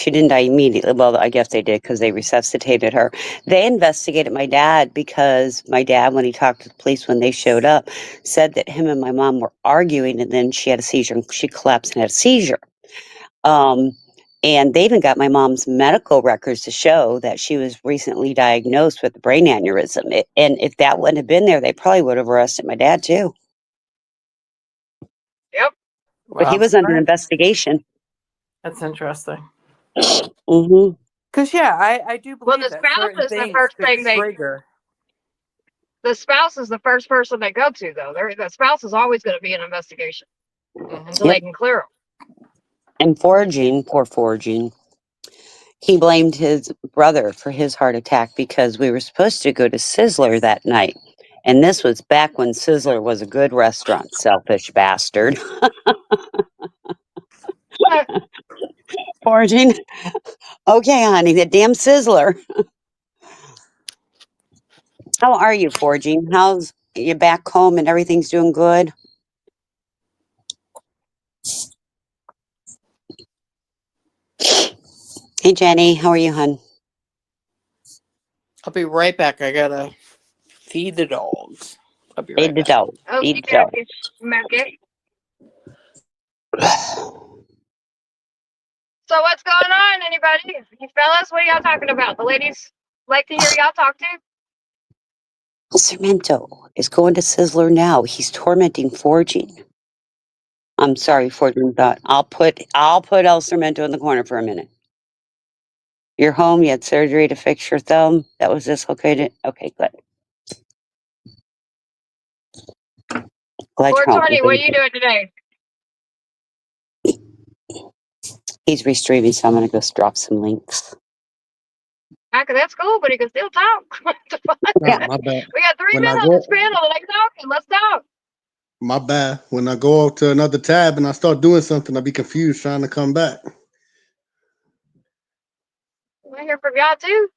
she didn't die immediately. Well, I guess they did because they resuscitated her. They investigated my dad because my dad, when he talked to the police when they showed up, said that him and my mom were arguing, and then she had a seizure. And she collapsed and had a seizure. Um, and they even got my mom's medical records to show that she was recently diagnosed with a brain aneurysm. And if that wouldn't have been there, they probably would have arrested my dad too. Yep. But he Wow. was under investigation. That's interesting. Hmm. Because, yeah, I do Well, believe the that spouse certain is the things first could thing trigger. the spouse is the first person they go to, though. The spouse is always going to be an investigation until they can clear them. And Foraging, poor Foraging, he blamed his brother for his heart attack because we were supposed to go to Sizzler that night. And this was back when Sizzler was a good restaurant, selfish bastard. Foraging. Okay, honey, the damn Sizzler. How are you, Foraging? How's you back home and everything's doing good? Hey, Jenny, how are you, hun? I'll be right back. I gotta feed the dogs. I'll be right Feed the back. dog. Okay, Feed the dog. okay. So what's going on, anybody? You fellas, what are y'all talking about? The ladies like to hear y'all talk too. Sarmento is going to Sizzler now. He's tormenting Foraging. I'm sorry, Foraging thought. I'll put El Sarmento in the corner for a minute. You're home. You had surgery to fix your thumb. That was dislocated. Okay, good. Glad you're home. 420, what are you doing today? He's restreaming, so I'm gonna go drop some links. That's cool, but he can still talk. What the fuck? Yeah. My bad. We got 3 When men I on go, this panel and they talking. Let's talk. my bad. When I go to another tab and I start doing something, I be confused trying to come back. I hear from y'all too.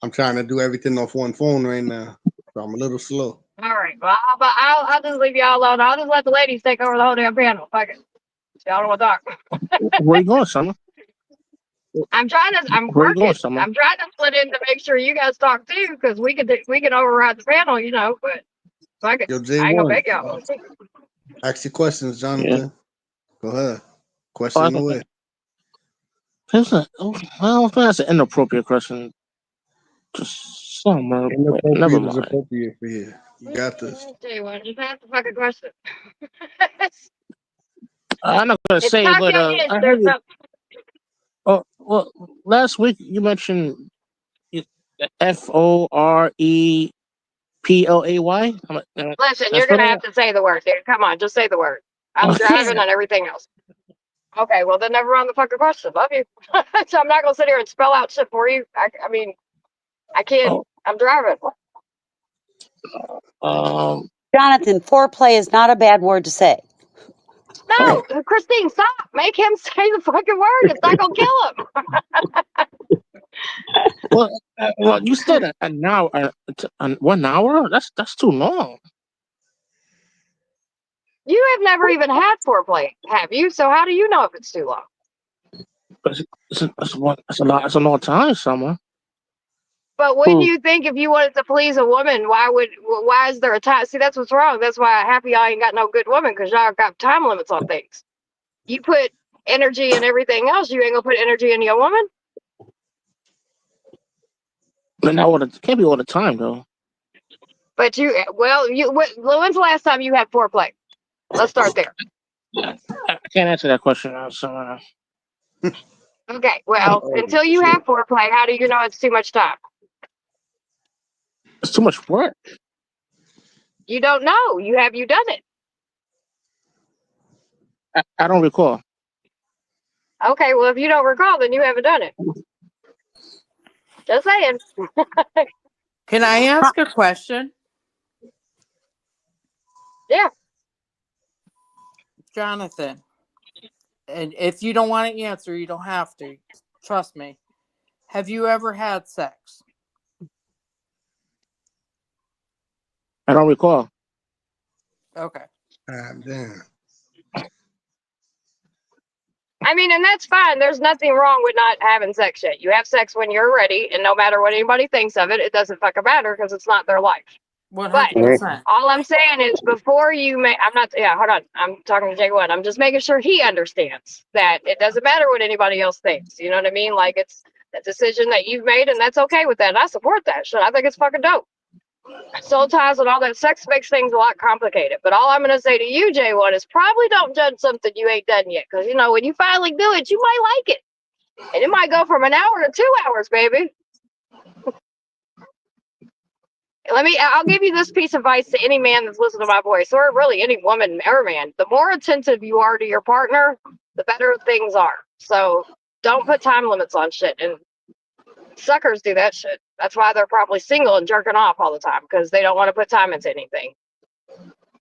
I'm trying to do everything off one phone right now, so I'm a little slow. All right, well, I'll just leave y'all alone. I'll just let the ladies take over the whole damn panel. Fuck it. Y'all don't want to talk. Where you going, Summer? I'm Where you working. going, Summer? I'm trying to split in to make sure you guys talk too, because we can override the panel, but fuck it. Yo, I ain't gonna J1, beg y'all. ask your questions, Yeah. Jonathan. Go ahead. Oh, Question away. Well, that's an inappropriate question. Just Summer. Wait, never Inappropriate is mind. appropriate for you. You got this. Just ask the fucking question. I'm not gonna It's say, talk but your I ish. heard There's you. some. Oh, well, last week you mentioned FOREPLAY. Listen, That's you're what gonna have to say the word, dude. Come on, just say the word. I'm driving and everything else. Okay, well then never run the fucking question. Love you. So I'm not gonna sit here and spell out shit for you. I mean, I can't. Oh, I'm driving. Jonathan, foreplay is not a bad word to say. No, Christine, stop. Make him say the fucking word. It's not gonna kill him. well, you said an hour, 1 hour. That's too long. You have never even had foreplay, have you? So how do you know if it's too long? But it's a lot. It's a long time, Summer. But wouldn't you think if you wanted to please a woman, why is there a time? See, that's what's wrong. That's why happy y'all ain't got no good woman, because y'all got time limits on things. You put energy in everything else, you ain't gonna put energy in your woman. But now can't be all the time though. But when's the last time you had foreplay? Let's start there. I can't answer that question now, Summer. Okay, well, until you have foreplay, how do you know it's too much time? It's too much work. You don't know. Have you done it? I don't recall. Okay, well, if you don't recall, then you haven't done it. Just saying. Can I ask a question? Yeah. Jonathan, and if you don't want to answer, you don't have to. Trust me. Have you ever had sex? I don't recall. Okay. God damn. I mean, and that's fine. There's nothing wrong with not having sex yet. You have sex when you're ready, and no matter what anybody thinks of it, it doesn't fucking matter because it's not their life. But 100%. all I'm saying is before you make, I'm not, yeah, hold on. I'm talking to J1. I'm just making sure he understands that it doesn't matter what anybody else thinks. You know what I mean? Like, it's a decision that you've made, and that's okay with that. And I support that shit. I think it's fucking dope. Soul ties and all that sex makes things a lot complicated. But all I'm going to say to you, J1, is probably don't judge something you ain't done yet. Because, you know, when you finally do it, you might like it. And it might go from an hour to 2 hours, baby. I'll give you this piece of advice to any man that's listening to my voice, or really any woman or man. The more attentive you are to your partner, the better things are. So don't put time limits on shit. And suckers do that shit. That's why they're probably single and jerking off all the time, because they don't want to put time into anything.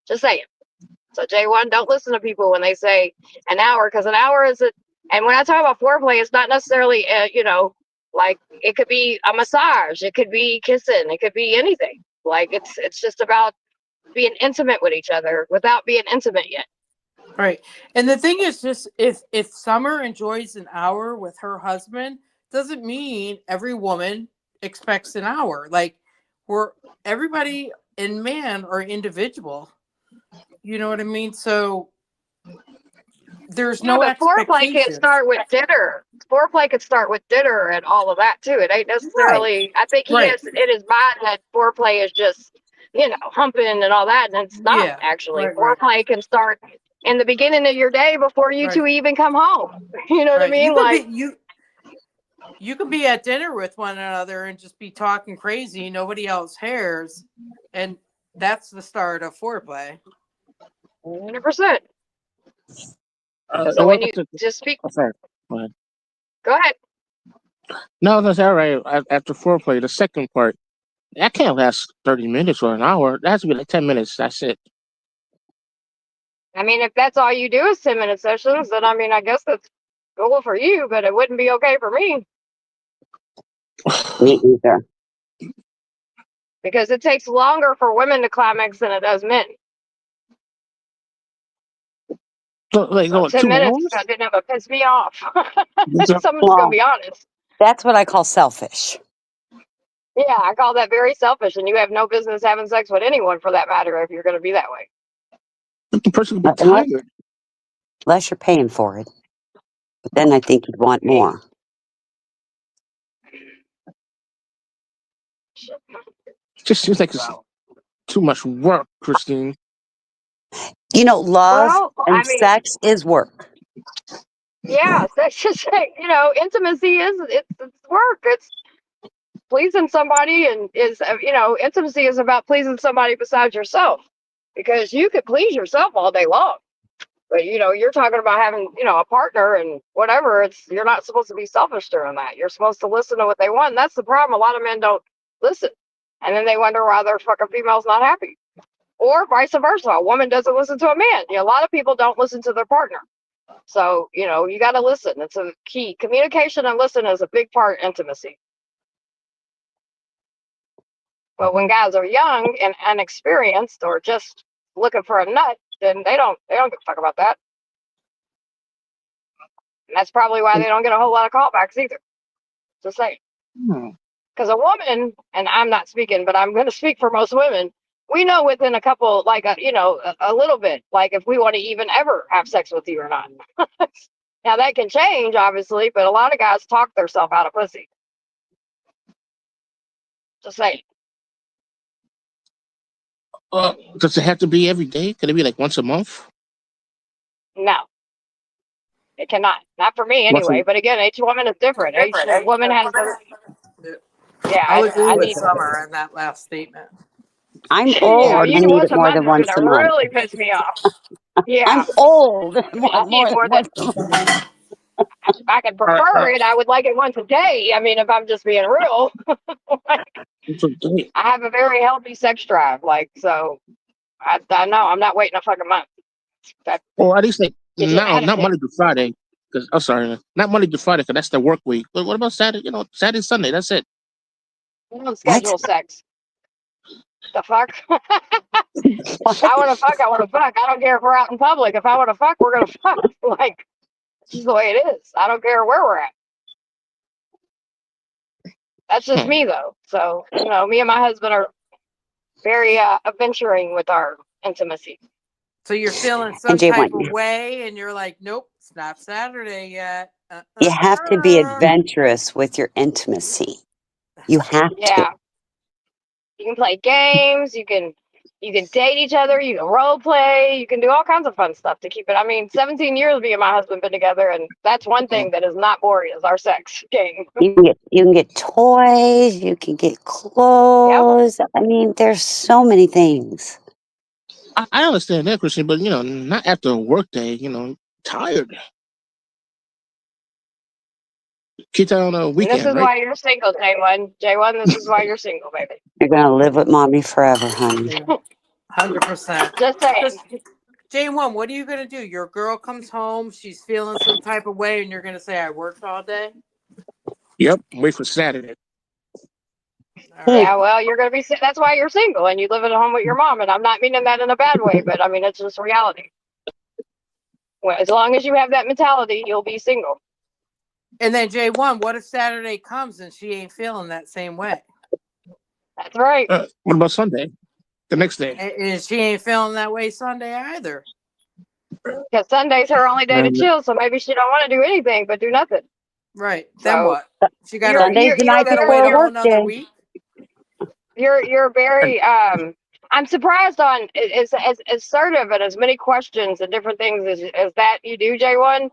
Just saying. So J1, don't listen to people when they say an hour, because an hour is it. And when I talk about foreplay, it's not necessarily, you know, like it could be a massage, it could be kissing, it could be anything. Like it's just about being intimate with each other without being intimate yet. Right. And the thing is, just if Summer enjoys an hour with her husband, doesn't mean every woman expects an hour. Like, everybody and man are individual. You know what I mean? So there's no but foreplay can expectations. start with dinner. Foreplay could start with dinner and all of that too. It ain't necessarily. I think he has in his mind that foreplay is just, you know, humping and all that, and it's not actually. Foreplay can start in the beginning of your day before you two even come home. You know what I mean? You could be at dinner with one another and just be talking crazy. Nobody else cares, and that's the start of foreplay. 100%. So when you just speak, sorry. Go ahead. Go ahead. No, that's all right. After foreplay, the second part, that can't last 30 minutes or an hour. That has to be like 10 minutes. That's it. I mean, if that's all you do is 10-minute sessions, then I mean, I guess that's cool for you, but it wouldn't be okay for me. Me either. Because it takes longer for women to climax than it does men. So, like, So 10 minutes didn't ever piss me off. I'm just gonna be honest. That's what I call selfish. Yeah, I call that very selfish, and you have no business having sex with anyone for that matter if you're gonna be that way. The person could be tired. Unless you're paying for it. But then I think you'd want more. It just seems like it's too much work, Christine. You know, love and sex is work. Yeah, sex is, you know, intimacy it's work. It's pleasing somebody, and is, you know, intimacy is about pleasing somebody besides yourself, because you could please yourself all day long, but you know, you're talking about having, you know, a partner and whatever. You're not supposed to be selfish during that. You're supposed to listen to what they want, and that's the problem. A lot of men don't listen, and then they wonder why their fucking female's not happy, or vice versa. A woman doesn't listen to a man. You know, a lot of people don't listen to their partner. So, you know, you got to listen. It's a key. Communication and listen is a big part of intimacy. But when guys are young and inexperienced or just looking for a nut, then they don't give a fuck about that. And that's probably why they don't get a whole lot of callbacks either. Just saying. Because a woman, and I'm not speaking, but I'm going to speak for most women, we know within a couple, like, you know, a little bit, like if we want to even ever have sex with you or not. Now that can change, obviously, but a lot of guys talk themselves out of pussy. Just saying. Does it have to be every day? Can it be like once a month? No. It cannot. Not for me anyway. But again, each woman is different. Each woman has their... Yeah, I'll agree with need Summer on that last statement. I'm old. You know, you I need need once it a more month than is once gonna a month. really piss me off. Yeah. I'm old. I need more than... If I could prefer it, I would like it once a day. I mean, if I'm just being real. I have a very healthy sex drive, like, so I know I'm not waiting a fucking month. Or at least like not Monday to Friday. Because I'm sorry, not Monday to Friday, because that's the work week. But what about Saturday? You know, Saturday, Sunday. That's it. I don't schedule sex. The fuck? I want to fuck. I want to fuck. I don't care if we're out in public. If I want to fuck, we're gonna fuck. Like, That's just the way it is. I don't care where we're at. That's just me, though. So, me and my husband are very adventuring with our intimacy. So you're feeling some And Jay, type of way, and you're like, nope, it's not Saturday yet. you have to be adventurous with your intimacy. You have to. Yeah. You can play games. You can date each other. You can role play. You can do all kinds of fun stuff to keep it. I mean, 17 years me and my husband been together, and that's one thing that is not boring is our sex game. You can get toys. You can get clothes. I mean, there's so many things. I understand that, Christian, but not after a work day. Tired. Kids out on a And this weekend, is right? why you're single, J1. J1, this is why you're single, baby. You're gonna live with mommy forever, honey. 100%. Just saying. J1, what are you gonna do? Your girl comes home, she's feeling some type of way, and you're gonna say, "I worked all day." Yep. Wait for Saturday. All right. Yeah, well, you're gonna be. That's why you're single, and you live at home with your mom. And I'm not meaning that in a bad way, but I mean it's just reality. Well, as long as you have that mentality, you'll be single. And then J1, what if Saturday comes and she ain't feeling that same way? That's right. What about Sunday? The next day? And she ain't feeling that way Sunday either. Because Sunday's her only day to chill, so maybe she don't want to do anything but do nothing. Right. Then So, what? She got Sunday's the night to before wait a whole work nother day. week. You're very I'm surprised on as assertive and as many questions and different things as that you do, J1.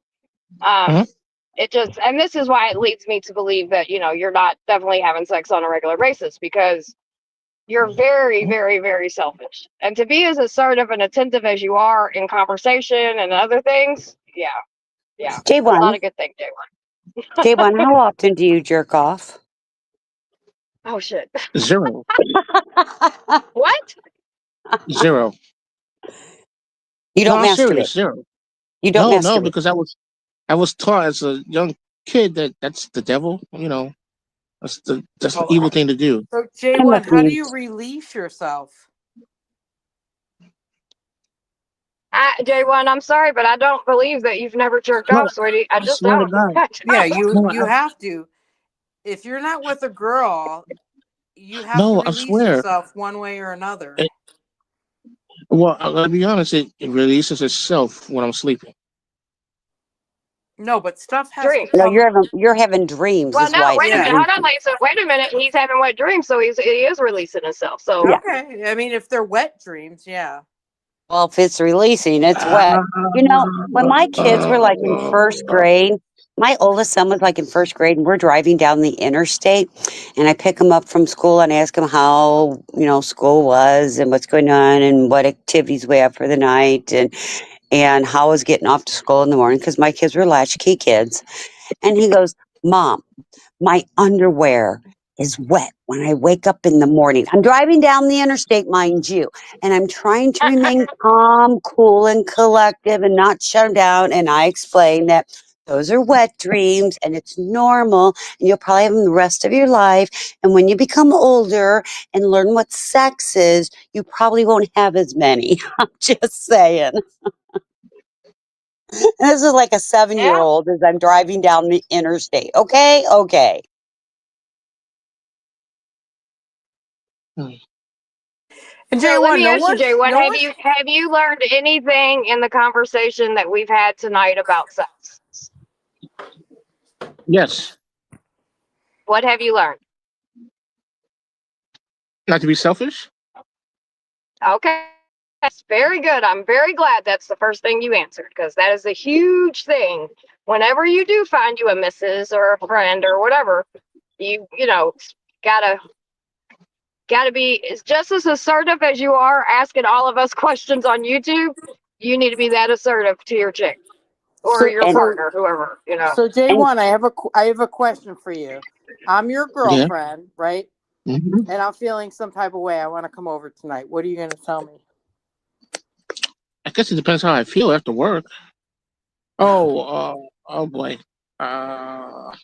It just, and this is why it leads me to believe that you're not definitely having sex on a regular basis, because you're very, very, very selfish. And to be as assertive and attentive as you are in conversation and other things, yeah, that's not J1, a good thing, J1. J1, how often do you jerk off? Oh shit. 0. What? 0. You don't I'm masturbate. serious. 0. You don't No, masturbate. because I was taught as a young kid that's the devil. That's the evil thing to do. So J1, how do you release yourself? J1, I'm sorry, but I don't believe that you've never jerked off, sweetie. I just swear to don't. God. Yeah, you have to. If you're not with a girl, you have to release yourself one way or another. Well, I'll be honest, it releases itself when I'm sleeping. No, but stuff has Dreams. to No, come. you're having dreams. Well, is no, why wait a it's minute. Hold on, releasing. Lisa. Wait a minute. He's having wet dreams, so he is releasing himself. So Yeah. Okay. I mean, if they're wet dreams, yeah. Well, if it's releasing, it's wet. When my kids were like in first grade, my oldest son was like in first grade, and we're driving down the interstate, and I pick him up from school and ask him how, school was and what's going on and what activities we have for the night and how I was getting off to school in the morning, because my kids were latchkey kids. And he goes, Mom, my underwear is wet when I wake up in the morning. I'm driving down the interstate, mind you, and I'm trying to remain calm, cool, and collective and not shut him down. And I explained that those are wet dreams and it's normal, and you'll probably have them the rest of your life. And when you become older and learn what sex is, you probably won't have as many. I'm just saying. This is like a 7-year-old as I'm driving down the interstate. Okay. And So J1, let me ask you, J1, have you learned anything in the conversation that we've had tonight about sex? Yes. What have you learned? Not to be selfish? Okay. That's very good. I'm very glad that's the first thing you answered, because that is a huge thing. Whenever you do find you a missus or a friend or whatever, you gotta be just as assertive as you are asking all of us questions on YouTube. You need to be that assertive to your chick or your partner, whoever, So J1, I have a question for you. I'm your girlfriend, right? Mm-hmm. And I'm feeling some type of way. I want to come over tonight. What are you going to tell me? I guess it depends how I feel after work. Oh boy. And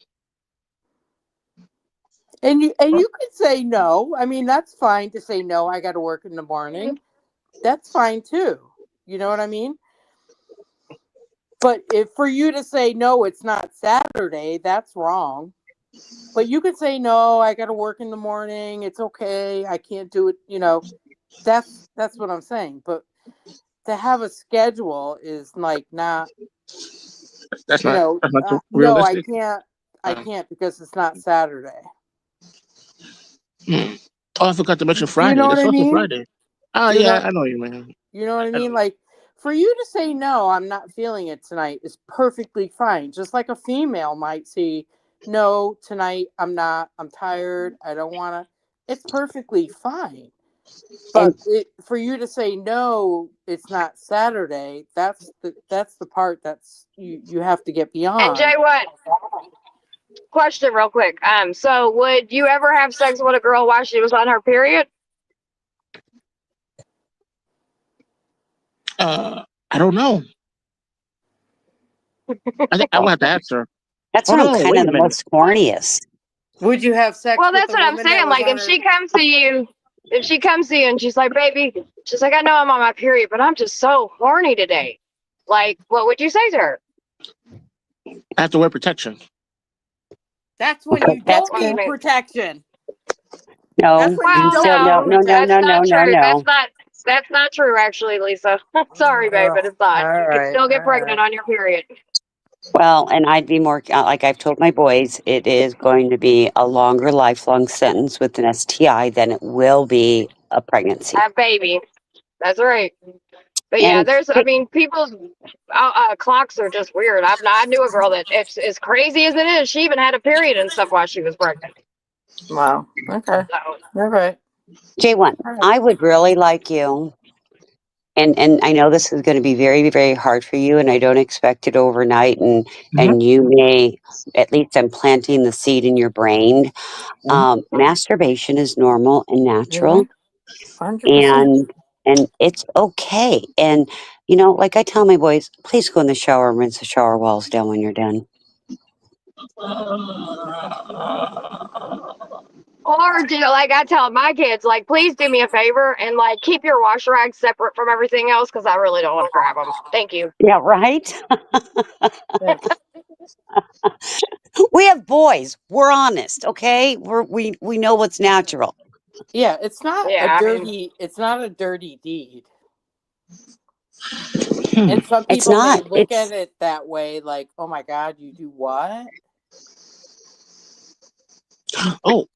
you could say no. I mean, that's fine to say no. I got to work in the morning. That's fine too. You know what I mean? But if for you to say no, it's not Saturday, that's wrong. But you could say no, I got to work in the morning. It's okay. I can't do it. That's what I'm saying. But to have a schedule is like not. That's not No, I realistic. can't. I can't because it's not Saturday. Oh, I forgot to mention Friday. You know what That's I also mean? Friday. Oh, yeah, I know what you mean. You know what I mean? Like, for you to say no, I'm not feeling it tonight is perfectly fine. Just like a female might say, no, tonight I'm not. I'm tired. I don't want to. It's perfectly fine. But for you to say no, it's not Saturday. That's the part that's you have to get beyond. And Jay, what? Question real quick. So would you ever have sex with a girl while she was on her period? I don't know. I think I would have to ask her. That's Hold when I'm on, kind wait of a the minute. most corniest. Would you have sex? Well, with that's a what I'm woman that saying. was Like, on if she comes to you, and she's like, baby, she's like, I know I'm on my period, but I'm just so horny today. Like, what would you say to her? I have to wear protection. That's when Okay, you that's don't good. need protection. No, That's when you you Well, don't still need no, no, no, no, protection. that's no, no, not no, true. no. That's not true, actually, Lisa. Sorry, babe, but it's not. All You can right, still get all pregnant right. on your period. Well, and I'd be more like I've told my boys, it is going to be a longer lifelong sentence with an STI than it will be a pregnancy. Have baby. That's right. But yeah, And I mean, people's clocks are just weird. I knew a girl that, it's as crazy as it is, she even had a period and stuff while she was pregnant. Wow. Okay. So, All right. J1, I would really like you, and I know this is going to be very, very hard for you, and I don't expect it overnight, and you may, at least I'm planting the seed in your brain. Masturbation is normal and natural, 100%. and it's okay. And like I tell my boys, please go in the shower and rinse the shower walls down when you're done. or do like I tell my kids, like, please do me a favor and like keep your wash rags separate from everything else because I really don't want to grab them. Thank you. Yeah, right. We have boys. We're honest, okay? We know what's natural. Yeah, it's not Yeah, a I mean, dirty. It's not a dirty deed. And some It's people may not. look at it that way, like, "Oh my God, you do what?" Oh,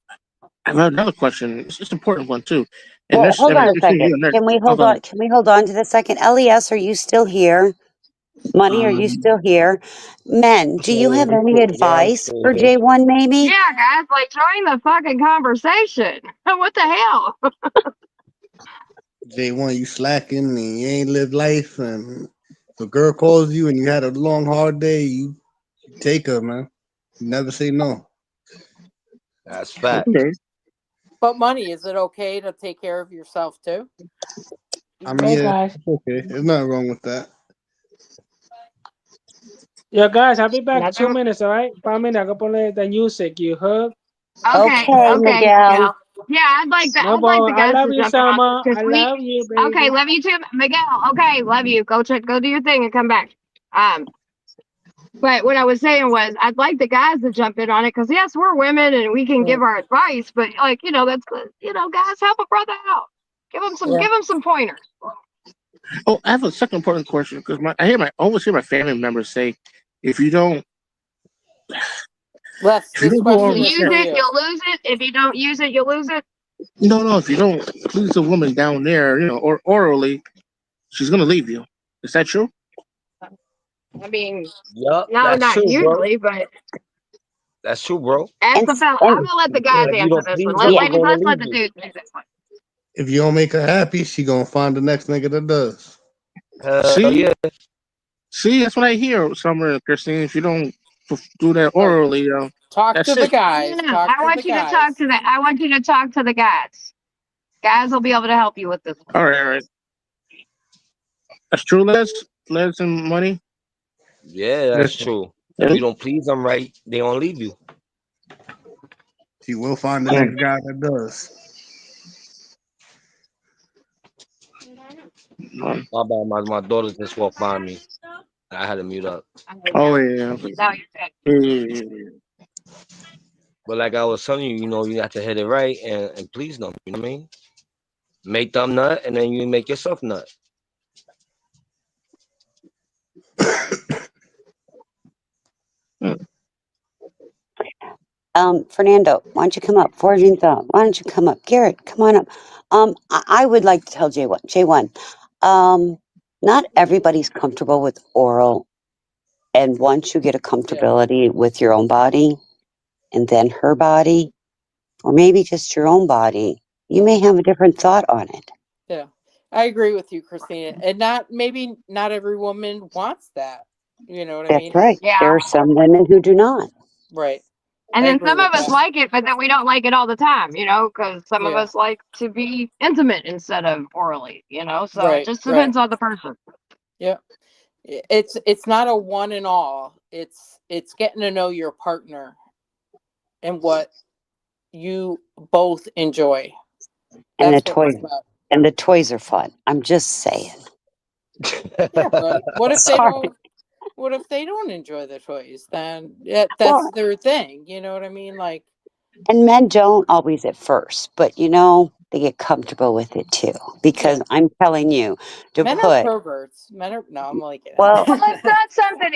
I have another question. It's an important one too. Well, And this, hold on a between you second. and Nick, Can we I'll hold go. on? Can we hold on to this second? Les, are you still here? Money, are you still here? Men, do you have any Yeah, I'm advice still for here. J1 maybe? yeah, guys, like join the fucking conversation. What the hell? J1, you slacking and you ain't lived life, and if a girl calls you and you had a long, hard day, you take her, man. You never say no. That's fact. Okay. But money, is it okay to take care of yourself too? I mean, Hey yeah, guys. it's okay. There's nothing wrong with that. Yeah, guys, I'll be back Nothing. 2 minutes, all right? 5 minutes, I can play the music. You heard? Okay, Okay, okay, Miguel. Miguel. Yeah, I'd like that. No I'd like the problem. I guys love to you, jump in on this Selma. because I we. love you, Okay, baby. love you too, Miguel. Okay, love you. Go do your thing and come back. But what I was saying was, I'd like the guys to jump in on it because yes, we're women and we can give our advice, but like that's guys, help a brother out. Give him some pointers. Oh, I have a second important question because I always hear my family members say, if you don't, Les, if you this don't go If question you over, is use for it, you. you'll lose it. If you don't use it, you'll lose it. no, if you don't please the woman down there, or orally, she's gonna leave you. Is that true? I mean, Yup, no, that's not true, bro. usually, but That's true, bro. ask And the fella. I'm and gonna let the guys If you answer don't this one. please her, yeah, she's Ladies, gonna let's let leave the you. dudes do this one. If you don't make her happy, she gonna find the next nigga that does. Hell See, yeah. that's what I hear, Summer, Christine. If you don't do that Right. orally, Talk to that's the it. guys. No. Talk I to the want you to talk guys. to I want you to talk to the guys. Guys will be able to help you with this one. All right. That's true, Les and money. Yeah, that's Listen, true. If Yeah. you don't please them right, they gonna leave you. she will find the next guy that does. My bad, my daughters just walked by me. I had to mute up. Oh yeah. Now you're good. Yeah. But like I was telling you, you have to hit it right and please them. You know what I mean? Make them nut, and then you make yourself nut. Fernando, why don't you come up? Forging Thought, why don't you come up? Garrett, come on up. I would like to tell J1. Not everybody's comfortable with oral, and once you get a comfortability with your own body, and then her body, or maybe just your own body, you may have a different thought on it. Yeah, I agree with you, Christina. And maybe not every woman wants that. You know what I That's mean? right. Yeah. There are some women who do not. Right. And I then agree some with of us that. like it, but then we don't like it all the time, because some of Yeah. us like to be intimate instead of orally, so Right, it just depends on the person. Yeah. It's not a one and all. It's getting to know your partner and what you both enjoy. And That's the what it's toys about. and the toys are fun. I'm just saying. Yeah, but what if they Sorry. don't? What if they don't enjoy the toys? Then that's Well, their thing. You know what I mean? Like, and men don't always at first, but they get comfortable with it too. Because yeah, I'm telling you, to men are put perverts. Men are no. I'm like it. well, Well, it's not something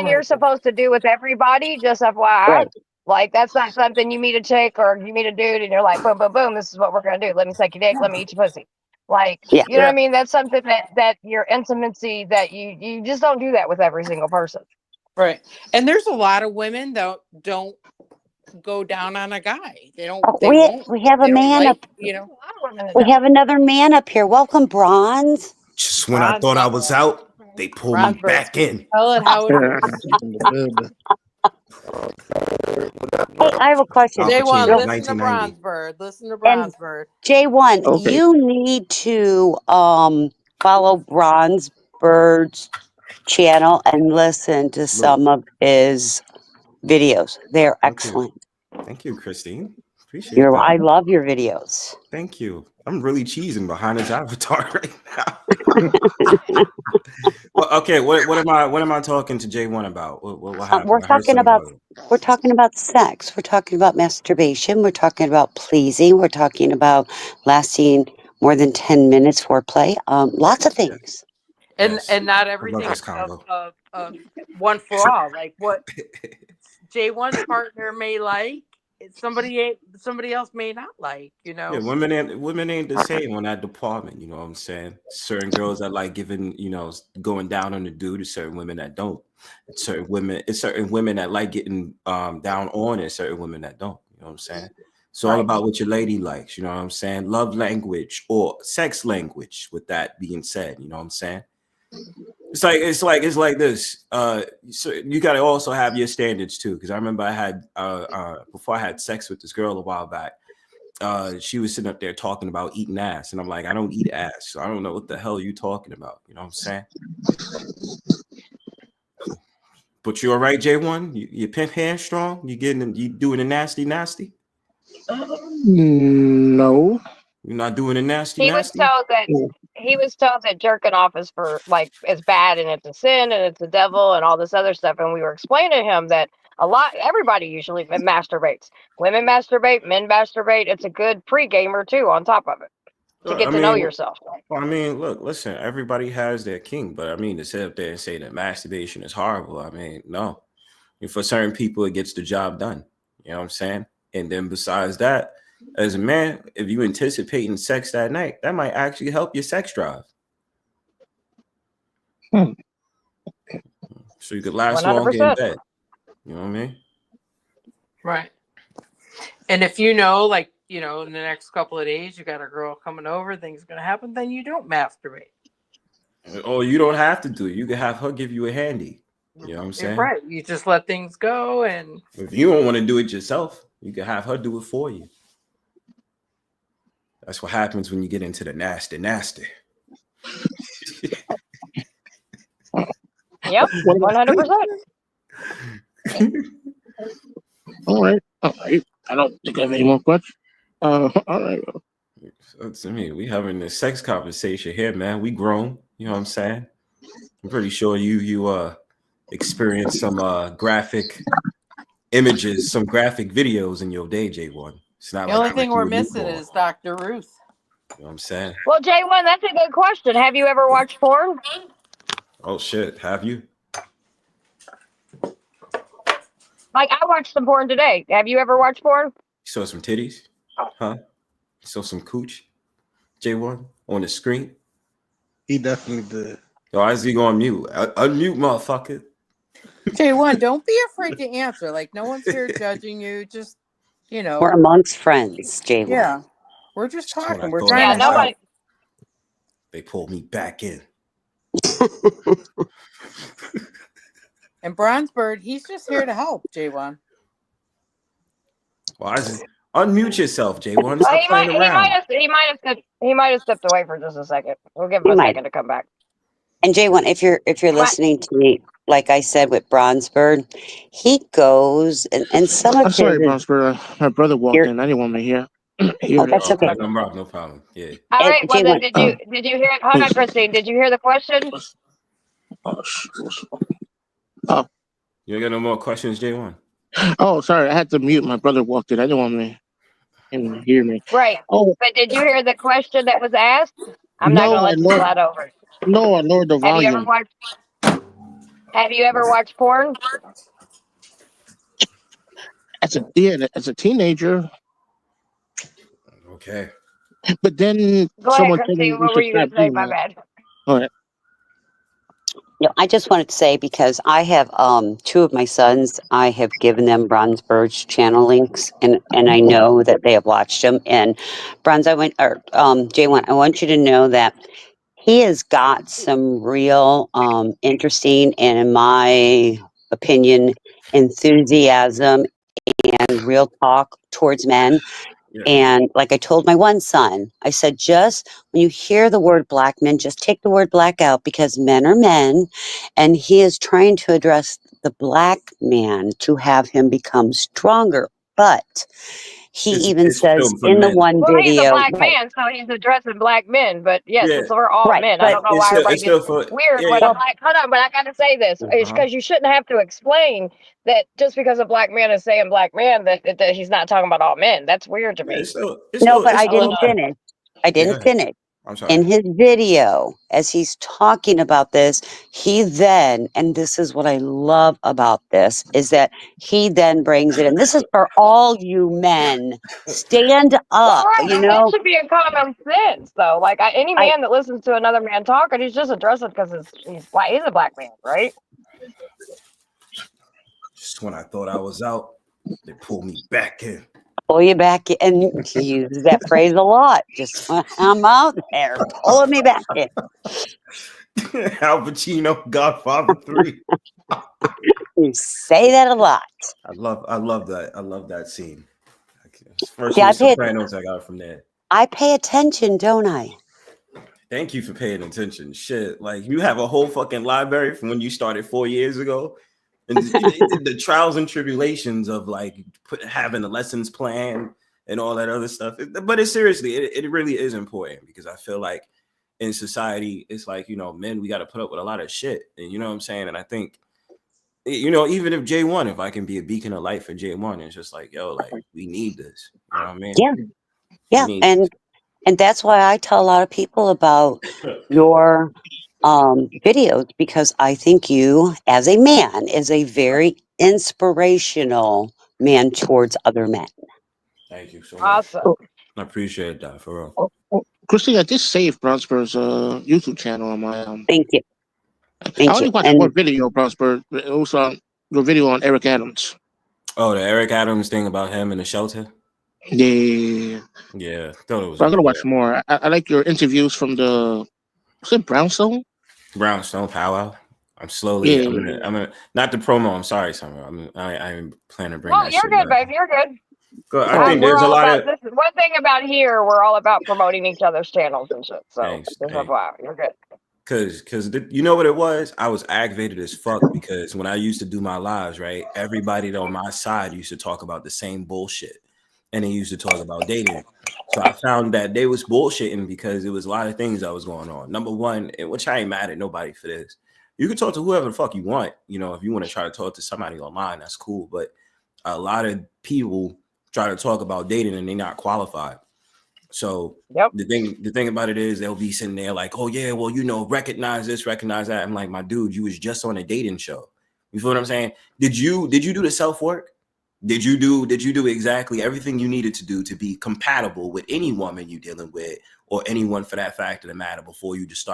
you're supposed to do with everybody, just FYI. right. Like, that's not something you meet a chick or you meet a dude and you're like, boom, boom, boom, this is what we're going to do. Let me suck your dick. Let me eat your pussy. Like, Yeah. you know what I mean? That's something that your intimacy, that you just don't do that with every single person. Right. And there's a lot of women that don't go down on a guy. They don't. Oh, They won't. we have a They don't man like. up. You A know. lot of women that We don't. have another man up here. Welcome, Bronze. Just when I thought I was out, they pulled me Ron back in. Tell it how it is. In the building. Hey, I have a question. Al J1, Pacino, listen to 1990. Bronzebird. Listen to And Bronzebird. J1, Okay. you need to follow Bronze Bird's channel and listen to some of his videos. They're excellent. Thank you, Christine. Appreciate I that. love your videos. Thank you. I'm really cheesing behind his avatar right now. Well, okay, what am I talking to J1 about? What happened? We're I heard talking something about about it. we're talking about sex. We're talking about masturbation. We're talking about pleasing. We're talking about lasting more than 10 minutes foreplay. Lots of things. And Yes. not I love everything this combo. of one for all. Like what J1's partner may like, somebody else may not like. You know. Yeah, women ain't the same on that department. You know what I'm saying? Certain girls that like giving, going down on the dude. There's certain women that don't. It's certain women that like getting down on it. Certain women that don't. You know what I'm saying? It's all about what your lady likes. You know what I'm saying? Love language or sex language. With that being said, you know what I'm saying? It's like this. So you got to also have your standards too. Because I remember I had before I had sex with this girl a while back. She was sitting up there talking about eating ass, and I'm like, I don't eat ass, so I don't know what the hell you talking about. You know what I'm saying? But you all right, J1? You pimp hand strong? You doing the nasty? No. You're not doing the nasty? He was told that jerking off is is bad and it's a sin and it's the devil and all this other stuff. And we were explaining to him that everybody usually masturbates. Women masturbate, men masturbate. It's a good pre-gamer too on top of it to get to know yourself. Well, I mean, look, listen, everybody has their king, but I mean, to sit up there and say that masturbation is horrible, I mean, no. For certain people, it gets the job done. You know what I'm saying? And then besides that, as a man, if you anticipating sex that night, that might actually help your sex drive. So you could last 100%. longer in bed. You know what I mean? Right. And if in the next couple of days you got a girl coming over, things gonna happen, then you don't masturbate. Or you don't have to do it. You can have her give you a handy. You know what I'm saying? Right. You just let things go, and if you don't want to do it yourself, you can have her do it for you. That's what happens when you get into the nasty. Yep, 100%. All right. I don't think I have any more questions. All right. So, to me, we having this sex conversation here, man. We grown. You know what I'm saying? I'm pretty sure you experienced some graphic images, some graphic videos in your day, J1. It's not The like only you thing were we're a missing newborn. is Dr. Ruth. You know what I'm saying? Well, J1, that's a good question. Have you ever watched porn? Oh shit, have you? Like, I watched some porn today. Have you ever watched porn? You saw some titties? Huh? You saw some cooch? J1 on the screen? He definitely did. Why is he going mute? Unmute, motherfucker. J1, don't be afraid to answer. Like, no one's here judging you. Just, you know. We're amongst friends, J1. Yeah. We're just That's what I talking. We're thought trying Yeah, to nobody. help. They pulled me back in. And Bronzebird, he's just here to help, J1. Why is it? Unmute yourself, J1. Well, Stop he playing around. might have stepped away for just a second. We'll give him He a might. second to come back. And J1, if you're But listening to me, like I said with Bronzebird, he goes and some I'm of sorry, his Bronzebird. My brother walked your in. I didn't want to hear oh, this. that's okay. No problem. Yeah. all right, well then, J1, did you hear it? Hold on, Christine. Did you hear the question? You ain't got no more questions, J1? Oh, sorry. I had to mute. My brother walked in. I didn't want him to hear me. Right. Oh, But did you hear the question that was asked? I'm not no, gonna I let you lowered. slide over. No, I lowered the Have you ever volume. watched? Have you ever watched porn? As a teenager, Okay. but then Go ahead, someone told me Christine. we What were should you stop gonna say? doing My that. bad. All right. I just wanted to say because I have two of my sons, I have given them Bronzebird's channel links, and I know that they have watched them. And J1, I want you to know that he has got some real interesting and, in my opinion, enthusiasm and real talk towards men. Yeah. And like I told my one son, I said, just when you hear the word black men, just take the word black out because men are men. And he is trying to address the black man to have him become stronger. But he even It's says film for in the men. one Well, he's a video, black man, so he's addressing black men. But yes, Yeah. it's we're all right, men. I but don't know why everybody It's still gets for weird when a yeah. black. Hold on, but I gotta say this Uh-huh. because you shouldn't have to explain that just because a black man is saying black man that he's not talking about all men. That's weird to me. no, but I a little didn't finish. I Yeah, didn't finish. I'm sorry. In his video, as he's talking about this, he then, and this is what I love about this, is that he then brings it, and this is for all you men, stand Well, up, right, and that should be a common sense, though. Like any I- man that listens to another man talking, he's just addressing because he's black. He's a black man, right? Just when I thought I was out, they pulled me back in. pull you back, and he uses that phrase a lot. Just when I'm out there, pulling me back in. Al Pacino, Godfather 3. You say that a lot. I love that. I love that scene. First Yeah, one, Sopranos, I got from there. I pay attention, don't I? Thank you for paying attention. Shit, like you have a whole fucking library from when you started 4 years ago, and the trials and tribulations of like having a lessons plan and all that other stuff. But it's seriously, it really is important because I feel like in society, it's like, you know, men, we got to put up with a lot of shit, and you know what I'm saying. And I think, you know, even if J1, if I can be a beacon of light for J1, it's just like, yo, like we need this. You know what I mean? Yeah, and that's why I tell a lot of people about your videos, because I think you, as a man, is a very inspirational man towards other men. Thank you so much. Awesome. I appreciate that for real. Christine, I just saved Bronzebird's YouTube channel on my Thank you. I only watched one video, Bronzebird's. It was your video on Eric Adams. Oh, the Eric Adams thing about him in the shelter. Yeah. Thought it was. But I'm gonna watch more. I like your interviews from the. Was it Brownstone? Brownstone powwow. I'm slowly. Yeah. I'm gonna not the promo. I'm sorry, Summer. I'm planning to bring. Oh, that you're shit good, back. babe. You're good. I think there's a lot of. This is one thing about here. We're all about promoting each other's channels and shit. So Thanks. wow, you're good. Cause you know what it was? I was aggravated as fuck because when I used to do my lives, right, everybody on my side used to talk about the same bullshit, and they used to talk about dating. So I found that they was bullshitting because it was a lot of things that was going on. Number one, which I ain't mad at nobody for this. You can talk to whoever the fuck you want. You know, if you want to try to talk to somebody online, that's cool. But a lot of people try to talk about dating and they're not qualified. So the thing about it is they'll be sitting there like, oh yeah, well, you know, recognize this, recognize that. I'm like, my dude, you was just on a dating show. You feel what I'm saying? Did you do the self-work? Did you do exactly everything you needed to do to be compatible with any woman you're dealing with, or anyone for that fact of the matter, before you just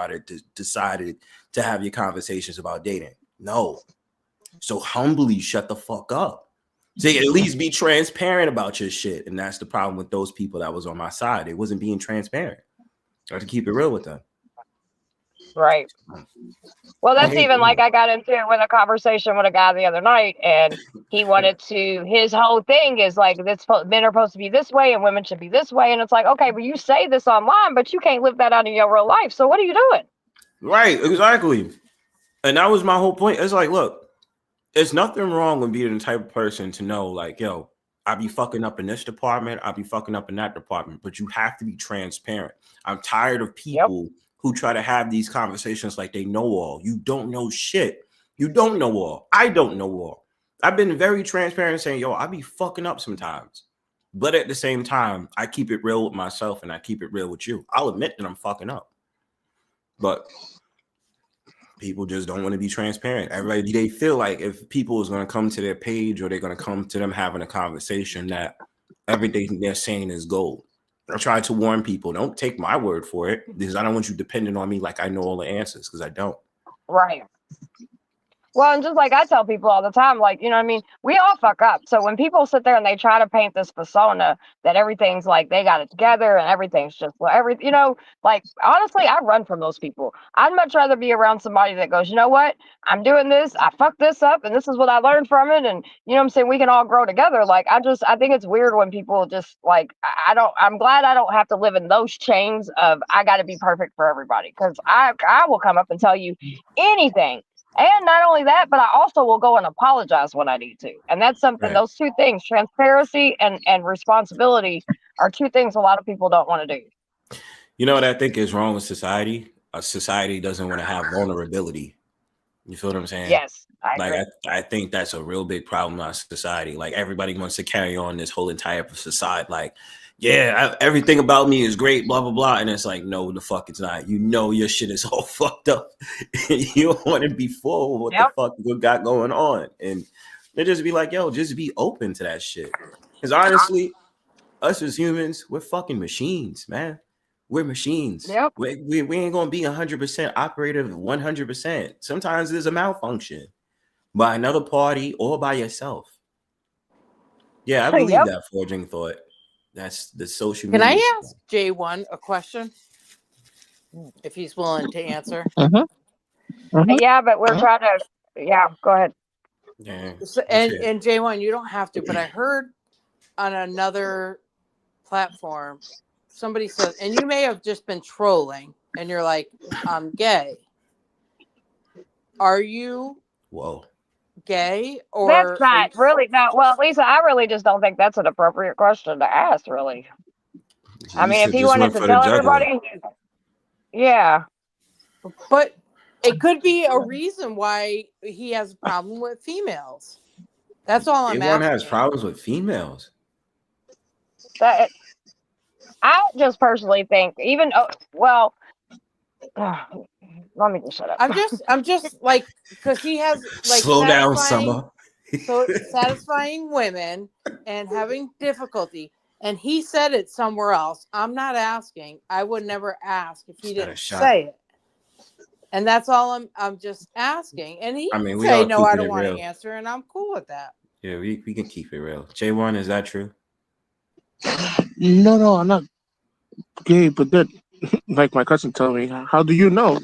decided to have your conversations about dating? No. So humbly shut the fuck up. So at least be transparent about your shit. And that's the problem with those people that was on my side. They wasn't being transparent. I have to keep it real with them. Right. Well, that's even like I got into with a conversation with a guy the other night, and he wanted to, his whole thing is like, men are supposed to be this way and women should be this way. And it's like, okay, but you say this online, but you can't live that out in your real life. So what are you doing? Right, exactly. And that was my whole point. It's like, look, there's nothing wrong with being the type of person to know, like, yo, I be fucking up in this department, I be fucking up in that department, but you have to be transparent. I'm tired of people who try to have these conversations like they know all. You don't know shit. You don't know all. I don't know all. I've been very transparent saying, yo, I be fucking up sometimes. But at the same time, I keep it real with myself and I keep it real with you. I'll admit that I'm fucking up. But people just don't want to be transparent. Everybody, they feel like if people is going to come to their page or they're going to come to them having a conversation, that everything they're saying is gold. I try to warn people, don't take my word for it, because I don't want you depending on me like I know all the answers, because I don't. Right. Well, and just like I tell people all the time, like, you know what I mean? We all fuck up. So when people sit there and they try to paint this persona that everything's like they got it together and everything's just you know, like, honestly, I run from those people. I'd much rather be around somebody that goes, you know what? I'm doing this. I fucked this up and this is what I learned from it. And you know what I'm saying? We can all grow together. Like, I think it's weird when people just like, I'm glad I don't have to live in those chains of I got to be perfect for everybody. Cause I will come up and tell you anything. And not only that, but I also will go and apologize when I need to. And that's something, those two things, transparency and responsibility, are two things a lot of people don't want to do. You know what I think is wrong with society? A society doesn't want to have vulnerability. You feel what I'm saying? Yes. I think that's a real big problem in our society. Like, everybody wants to carry on this whole entire society. Like, yeah, everything about me is great, blah, blah, blah. And it's like, no, the fuck it's not. You know your shit is all fucked up. You don't want to be full with what the fuck you got going on. And they just be like, yo, just be open to that shit. Because honestly, us as humans, we're fucking machines, man. We're machines. Yep. We ain't going to be 100% operative 100%. Sometimes there's a malfunction by another party or by yourself. Yeah, I believe that forging thought. That's the social media. Can I ask J1 a question? If he's willing to answer. Yeah, but we're trying to, go ahead. Yeah. And J1, you don't have to, but I heard on another platform, somebody said, and you may have just been trolling, and you're like, I'm gay. Are you gay? Or that's not really not well, Lisa, I really just don't think that's an appropriate question to ask, really. I mean, if he wanted to tell everybody, but it could be a reason why he has a problem with females. That's all I'm asking. Everyone has problems with females. I just personally think, even let me just shut up. I'm just like, because he has like slow down, Summer. So satisfying women and having difficulty, and he said it somewhere else. I'm not asking. I would never ask if he didn't say it. And that's all I'm just asking. And he can say no, I don't want to answer, and I'm cool with that. Yeah, we can keep it real. J1, is that true? No, I'm not gay, but that, like my cousin told me, how do you know?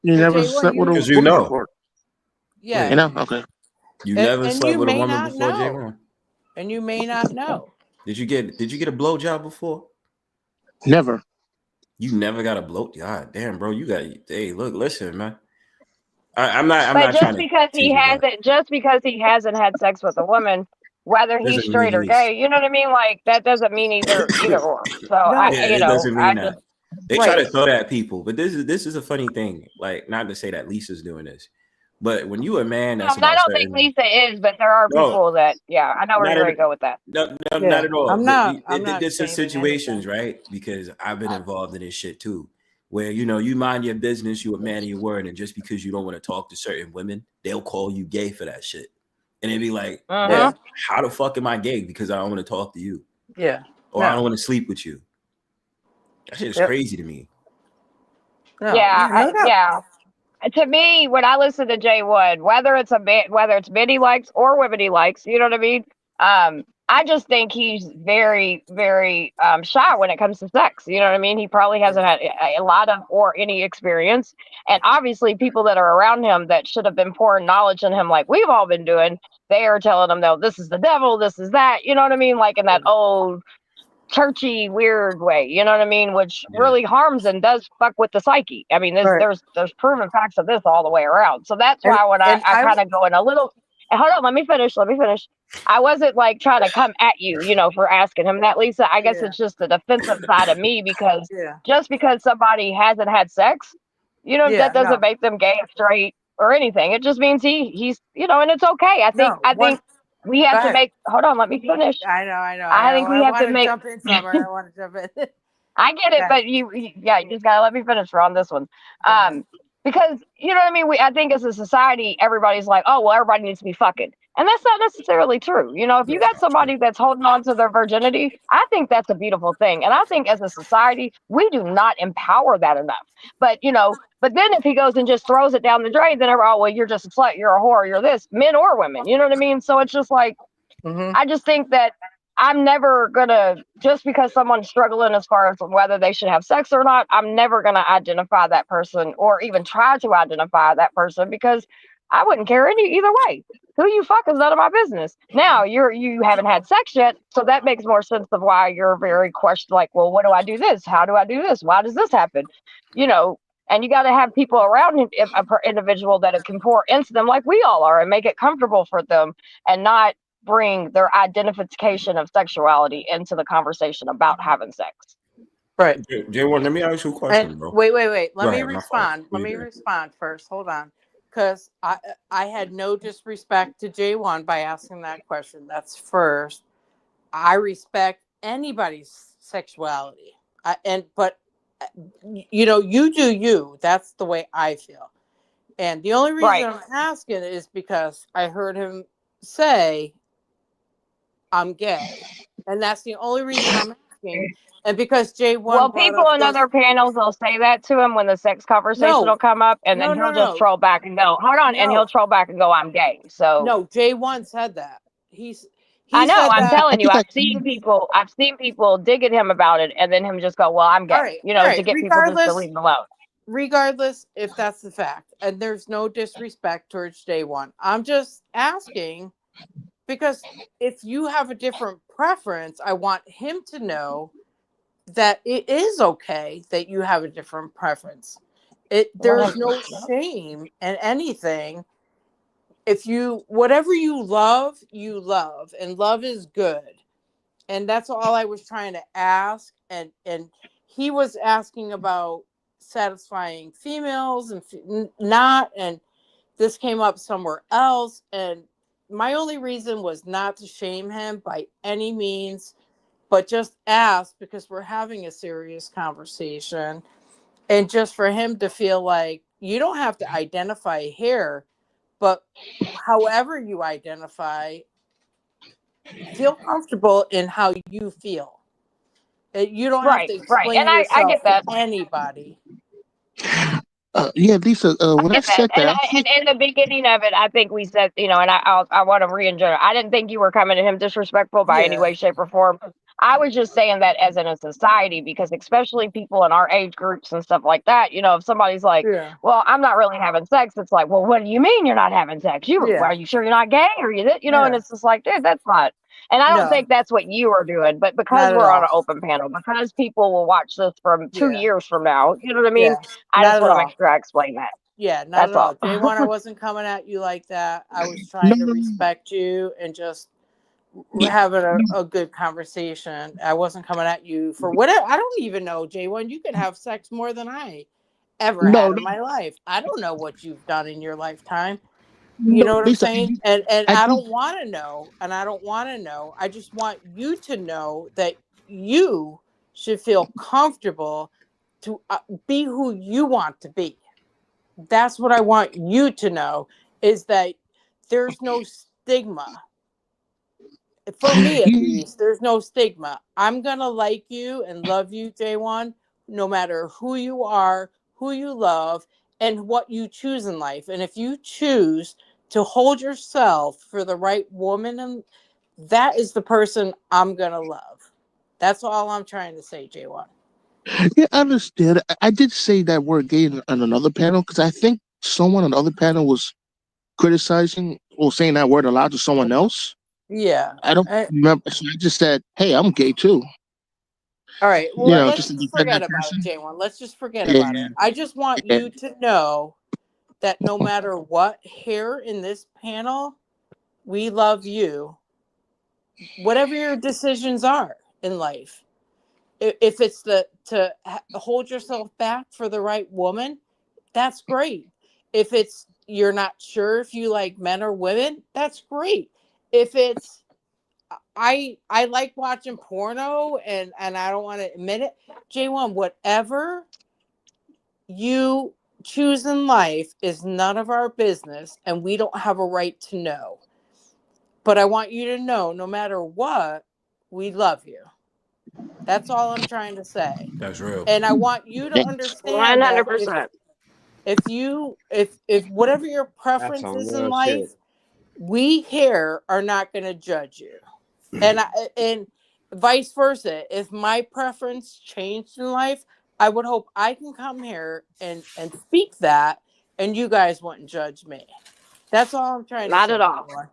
You never slept with a woman before. Yeah. You know? Okay. You never slept with a woman before, J1? And you may not know. Did you get a blowjob before? Never. You never got a blow? God damn, bro. You got, hey, look, listen, man. Just because he hasn't had sex with a woman, whether he's straight or gay, you know what I mean? Like, that doesn't mean either or. So They try Right. to throw that at people, but this is a funny thing. Like, not to say that Lisa's doing this, but when you a man that's I about don't think certain, Lisa is, but there are no, people that, yeah, I know where not you're at going to go with that. not Yeah, at all. I'm But not. I'm not there's some shaming situations, anything. right? Because I've been involved in this shit too, where you mind your business, you a man of your word, and just because you don't want to talk to certain women, they'll call you gay for that shit, and they be like, Uh-huh. Yeah, "Well, how the fuck am I gay? Because I don't want to talk to you, yeah, or I don't no, want to sleep with you." That shit is yep, crazy to me. no, Yeah, yeah, no doubt. yeah. To me, when I listen to Jay Wood, whether it's men he likes or women he likes, you know what I mean? I just think he's very, very shy when it comes to sex. You know what I mean? He probably hasn't had a lot of or any experience, and obviously, people that are around him that should have been pouring knowledge in him, like we've all been doing, they are telling him, "No, this is the devil. This is that." You know what I mean? Like in that old churchy weird way, you know what I mean, which Yeah. really harms and does fuck with the psyche. I mean, Right. there's proven facts of this all the way around. So that's And why when and I I kind of go in a little, and hold on, let me finish. I wasn't like trying to come at you, for asking him that, Lisa. I guess yeah, it's just the defensive side of me, because yeah, just because somebody hasn't had sex, that yeah, doesn't no, make them gay or straight or anything. It just means he's and it's okay. I no, think we go have to ahead. make, hold on, let me finish. I know. I think we I have to want to make, jump in, Summer. I want to jump in. I get it, Yeah, but yeah, you just gotta let me finish on this one. go ahead. Because you know what I mean. I think as a society, everybody's like, oh well, everybody needs to be fucking, and that's not necessarily true. If you That's got not true. somebody that's holding on to their virginity, I think that's a beautiful thing, and I think as a society, we do not empower that enough. But but then if he goes and just throws it down the drain, then well, you're just a slut, you're a whore, you're this, men or women. You know what I mean? So it's just like, Mm-hmm. I just think that I'm never gonna, just because someone's struggling as far as whether they should have sex or not, I'm never gonna identify that person or even try to identify that person, because I wouldn't care either way. Who you fuck is none of my business. Now you haven't had sex yet, so that makes more sense of why you're very questioned. Like, well, what do I do this? How do I do this? Why does this happen? And you got to have people around an individual that it can pour into them, like we all are, and make it comfortable for them, and not bring their identification of sexuality into the conversation about having sex. Right. J1, let me ask you a And question, bro. wait. Go Let me ahead, my fault. respond. Let me respond first. Hold on, because I had no disrespect to J1 by asking that question. That's first. I respect anybody's sexuality, but you do you. That's the way I feel. And the only reason Right. I'm asking is because I heard him say I'm gay, and that's the only reason I'm asking. And because J1 Well, brought people up in this, other panels will say that to him when the sex conversation will no, come up, and then he'll just troll back and go, "Hold on," and no, he'll troll back and go, "I'm gay." So no. J1 said that. He I know. said I'm that. telling you, think I've seen people dig at him about it, and then him just go, "Well, I'm gay," All right. to get people just to leave him alone. Regardless if that's the fact, and there's no disrespect towards J1. I'm just asking because if you have a different preference, I want him to know that it is okay that you have a different preference. There's no shame in anything. If whatever you love, and love is good. And that's all I was trying to ask. And he was asking about satisfying females and not, and this came up somewhere else. And my only reason was not to shame him by any means, but just ask because we're having a serious conversation, and just for him to feel like you don't have to identify here, but however you identify, feel comfortable in how you feel. You don't have to Right, and explain I yourself get that. to anybody. Yeah, Lisa. When I Get that. said that, And in the beginning of it, I think we said, and I want to re-enjoy. I didn't think you were coming at him disrespectful by any Yeah. way, shape, or form. I was just saying that as in a society, because especially people in our age groups and stuff like that, if somebody's like, Yeah. well, I'm not really having sex, it's like, well, what do you mean you're not having sex? Yeah. Are you sure you're not gay? Or and Yeah. it's just like, dude, that's not. And I don't No. think that's what you are doing, but because Not at we're on all. an open panel, because people will watch this from 2 Yeah. years from now, you know what I mean? Yeah. I Not just at want to all. make sure I explain that. Yeah, not That's at all. all. J1, I wasn't coming at you like that. I was trying to no, respect you and just we're having a good conversation. I wasn't coming at you for whatever. I don't even know, J1. You can have sex more than I ever No, had in my life. I don't know what you've done in your lifetime. no, You know what I'm Lisa, saying? And I I did. don't want to know, and I don't want to know. I just want you to know that you should feel comfortable to be who you want to be. That's what I want you to know, is that there's no stigma. For me, at least, there's no stigma. I'm going to like you and love you, J1, no matter who you are, who you love, and what you choose in life. And if you choose to hold yourself for the right woman, and that is the person I'm going to love. That's all I'm trying to say, J1. Yeah, I understand. I did say that word gay on another panel because I think someone on the other panel was criticizing or saying that word aloud to someone else. Yeah. I don't remember. So I just said, "Hey, I'm gay too." All right. You Well, know, let's just to just defend forget that about it, person. J1. Let's just forget Yeah, about it. I just want yeah. you to know that no matter what, here in this panel, we love you. Whatever your decisions are in life, if it's to hold yourself back for the right woman, that's great. If it's you're not sure if you like men or women, that's great. If it's I like watching porno and I don't want to admit it, J1, whatever you choose in life is none of our business, and we don't have a right to know. But I want you to know, no matter what, we love you. That's all I'm trying to say. That's real. And I want you to understand that 100%. if whatever your That's preference some is in real life, shit. we here are not going to judge you. And vice versa. If my preference changed in life, I would hope I can come here and speak that, and you guys wouldn't judge me. That's all I'm trying to Not say. at all. Everyone.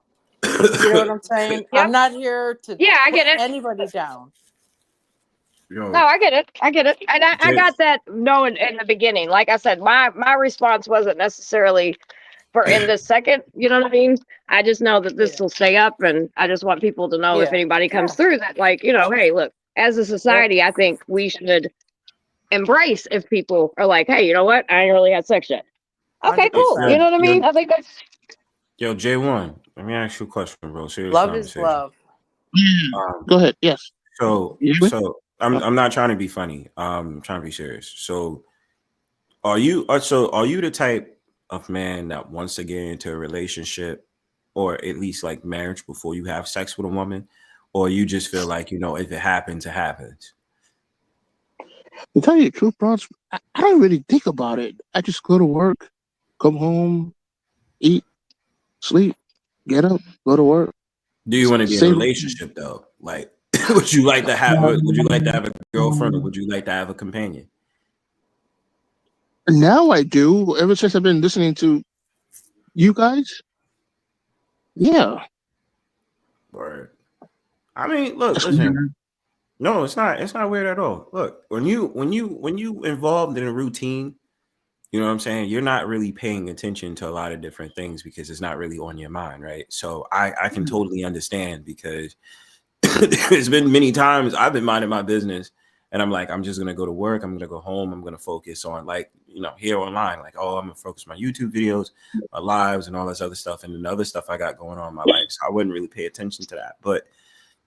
You know what I'm saying? Yep. I'm not here to Yeah, I put get it. anybody down. No, Yo, I get it. I get it. And I Jay, got that knowing in the beginning. Like I said, my response wasn't necessarily for in this second. You know what I mean? I just know that this Yeah. will stay up, and I just want people to know if Yeah. anybody comes through that, like, hey, look, as a society, I think we should embrace if people are like, hey, you know what? I ain't really had sex yet. Okay, cool. You 100%. know what I yo, mean? I think that's yo, J1, let me ask you a question, bro. Serious Love is conversation. love. Um, Go ahead. Yes. so, You hear me? so I'm not trying to be funny. I'm trying to be serious. So, are you the type of man that wants to get into a relationship, or at least like marriage, before you have sex with a woman, or you just feel like if it happens, it happens? To tell you the truth, bro, I don't really think about it. I just go to work, come home, eat, sleep, get up, go to work. Do you want to be in a Same. relationship though? Like, would you like to have a girlfriend, or would you like to have a companion? Now I do. Ever since I've been listening to you guys, yeah. Word. I mean, look, That's listen. weird. No, it's not. It's not weird at all. Look, when you involved in a routine, you know what I'm saying? You're not really paying attention to a lot of different things because it's not really on your mind, right? So I can totally understand, because there's been many times I've been minding my business and I'm like, I'm just gonna go to work, I'm gonna go home, I'm gonna focus on, like, here online, like, oh, I'm gonna focus on my YouTube videos, my lives, and all this other stuff, and then the other stuff I got going on in my life. So I wouldn't really pay attention to that. But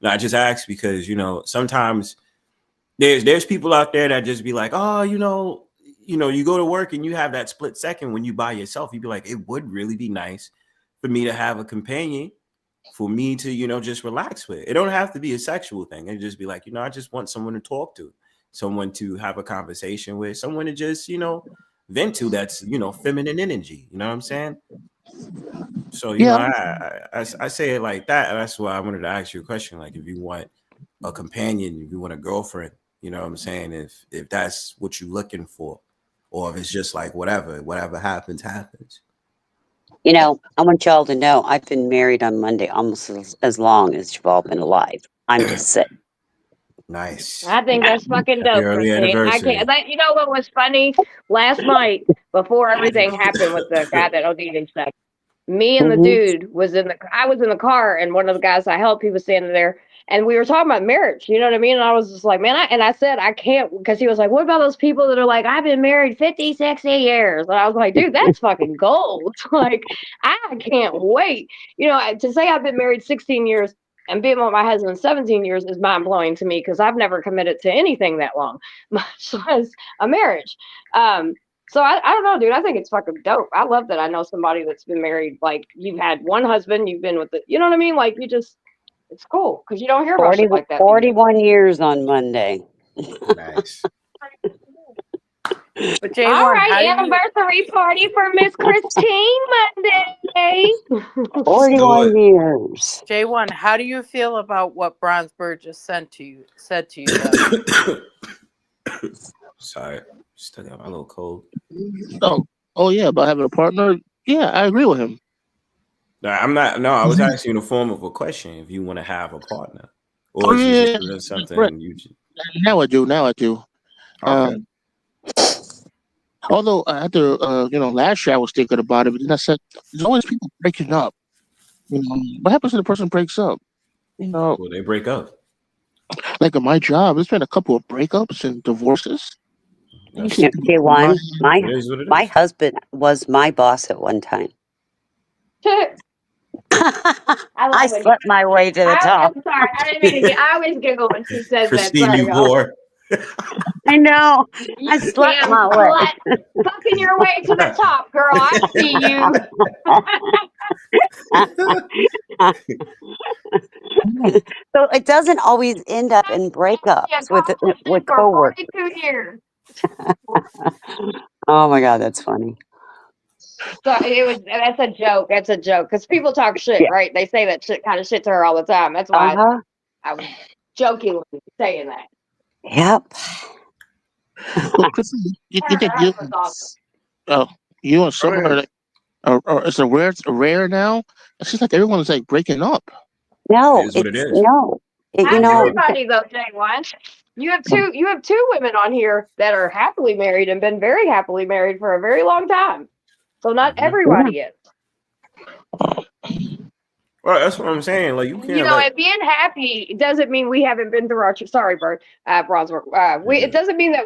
I just ask because sometimes there's people out there that just be like, oh, you go to work and you have that split second when you by yourself. You'd be like, it would really be nice for me to have a companion, for me to just relax with. It don't have to be a sexual thing. It just be like, I just want someone to talk to, someone to have a conversation with, someone to just vent to, that's feminine energy. You know what I'm saying? So I say it like that, and that's why I wanted to ask you a question. Like, if you want a companion, if you want a girlfriend, you know what I'm saying? If that's what you're looking for, or if it's just like whatever happens. I want y'all to know I've been married on Monday almost as long as you've all been alive. I'm just saying. Nice. I think that's fucking Happy dope, early Christine. I anniversary. can't. You know what was funny? Last night, before everything happened with the guy that OD'd himself, Me and the Mhm. dude I was in the car, and one of the guys I helped, he was standing there, and we were talking about marriage. You know what I mean? And I was just like, man, I said, I can't, because he was like, what about those people that are like, I've been married 50, 60 years? And I was like, dude, that's fucking gold. Like, I can't wait. You know, to say I've been married 16 years and being with my husband 17 years is mind blowing to me, because I've never committed to anything that long, much less a marriage. So I don't know, dude. I think it's fucking dope. I love that I know somebody that's been married. Like, you've had one husband, you've been with it. You know what I mean? Like, it's cool, because you don't hear about 40, shit like that these days. 41 years on Monday. Nice. But All J1, right, how do you anniversary party for Miss Christine Monday. 41 years. J1, how do you feel about what Bronsberg just said to you though? Sorry, still got my little cold. Oh yeah, about having a partner. Yeah, I agree with him. No, I'm not. No, I was asking in the form of a question. If you want to have a partner, or Oh is yeah, it just something right. you? Just... Now I do. Okay. Although after last year I was thinking about it, but then I said there's always people breaking up. You know, what happens when the person breaks up? You know, Well, they break up. like at my job, there's been a couple of breakups and divorces. That's, You know, J1, it is what it my is. husband was my boss at one time. I slept my way to the top. I'm sorry, I didn't mean to I always giggle when she says Christine, that. you whore. I know. You I slept damn my way. slut. Fucking your way to the top, girl. I see you. So it doesn't always end up in breakups with for coworkers. 42 years. Oh my God, that's funny. So that's a joke. That's a joke. Because people talk shit, Yeah. right? They say that kind of shit to her all the time. That's why I was jokingly saying that. Yep. Well, Christine, you think That was awesome. you and Summer or it's a rare now? It's just like everyone's like breaking up. No, It is what it is. no. You Not know, everybody though, J1. You have two women on here that are happily married and been very happily married for a very long time. So not everybody is. Well, that's what I'm saying. Like you can't. You know, and being happy doesn't mean we haven't been through our sorry, Bert, Bronsberg. It doesn't mean that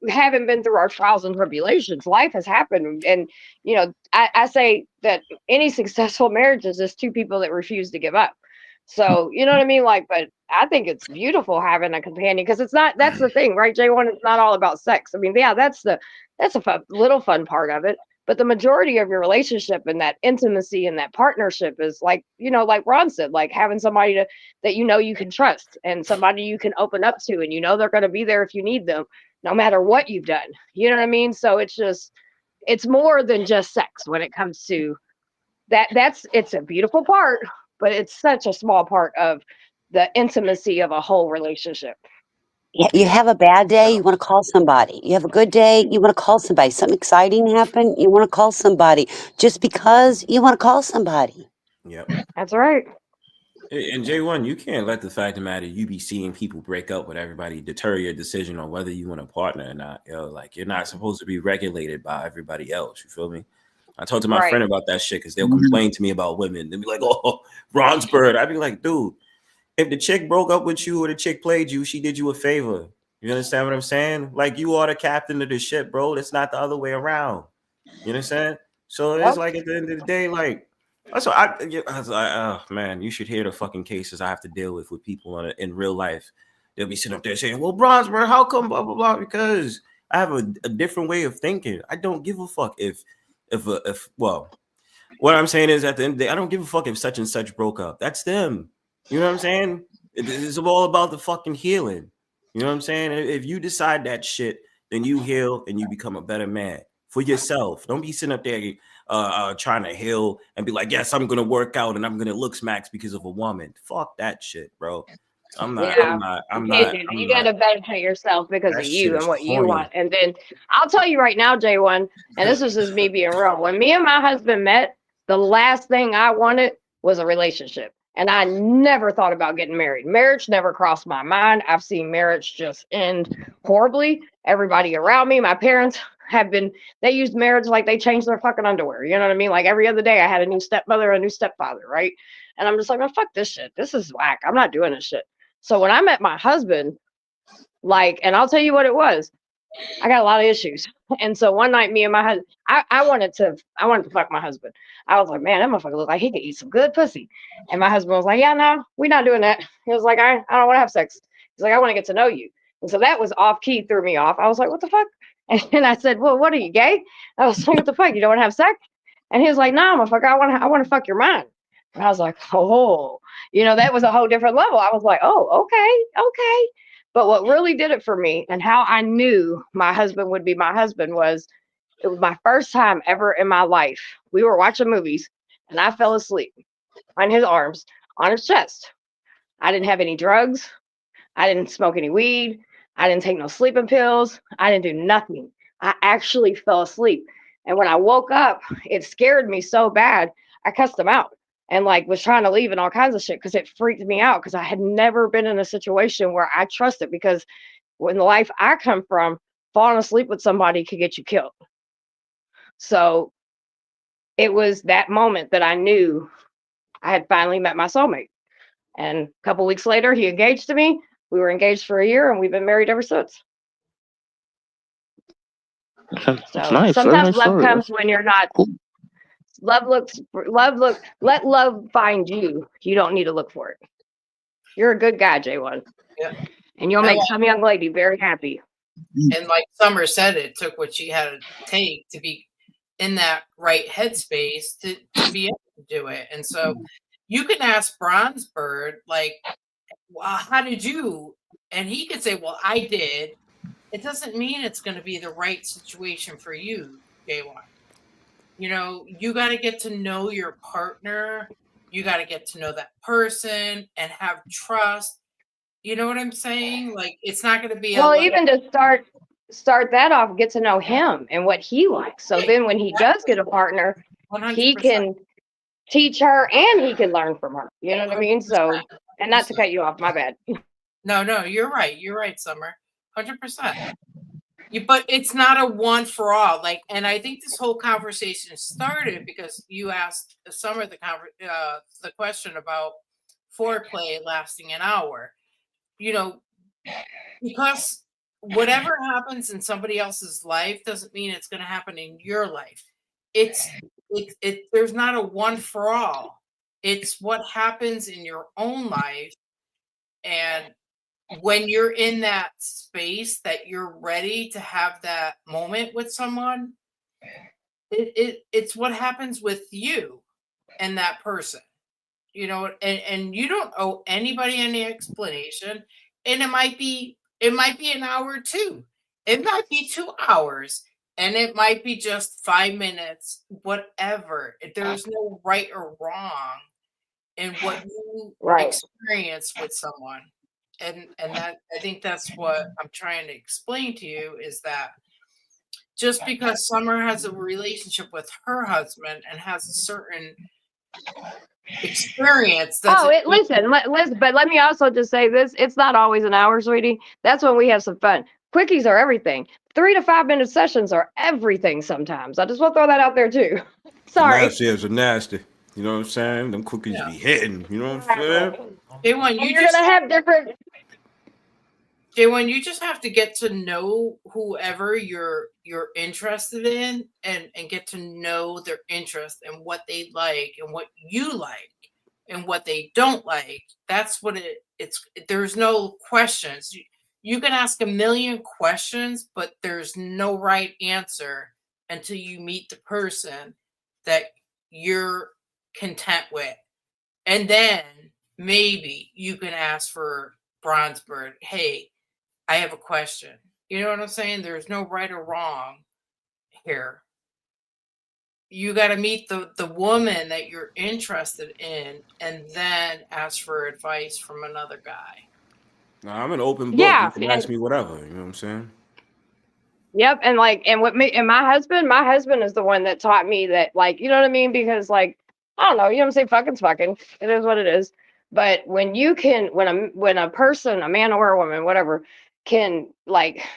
haven't been through our trials and tribulations. Life has happened, and you know, I say that any successful marriage is just two people that refuse to give up. So you know what I mean? Like, but I think it's beautiful having a companion, because it's not. That's the thing, right, J1? It's not all about sex. I mean, yeah, that's a little fun part of it. But the majority of your relationship and that intimacy and that partnership is like, you know, like Ron said, like having somebody that you know you can trust, and somebody you can open up to, and you know they're going to be there if you need them, no matter what you've done. You know what I mean? So it's more than just sex when it comes to that. It's a beautiful part, but it's such a small part of the intimacy of a whole relationship. you have a bad day, you want to call somebody. You have a good day, you want to call somebody. Something exciting happened, you want to call somebody. Just because you want to call somebody. Yep. That's right. And J1, you can't let the fact of the matter you be seeing people break up with everybody deter your decision on whether you want a partner or not. Like you're not supposed to be regulated by everybody else. You feel me? I talked to my friend about that shit because they'll complain to me about women. They'll be like, "Oh, Bronsberg." I'd be like, "Dude, if the chick broke up with you or the chick played you, she did you a favor. You understand what I'm saying? Like you are the captain of the ship, bro. It's not the other way around. You understand? So it's like at the end of the day, like that's what I was like, oh man, you should hear the fucking cases I have to deal with people in real life. They'll be sitting up there saying, "Well, Bronsberg, how come blah blah blah?" Because I have a different way of thinking. I don't give a fuck if well, what I'm saying is at the end of the day, I don't give a fuck if such and such broke up. That's them. You know what I'm saying? It's all about the fucking healing. You know what I'm saying? If you decide that shit, then you heal and you become a better man for yourself. Don't be sitting up there trying to heal and be like, yes, I'm going to work out and I'm going to look smacks because of a woman. Fuck that shit, bro. I'm not. You got to benefit yourself because of you and what you want. And then I'll tell you right now, J1, and this is just me being real. When me and my husband met, the last thing I wanted was a relationship. And I never thought about getting married. Marriage never crossed my mind. I've seen marriage just end horribly. Everybody around me, my parents, they used marriage like they changed their fucking underwear. You know what I mean? Like every other day I had a new stepmother, a new stepfather, right? And I'm just like, oh, fuck this shit. This is whack. I'm not doing this shit. So when I met my husband, like, and I'll tell you what it was. I got a lot of issues. And so one night, me and my husband, I wanted to fuck my husband. I was like, man, that motherfucker look like he could eat some good pussy. And my husband was like, yeah, no, we're not doing that. He was like, I don't want to have sex. He's like, I want to get to know you. And so that was off key, threw me off. I was like, what the fuck? And I said, well, what are you, gay? I was like, what the fuck? You don't want to have sex? And he was like, no, motherfucker, I want to fuck your mind. And I was like, oh, that was a whole different level. I was like, oh, okay. But what really did it for me and how I knew my husband would be my husband was, it was my first time ever in my life. We were watching movies and I fell asleep on his arms, on his chest. I didn't have any drugs. I didn't smoke any weed. I didn't take no sleeping pills. I didn't do nothing. I actually fell asleep. And when I woke up, it scared me so bad. I cussed him out and like was trying to leave and all kinds of shit because it freaked me out because I had never been in a situation where I trusted, because in the life I come from, falling asleep with somebody could get you killed. So it was that moment that I knew I had finally met my soulmate. And a couple weeks later, he engaged to me. We were engaged for a year and we've been married ever since. That's So nice. Very sometimes nice love story. comes when you're not. Cool. Let love find you. You don't need to look for it. You're a good guy, J1. Yeah. And you'll make some young lady very happy. And like Summer said, it took what she had to take to be in that right headspace to be able to do it. And so you can ask Bronzebird, like, well, how did you? And he could say, well, I did. It doesn't mean it's going to be the right situation for you, J1. You got to get to know your partner. You got to get to know that person and have trust. You know what I'm saying? Like, it's not going to be even to start that off, get to know him and what he likes. So then when he does get a partner, 100%. he can teach her and he can learn from her. You know what I mean? So, and not to cut you off, my bad. No, you're right. You're right, Summer. 100%. But it's not a one for all. Like, and I think this whole conversation started because you asked Summer the question about foreplay lasting an hour. Because whatever happens in somebody else's life doesn't mean it's going to happen in your life. There's not a one for all. It's what happens in your own life. And when you're in that space that you're ready to have that moment with someone, it's what happens with you and that person, and you don't owe anybody any explanation. And it might be an hour or two. It might be 2 hours. And it might be just 5 minutes, whatever. There's no right or wrong in what you experience with someone. And that, I think that's what I'm trying to explain to you, is that just because Summer has a relationship with her husband and has a certain experience. Listen, but let me also just say this. It's not always an hour, sweetie. That's when we have some fun. Quickies are everything. 3 to 5 minute sessions are everything sometimes. I just want to throw that out there too. Sorry. Nasty is a nasty. You know what I'm saying? Them cookies be hitting. You know what I'm saying? J1, you're gonna have different. J1, you just have to get to know whoever you're interested in and get to know their interest and what they like and what you like and what they don't like. That's what it's. There's no questions. You can ask a million questions, but there's no right answer until you meet the person that you're content with. And then maybe you can ask for Bronzebird, hey, I have a question. You know what I'm saying? There's no right or wrong here. You got to meet the woman that you're interested in and then ask for advice from another guy. No, I'm an open book. Yeah, you can ask me whatever. You know what I'm saying? Yep, and my husband is the one that taught me that, like, you know what I mean? Because, like, I don't know, you know what I'm saying? Fucking's fucking. It is what it is. But when a person, a man or a woman, whatever, can, like,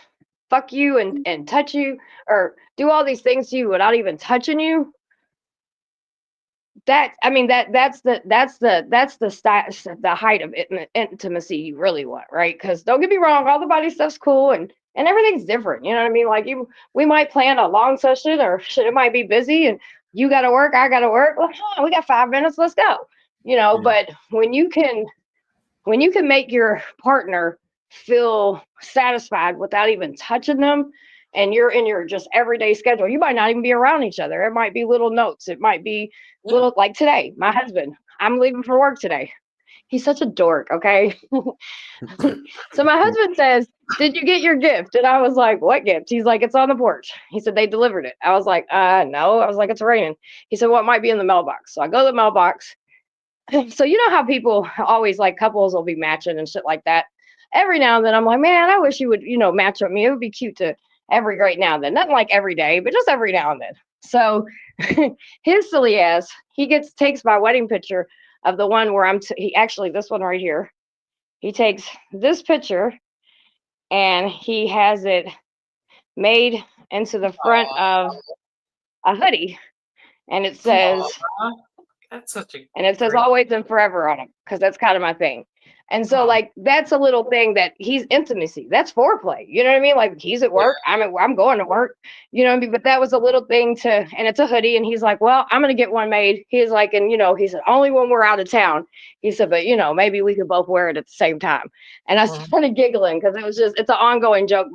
fuck you and touch you or do all these things to you without even touching you, that's the height of intimacy you really want, right? Because don't get me wrong, all the body stuff's cool and everything's different. You know what I mean? Like we might plan a long session or shit, it might be busy and you got to work, I got to work. Well, we got 5 minutes, let's go. You know, but when you can make your partner feel satisfied without even touching them, and you're in your just everyday schedule, you might not even be around each other. It might be little notes. It might be little, like today, my husband, I'm leaving for work today. He's such a dork, okay? So my husband says, did you get your gift? And I was like, what gift? He's like, it's on the porch. He said, they delivered it. I was like, no. I was like, it's raining. He said, well, it might be in the mailbox. So I go to the mailbox. So you know how people always, like, couples will be matching and shit like that. Every now and then I'm like, man, I wish you would, match with me. It would be cute to right now and then. Nothing like every day, but just every now and then. So his silly ass, he takes my wedding picture of the one where he actually, this one right here, he takes this picture and he has it made into the front of a hoodie. And it says, that's such a and it says always and forever on it, because that's kind of my thing. And so, like, that's a little thing that he's intimacy. That's foreplay. You know what I mean? Like, he's at work. I'm going to work. You know what I mean? But that was a little thing and it's a hoodie. And he's like, well, I'm going to get one made. He's like, and, he said, only when we're out of town. He said, but, maybe we could both wear it at the same time. And I started giggling because it's an ongoing joke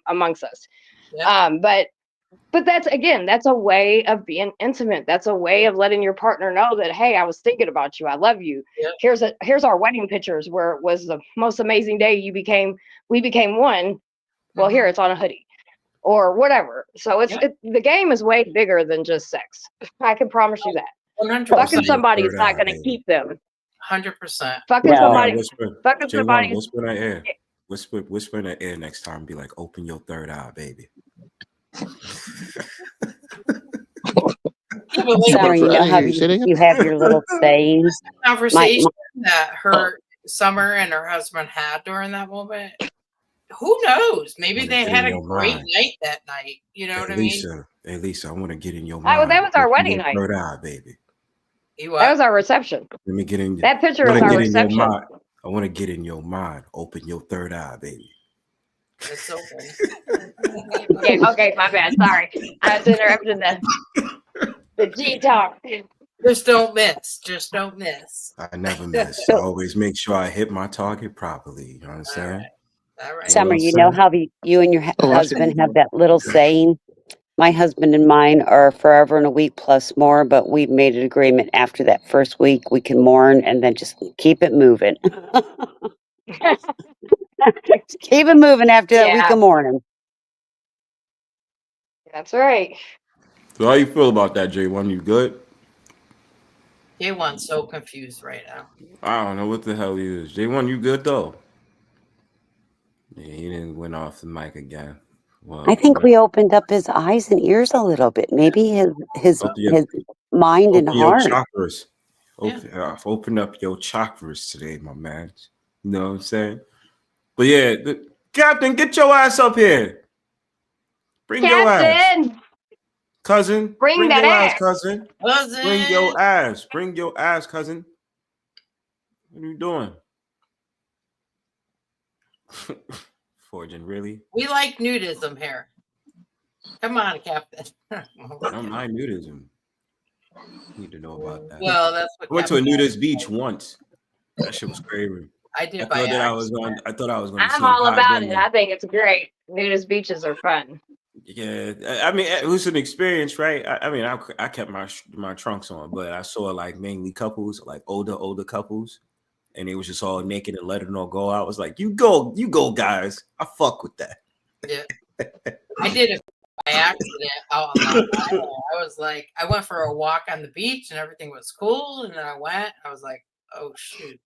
amongst us. Yeah. But that's a way of being intimate. That's a way of letting your partner know that, hey, I was thinking about you. I love you. Yep. Here's our wedding pictures where it was the most amazing day we became one. Well, here it's on a hoodie or whatever. So the game is way bigger than just sex. I can promise you that. 100%. Fucking somebody is not going to keep them. 100%. Fucking somebody. Fucking somebody. Whisper in the ear. Whisper in the ear next time. Be like, open your third eye, baby. Summer, you know how you have your little sayings. Conversation that her Summer and her husband had during that moment. Who knows? Maybe they had a great night that night. You know what I mean? Hey, Lisa, I want to get in your mind. Oh, that was our wedding night. Third eye, baby. That was our reception. Let me get in. That picture was our reception. I want to get in your mind. Open your third eye, baby. It's okay. Okay, my bad. Sorry. I was interrupting the G talk. Just don't miss. Just don't miss. I never miss. I always make sure I hit my target properly. You understand? All right. Summer, you know how you and your husband have that little saying? My husband and mine are forever and a week plus more, but we've made an agreement after that first week we can mourn and then just keep it moving. Keep it moving after that week of mourning. That's right. So how you feel about that, J1? You good? J1's so confused right now. I don't know what the hell he is. J1, you good though? Yeah, he didn't went off the mic again. Well, I think we opened up his eyes and ears a little bit. Maybe his mind and heart. Chakras. Open up your chakras today, my man. You know what I'm saying? But yeah, Captain, get your ass up here. Bring your ass. Cousin. Bring that your ass. Cousin. Bring your ass. Bring your ass, cousin. What are you doing? Forging, really? We like nudism here. Come on, Captain. I don't mind nudism. Need to know about that. Well, that's what I went to a nudist beach once. That shit was crazy. I did. I thought I was going. I'm all about it. I think it's great. Nudist beaches are fun. Yeah, I mean, it was an experience, right? I kept my trunks on, but I saw like mainly couples, like older couples, and they was just all naked and letting it all go out. I was like, you go, guys. I fuck with that. Yeah, I did it by accident. I was like, I went for a walk on the beach and everything was cool, and then I went. I was like, oh shoot.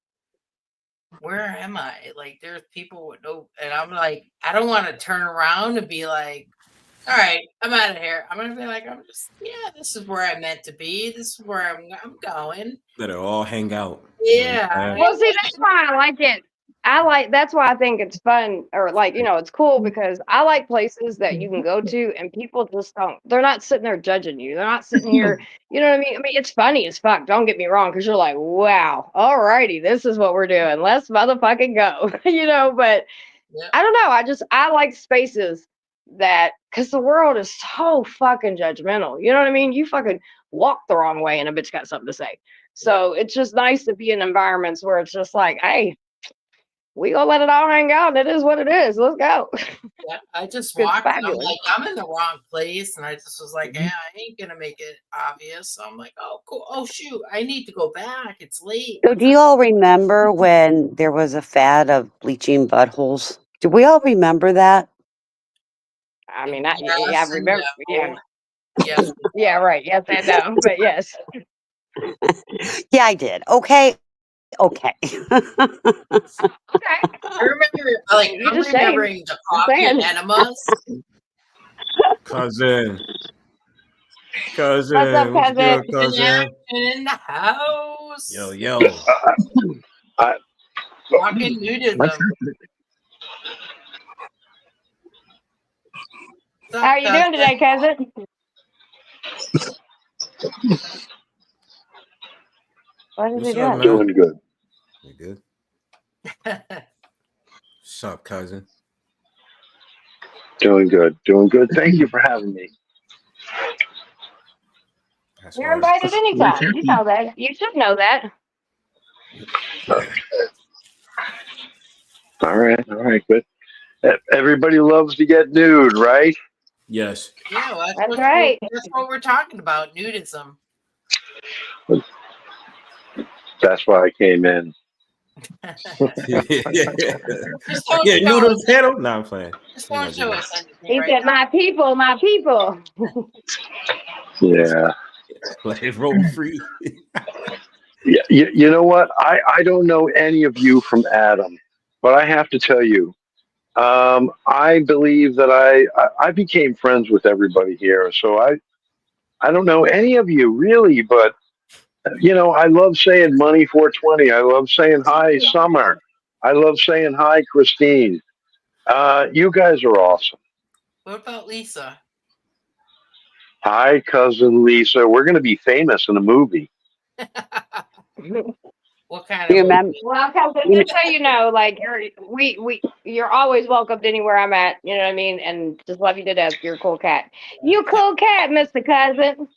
Where am I? Like, there's people with no, and I'm like, I don't want to turn around and be like, all right, I'm out of here. I'm gonna be like, this is where I'm meant to be. This is where I'm going. Better all hang out. Yeah. Well, see, that's why I like it. I like that's why I think it's fun or like, it's cool because I like places that you can go to and people just they're not sitting there judging you. They're not sitting here, you know what I mean? I mean, it's funny as fuck. Don't get me wrong, because you're like, wow, alrighty, this is what we're doing. Let's motherfucking go. But Yeah. I don't know. I like spaces that because the world is so fucking judgmental. You know what I mean? You fucking walk the wrong way and a bitch got something to say. So it's just nice to be in environments where it's just like, hey, we gonna let it all hang out. It is what it is. Let's go. Yeah, I just It's walked and I'm fabulous. like, I'm in the wrong place. And I just was like, yeah, I ain't going to make it obvious. So I'm like, oh, cool. Oh, shoot. I need to go back. It's late. So do you all remember when there was a fad of bleaching buttholes? Do we all remember that? I mean, I Yes, and remember. Yeah. no. Yes. Yeah, right. Yes, I know. But yes. Yeah, I did. Okay. Okay. Okay. I remember, like, You I'm just saying. remembering the Just coffee saying. enemas. Cousin. What's up, What's cousin? good, In cousin? in the house. Yo. Talking nudism. What's How up, are you doing today, cousin? What is What's he up, doing? man? Doing good. You good? What's up, cousin? Doing good. Doing good. Thank you for having me. That's You're word. invited anytime. You know that. You should know that. All right. Good. Everybody loves to get nude, right? Yes. Yeah, well, That's right. that's what we're talking about, nudism. That's why I came in. Just don't Yeah, show noodle us. panel? No, I'm playing. Just I'm don't not show doing us anything He right said, now. my people, my people. Yeah. Let it roll free. Yeah. You know what? I don't know any of you from Adam, but I have to tell you, I believe that I became friends with everybody here. So I don't know any of you really, but I love saying money 420. I love saying hi, Summer. I love saying hi, Christine. You guys are awesome. What about Lisa? Hi, cousin Lisa. We're going to be famous in a movie. What kind You of remember? Well, cousin, just so you know, like you're always welcomed anywhere I'm at. You know what I mean? And just love you to death. You're a cool cat. You cool cat, Mr. Cousin.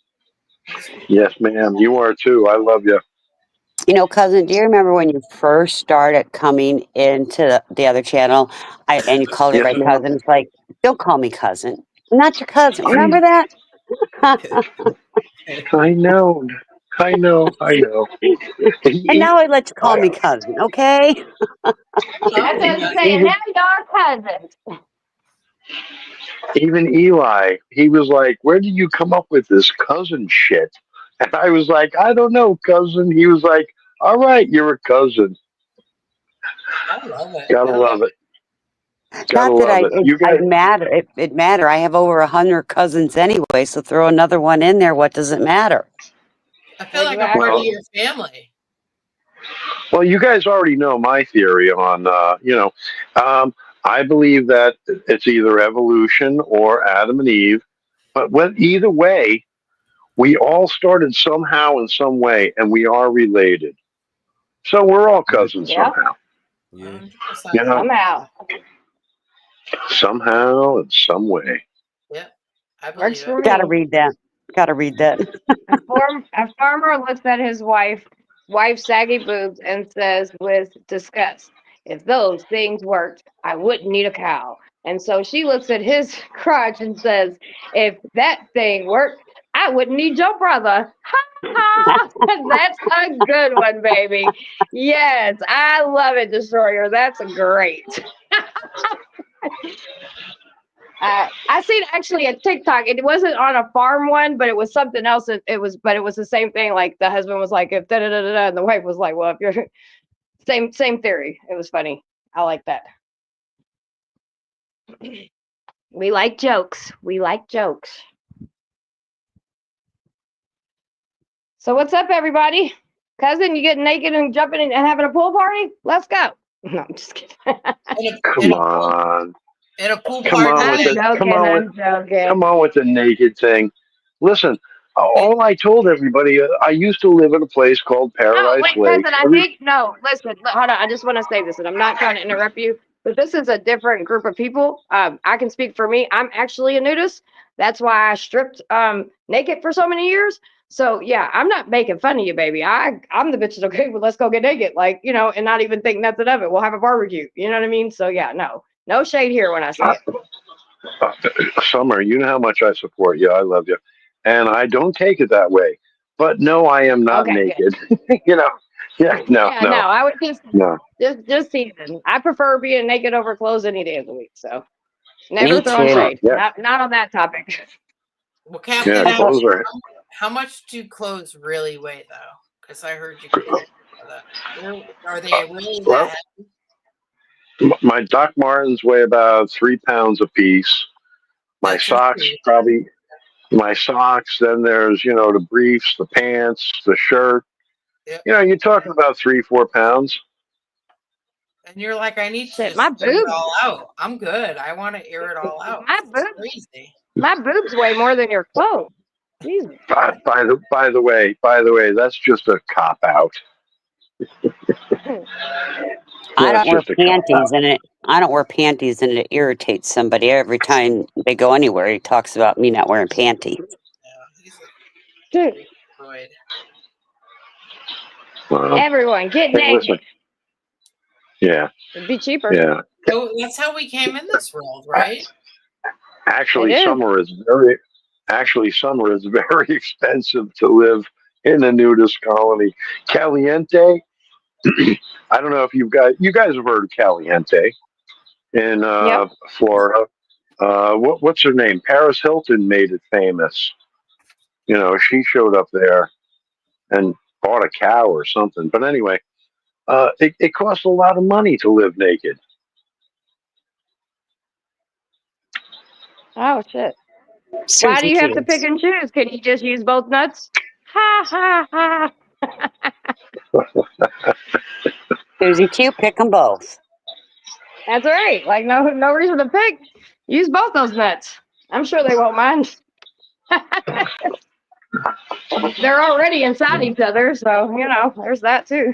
Yes, ma'am. You are too. I love you. Cousin, do you remember when you first started coming into the other channel and you called Yes, everybody ma'am. cousin? It's like, don't call me cousin. I'm not your cousin. I, Remember that? I know. I know. And now I let you call me I- cousin, okay? That's what I'm saying. even, Now you're cousins. even Eli, he was like, "Where did you come up with this cousin shit?" And I was like, "I don't know, cousin." He was like, "All right, you're a cousin. I love it. Gotta love it. Gotta Not that love it. You I guys, matter. It matter. I have over 100 cousins anyway, so throw another one in there. What does it matter? I feel like I'm part of your family. well, you guys already know my theory on, I believe that it's either evolution or Adam and Eve. But either way, we all started somehow in some way, and we are related. So we're all cousins Yeah. somehow. Yeah. 100%. Somehow in some way. Yeah, I Works believe for it. me. Gotta read that. A farmer looks at his wife's saggy boobs and says with disgust, if those things worked, I wouldn't need a cow. And so she looks at his crotch and says, if that thing worked, I wouldn't need your brother. Ha ha! That's a good one, baby. Yes, I love it, Destroyer. That's great. I seen actually a TikTok. It wasn't on a farm one, but it was something else. It was the same thing. Like the husband was like, if da da da da, and the wife was like, well, if you're same theory. It was funny. I like that. We like jokes. We like jokes. So what's up, everybody? Cousin, you getting naked and jumping and having a pool party? Let's go. No, I'm just kidding. Come on. In a pool Come party. on with it. Come on with I'm joking. come on with the naked thing. Listen, all I told everybody, I used to live in a place called No, Paradise wait, Lake. cousin, I think, no, listen, hold on. I just want to say this, and I'm not trying to interrupt you, but this is a different group of people. I can speak for me. I'm actually a nudist. That's why I stripped naked for so many years. So yeah, I'm not making fun of you, baby. I'm the bitch that's okay, well, let's go get naked, like, you know, and not even think nothing of it. We'll have a barbecue. You know what I mean? So yeah, no shade here when I say it. Summer, you know how much I support you. I love you. And I don't take it that way. But no, I am not Okay, naked. you know. Yeah, no, yeah, no, I would no. just season. I prefer being naked over clothes any day of the week. So Me never throwing too. shade. Yeah. Not on that topic. Well, Captain, Yeah, clothes are how much do clothes really weigh, though? Because I heard you. Are they really well, that my Doc Martens weigh about 3 pounds a piece. My That's socks insane. probably my socks, then there's, the briefs, the pants, the shirt. Yep. You're talking about 3-4 pounds. And you're like, I need to Shit, just my air it boobs. all out. I'm good. I want to air it all out. My It's boobs. crazy. My boobs weigh more than your clothes. Jesus. By the way, that's just a cop out. I That's don't wear just a cop out. panties and it irritates somebody every time they go anywhere. He talks about me not wearing panties. Yeah, he's Dude, annoyed. Well, everyone get hey, naked. listen. Yeah, It'd be cheaper. yeah. So that's how we came in this world, right? Actually, It is. summer is very expensive to live in a nudist colony. Caliente. I don't know if you guys have heard of Caliente in Yep. Florida. What's her name? Paris Hilton made it famous. She showed up there and bought a cow or something. But anyway, it costs a lot of money to live naked. Oh shit. Why do Susie you have to Kids. pick and choose? Can you just use both nuts? Ha ha ha. Susie Q, pick them both. That's right. Like no reason to pick. Use both those nuts. I'm sure they won't mind. They're already inside each other, so there's that too.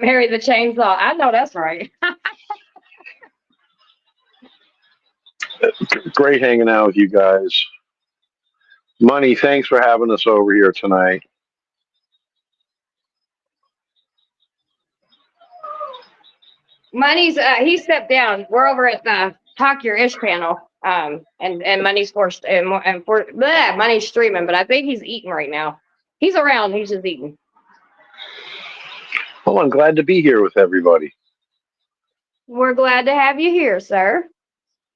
Marry the chainsaw. I know that's right. Great hanging out with you guys. Money, thanks for having us over here tonight. Money's he stepped down. We're over at the Talk Your Ish panel. And Money's forced Money's streaming, but I think he's eating right now. He's around, he's just eating. Well, I'm glad to be here with everybody. We're glad to have you here, sir.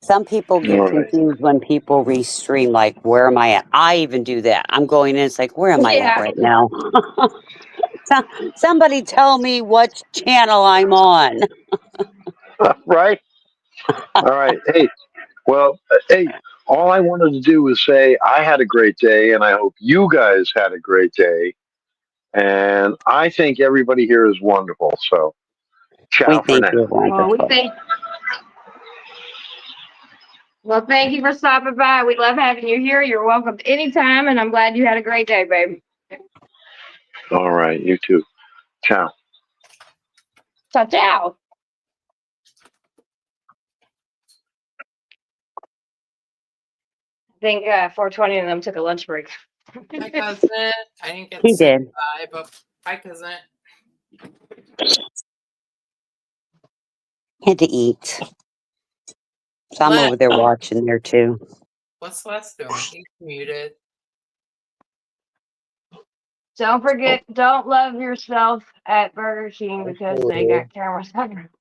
Some people get confused when people restream, like, where am I at? I even do that. I'm going in, it's like, where am I at right now? Somebody tell me what channel I'm on. Right? All right. Hey, all I wanted to do was say I had a great day, and I hope you guys had a great day. And I think everybody here is wonderful. So, ciao for now. Well, thank you for stopping by. We love having you here. You're welcome anytime, and I'm glad you had a great day, babe. All right. You too. Ciao. Ciao, ciao. I think 420 of them took a lunch break. My cousin, I didn't get He to say did. goodbye, but my cousin. Had to eat. So I'm over there watching there too. What's Les doing? He's muted. Don't forget, don't love yourself at Burger King because they got cameras everywhere.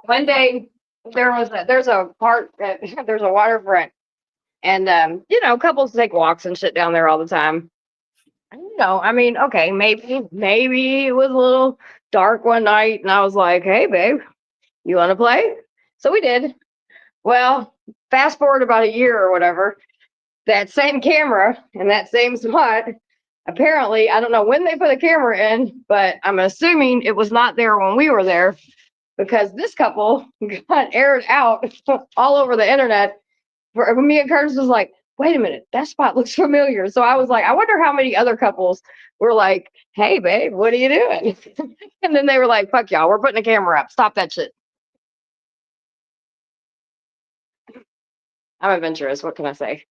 One day there's a park there's a waterfront, and couples take walks and shit down there all the time. I mean, okay, maybe it was a little dark one night, and I was like, hey babe, you want to play? So we did. Well, fast forward about a year or whatever, that same camera and that same spot, apparently, I don't know when they put the camera in, but I'm assuming it was not there when we were there because this couple got aired out all over the internet. Me and Curtis was like, wait a minute, that spot looks familiar. So I was like, I wonder how many other couples were like, hey, babe, what are you doing? And then they were like, fuck y'all, we're putting a camera up. Stop that shit. I'm adventurous. What can I say?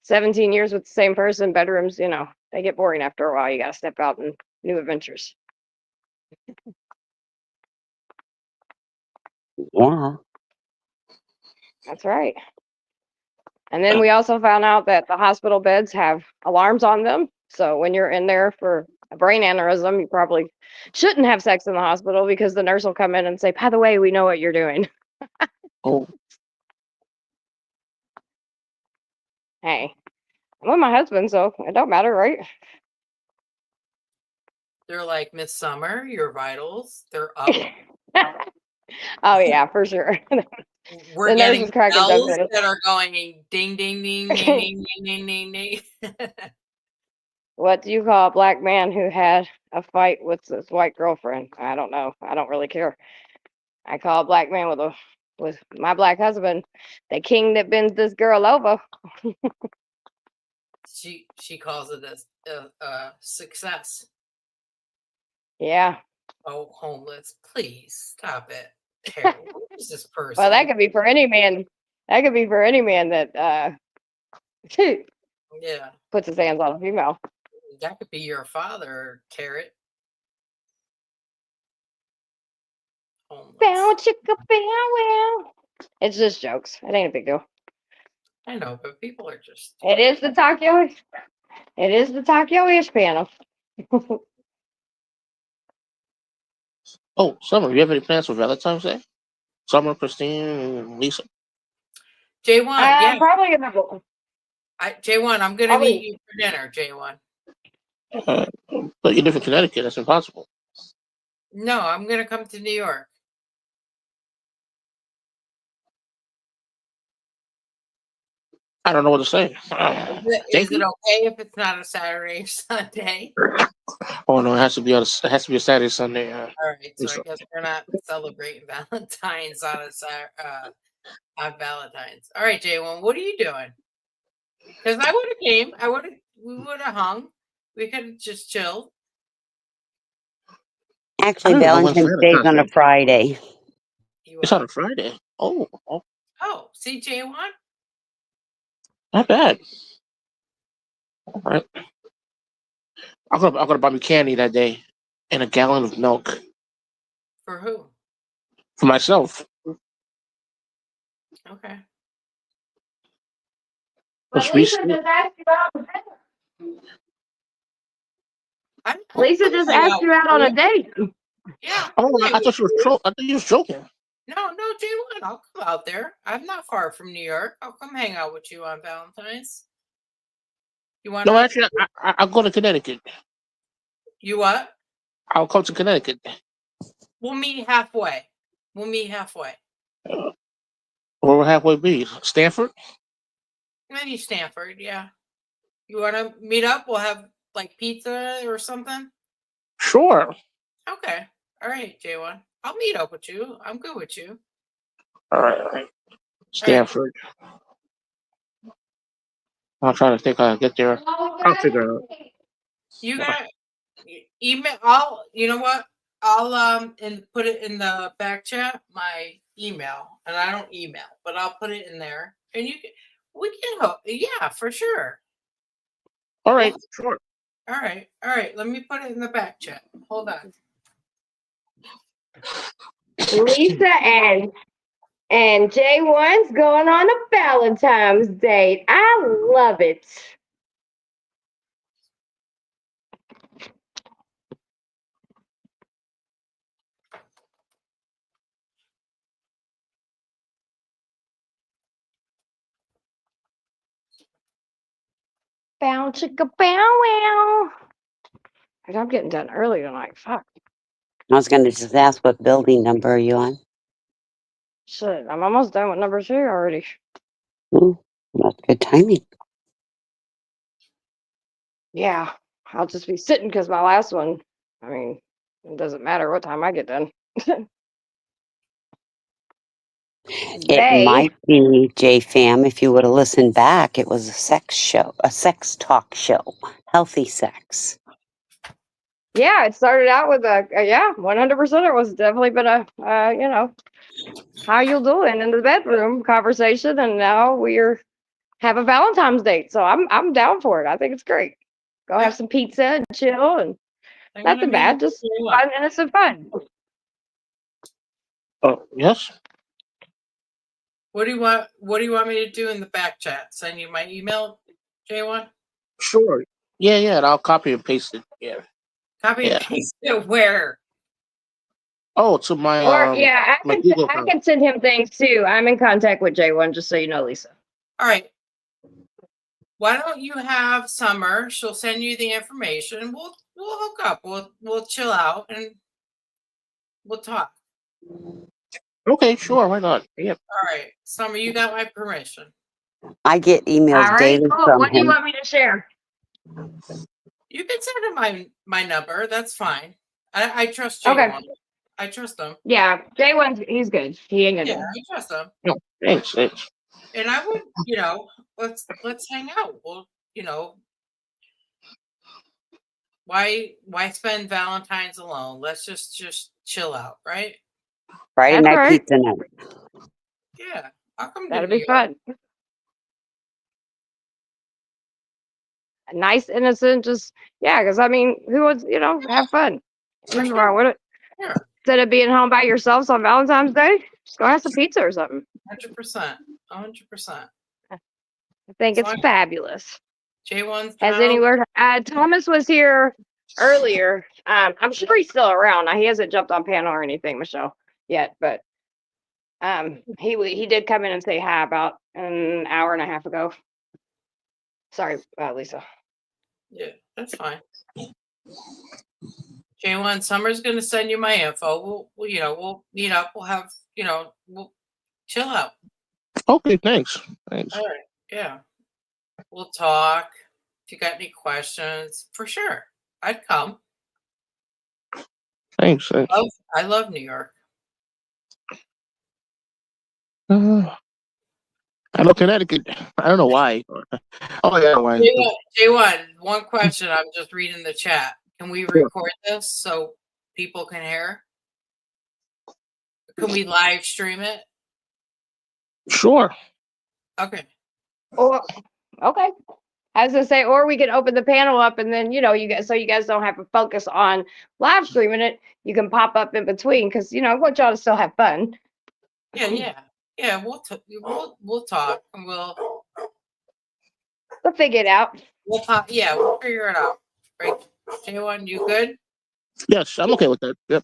17 years with the same person, bedrooms, you know, they get boring after a while. You got to step out and new adventures. Yeah. That's right. And then we also found out that the hospital beds have alarms on them. So when you're in there for a brain aneurysm, you probably shouldn't have sex in the hospital because the nurse will come in and say, by the way, we know what you're doing. Oh, Hey, I'm with my husband, so it don't matter, right? They're like, Miss Summer, your vitals, they're up. Oh, yeah, for sure. We're The nurse getting is cracking jokes bells at us. that are going ding, ding, ding, ding, ding, ding, ding, ding, ding. What do you call a black man who had a fight with his white girlfriend? I don't know. I don't really care. I call a black man with my black husband the king that bends this girl over. She calls it a success. Yeah. Oh, homeless, please stop it. Terry, who is this person? Well, that could be for any man. That could be for any man that Yeah, puts his hands on a female. that could be your father, Carrot. Homeless. Bow chicka bow wow. It's just jokes. It ain't a big deal. I know, but people are just. It is the Tokyo. It is the Tokyo-ish panel. oh, Summer, you have any plans for Valentine's Day? Summer, Christine, and Lisa. J1, yeah. Probably in the J1, I'm gonna meet you for dinner, J1. But you live in Connecticut. That's impossible. No, I'm gonna come to New York. I don't know what to say. Is it okay if it's not a Saturday or Sunday? Oh no, it has to be on. It has to be a Saturday, Sunday. All right, so I guess we're not celebrating Valentine's on on Valentine's. All right, J1, what are you doing? Because I would have came. We would have hung. We could have just chilled. Actually, Valentine's Day is on a Friday. It's on a Friday. Oh. Oh, see, J1? Not bad. All right. I'm gonna buy me candy that day and a gallon of milk. For who? For myself. Okay. But Lisa just asked you out. Lisa just asked you out on a date. Yeah. Oh, I thought you were I thought you was joking. No, J1, I'll come out there. I'm not far from New York. I'll come hang out with you on Valentine's. You want? No, actually, I'll go to Connecticut. You what? I'll come to Connecticut. We'll meet halfway. Where will halfway be? Stanford? Maybe Stanford, yeah. You want to meet up? We'll have like pizza or something? Sure. Okay. All right, J1. I'll meet up with you. I'm good with you. All right. Stanford. I'm trying to think how to get there. I'll figure it out. You got email. You know what? I'll and put it in the back chat, my email, and I don't email, but I'll put it in there, and we can help. Yeah, for sure. All right, sure. All right. Let me put it in the back chat. Hold on. Lisa and J1's going on a Valentine's date. I love it. Bow chicka bow wow. I'm getting done early tonight. Fuck. I was going to just ask what building number are you on? Shit, I'm almost done with number 2 already. That's good timing. Yeah, I'll just be sitting because my last one, I mean, it doesn't matter what time I get done. It might be, J-Fam, if you would have listened back, it was a sex show, a sex talk show, healthy sex. Yeah, it started out with a yeah, 100%. It was definitely been a you know, how you doing in the bedroom conversation, and now we're have a Valentine's date. So I'm down for it. I think it's great. Go have some pizza and chill, and I'm gonna nothing meet bad, up just with you. fun, innocent fun. Oh, yes. What do you want? What do you want me to do in the back chat? Send you my email, J1? Sure. Yeah, yeah. And I'll copy and paste it. Yeah. Copy Yeah. and paste it where? Oh, to my Or yeah, my Google I account. can send him things too. I'm in contact with J1, just so you know, Lisa. All right. Why don't you have Summer? She'll send you the information. We'll hook up. We'll chill out and we'll talk. Okay, sure. Why not? Yeah. All right, Summer, you got my permission. I get emails All right, daily cool. from What do you him. want me to share? You can send him my number. That's fine. I trust J1. Okay. I trust him. Yeah, J1's he's good. He ain't gonna Yeah, do it. I trust him. No, thanks. Thanks. And I would, let's hang out. Well, why spend Valentine's alone? Let's just chill out, right? Friday That's night right. pizza night. Yeah, I'll come to That'll New be York. fun. Nice, innocent, just yeah. Because I mean, who wants have fun? Nothing wrong with it. Yeah, Instead of being home by yourselves on Valentine's Day, just go have some pizza or something. 100%, 100%. I think it's Fine. fabulous. J1's Has any word? Thomas was here earlier. I'm sure he's still around. Now, he hasn't jumped on panel or anything, Michelle, yet, but he did come in and say hi about an hour and a half ago. Sorry, Lisa. Yeah, that's fine. J1, Summer's gonna send you my info. We'll meet up. We'll have, we'll chill out. Okay, thanks. Thanks. All right. Yeah. We'll talk. If you got any questions, for sure, I'd come. Thanks. Thanks. I love New York. I love Connecticut. I don't know why. Oh yeah, why? J1, one question. I'm just reading the chat. Can we record this so people can hear? Can we live stream it? Sure. Okay. Or okay. I was gonna say, or we can open the panel up, and then you guys don't have to focus on live streaming it. You can pop up in between because I want y'all to still have fun. Yeah. We'll talk and we'll figure it out. We'll figure it out. Right, J1, you good? Yes, I'm okay with that. Yep.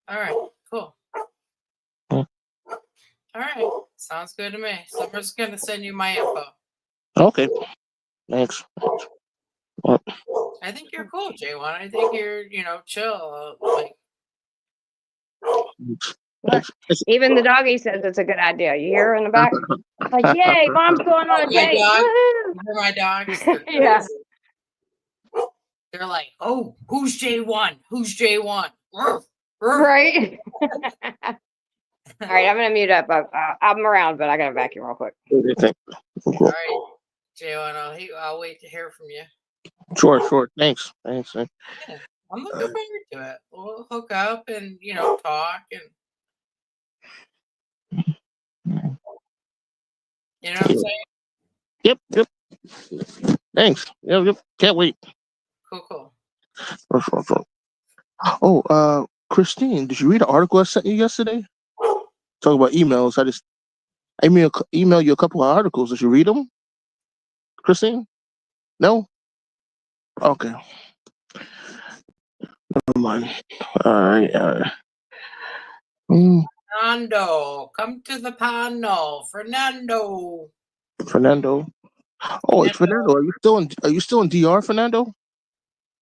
All right, cool. Hmm. All right, sounds good to me. Summer's gonna send you my info. Okay. Thanks. Well, I think you're cool, J1. I think you're, chill. Like, thanks. Even the doggy says it's a good idea. You hear her in the back? Like, yay, mom's going on a date. They're my dogs. Yeah. They're like, oh, who's J1? Who's J1? Right. All right, I'm gonna mute up. I'm around, but I gotta vacuum real quick. All right, J1, I'll wait to hear from you. Sure. Thanks. Yeah, I'm looking forward to it. We'll hook up and talk and you know what I'm saying? Yep. Thanks. Yep. Can't wait. Cool. Sure. Oh, Christine, did you read the article I sent you yesterday? Talking about emails. I emailed you a couple of articles. Did you read them, Christine? No? Okay. Never mind. All right. Fernando, come to the panel. Fernando. Oh, it's Fernando. Are you still in DR, Fernando? I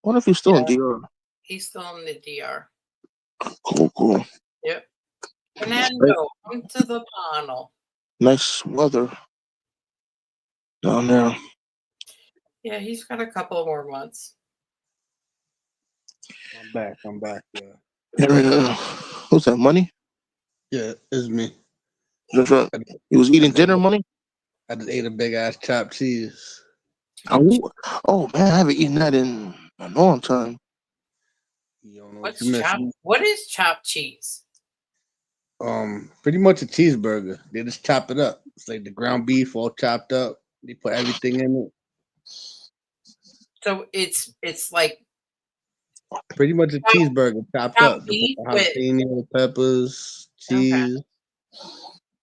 wonder if you're still in DR. He's still in the DR. Cool. Yep. Fernando, come to the panel. Nice weather down there. Yeah, he's got a couple more months. I'm back. Yeah. Who's that? Money? Yeah, it's me. Just, I, he was eating I, dinner. Money. I just ate a big ass chopped cheese. Oh man, I haven't eaten that in a long time. You don't know What's what you chopped? missing. What is chopped cheese? Pretty much a cheeseburger. They just chop it up. It's like the ground beef all chopped up. They put everything in it. So it's like Pretty much a cheeseburger chopped up. chopped They put beef the with. jalapeno, peppers, Okay. cheese.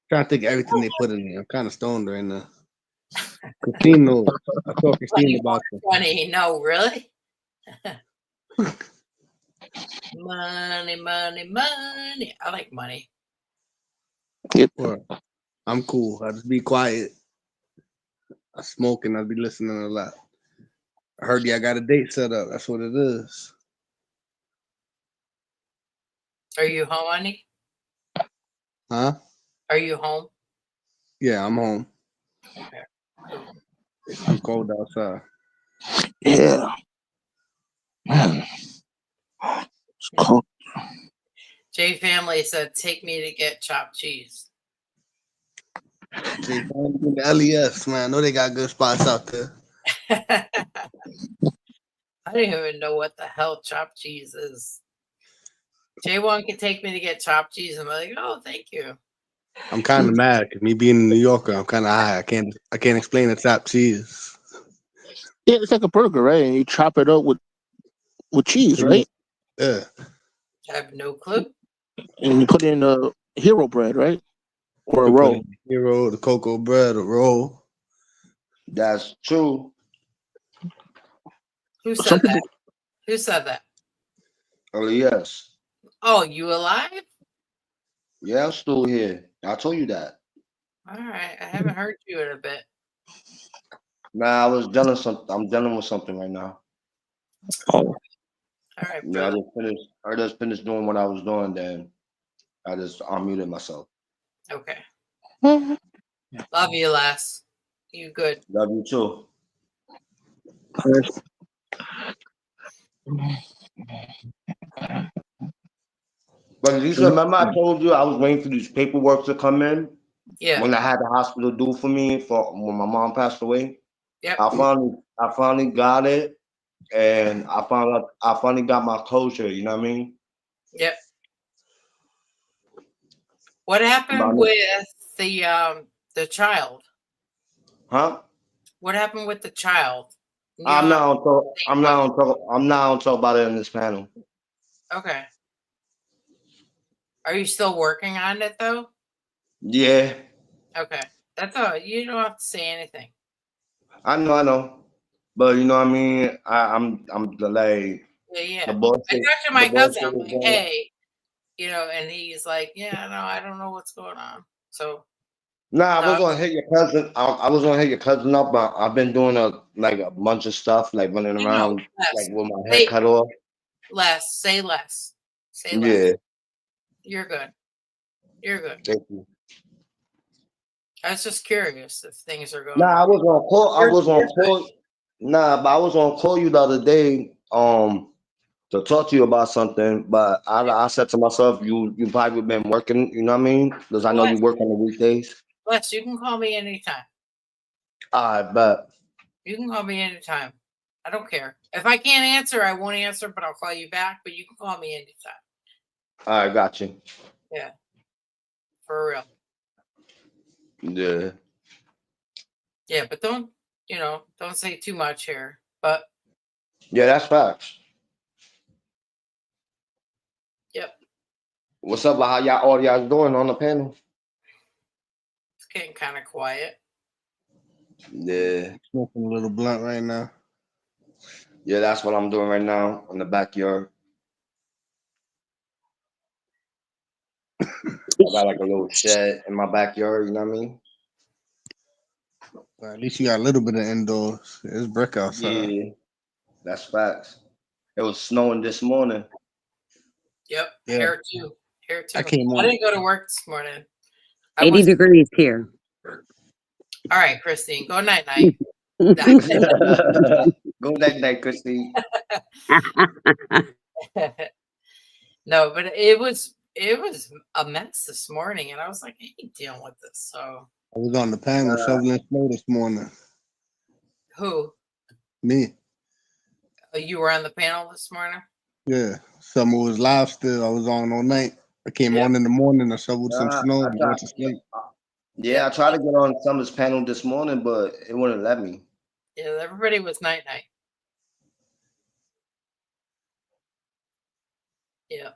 Trying to think of everything they put in there. I'm kind of stoned right now. Christine knows. I told Christine about it. Funny, no, really. Money. I like money. Yep. Well, I'm cool. I just be quiet. I smoke and I be listening a lot. I heard I got a date set up. That's what it is. Are you home, honey? Huh? Are you home? Yeah, I'm home. I'm cold outside. Yeah. Man. It's cold. J Family said, "Take me to get chopped cheese." They found me in the LES, man. I know they got good spots out there. I don't even know what the hell chopped cheese is. J1 can take me to get chopped cheese. I'm like, oh, thank you. I'm kind of mad because me being a New Yorker, I'm kind of high. I can't explain the chopped cheese. Yeah, it's like a burger, right? And you chop it up with cheese, right? Yeah. I have no clue. And you put in a hero bread, right? Or a You put roll. in the hero, the cocoa bread, a roll. That's true. Who said Some that? people, Who said that? Oh yes. Oh, you alive? Yeah, I'm still here. I told you that. All right. I haven't heard you in a bit. Nah, I'm dealing with something right now. oh, All right, Yeah, brother. I just finished doing what I was doing, then I just unmuted myself. Okay. mhm. Love you, lass. You good? Love you too. But you remember I told you I was waiting for these paperwork to come in Yeah. when I had the hospital do for me for when my mom passed away. Yep. I finally got it, and I finally got my closure. You know what I mean? Yep. What happened with the child? Huh? What happened with the child? I'm not on talk about it in this panel. Okay. Are you still working on it though? Yeah, Okay. That's all. You don't have to say anything. I know, but you know what I mean. I'm delayed. Yeah. The bullshit. I talked to the my cousin. bullshit I'm is like, going- hey, and he's like, yeah, no, I don't know what's going on. So Nah, I was gonna hit your cousin. I was gonna hit your cousin up, but I've been doing a bunch of stuff, like running around, like with my head cut off. Say less. Say less. Yeah, You're good. You're good. thank you. I was just curious if things are going. Nah, I was gonna call. Nah, but I was gonna call you the other day, to talk to you about something. But I said to myself, you probably been working. You know what I mean? Because I know you work on the weekdays. Les, you can call me anytime. I bet. You can call me anytime. I don't care. If I can't answer, I won't answer, but I'll call you back. But you can call me anytime. All right, got you. Yeah. For real. Yeah. Yeah, but don't say too much here. But Yeah, that's facts. yep, What's up? How all y'all doing on the panel? it's getting kind of quiet. Yeah. Smoking a little blunt right now. Yeah, that's what I'm doing right now in the backyard. I got like a little shed in my backyard, you know what I mean? Well, at least you got a little bit of indoors. It's brick outside. Yeah, that's facts. It was snowing this morning. Yep. Yeah. Hair too. Hair too. I came I on. didn't go to work this morning. I 80 was degrees here. all right, Christine. Go night night. Go night, Christine. No, but it was a mess this morning, and I was like, I ain't dealing with this. So I was on the panel shoveling snow this morning. who? Me. Oh, you were on the panel this morning? Yeah. Summer was live still. I was on all night. I came on in the morning. I shoveled some snow and went to sleep. Yeah, I tried to get on Summer's panel this morning, but it wouldn't let me. Yeah, everybody was night night. Yeah.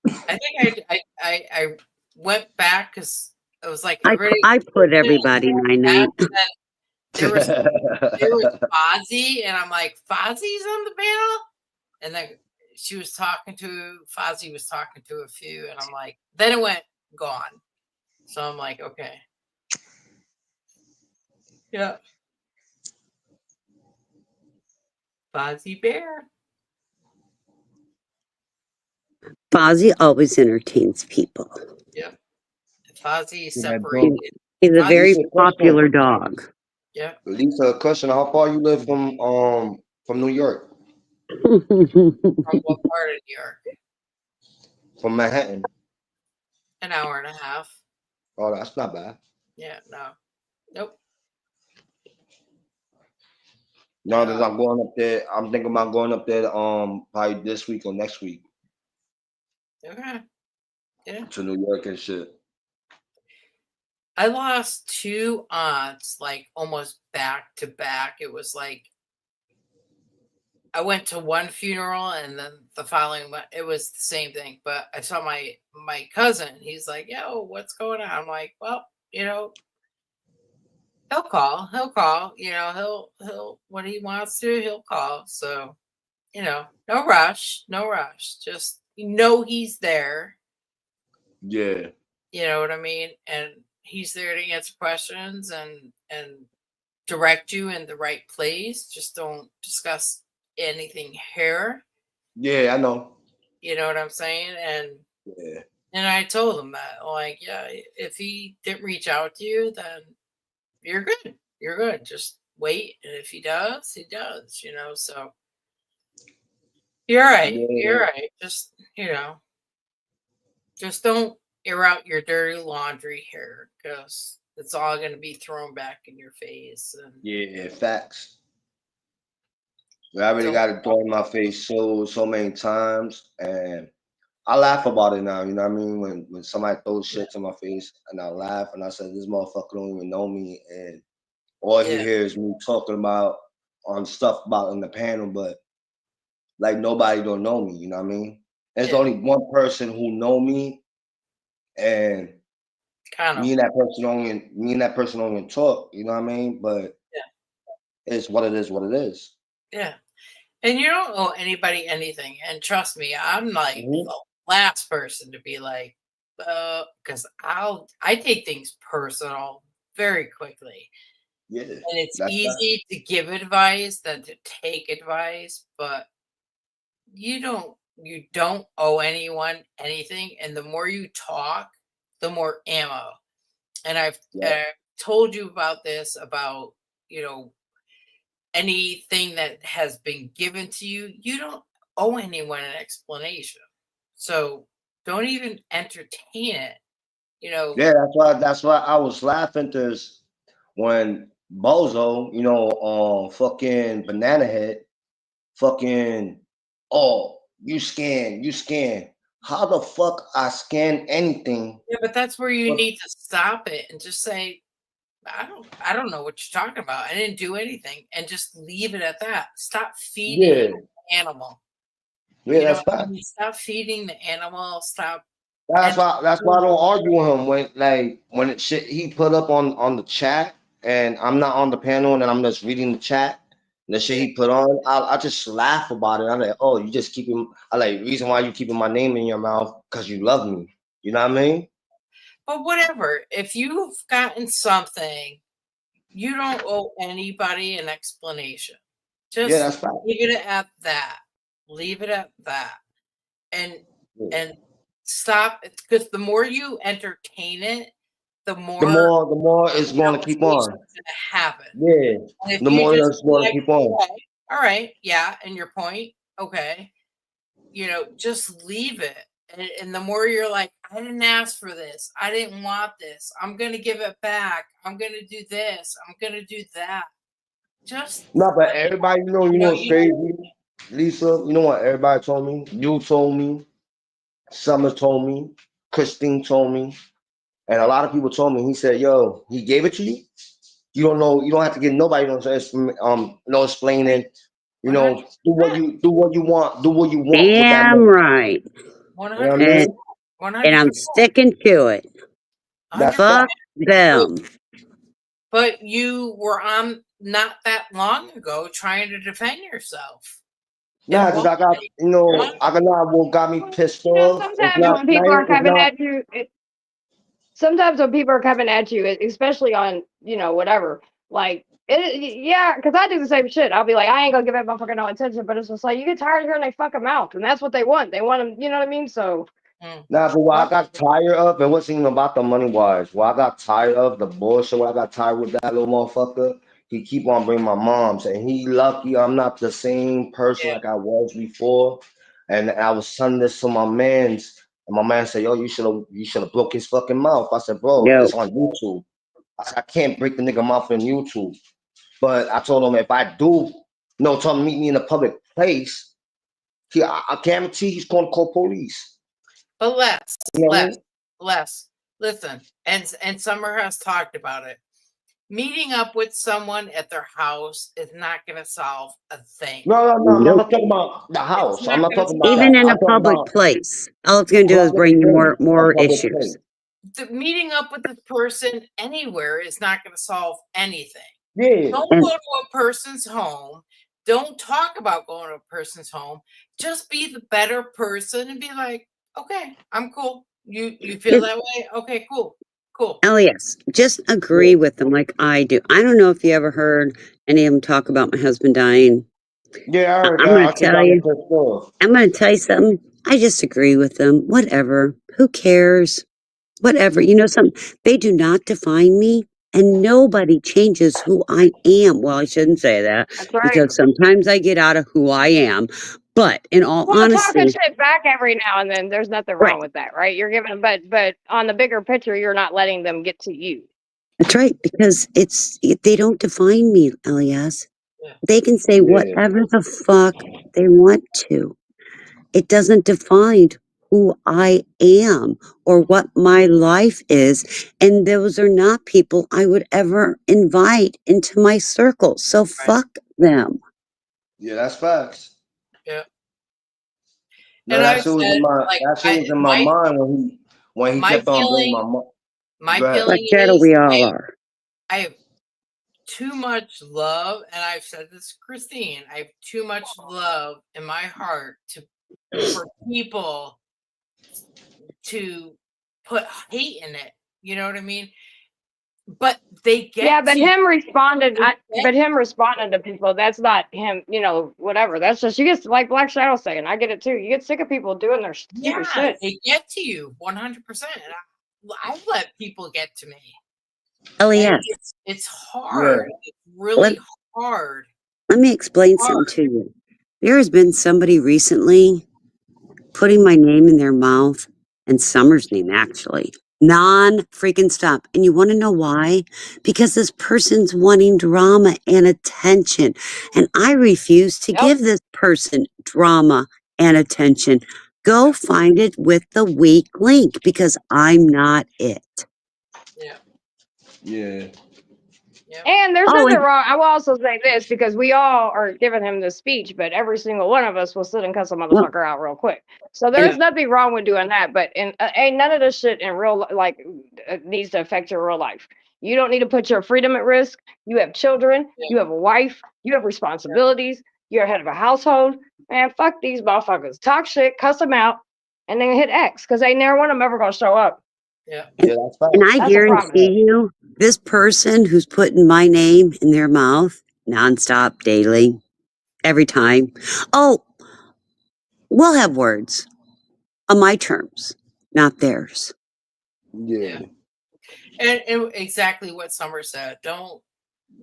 I think I went back because I was like, I put everybody night. There was Fozzie, and I'm like, Fozzie's on the panel? And then Fozzie was talking to a few, and I'm like, then it went gone. So I'm like, okay. Yeah. Fozzie Bear. Fozzie always entertains people. Yep. Fozzie Yeah, separated. He's a very Fozzie- popular dog. Yep. Lisa, a question: how far you live from New York? From what part of New York? From Manhattan. An hour and a half. Oh, that's not bad. Yeah, no. Nope. Now that I'm going up there, I'm thinking about going up there probably this week or next week Okay. Yeah. to New York and shit. I lost 2 aunts like almost back to back. It was like I went to one funeral and then the following one, it was the same thing. But I saw my cousin. He's like, "Yo, what's going on?" I'm like, "Well, he'll call. He'll when he wants to, he'll call." So, no rush. Just he's there. Yeah. You know what I mean? And he's there to answer questions and direct you in the right place. Just don't discuss anything here. Yeah, I know. You know what I'm saying? And Yeah. and I told him that, like, yeah, if he didn't reach out to you, then you're good. You're good. Just wait. And if he does, he does, so you're right. Yeah. You're right. Just, just don't air out your dirty laundry here because it's all going to be thrown back in your face. And Yeah, facts. I already got it thrown in my face so many times, and I laugh about it now. You know what I mean? When somebody throws shit to my face, and I laugh, and I say, "This motherfucker don't even know me," and all he hears me talking about on stuff about in the panel, but like nobody don't know me. You know what I mean? There's only one person who know me, and me and that person don't even talk. You know what I mean? But it's what it is. What it is. Yeah. And you don't owe anybody anything. And trust me, I'm like the last person to be like, because I take things personal very quickly. Yeah. And it's easy to give advice than to take advice, but you don't owe anyone anything. And the more you talk, the more ammo. And I've told you about this, about, anything that has been given to you, you don't owe anyone an explanation. So don't even entertain it. Yeah, that's why I was laughing because when Bozo, fucking Banana Head, fucking, oh, you scan. How the fuck I scan anything? Yeah, but that's where you need to stop it and just say, I don't know what you're talking about. I didn't do anything, and just leave it at that. Stop feeding the animal. Yeah, that's fine. Stop feeding the animal. Stop. That's why I don't argue with him when it shit he put up on the chat, and I'm not on the panel, and I'm just reading the chat. The shit he put on, I just laugh about it. I'm like, oh, you just keeping. I like reason why you keeping my name in your mouth because you love me. You know what I mean? But whatever. If you've gotten something, you don't owe anybody an explanation. Just that's fine. leave it at that. Leave it at that. And and stop, because the more you entertain it, the The more more it's going to keep conversation's on. gonna happen. Yeah. And if The you more just it's going to like, keep on. okay, all right, yeah, and your point, okay, you know, just leave it. And the more you're like, I didn't ask for this, I didn't want this, I'm gonna give it back, I'm gonna do this, I'm gonna do that. Just No, but everybody, you know what's you- crazy, Lisa? You know what everybody told me? You told me, Summer told me, Christine told me, and a lot of people told me. He said, "Yo, he gave it to you. You don't know. You don't have to get nobody. No explaining. You know, do what you want. Do what you want with that Damn money. right. You know what I mean? And I'm sticking to it. That's Fuck them. But you were on not that long ago trying to defend yourself. Nah, because I got, you know, I got what got me pissed You know, off. It's sometimes not, when people are it's coming not. at you, sometimes when people are coming at you, especially on, you know, whatever, like, yeah, because I do the same shit. I'll be like, I ain't gonna give that motherfucker no attention, but it's just like, you get tired of hearing they fuck mouth, and that's what they want. They want them, you know what I mean? So, Nah, but what I got tired of, it wasn't even about the money wise. What I got tired of, the bullshit, what I got tired with that little motherfucker, he keep on bringing my moms, and he lucky I'm not the same person like I was before. And I was telling this to my mans, and my man said, "Yo, you should have broke his fucking mouth." I said, "Bro, Yo. it's on YouTube." I said, "I can't break the nigga mouth on YouTube." But I told him if I do, no, tell him to meet me in a public place, I guarantee he's gonna call police. But less, You know what I mean? less. Listen, and Summer has talked about it. Meeting up with someone at their house is not going to solve a thing. No, I'm not talking about the house. I'm not talking about Even that. in I'm a talking public about place. All it's gonna do is bring you more issues. Meeting up with this person anywhere is not going to solve anything. Yeah. Don't go to a person's home. Don't talk about going to a person's home. Just be the better person and be like, okay, I'm cool. You feel that way? Okay, cool. Cool. Elias, just agree with them like I do. I don't know if you ever heard any of them talk about my husband dying. Yeah, I heard I'm that. gonna I think tell that you. was I'm gonna tell you something. I just agree with them. Whatever. Who cares? Whatever. You know something? They do not define me, and nobody changes who I am. Well, I shouldn't say that that's right. because sometimes I get out of who I am. But in all Well, talking honesty, shit back every now and then, there's nothing wrong with that, right? You're giving, but on the bigger picture, you're not letting them get to you. that's right, because they don't define me, Elias. They can say whatever the fuck they want to. It doesn't define who I am or what my life is. And those are not people I would ever invite into my circle. So fuck them. Yeah, that's facts. Yeah. No, And that I've shit was said, in my like, that shit was in my mind when he my kept on bringing feeling- my mom. My Go ahead. feeling Like that, is we all are. I have too much love, and I've said this to Christine, I have too much love in my heart for people to put hate in it. You know what I mean? But they get Yeah, but to- him responding, but him responding to people, that's not him, you know, whatever. That's just, you get, like Black Shadow saying, I get it too. You get sick of people doing their stupid Yeah, shit. they get to you 100%. I've let people get to me. Elias, It's hard. It's really hard. let me explain something to you. There has been somebody recently putting my name in their mouth, and Summer's name actually, non-freaking stop. And you want to know why? Because this person's wanting drama and attention. And I refuse to give this person drama and attention. Go find it with the weak link because I'm not it. Yeah. And there's Oh, nothing and- wrong. I will also say this because we all are giving him this speech, but every single one of us will sit and cuss a motherfucker out real quick. So there's nothing wrong with doing that. But ain't none of this shit in real needs to affect your real life. You don't need to put your freedom at risk. You have children. You have a wife. You have responsibilities. You're head of a household. Man, fuck these motherfuckers. Talk shit, cuss them out, and then hit X because ain't never one of them ever gonna show up. Yeah. That's fine. And I That's a promise. guarantee you, this person who's putting my name in their mouth nonstop, daily, every time. Oh, we'll have words. on my terms, not theirs. Yeah. And exactly what Summer said. Don't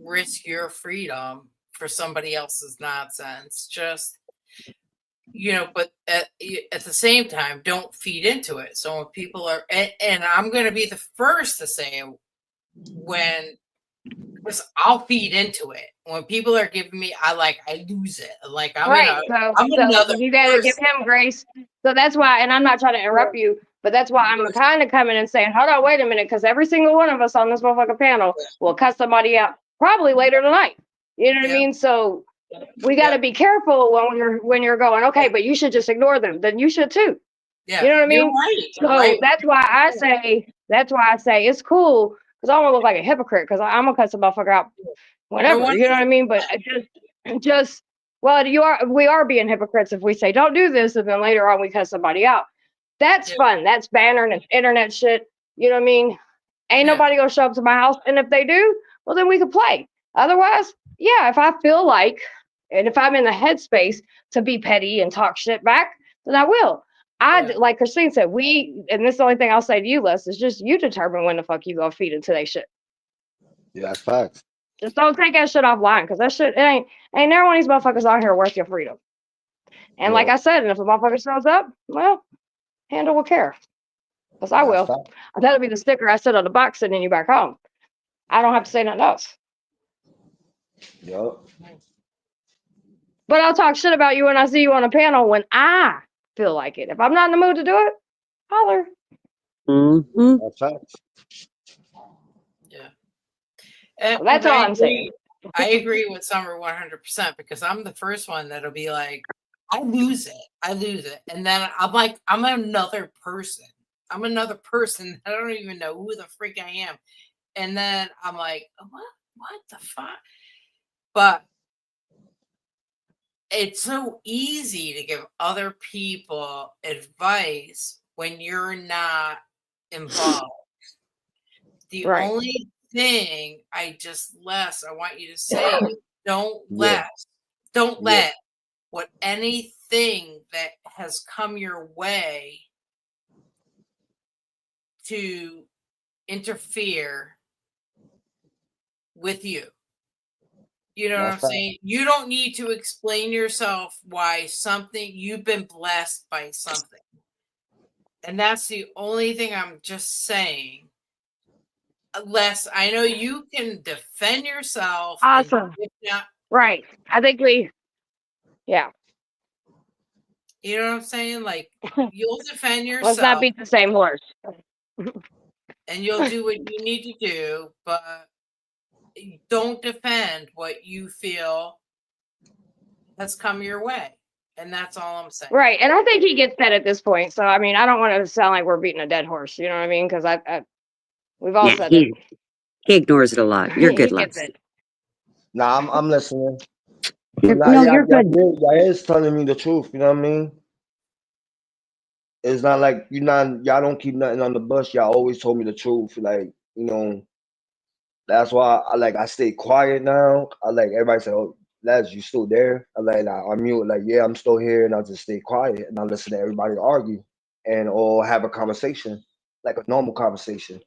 risk your freedom for somebody else's nonsense. Just, but at the same time, don't feed into it. So when people are, and I'm going to be the first to say because I'll feed into it. When people are giving me, I lose it. Like I'm another you got to give person. him grace. So that's why, and I'm not trying to interrupt you, but that's why I'm kind of coming and saying, hold on, wait a minute, because every single one of us on this motherfucking panel will cut somebody out probably later tonight. You know what I mean? So we got to be careful when you're going, okay, but you should just ignore them. Then you should too. Yeah, you know what I mean? You're right. That's why I say it's cool, because I don't want to look like a hypocrite, because I'm gonna cut some motherfucker out whenever. You know what I mean? But we are being hypocrites if we say don't do this, and then later on we cut somebody out. That's fun. That's banner and internet shit. You know what I mean? Ain't nobody gonna show up to my house, and if they do, well then we can play. Otherwise, yeah, if I feel like, and if I'm in the headspace to be petty and talk shit back, then I will. Like Christine said, and this is the only thing I'll say to you, Les, is just you determine when the fuck you gonna feed into that shit. Yeah, that's facts. Just don't take that shit offline, because that shit, ain't never one of these motherfuckers out here worth your freedom. And like I said, and if a motherfucker shows up, well, handle with care. Because I will. That'll be the sticker I sit on the box sending you back home. I don't have to say nothing else. Yep. But I'll talk shit about you when I see you on a panel when I feel like it. If I'm not in the mood to do it, holler. Mm-hmm. That's facts. Yeah. And that's all I'm saying. I agree with Summer 100%, because I'm the first one that'll be like, I lose it. And then I'm another person. I don't even know who the freak I am. And then I'm like, what the fuck? But it's so easy to give other people advice when you're not involved. The only thing I want you to say, don't let anything that has come your way to interfere with you. You know what I'm saying? You don't need to explain yourself why you've been blessed by something. And that's the only thing I'm just saying. Les, I know you can defend yourself. Awesome. Right. I think yeah. You know what I'm saying? Like, you'll defend yourself. Let's not beat the same horse. And you'll do what you need to do, but don't defend what you feel has come your way. And that's all I'm saying. Right. And I think he gets that at this point. So, I mean, I don't want to sound like we're beating a dead horse. You know what I mean? Because we've all said it. He ignores it a lot. You're good, Les. Nah, I'm listening. You're good. Y'all is telling me the truth. You know what I mean? It's not like y'all don't keep nothing on the bush. Y'all always told me the truth. Like, that's why I stay quiet now. Everybody say, "Oh, Les, you still there?" I mute. Yeah, I'm still here, and I just stay quiet and I listen to everybody argue or have a conversation, like a normal conversation.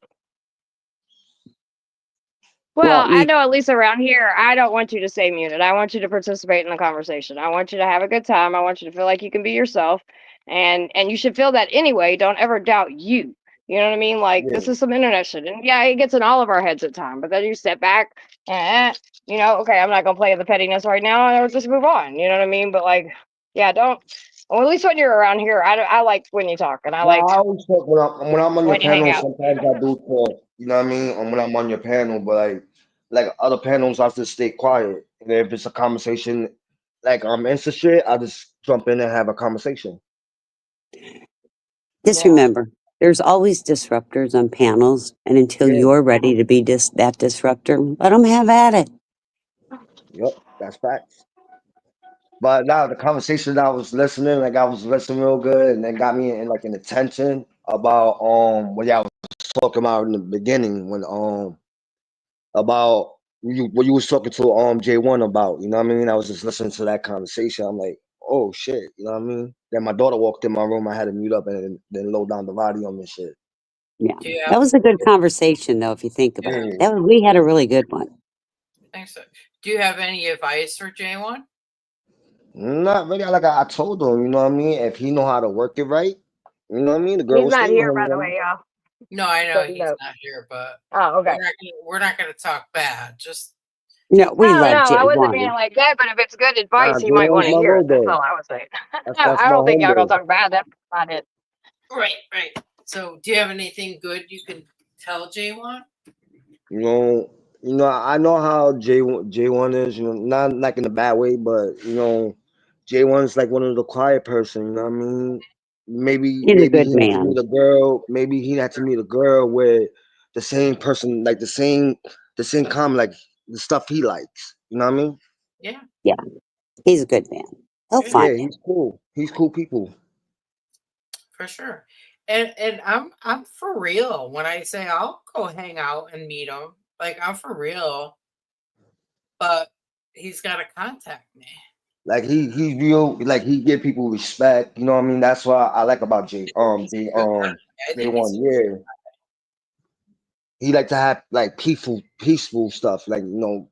Well, I know at least around here, I don't want you to stay muted. I want you to participate in the conversation. I want you to have a good time. I want you to feel like you can be yourself, and you should feel that anyway. Don't ever doubt you. You know what I mean? This is some internet shit, and yeah, it gets in all of our heads at times. But then you step back, okay, I'm not gonna play the pettiness right now. I'll just move on. You know what I mean? But don't. Well, at least when you're around here, I like when you talk, and I always talk when I'm on your panel. out. Sometimes I do talk. You know what I mean? When I'm on your panel, but like other panels, I just stay quiet. And if it's a conversation, like I'm into shit, I just jump in and have a conversation. Just remember, there's always disruptors on panels, and until you're ready to be that disruptor, let them have at it. Yep, that's facts. But now the conversation I was listening, I was listening real good, and then got me in an attention about what y'all was talking about in the beginning when about what you was talking to J1 about. You know what I mean? I was just listening to that conversation. I'm like, oh shit, you know what I mean? Then my daughter walked in my room. I had to mute up and then load down the volume and shit. Yeah, Do you that have? was a good conversation, though. If you think about it, we had a really good one. Thanks. So. Do you have any advice for J1? Not really. Like I told him, you know what I mean? If he know how to work it right, you know what I mean? The girl He's will not stay with here, him. by the man. way, y'all. No, I know So, he's no. not here, but Oh, okay. we're not gonna talk bad. Just No, we No, love no, I wasn't J1. being like that. But if it's good Nah, advice, you might want J1's to my hear it. road That's dog. all I was saying. That's I my don't think y'all gonna homeboy. talk bad. That's about it. right. So, do you have anything good you can tell J1? You know, I know how J1 is. You know, not like in a bad way, but you know, J1 is like one of the quiet person. You know what I mean? Maybe He's a good he had to man. meet a girl. Maybe he had to meet a girl with the same person, like the same common, like the stuff he likes. You know what I mean? Yeah. Yeah, he's a good man. He'll Yeah. find Yeah, it. he's cool. He's cool people. For sure. And I'm for real when I say I'll go hang out and meet him. Like I'm for real. But he's got to contact me. Like he's real. Like he give people respect. You know what I mean? That's what I like about J1. I think he's Yeah. He like to have like peaceful stuff, like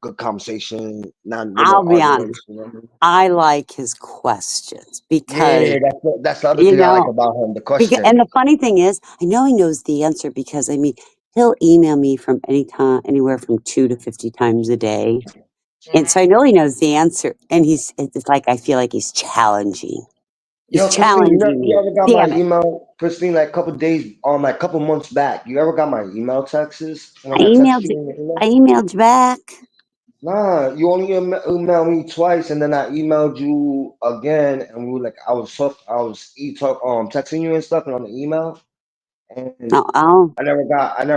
good conversation, not with no I'll be honest. arguments. You know what I mean? I like his questions because Yeah, that's the other you thing I like know. about him. The And question. the funny thing is, I know he knows the answer because I mean, he'll email me from anywhere from 2 to 50 times a day, and so I know he knows the answer. And it's like I feel like he's challenging. He's Yo, Christine, challenging you me. ever got my Damn it! email, Christine? Like a couple days, like a couple months back. You ever got my email texts I when I text emailed you? you. In the email? I emailed you back. Nah, you only emailed me twice, and then I emailed you again, and we were like, I was texting you and stuff on the email, and Oh, I never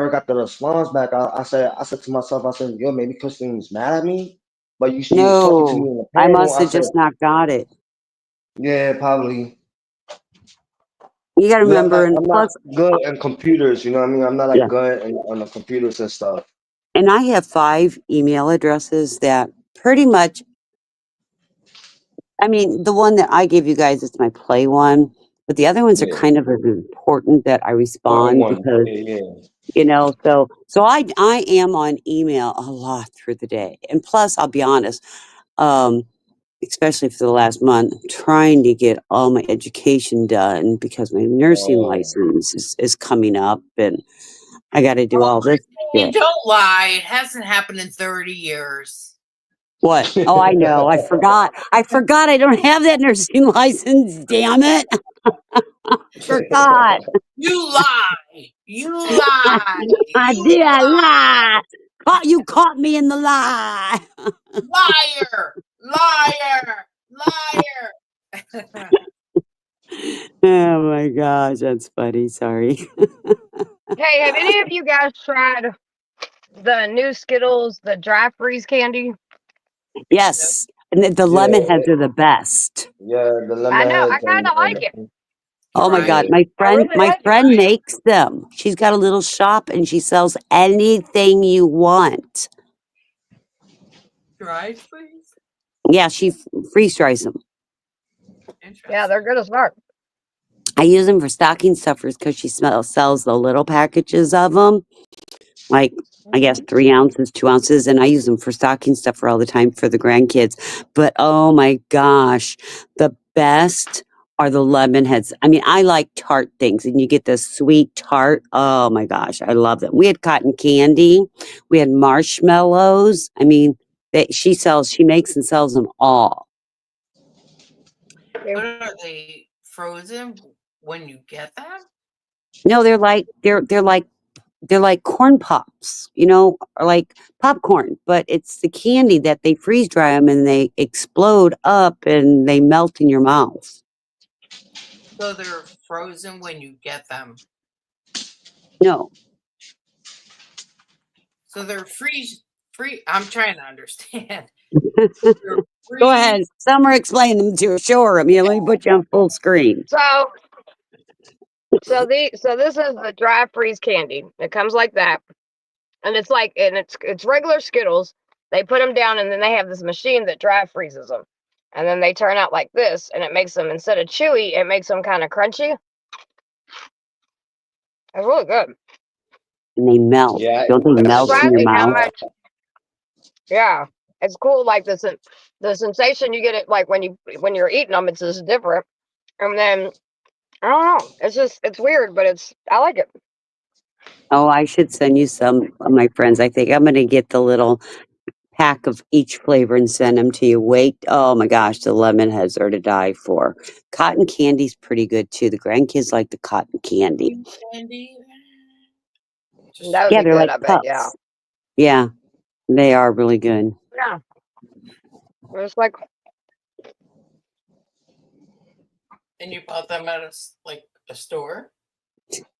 got the response back. I said to myself, I said, yo, maybe Christine's mad at me, but you was talking to me no! in the I panel. must I have said, just not got it. yeah, probably. You got to Yeah, remember, and I'm not plus, good in computers. You know what I mean? I'm not yeah. like good on the computers and stuff. And I have 5 email addresses that pretty much. I mean, the one that I gave you guys is my play one, but the other ones are Yeah, kind of important that I important respond one. because, Yeah. so I am on email a lot through the day. And plus, I'll be honest, um, especially for the last month, I'm trying to get all my education done because my nursing Oh. license is coming up and I got to do all this Christine, shit. don't lie. It hasn't happened in 30 years. What? Oh, I know. I forgot. I don't have that nursing license. Damn it. Forgot. You lie. You lie. I You did. I lie. lie. You caught me in the lie. Liar. Liar. Liar. Oh my gosh, that's funny. Sorry. Hey, have any of you guys tried the new Skittles, the dry freeze candy? Yes, and the Yeah, lemon heads are the best. yeah, the I know. I lemonheads kind of like it. Oh my God, Right. yeah. I really my like it. friend makes them. She's got a little shop and she sells anything you want. Dried freeze? Yeah, she freeze dries them. Yeah, they're good as fuck. I use them for stocking stuffers because she sells the little packages of them, like I guess 3 ounces, 2 ounces, and I use them for stocking stuffer all the time for the grandkids. But oh my gosh, the best are the lemon heads. I mean, I like tart things, and you get the sweet tart. Oh my gosh, I love them. We had cotton candy, we had marshmallows. I mean, she makes and sells them all. But are they frozen when you get them? No, they're like corn pops, or like popcorn, but it's the candy that they freeze dry them and they explode up and they melt in your mouth. So they're frozen when you get them. No. So they're free. I'm trying to understand. Go ahead. Summer, explain them to her. Show her. Let me put you on full screen. So this is the dry freeze candy. It comes like that, and it's regular Skittles. They put them down, and then they have this machine that dry freezes them. and then they turn out like this, and it makes them, instead of chewy, it makes them kind of crunchy. It's really good. And they melt. Yeah, Don't they It's melt in your surprising how mouth? much. Yeah, it's cool. Like the sensation you get it like when you're eating them, it's just different. And then I don't know. It's weird, but I like it. Oh, I should send you some of my friends. I think I'm going to get the little pack of each flavor and send them to you. Wait, oh my gosh, the lemon heads are to die for. Cotton candy's pretty good too. The grandkids like the cotton candy. Candy. That would Yeah, be they're good. like I bet. Yeah. cups. Yeah, they are really good. Yeah. It's like And you bought them at a store?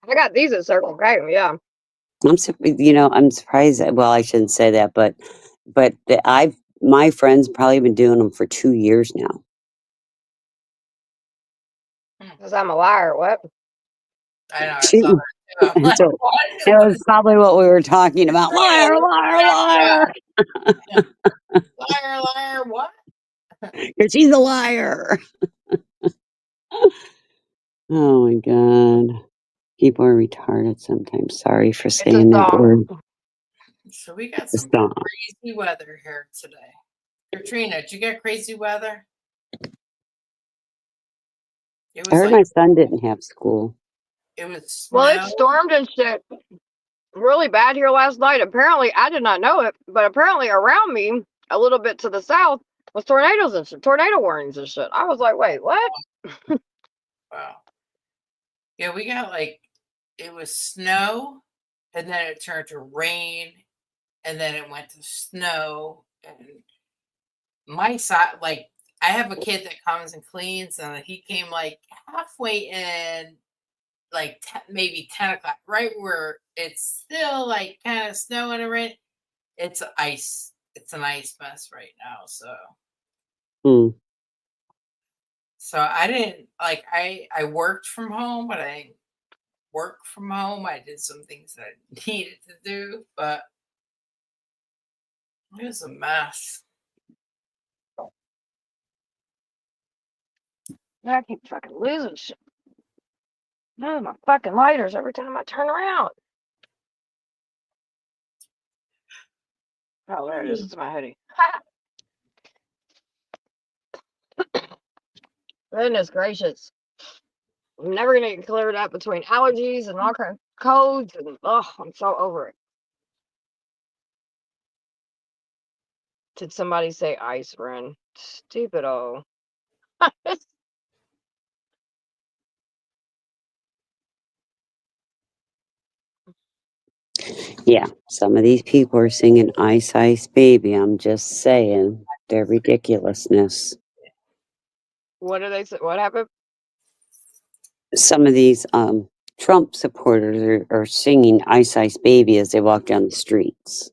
I got these at Circle K. Yeah. I'm surprised. Well, I shouldn't say that, but my friends probably been doing them for 2 years now. Because I'm a liar. What? I know. I saw that too. I'm like, So what? it was probably what we were talking about. Liar, liar, liar. Liar, liar, what? Because she's a liar. Oh my God. People are retarded sometimes. Sorry for It's a saying that song. word. So we got It's some not. crazy weather here today. Katrina, did you get crazy weather? It I was heard my son didn't have school. it was Well, snow. it stormed and shit really bad here last night. Apparently, I did not know it, but apparently around me, a little bit to the south, was tornadoes and shit, tornado warnings and shit. I was like, wait, what? Wow. Yeah, we got it was snow, and then it turned to rain, and then it went to snow. And my side, I have a kid that comes and cleans, and he came halfway in, maybe 10 o'clock, right where it's still kind of snowing and rain. It's ice. It's an ice mess right now. So I didn't I worked from home, but I didn't work from home. I did some things that I needed to do, but it was a mess. I keep fucking losing shit. None of my fucking lighters every time I turn around. Oh, there it is. It's my hoodie. Goodness gracious. I'm never gonna get cleared up between allergies and all kinds of colds, and I'm so over it. Did somebody say ice, Ren? Stupid oh. Yeah, some of these people are singing Ice Ice Baby. I'm just saying, their ridiculousness. What did they say? What happened? Some of these Trump supporters are singing Ice Ice Baby as they walk down the streets.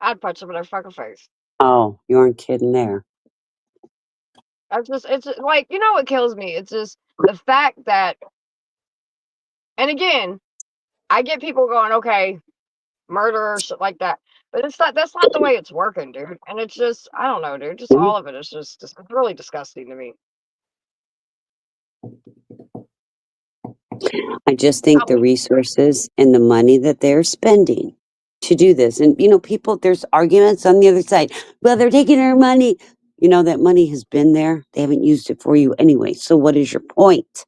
I'd punch them in their fucking face. Oh, you aren't kidding there. It's like, you know what kills me? It's just the fact that, and again, I get people going, okay, murder or shit like that. But that's not the way it's working, dude. And it's just, I don't know, dude. Just all of it is just it's really disgusting to me. I just think the resources and the money that they're spending to do this, and people, there's arguments on the other side. Well, they're taking our money. That money has been there. They haven't used it for you anyway. So what is your point?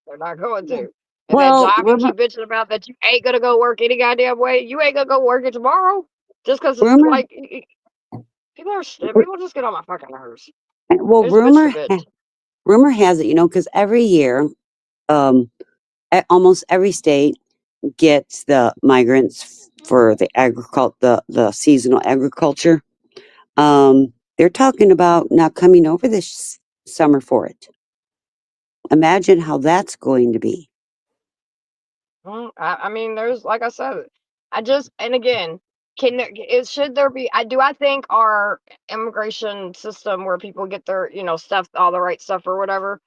They're not going to. And Well, that job you keep bitching about that you ain't gonna go work any goddamn way. You ain't gonna go work it tomorrow. Just because it's rumor, like people just get on my fucking nerves. well, They just bitch to bitch. rumor has it, because every year, almost every state gets the migrants for the the seasonal agriculture. They're talking about not coming over this summer for it. Imagine how that's going to be. I mean, there's, like I said, and again, should there be? I think our immigration system where people get their stuff, all the right stuff or whatever,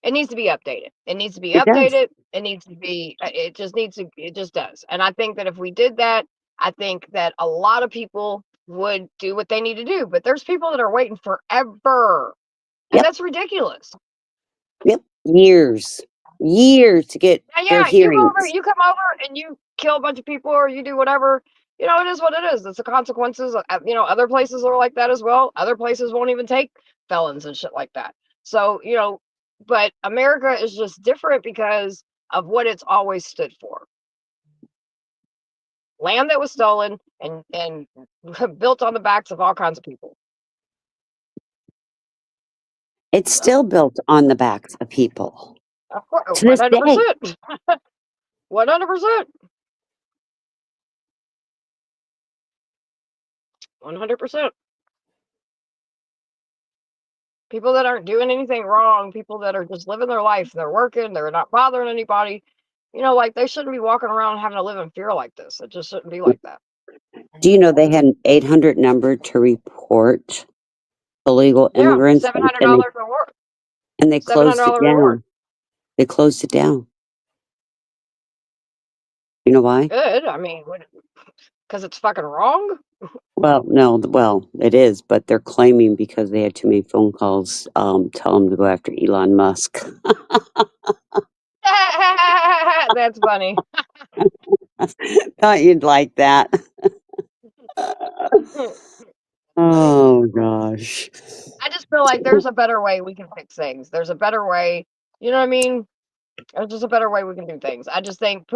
it needs to be updated. It needs to be It does. updated. It needs to be. It just needs to. It just does. And I think that if we did that, I think that a lot of people would do what they need to do. But there's people that are waiting forever, and Yep. that's ridiculous. Yep. Years to get their Yeah, you go over, hearings. you come over, and you kill a bunch of people, or you do whatever. You know, it is what it is. It's the consequences. You know, other places are like that as well. Other places won't even take felons and shit like that. So, you know, but America is just different because of what it's always stood for. Land that was stolen and built on the backs of all kinds of people. It's still built on the backs of people Of course, to this day. 100%. 100%. 100%. People that aren't doing anything wrong, people that are just living their life, they're working, they're not bothering anybody. You know, like they shouldn't be walking around having to live in fear like this. It just shouldn't be like that. Do you know they had an 800 number to report illegal Yeah, immigrants, $700 reward. and they closed it $700 reward. down. They closed it down. You know why? Good. I mean, because it's fucking wrong. Well, no, well, it is, but they're claiming because they had too many phone calls, tell them to go after Elon Musk. That's funny. Thought you'd like that. Oh gosh. I just feel like there's a better way we can fix things. There's a better way. You know what I mean? There's just a better way we can do things. I just think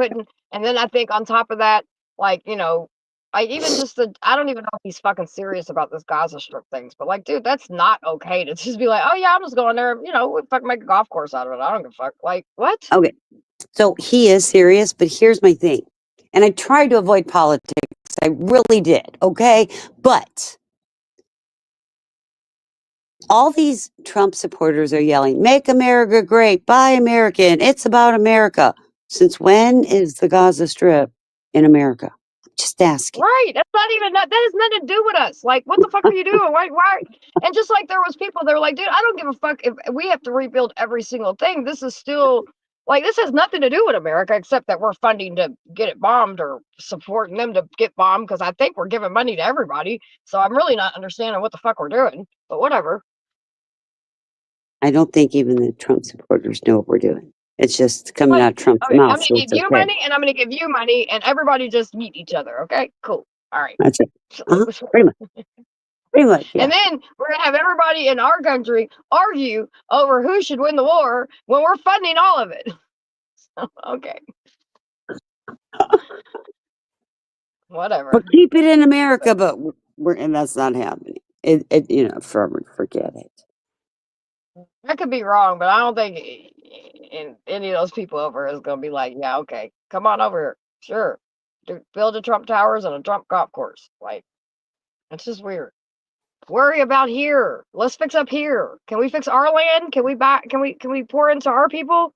and then I think on top of that, like, you know, like even just I don't even know if he's fucking serious about this Gaza Strip things, but like, dude, that's not okay to just be like, oh yeah, I'm just going there, you know, fucking make a golf course out of it. I don't give a fuck. Like, what? Okay. So he is serious, but here's my thing. And I tried to avoid politics. I really did. Okay. But all these Trump supporters are yelling, make America great, buy American, it's about America. Since when is the Gaza Strip in America? Just asking. Right. That's not even that has nothing to do with us. Like, what the fuck are you doing? Why? And just like there was people that were like, dude, I don't give a fuck if we have to rebuild every single thing. This is still like this has nothing to do with America except that we're funding to get it bombed or supporting them to get bombed because I think we're giving money to everybody. So I'm really not understanding what the fuck we're doing. But whatever. I don't think even the Trump supporters know what we're doing. It's just coming out of Trump's Okay, I'm mouth. gonna So give it's you okay. money and I'm gonna give you money and everybody just meet each other. Okay, cool. All right. That's it. Pretty much. Pretty much. Yeah. And then we're gonna have everybody in our country argue over who should win the war when we're funding all of it. Okay. Whatever. But keep it in America, but and that's not happening. It you know, forget it. I could be wrong, but I don't think any of those people over is gonna be like, yeah, okay, come on over here. Sure. Build a Trump Towers and a Trump golf course. Like, it's just weird. Worry about here. Let's fix up here. Can we fix our land? Can we pour into our people?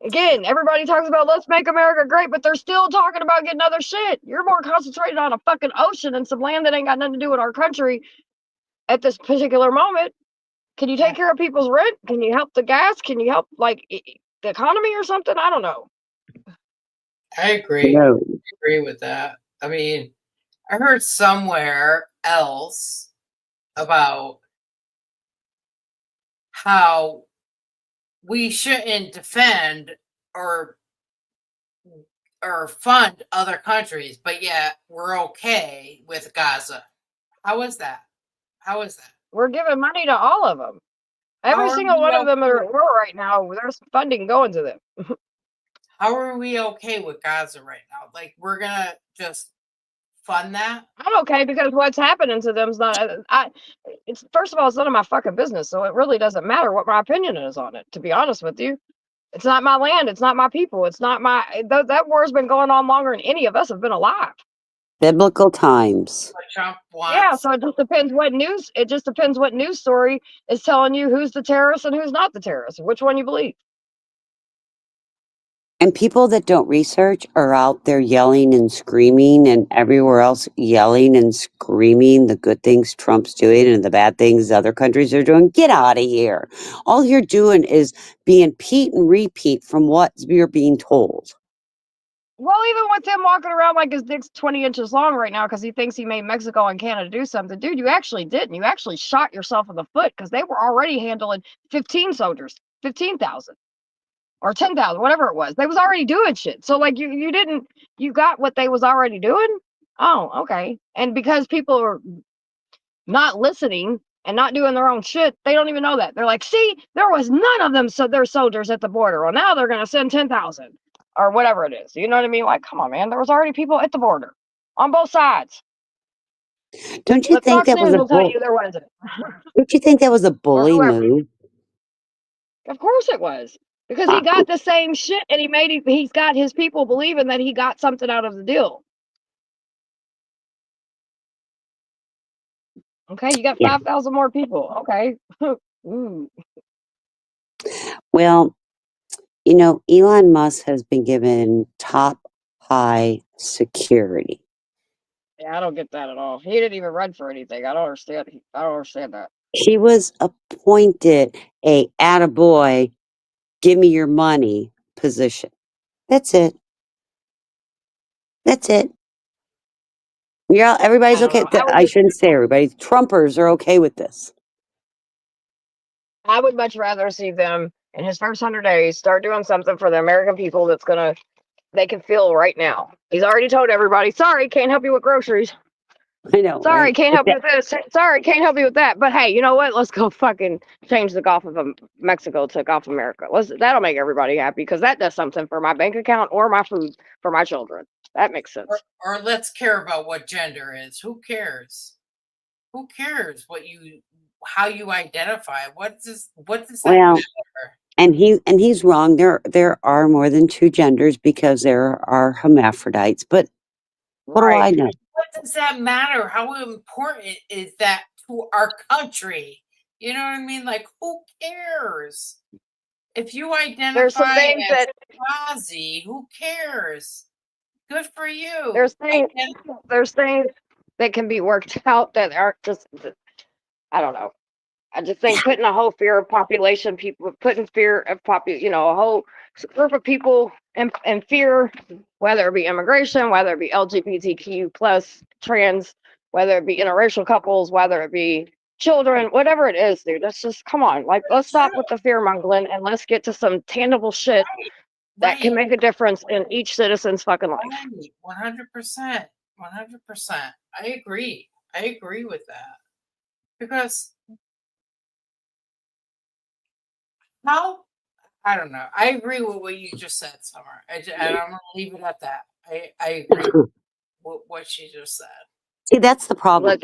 Again, everybody talks about let's make America great, but they're still talking about getting other shit. You're more concentrated on a fucking ocean and some land that ain't got nothing to do with our country at this particular moment. Can you take care of people's rent? Can you help the gas? Can you help like the economy or something? I don't know. I agree. No. I agree with that. I mean, I heard somewhere else about how we shouldn't defend or fund other countries, but yet we're okay with Gaza. How is that? We're giving money to all of them. Every single one of them are at war right now. There's funding going to them. How are we okay with Gaza right now? Like, we're gonna just fund that? I'm okay because what's happening to them is not. It's first of all, it's none of my fucking business, so it really doesn't matter what my opinion is on it. To be honest with you, it's not my land. It's not my people. It's not my. That war's been going on longer than any of us have been alive. Biblical times. Trump wants. Yeah, so it just depends what news. It just depends what news story is telling you who's the terrorist and who's not the terrorist. Which one you believe. And people that don't research are out there yelling and screaming, and everywhere else yelling and screaming the good things Trump's doing and the bad things other countries are doing. Get out of here. All you're doing is being repeat from what you're being told. Well, even with him walking around like his dick's 20 inches long right now because he thinks he made Mexico and Canada do something. Dude, you actually didn't. You actually shot yourself in the foot because they were already handling 15 soldiers, 15,000 or 10,000, whatever it was. They was already doing shit. So like you didn't, you got what they was already doing. Oh, okay. And because people are not listening and not doing their own shit, they don't even know that. They're like, see, there was none of them, so they're soldiers at the border. Well, now they're gonna send 10,000 or whatever it is. You know what I mean? Like, come on, man. There was already people at the border on both sides. Don't you But think Fox that was News a will tell bull? you there wasn't, Don't you think that was a or bully whoever. move? Of course it was, because he got the same shit, and he's got his people believing that he got something out of the deal. Okay, you got Yeah. 5,000 more people. Okay. Ooh. Well, you know, Elon Musk has been given top high security. Yeah, I don't get that at all. He didn't even run for anything. I don't understand. I don't understand that. He was appointed a attaboy, give me your money position. That's it. That's it. Yeah, everybody's I don't okay. know. I shouldn't say everybody. Trumpers are okay with this. I would much rather see them in his first 100 days start doing something for the American people they can feel right now. He's already told everybody, sorry, can't help you with groceries. I know, Sorry, right? can't help you with this. Sorry, can't help you with that. But hey, you know what? Let's go fucking change the Gulf of Mexico to Gulf America. That'll make everybody happy because that does something for my bank account or my food for my children. That makes sense. Or let's care about what gender is. Who cares? Who cares how you identify? What does that Well, matter? and he's wrong. There are more than two genders because there are hermaphrodites. But what do I know? What does that matter? How important is that to our country? You know what I mean? Like, who cares? If you identify as quasi, who cares? Good for you. There's things that can be worked out that aren't just, I don't know. I just think putting a whole fear of population, putting fear of a whole group of people in fear, whether it be immigration, whether it be LGBTQ plus trans, whether it be interracial couples, whether it be children, whatever it is, dude. That's just, come on. Like, let's stop with the fear mongering and let's get to some tangible shit that can make a difference in each citizen's fucking life. 100%. 100%. I agree. I agree with that. Because I don't know. I agree with what you just said, Summer. And I'm going to leave it at that. I agree with what she just said. See, that's the problem.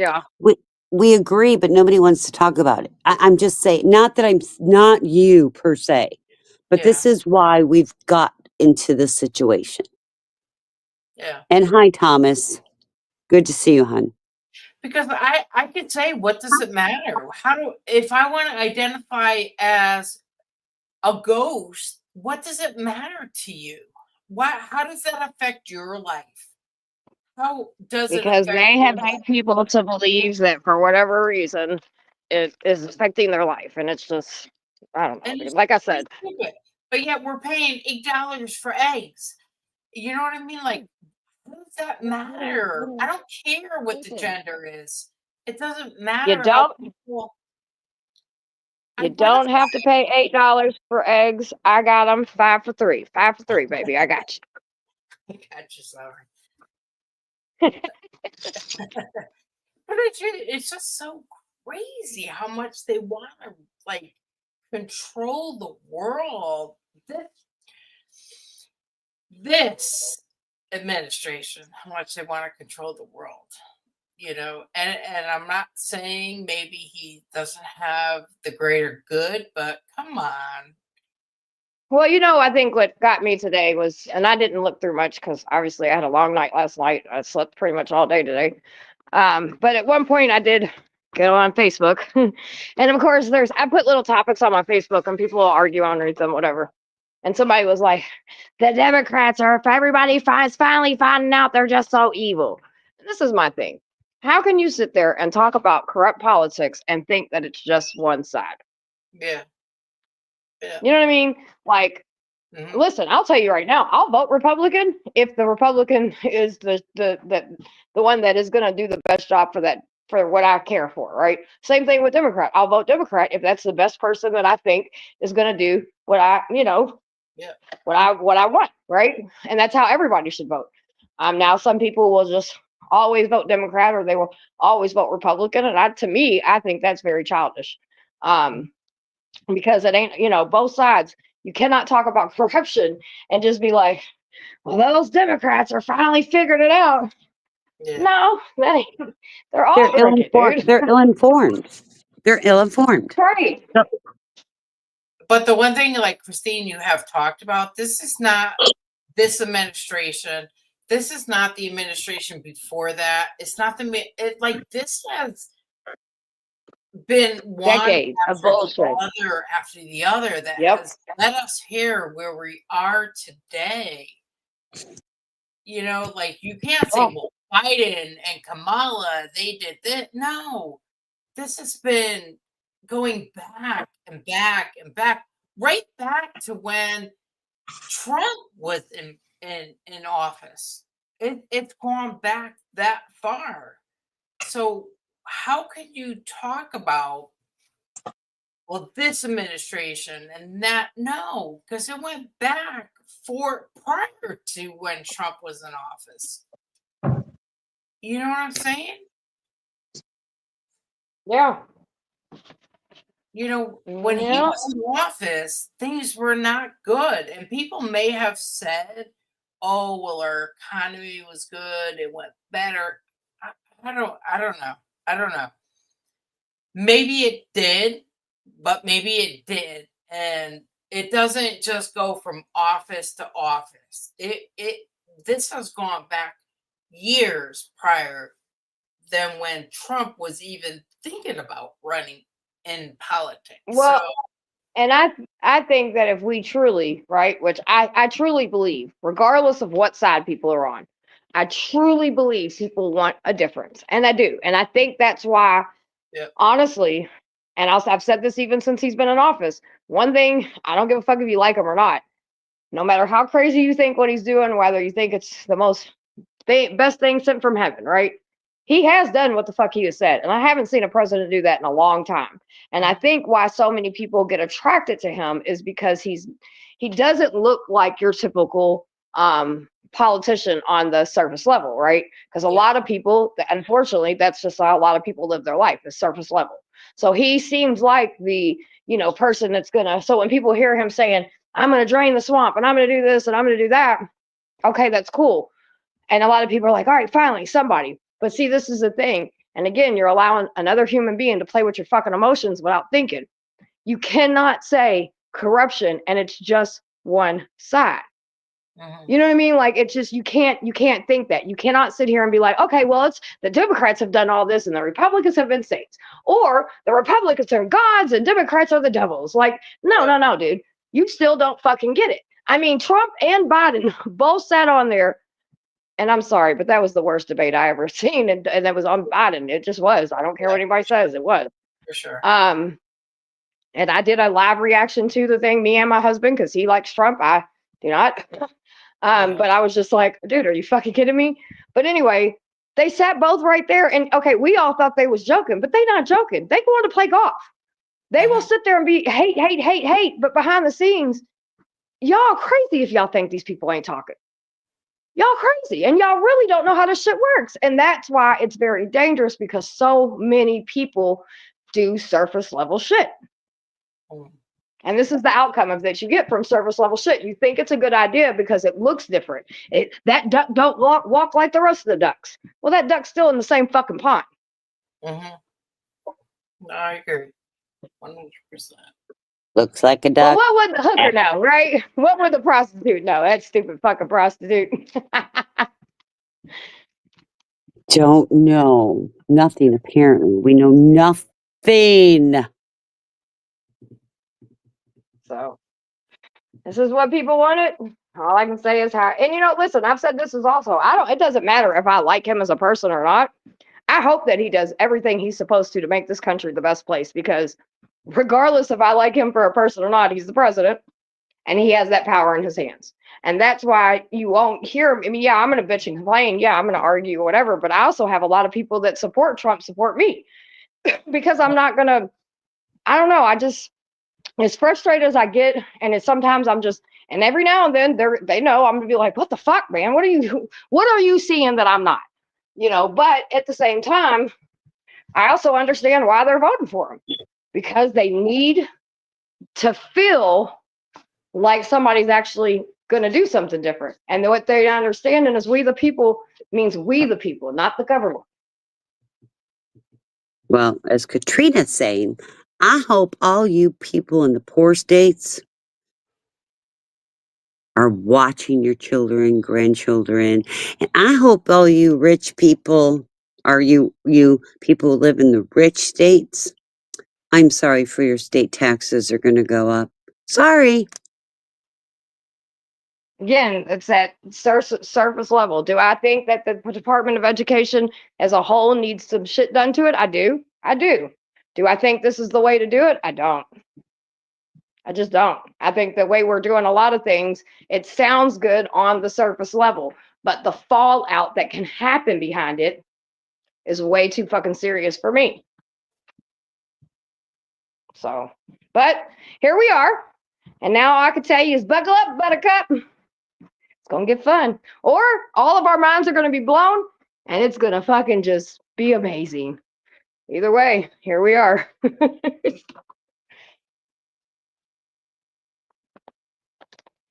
We agree, but nobody wants to talk about it. I'm just saying, not that I'm not you per se, but this is why we've got into this situation. Yeah. And hi, Thomas. Good to see you, hon. Because I could say, what does it matter? If I want to identify as a ghost, what does it matter to you? How does that affect your life? How does it Because affect they have made people to believe that for whatever reason it is affecting their life, and it's just, I don't know. Like I said, but yet we're paying $8 for eggs. You know what I mean? Like, what does that matter? I don't care what the gender is. It doesn't matter. You don't have to pay $8 for eggs. I got them 5 for 3. 5 for 3, baby. I got you. I got you, sorry. But it's just so crazy how much they want to like control the world. This administration, how much they want to control the world. You know, and I'm not saying maybe he doesn't have the greater good, but come on. Well, I think what got me today was, and I didn't look through much because obviously I had a long night last night. I slept pretty much all day today. But at one point I did go on Facebook. And of course I put little topics on my Facebook and people will argue underneath them, whatever. And somebody was like, the Democrats are, if everybody finally finding out they're just so evil. This is my thing. How can you sit there and talk about corrupt politics and think that it's just one side? Yeah. You know what I mean? Like, Mhm. Listen, I'll tell you right now, I'll vote Republican if the Republican is the one that is going to do the best job for what I care for, right? Same thing with Democrat. I'll vote Democrat if that's the best person that I think is going to do what I, Yeah. what I want, right? And that's how everybody should vote. Now some people will just always vote Democrat or they will always vote Republican, and to me, I think that's very childish. Because it ain't, both sides. You cannot talk about corruption and just be like, well, those Democrats are finally figuring it out. Yeah. No, that ain't. They're all They're crooked, ill-informed. dude. They're ill-informed. They're ill-informed. Right. But the one thing, like Christine, you have talked about, this is not this administration. This is not the administration before that. It's not this has been one Decades of after bullshit. the other after the other that Yep. has led us here where we are today. Like you can't say, well, Biden and Kamala, they did this. No, this has been going back and back and back, right back to when Trump was in office. It's gone back that far. So how can you talk about, well, this administration and that? No, because it went back prior to when Trump was in office. You know what I'm saying? Yeah. When he was in office, things were not good. And people may have said, oh, well, our economy was good. It went better. I don't know. Maybe it did, but maybe it did. And it doesn't just go from office to office. This has gone back years prior than when Trump was even thinking about running in politics. Well, and I think that if we truly, right, which I truly believe, regardless of what side people are on, I truly believe people want a difference. And I do. And I think that's why, honestly, and I've said this even since he's been in office, one thing, I don't give a fuck if you like him or not. No matter how crazy you think what he's doing, whether you think it's the best thing sent from heaven, right? He has done what the fuck he has said. And I haven't seen a president do that in a long time. And I think why so many people get attracted to him is because he doesn't look like your typical politician on the surface level, right? Because a lot of people, unfortunately, that's just how a lot of people live their life, is surface level. So he seems like the, person that's so when people hear him saying, I'm going to drain the swamp and I'm going to do this and I'm going to do that, okay, that's cool. And a lot of people are like, all right, finally, somebody. But see, this is the thing. And again, you're allowing another human being to play with your fucking emotions without thinking. You cannot say corruption and it's just one side. You know what I mean? Like, it's just, you can't think that. You cannot sit here and be like, okay, well, it's the Democrats have done all this and the Republicans have been saints. Or the Republicans are gods and Democrats are the devils. Like, no, dude. You still don't fucking get it. I mean, Trump and Biden both sat on there. And I'm sorry, but that was the worst debate I ever seen. And that was on Biden. It just was. I don't care what anybody says. It was. For sure. And I did a live reaction to the thing, me and my husband, because he likes Trump. I do not. But I was just like, dude, are you fucking kidding me? But anyway, they sat both right there. And okay, we all thought they was joking, but they not joking. They go on to play golf. They will sit there and be hate. But behind the scenes, y'all crazy if y'all think these people ain't talking. Y'all crazy. And y'all really don't know how this shit works. And that's why it's very dangerous, because so many people do surface level shit. And this is the outcome of that you get from surface level shit. You think it's a good idea because it looks different. That duck don't walk like the rest of the ducks. Well, that duck's still in the same fucking pond. I agree. 100%. Looks like a Well, duck. what would the hooker know, right? What would the prostitute know? That stupid fucking prostitute. Don't know. Nothing, apparently. We know nothing. So, this is what people wanted. All I can say is how, and listen, I've said this is also, it doesn't matter if I like him as a person or not. I hope that he does everything he's supposed to make this country the best place, because regardless if I like him for a person or not, he's the president. and he has that power in his hands. And that's why you won't hear him. I mean, yeah, I'm going to bitch and complain. Yeah, I'm going to argue or whatever. But I also have a lot of people that support Trump support me because I'm not going to, I don't know. I just, as frustrated as I get, and it's sometimes I'm just, and every now and then they know I'm going to be like, what the fuck, man? What are you seeing that I'm not? You know, but at the same time, I also understand why they're voting for him, because they need to feel like somebody's actually going to do something different. And what they understanding is we the people means we the people, not the government. Well, as Katrina's saying, I hope all you people in the poor states are watching your children, grandchildren. And I hope all you rich people, are you people who live in the rich states, I'm sorry for your state taxes are going to go up. Sorry. Again, it's that surface level. Do I think that the Department of Education as a whole needs some shit done to it? I do. Do I think this is the way to do it? I don't. I just don't. I think the way we're doing a lot of things, it sounds good on the surface level, but the fallout that can happen behind it is way too fucking serious for me. So, but here we are. And now all I can tell you is buckle up, buttercup. It's going to get fun. Or all of our minds are going to be blown and it's going to fucking just be amazing. Either way, here we are.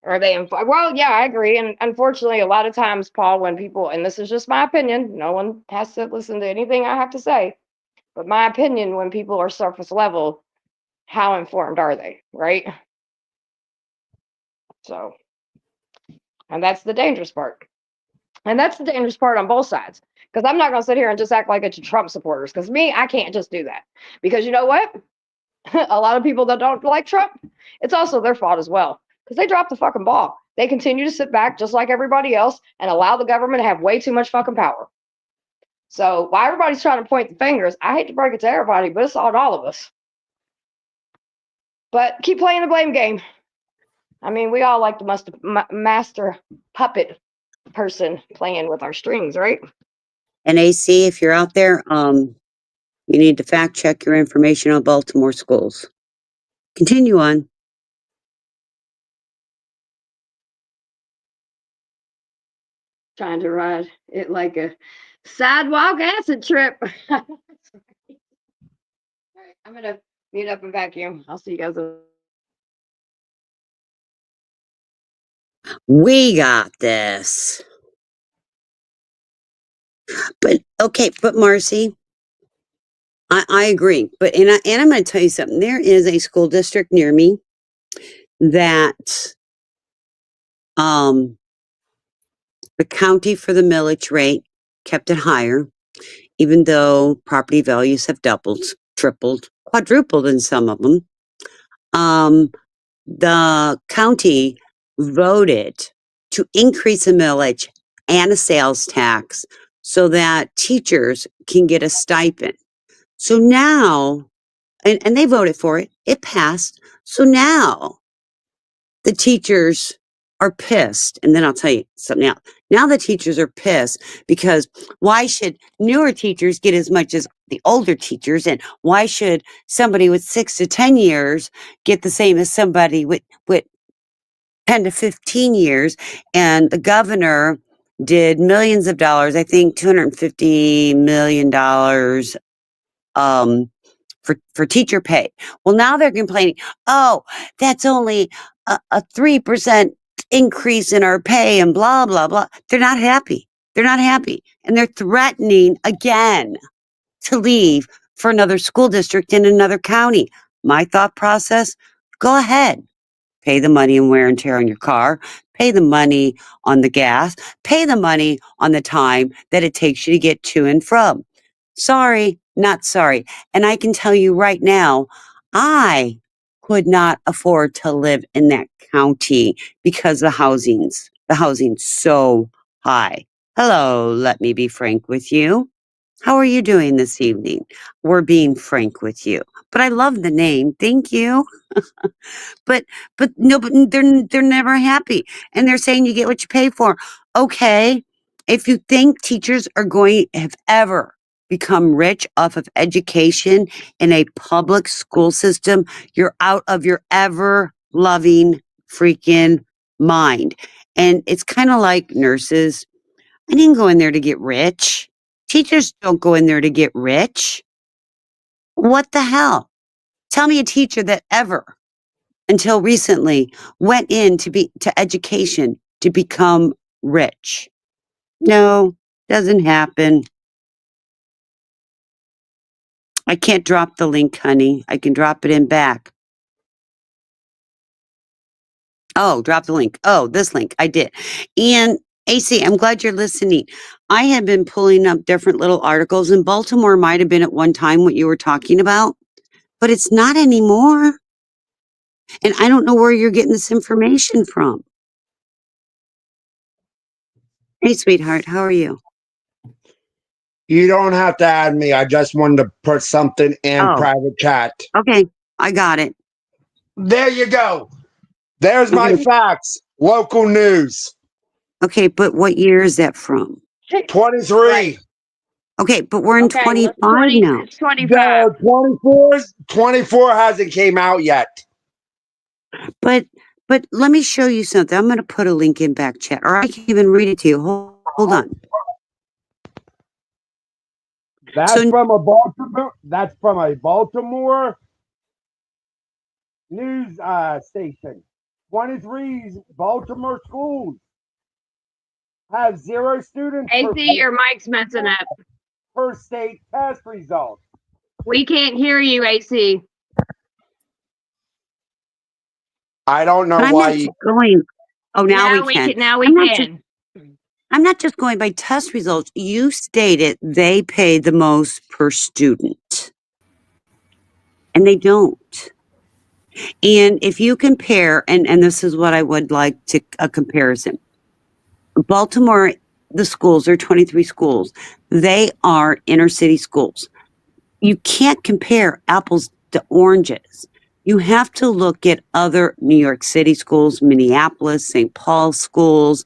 Are they? Well, yeah, I agree. And unfortunately, a lot of times, Paul, when people, and this is just my opinion, no one has to listen to anything I have to say, but my opinion, when people are surface level, how informed are they, right? So, and that's the dangerous part. And that's the dangerous part on both sides. Because I'm not going to sit here and just act like it's Trump supporters. Because me, I can't just do that. Because you know what? A lot of people that don't like Trump, it's also their fault as well. Because they dropped the fucking ball. They continue to sit back just like everybody else and allow the government to have way too much fucking power. So while everybody's trying to point the fingers, I hate to break it to everybody, but it's on all of us. But keep playing the blame game. I mean, we all like the master puppet person playing with our strings, right? And AC, if you're out there, you need to fact check your information on Baltimore schools. Continue on. Trying to ride it like a sidewalk acid trip. All right, I'm gonna mute up and vacuum. I'll see you guys. We got this. But okay, but Marcy, I agree. But and I'm going to tell you something. There is a school district near me that the county for the millage rate kept it higher, even though property values have doubled, tripled, quadrupled in some of them. The county voted to increase a millage and a sales tax so that teachers can get a stipend. So now, and they voted for it, it passed. So now the teachers are pissed. And then I'll tell you something else. Now the teachers are pissed because why should newer teachers get as much as the older teachers? And why should somebody with 6 to 10 years get the same as somebody with 10 to 15 years? And the governor did millions of dollars, I think $250 million for teacher pay. Well, now they're complaining, oh, that's only a 3% increase in our pay and blah, blah, blah. They're not happy. They're not happy. And they're threatening again to leave for another school district in another county. My thought process, go ahead. Pay the money and wear and tear on your car. Pay the money on the gas. Pay the money on the time that it takes you to get to and from. Sorry, not sorry. And I can tell you right now, I could not afford to live in that county because the housing's so high. Hello, let me be frank with you. How are you doing this evening? We're being frank with you. But I love the name. Thank you. but no, but they're never happy. And they're saying you get what you pay for. Okay. If you think teachers have ever become rich off of education in a public school system, you're out of your ever loving freaking mind. And it's kind of like nurses. I didn't go in there to get rich. Teachers don't go in there to get rich. What the hell? Tell me a teacher that ever, until recently, went to education to become rich. No, doesn't happen. I can't drop the link, honey. I can drop it in back. Oh, drop the link. Oh, this link. I did. And AC, I'm glad you're listening. I have been pulling up different little articles, and Baltimore might have been at one time what you were talking about, but it's not anymore. And I don't know where you're getting this information from. Hey, sweetheart, how are you? You don't have to add me. I just wanted to put something in private chat. Okay, I got it. There you go. There's my facts. Local news. Okay, but what year is that from? 23. Right. Okay, but we're in 25 now. 25. 24 hasn't came out yet. But let me show you something. I'm going to put a link in back chat, or I can even read it to you. Hold on. That's from a Baltimore. That's from a Baltimore news station. 23 Baltimore schools have 0 students. AC, your mic's messing up. Per state test results. We can't hear you, AC. I don't know But why. I'm not going. Oh, now we can. Now we can. I'm not just going by test results. You stated they pay the most per student, and they don't. And if you compare, and this is what I would like to a comparison. Baltimore, the schools are 23 schools. They are inner city schools. You can't compare apples to oranges. You have to look at other New York City schools, Minneapolis, St. Paul schools,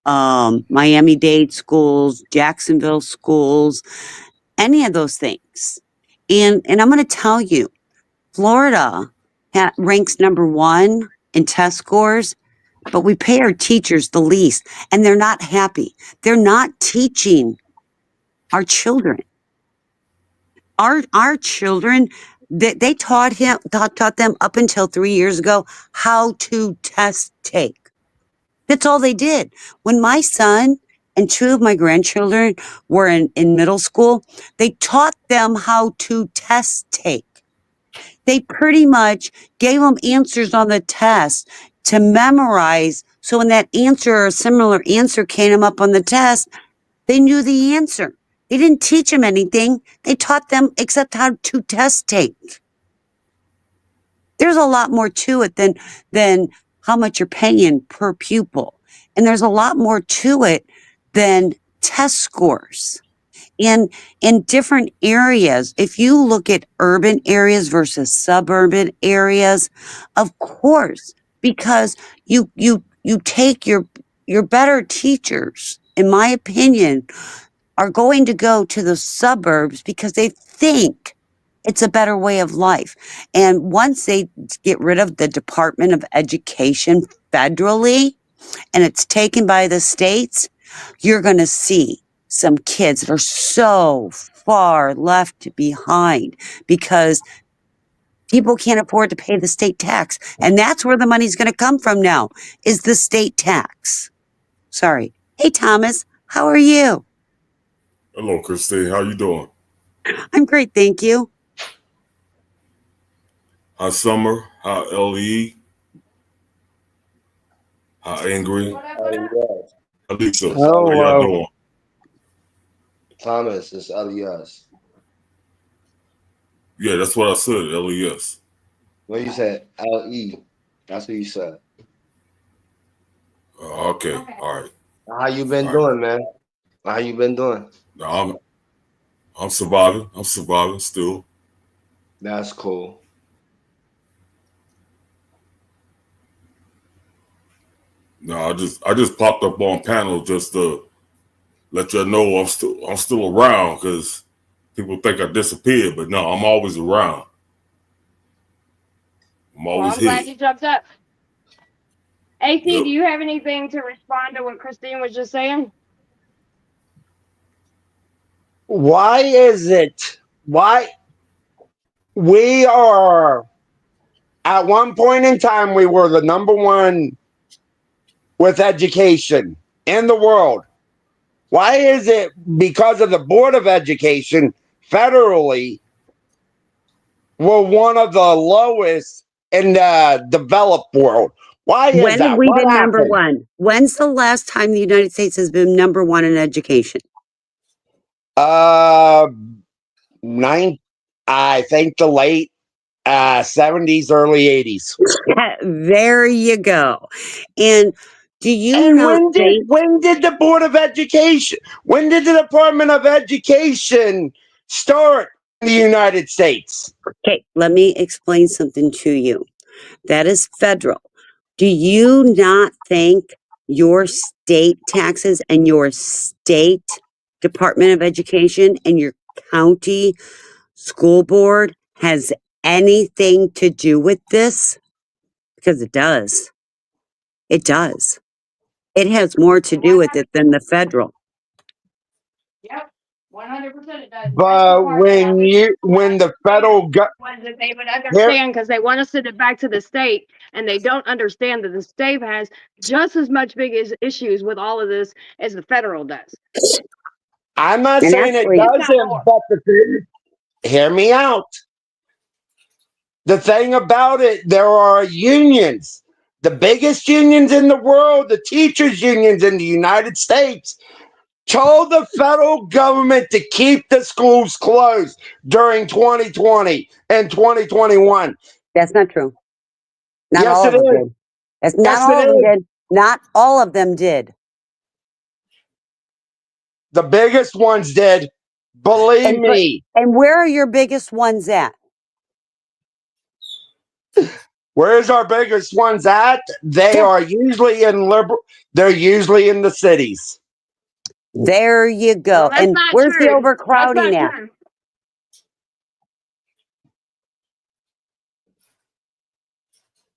Miami-Dade schools, Jacksonville schools, any of those things. And I'm going to tell you, Florida ranks #1 in test scores, but we pay our teachers the least, and they're not happy. They're not teaching our children. Our children, they taught them up until 3 years ago how to test take. That's all they did. When my son and 2 of my grandchildren were in middle school, they taught them how to test take. They pretty much gave them answers on the test to memorize. So when that answer or a similar answer came up on the test, they knew the answer. They didn't teach them anything. They taught them except how to test take. There's a lot more to it than how much you're paying per pupil. And there's a lot more to it than test scores. In different areas, if you look at urban areas versus suburban areas, of course, because you take your better teachers, in my opinion, are going to go to the suburbs because they think it's a better way of life. And once they get rid of the Department of Education federally and it's taken by the states, you're going to see some kids that are so far left behind because people can't afford to pay the state tax. And that's where the money's going to come from now, is the state tax. Sorry. Hey, Thomas, how are you? Hello, Christine. How you doing? I'm great, thank you. How Summer? How LE? How Angry? How Lisa? How y'all doing? Thomas, it's LES. Yeah, that's what I said, LES. When you said LE, that's what you said. Okay, all right. How you been doing, man? How you been doing? I'm I'm surviving. I'm surviving still. That's cool. No, I just popped up on panel just to let you know I'm still around because people think I disappeared, but no, I'm always around. I'm Well, always I'm glad here. you jumped up. AC, Yep. do you have anything to respond to what Christine was just saying? Why is it? Why we are at one point in time we were the number one with education in the world. Why is it because of the Board of Education federally we're one of the lowest in the developed world? Why is When have that? we What been number happened? one? When's the last time the United States has been number one in education? I think the late 70s, early 80s. There you go. And do you And not think? when did the Board of Education, when did the Department of Education start in the United States? Okay, let me explain something to you. That is federal. Do you not think your state taxes and your state Department of Education and your county school board has anything to do with this? Because it does. It does. It has more to do with it than the federal. Yep, 100% it does. But when the federal ones that they would understand because they want to send it back to the state, and they don't understand that the state has just as much issues with all of this as the federal does. I'm not And saying it actually- doesn't, but hear me out. The thing about it, there are unions. The biggest unions in the world, the teachers' unions in the United States, told the federal government to keep the schools closed during 2020 and 2021. That's not true. Not Yes, all it of them is. did. That's not Yes, all it of them is. did. Not all of them did. The biggest ones did. Believe me. And where are your biggest ones at? Where's our biggest ones at? They are usually in they're usually in the cities. There you go. Well, that's and not where's true. the overcrowding That's not at? true.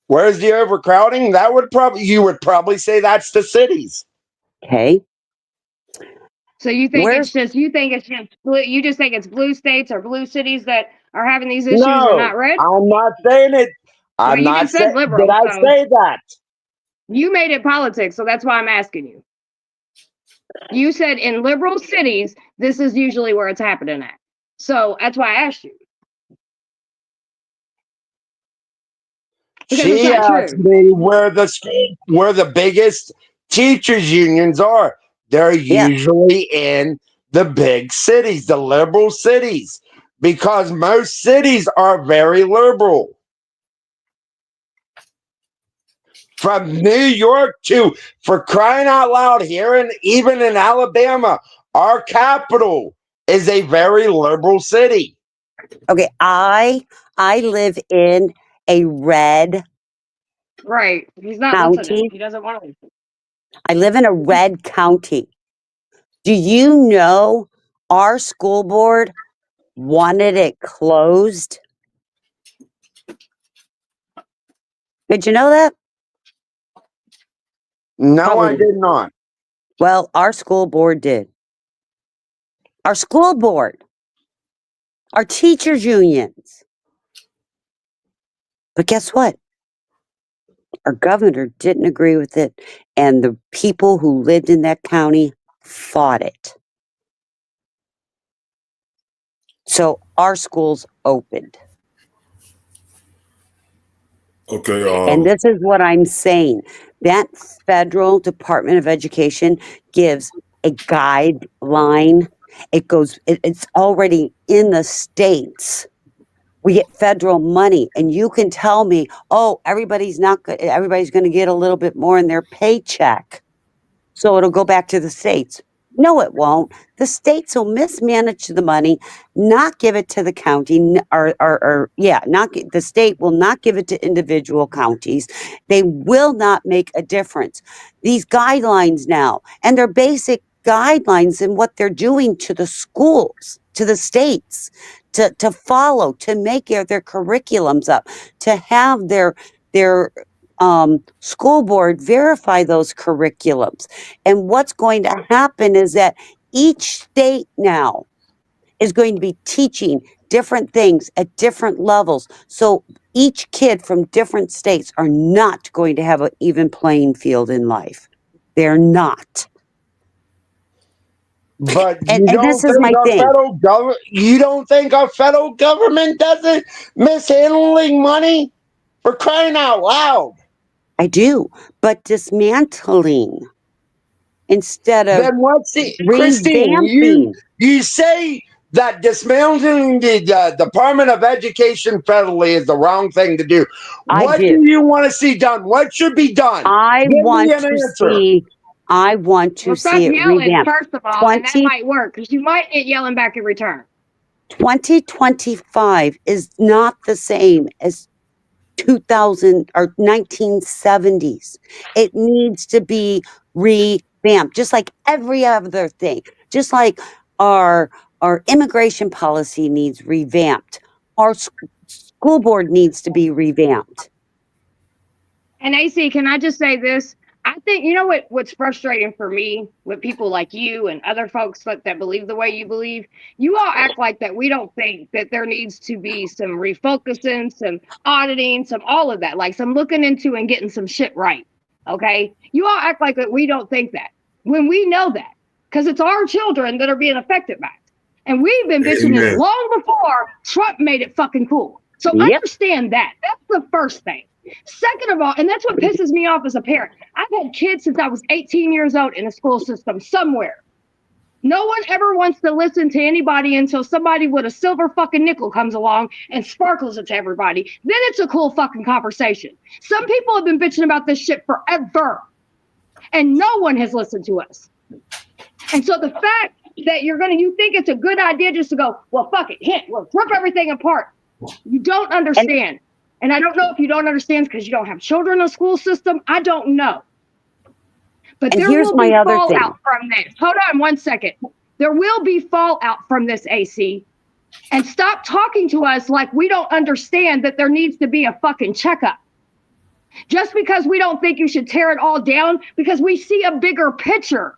Where's the overcrowding? You would probably say that's the cities. Okay. So you think you just blue, you just think it's blue states or blue cities that are having these issues and not red? I'm not saying it. I'm you not just said saying. liberal. Did I so say that? You made it politics, so that's why I'm asking you. You said in liberal cities, this is usually where it's happening at. So that's why I asked you. Because She asked me where the biggest teachers unions are. They're usually in the big cities, the liberal cities, because most cities are very liberal. From New York to, for crying out loud, here and even in Alabama, our capital is a very liberal city. Okay, I live in a red Right. He's not county. listening. He doesn't want to listen. I live in a red county. Do you know our school board wanted it closed? Did you know that? No, Probably. I did not. Well, our school board did. Our school board. Our teachers' unions. But guess what? Our governor didn't agree with it, and the people who lived in that county fought it. So our schools opened. Okay. And this is what I'm saying. That federal Department of Education gives a guideline. It's already in the states. We get federal money, and you can tell me, oh, everybody's going to get a little bit more in their paycheck. So it'll go back to the states. No, it won't. The states will mismanage the money, not give it to the county, the state will not give it to individual counties. They will not make a difference. These guidelines now, and they're basic guidelines in what they're doing to the schools, to the states, to follow, to make their curriculums up, to have their school board verify those curriculums. And what's going to happen is that each state now is going to be teaching different things at different levels. So each kid from different states are not going to have an even playing field in life. They're not. But And this is my thing. You don't think our federal government doesn't mishandling money? For crying out loud. I do, but dismantling instead of Then what's the revamping. Christine? You say that dismantling the Department of Education federally is the wrong thing to do. What do you want to see done? What should be done? I want to see stop it yelling, revamped. first of all, and that might work because you might get yelling back in return. 2025 is not the same as 2000 or 1970s. It needs to be revamped, just like every other thing. Just like our immigration policy needs revamped. Our school board needs to be revamped. And AC, can I just say this? I think, you know what's frustrating for me with people like you and other folks that believe the way you believe? You all act like that we don't think that there needs to be some refocusing, some auditing, some all of that, like some looking into and getting some shit right, okay? You all act like that we don't think that, when we know that, because it's our children that are being affected by it. And we've been bitching it long before Trump made it fucking cool. So understand that. That's the first thing. Second of all, and that's what pisses me off as a parent, I've had kids since I was 18 years old in a school system somewhere. No one ever wants to listen to anybody until somebody with a silver fucking nickel comes along and sparkles it to everybody. Then it's a cool fucking conversation. Some people have been bitching about this shit forever, and no one has listened to us. And so the fact that you think it's a good idea just to go, well, fuck it, we'll rip everything apart. You don't understand. And I don't know if you don't understand because you don't have children in the school system. I don't know. But there will be fallout from this. Hold on 1 second. There will be fallout from this, AC. And stop talking to us like we don't understand that there needs to be a fucking checkup. Just because we don't think you should tear it all down, because we see a bigger picture.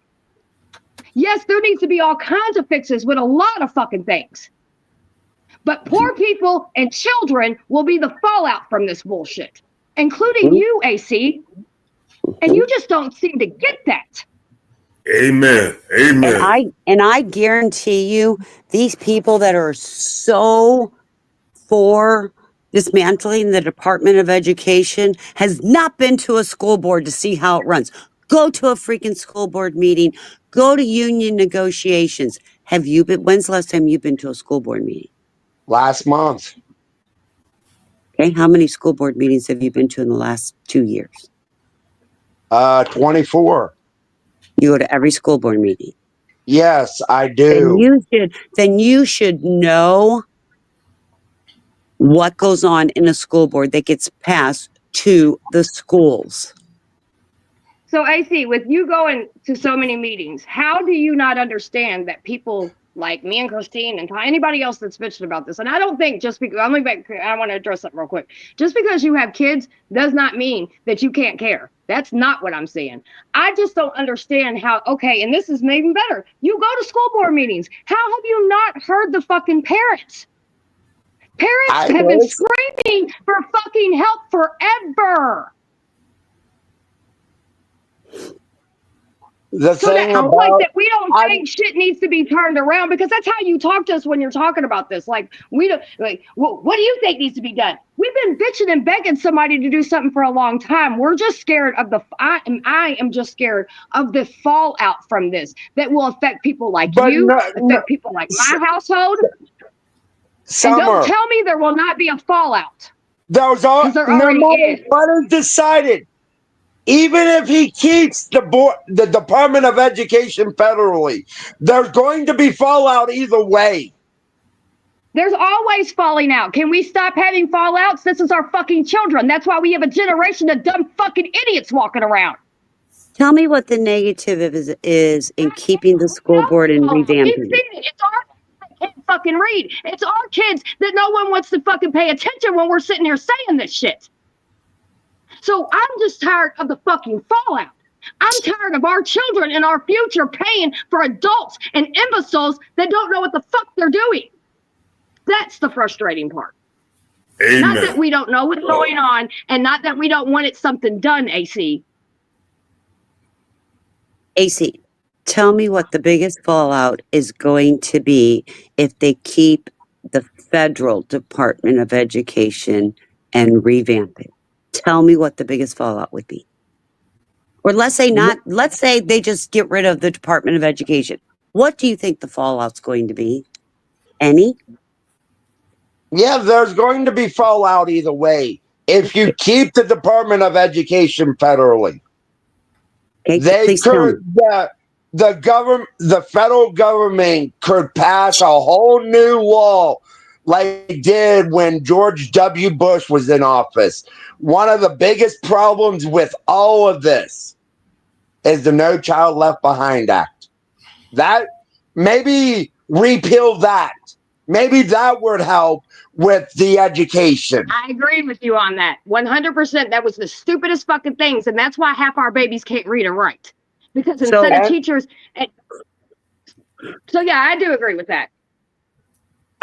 Yes, there needs to be all kinds of fixes with a lot of fucking things. But poor people and children will be the fallout from this bullshit, including you, AC. And you just don't seem to get that. Amen. And I guarantee you, these people that are so for dismantling the Department of Education has not been to a school board to see how it runs. Go to a freaking school board meeting. Go to union negotiations. When's the last time you've been to a school board meeting? Last month. Okay, how many school board meetings have you been to in the last 2 years? 24. You go to every school board meeting? Yes, I do. Then you should know what goes on in a school board that gets passed to the schools. So AC, with you going to so many meetings, how do you not understand that people like me and Christine and anybody else that's bitching about this? And I don't think just because, I want to address something real quick. Just because you have kids does not mean that you can't care. That's not what I'm saying. I just don't understand how, okay, and this is even better. You go to school board meetings. How have you not heard the fucking parents? Parents have been screaming for fucking help forever. So that we don't think shit needs to be turned around, because that's how you talk to us when you're talking about this. Like, we don't, like, what do you think needs to be done? We've been bitching and begging somebody to do something for a long time. We're just scared of I am just scared of the fallout from this that will affect people like affect people like my household. And don't tell me there will not be a fallout. Those are there already is. What is decided? even if he keeps the Department of Education federally, there's going to be fallout either way. There's always falling out. Can we stop having fallouts? This is our fucking children. That's why we have a generation of dumb fucking idiots walking around. Tell me what the negative is in keeping the school board and revamping it. It's our kids that can't fucking read. It's our kids that no one wants to fucking pay attention when we're sitting here saying this shit. So I'm just tired of the fucking fallout. I'm tired of our children and our future paying for adults and imbeciles that don't know what the fuck they're doing. That's the frustrating part. Amen. Not that we don't know what's going on, and not that we don't want it something done, AC. AC, tell me what the biggest fallout is going to be if they keep the federal Department of Education and revamp it. Tell me what the biggest fallout would be. Or let's say they just get rid of the Department of Education. What do you think the fallout's going to be? Any? Yeah, there's going to be fallout either way. If you keep the Department of Education federally, Okay, they could the federal government could pass a whole new law like they did when George W. Bush was in office. One of the biggest problems with all of this is the No Child Left Behind Act. That maybe repeal that. Maybe that would help with the education. I agree with you on that. 100%. That was the stupidest fucking things. And that's why half our babies can't read and write. Because instead of teachers. So, yeah, I do agree with that.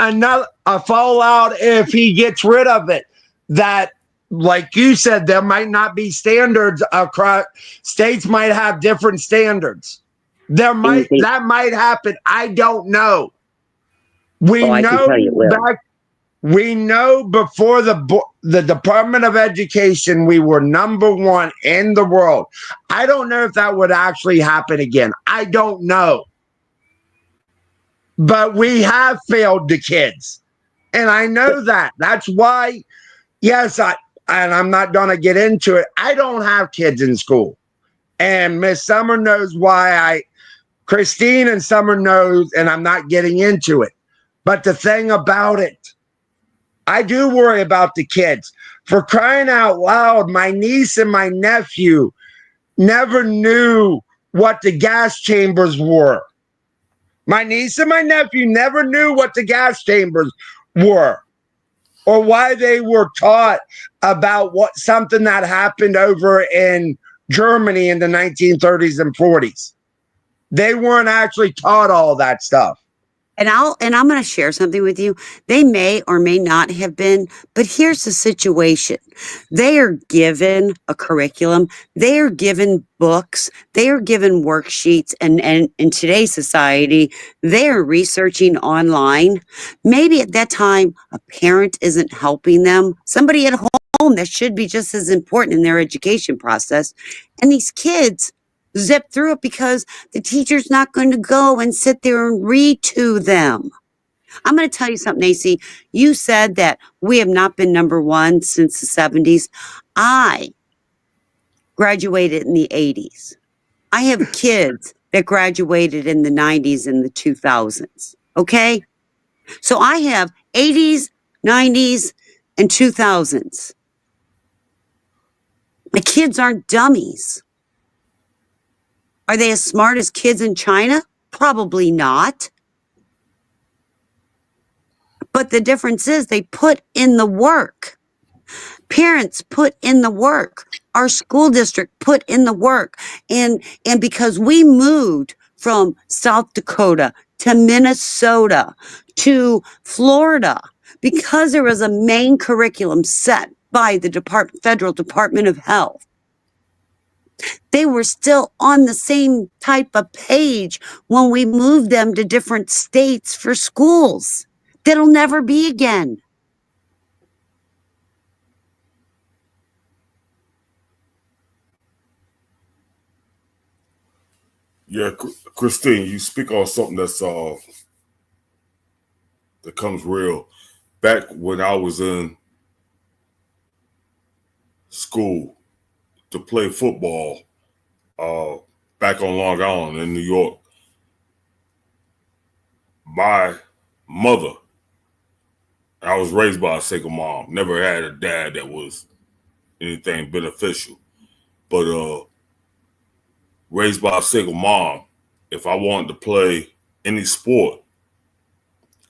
Another a fallout if he gets rid of it. That, like you said, there might not be standards across. States might have different standards. That might happen. I don't know. We know before the Department of Education, we were #1 in the world. I don't know if that would actually happen again. I don't know. But we have failed the kids. And I know that. That's why, yes, and I'm not going to get into it. I don't have kids in school. And Miss Summer knows why Christine and Summer knows, and I'm not getting into it. But the thing about it, I do worry about the kids. For crying out loud, my niece and my nephew never knew what the gas chambers were. My niece and my nephew never knew what the gas chambers were or why they were taught about something that happened over in Germany in the 1930s and 40s. They weren't actually taught all that stuff. And I'm going to share something with you. They may or may not have been, but here's the situation. They are given a curriculum. They are given books. They are given worksheets. And in today's society, they are researching online. Maybe at that time, a parent isn't helping them. Somebody at home that should be just as important in their education process. And these kids zip through it because the teacher's not going to go and sit there and read to them. I'm going to tell you something, AC. You said that we have not been #1 since the 70s. I graduated in the 80s. I have kids that graduated in the 90s and the 2000s. Okay? So I have 80s, 90s, and 2000s. The kids aren't dummies. Are they as smart as kids in China? Probably not. But the difference is they put in the work. Parents put in the work. Our school district put in the work. And because we moved from South Dakota to Minnesota to Florida, because there was a main curriculum set by the federal Department of Health, they were still on the same type of page when we moved them to different states for schools. That'll never be again. Yeah, Christine, you speak on something that comes real. Back when I was in school, to play football back on Long Island in New York, my mother, I was raised by a single mom, never had a dad that was anything beneficial, but raised by a single mom, if I wanted to play any sport,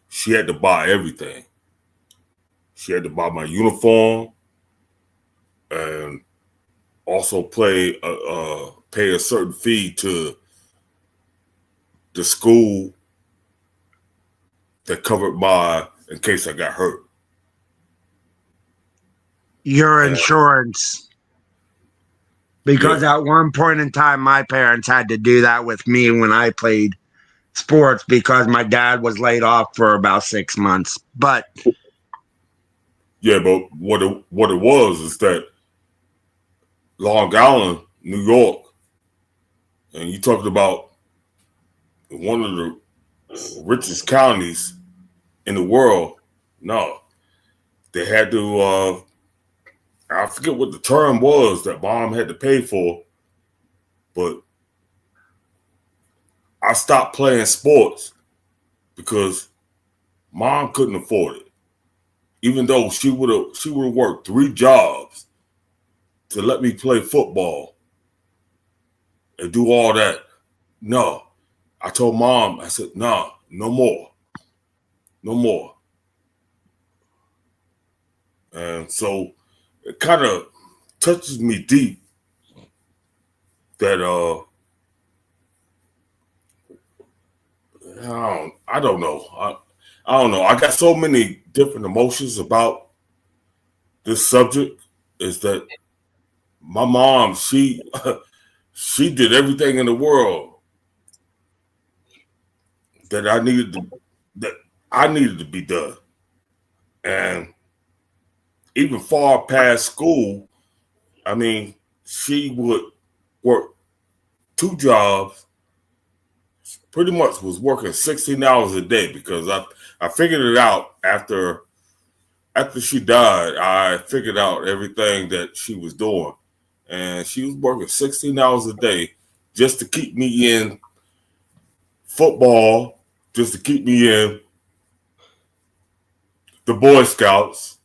she had to buy everything. She had to buy my uniform and also pay a certain fee to the school that covered in case I got hurt. Your insurance. Because at one point in time, my parents had to do that with me when I played sports because my dad was laid off for about 6 months. But yeah, but what it was is that Long Island, New York, and you talked about one of the richest counties in the world. No, they had to, I forget what the term was that mom had to pay for, but I stopped playing sports because mom couldn't afford it. Even though she would have worked 3 jobs to let me play football and do all that. No. I told mom, I said, no more. No more. And so it kind of touches me deep that I don't know. I don't know. I got so many different emotions about this subject. Is that my mom, she did everything in the world that I needed to be done. And even far past school, I mean, she would work 2 jobs, pretty much was working 16 hours a day because I figured it out after she died. I figured out everything that she was doing. And she was working 16 hours a day just to keep me in football, just to keep me in the Boy Scouts.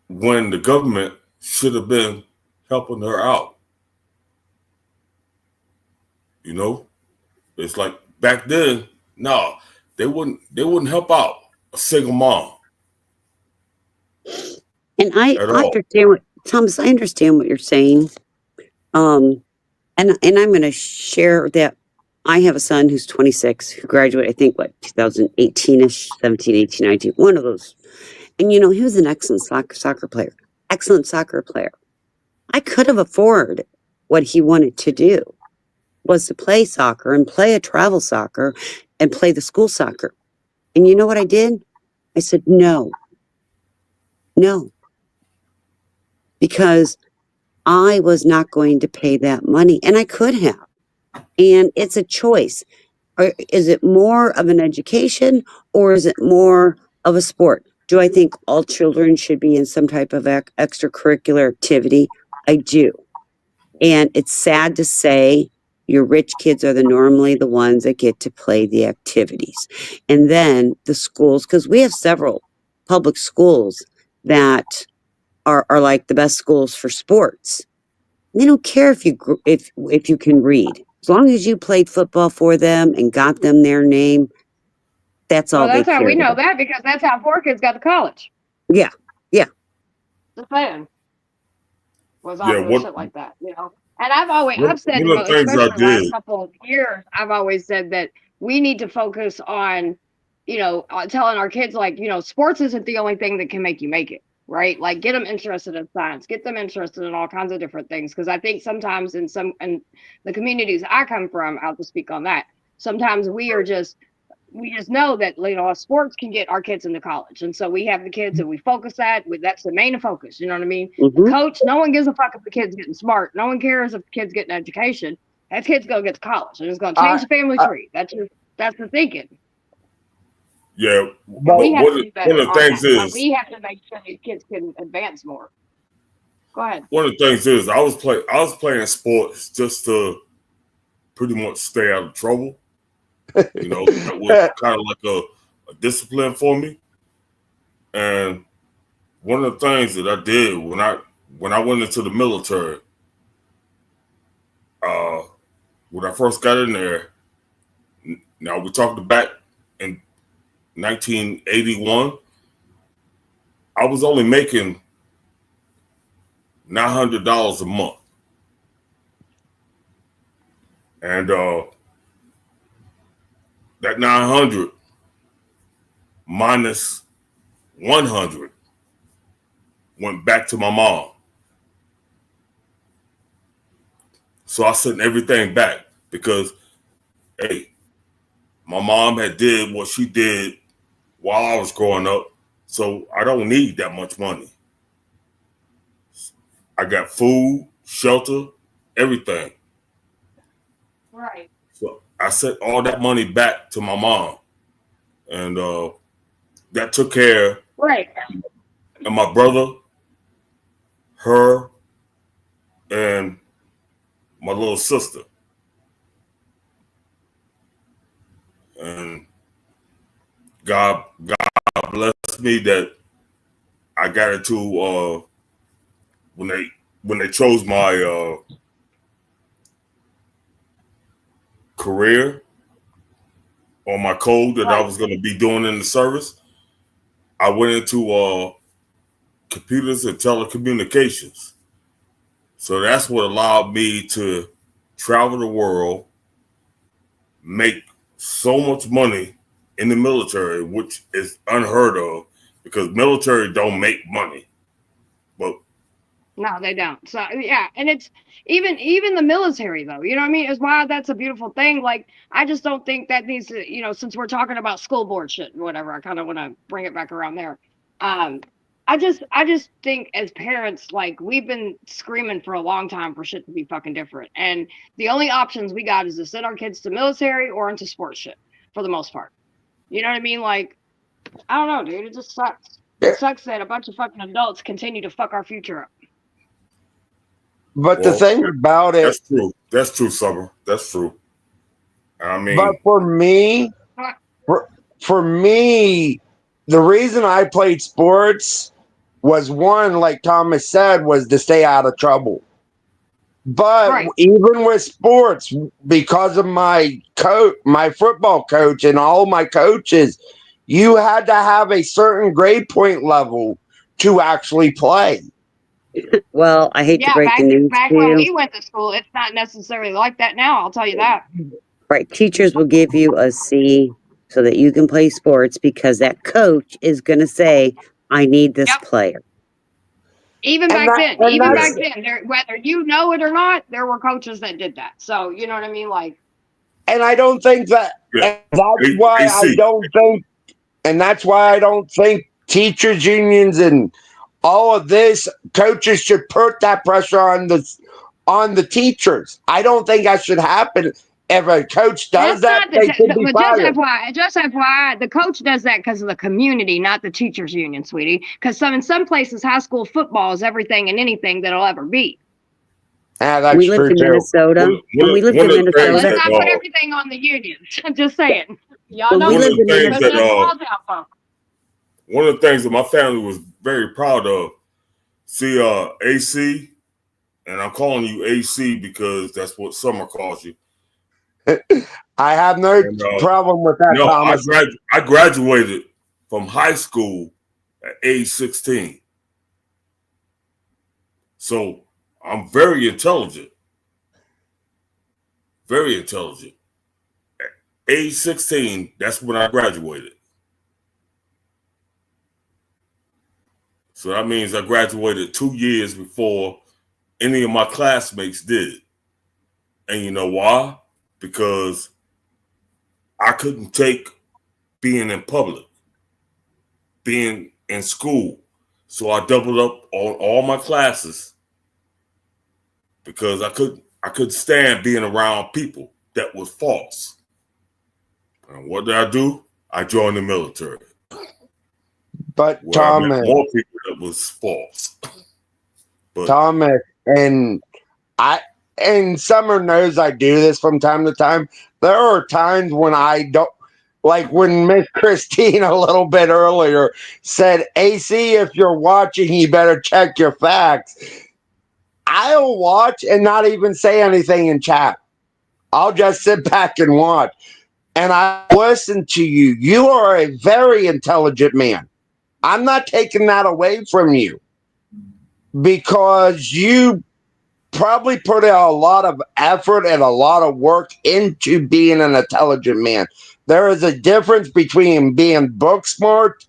When the government should have been helping her out. You know? It's like back then, no, they wouldn't help out a single mom. And I understand what Thomas, I understand what you're saying. And I'm going to share that I have a son who's 26 who graduated, I think, 2018-ish, 17, 18, 19, one of those. And, he was an excellent soccer player, excellent soccer player. I could have afforded what he wanted to do was to play soccer and play a travel soccer and play the school soccer. And you know what I did? I said, no, because I was not going to pay that money, and I could have. And it's a choice. Is it more of an education or is it more of a sport? Do I think all children should be in some type of extracurricular activity? I do. And it's sad to say your rich kids are normally the ones that get to play the activities. And then the schools, because we have several public schools that are like the best schools for sports. They don't care if you can read. As long as you played football for them and got them their name, that's all they care about. That's how we know that, because that's how poor kids got to college. Yeah. The fan was all shit like that, And I've said, one of the things especially I the last did. couple of years, I've always said that we need to focus on, telling our kids, sports isn't the only thing that can make you make it, right? Like, get them interested in science, get them interested in all kinds of different things. Because I think sometimes in the communities I come from, I'll just speak on that. Sometimes we just know that sports can get our kids into college, and so we have the kids that we focus at. That's the main focus. You know what I mean? Mm-hmm. The coach, no one gives a fuck if the kid's getting smart. No one cares if the kid's getting education. That kid's gonna get to college, and it's gonna change the family tree. That's the thinking. Yeah, And we but have to do better one of the on things that. Like, is we have to make sure these kids can advance more. Go ahead. one of the things is I was playing sports just to pretty much stay out of trouble. You know, that was kind of like a discipline for me. And one of the things that I did when I went into the military, when I first got in there, now we're talking back in 1981, I was only making $900 a month. And that 900 minus 100 went back to my mom. So I sent everything back because, hey, my mom had did what she did while I was growing up, so I don't need that much money. I got food, shelter, everything. Right. So I sent all that money back to my mom, and that took care Right. of my brother, her, and my little sister. And God blessed me that I got into when they chose my career or my code that I was going to be doing in the service. I went into computers and telecommunications. So that's what allowed me to travel the world, make so much money in the military, which is unheard of because military don't make money. But No, they don't. So yeah, and it's even the military though. You know what I mean? Is why that's a beautiful thing. Like I just don't think that needs to. You know, since we're talking about school board shit and whatever, I kind of want to bring it back around there. I just think as parents, like we've been screaming for a long time for shit to be fucking different, and the only options we got is to send our kids to military or into sports shit for the most part. You know what I mean? Like I don't know, dude. It just sucks. It sucks that a bunch of fucking adults continue to fuck our future up. But the thing about it, that's true. That's true, Summer. That's true. I mean, but for me, the reason I played sports was one, like Thomas said, was to stay out of trouble. But even with sports, because of my my football coach and all my coaches, you had to have a certain grade point level to actually play. Well, I hate to break the news back to when you. we went to school, it's not necessarily like that now. I'll tell you that. Right, teachers will give you a C so that you can play sports because that coach is going to say, "I need this player." Even back then, whether you know it or not, there were coaches that did that. So you know what I mean, like. And I don't think that. And that's why I don't think. And that's why I don't think teachers unions and all of this coaches should put that pressure on the teachers. I don't think that should happen. If a coach does that, they should be fired. Just FYI, the coach does that because of the community, not the teachers union, sweetie. Because in some places, high school football is everything and anything that'll ever be. That's we lived in Minnesota. When we lived in Minnesota, let's not put everything on the unions. I'm just saying. Y'all know we lived in Minnesota. One of the things that my family was very proud of, see, AC, and I'm calling you AC because that's what Summer calls you. I have no problem with that, Thomas. I graduated from high school at age 16. So I'm very intelligent. Very intelligent. At age 16, that's when I graduated. So that means I graduated 2 years before any of my classmates did. And you know why? Because I couldn't take being in public, being in school. So I doubled up on all my classes because I couldn't stand being around people that was false. And what did I do? I joined the military. But Where I met Thomas, more people that was false. But Thomas, and Summer knows I do this from time to time. There are times when I don't, like when Miss Christine a little bit earlier said, AC, if you're watching, you better check your facts. I'll watch and not even say anything in chat. I'll just sit back and watch. And I listen to you. You are a very intelligent man. I'm not taking that away from you because you probably put a lot of effort and a lot of work into being an intelligent man. There is a difference between being book smart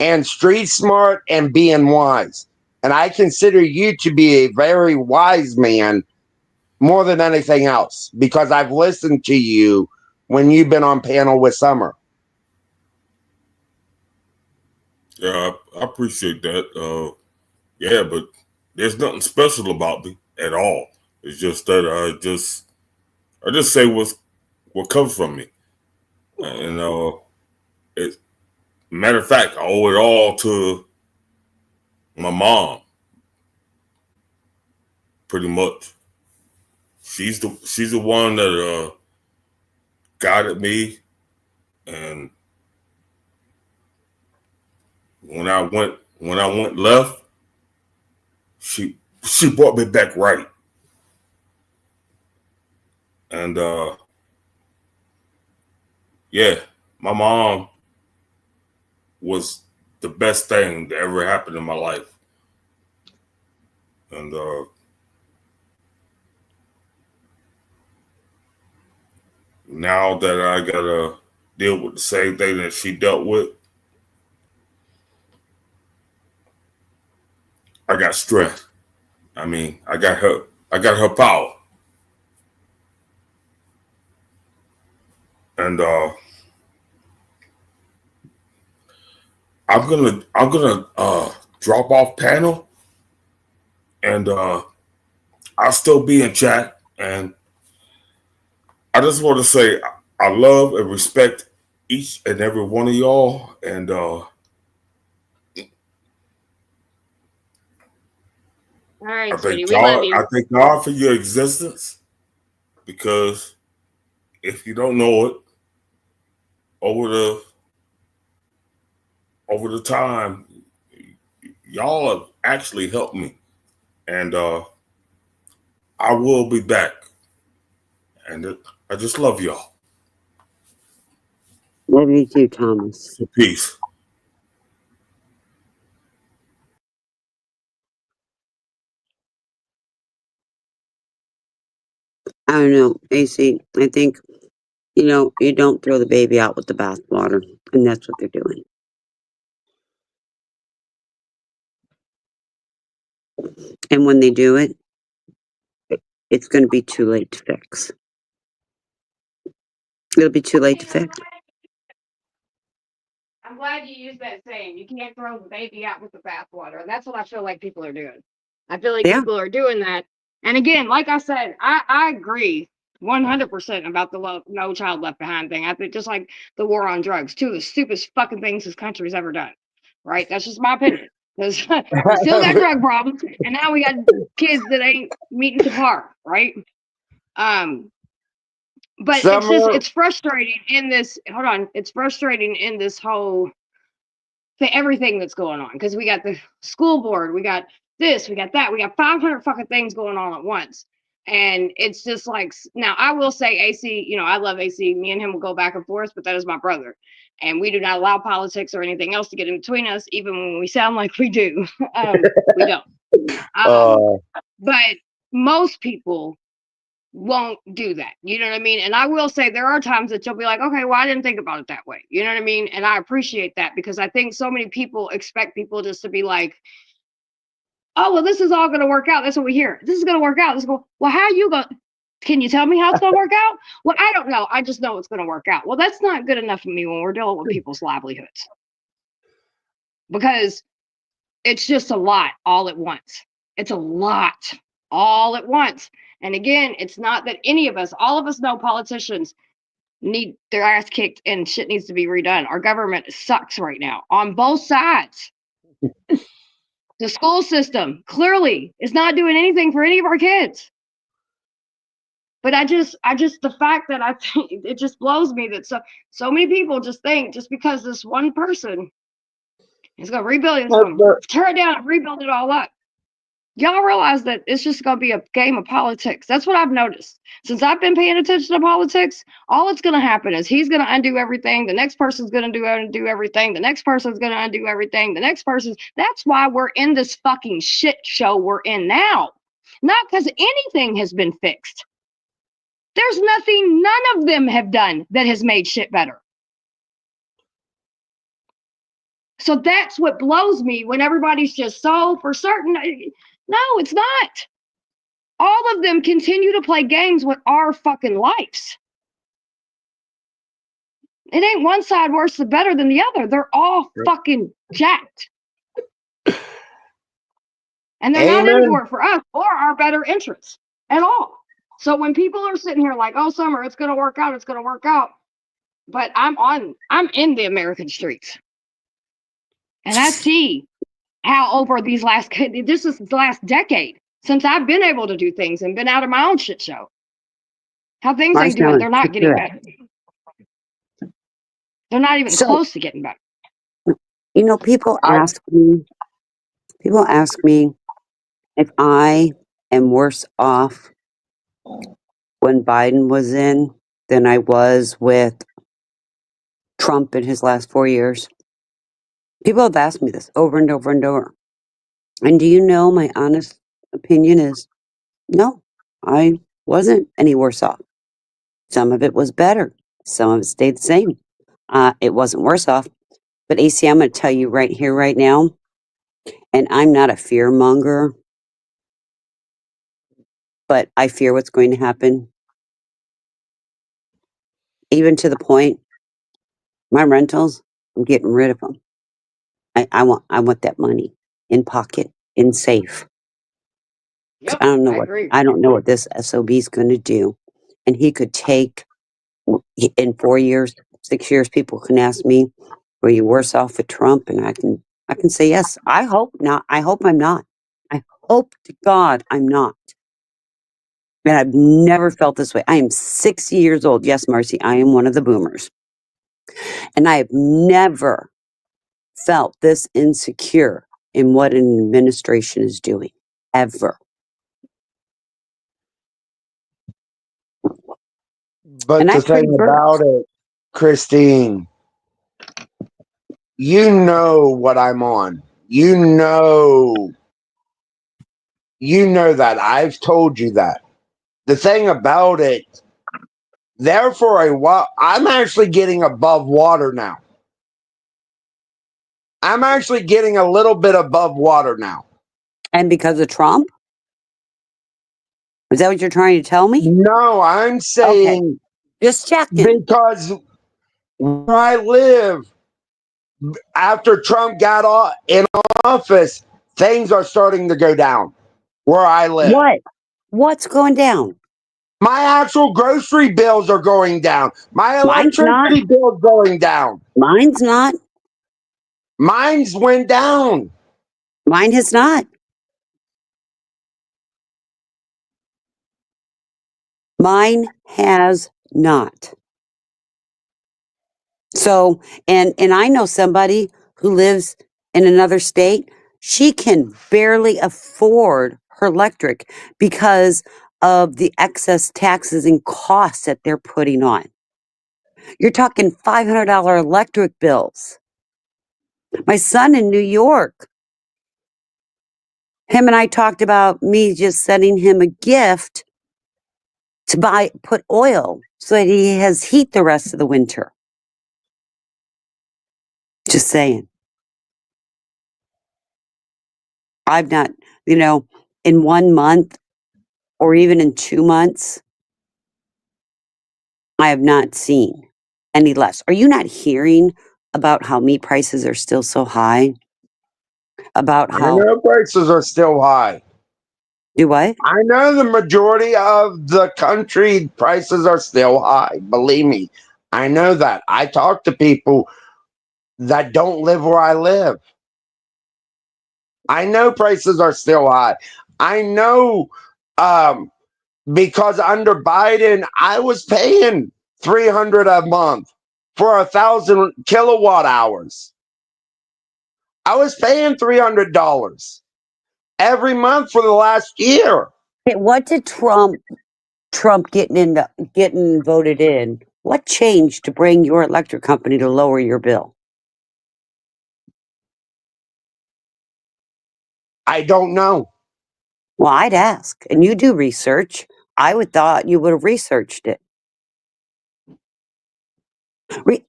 and street smart and being wise. And I consider you to be a very wise man more than anything else because I've listened to you when you've been on panel with Summer. yeah, I appreciate that. Yeah, but there's nothing special about me at all. It's just that I just say what comes from me. And matter of fact, I owe it all to my mom. Pretty much. She's the one that guided me, and when I went left, she brought me back right. And yeah, my mom was the best thing that ever happened in my life. And now that I gotta deal with the same thing that she dealt with, I got strength. I mean, I got her power. And I'm gonna drop off panel, and I'll still be in chat. And I just want to say I love and respect each and every one of y'all, and All right, I sweetie, thank we love God. you. I thank God for your existence, because if you don't know it, over the time, y'all have actually helped me, and I will be back. And I just love y'all. Love you too, Thomas. Peace. I don't know, AC. I think, you don't throw the baby out with the bathwater, and that's what they're doing. And when they do it, it's going to be too late to fix. It'll be too late to fix. I'm glad you used that saying. You can't throw the baby out with the bathwater. And that's what I feel like people are doing. I feel like Yeah. people are doing that. And again, like I said, I agree 100% about the No Child Left Behind thing. I think just like the war on drugs, two of the stupidest fucking things this country's ever done. Right? That's just my opinion. Because we still got drug problems, and now we got kids that ain't meeting to par, right? But it's frustrating in this. Hold on, it's frustrating in this whole everything that's going on, because we got the school board, we got this, we got that, we got 500 fucking things going on at once, and it's just like, now I will say AC, I love AC. Me and him will go back and forth, but that is my brother, and we do not allow politics or anything else to get in between us, even when we sound like we do. We don't. But most people won't do that. You know what I mean? And I will say there are times that you'll be like, okay, well, I didn't think about it that way. You know what I mean? And I appreciate that, because I think so many people expect people just to be like, oh, well, this is all going to work out. That's what we hear. This is going to work out. Well, how are you going? Can you tell me how it's going to work out? Well, I don't know. I just know it's going to work out. Well, that's not good enough for me when we're dealing with people's livelihoods, because it's just a lot all at once. It's a lot all at once. And again, it's not that any of us, all of us know politicians need their ass kicked and shit needs to be redone. Our government sucks right now on both sides. The school system clearly is not doing anything for any of our kids. But I just the fact that I think it just blows me that so many people just think just because this one person is gonna rebuild it, it's gonna tear it down and rebuild it all up. Y'all realize that it's just gonna be a game of politics. That's what I've noticed. Since I've been paying attention to politics, all that's gonna happen is he's gonna undo everything, the next person's gonna undo everything, the next person's gonna undo everything, the next person's that's why we're in this fucking shit show we're in now. Not because anything has been fixed. There's nothing none of them have done that has made shit better. So that's what blows me when everybody's just so for certain. No, it's not. All of them continue to play games with our fucking lives. It ain't one side worse or better than the other. They're all fucking jacked. And they're not in for us or our better interests at all. So when people are sitting here like, oh, Summer, it's going to work out, it's going to work out. But I'm in the American streets. And I see how over this is the last decade since I've been able to do things and been out of my own shit show. How things ain't doing, they're not getting better. They're not even close to getting better. You know, people ask me if I am worse off when Biden was in than I was with Trump in his last 4 years. People have asked me this over and over and over. And do you know my honest opinion is no, I wasn't any worse off. Some of it was better. Some of it stayed the same. It wasn't worse off. But AC, I'm going to tell you right here, right now, and I'm not a fear monger, but I fear what's going to happen. Even to the point, my rentals, I'm getting rid of them. I want that money in pocket, in safe. Yep, I don't know I what this SOB is going to do. And he could take in 4 years, 6 years, people can ask me, were you worse off with Trump? And I can say yes. I hope not. I hope I'm not. I hope to God I'm not. And I've never felt this way. I am 60 years old. Yes, Marcy, I am one of the boomers. And I have never felt this insecure in what an administration is doing, ever. But the thing about it, Christine, you know what I'm on. You know that. I've told you that. The thing about it, there for a while, I'm actually getting above water now. I'm actually getting a little bit above water now. And because of Trump? Is that what you're trying to tell me? No, I'm saying just checking. Because where I live, after Trump got in office, things are starting to go down where I live. What's going down? My actual grocery bills are going down. My electricity bill's going down. Mine's not. Mine's went down. Mine has not. Mine has not. So, and I know somebody who lives in another state. She can barely afford her electric because of the excess taxes and costs that they're putting on. You're talking $500 electric bills. My son in New York, him and I talked about me just sending him a gift to put oil so that he has heat the rest of the winter. Just saying. I've not, in 1 month or even in 2 months, I have not seen any less. Are you not hearing about how meat prices are still so high? About how I know prices are still high. Do what? I know the majority of the country prices are still high. Believe me, I know that. I talk to people that don't live where I live. I know prices are still high. I know because under Biden, I was paying $300 a month for 1,000 kilowatt hours. I was paying $300 every month for the last year. Okay, what did Trump getting voted in? What changed to bring your electric company to lower your bill? I don't know. Well, I'd ask, and you do research. I would thought you would have researched it.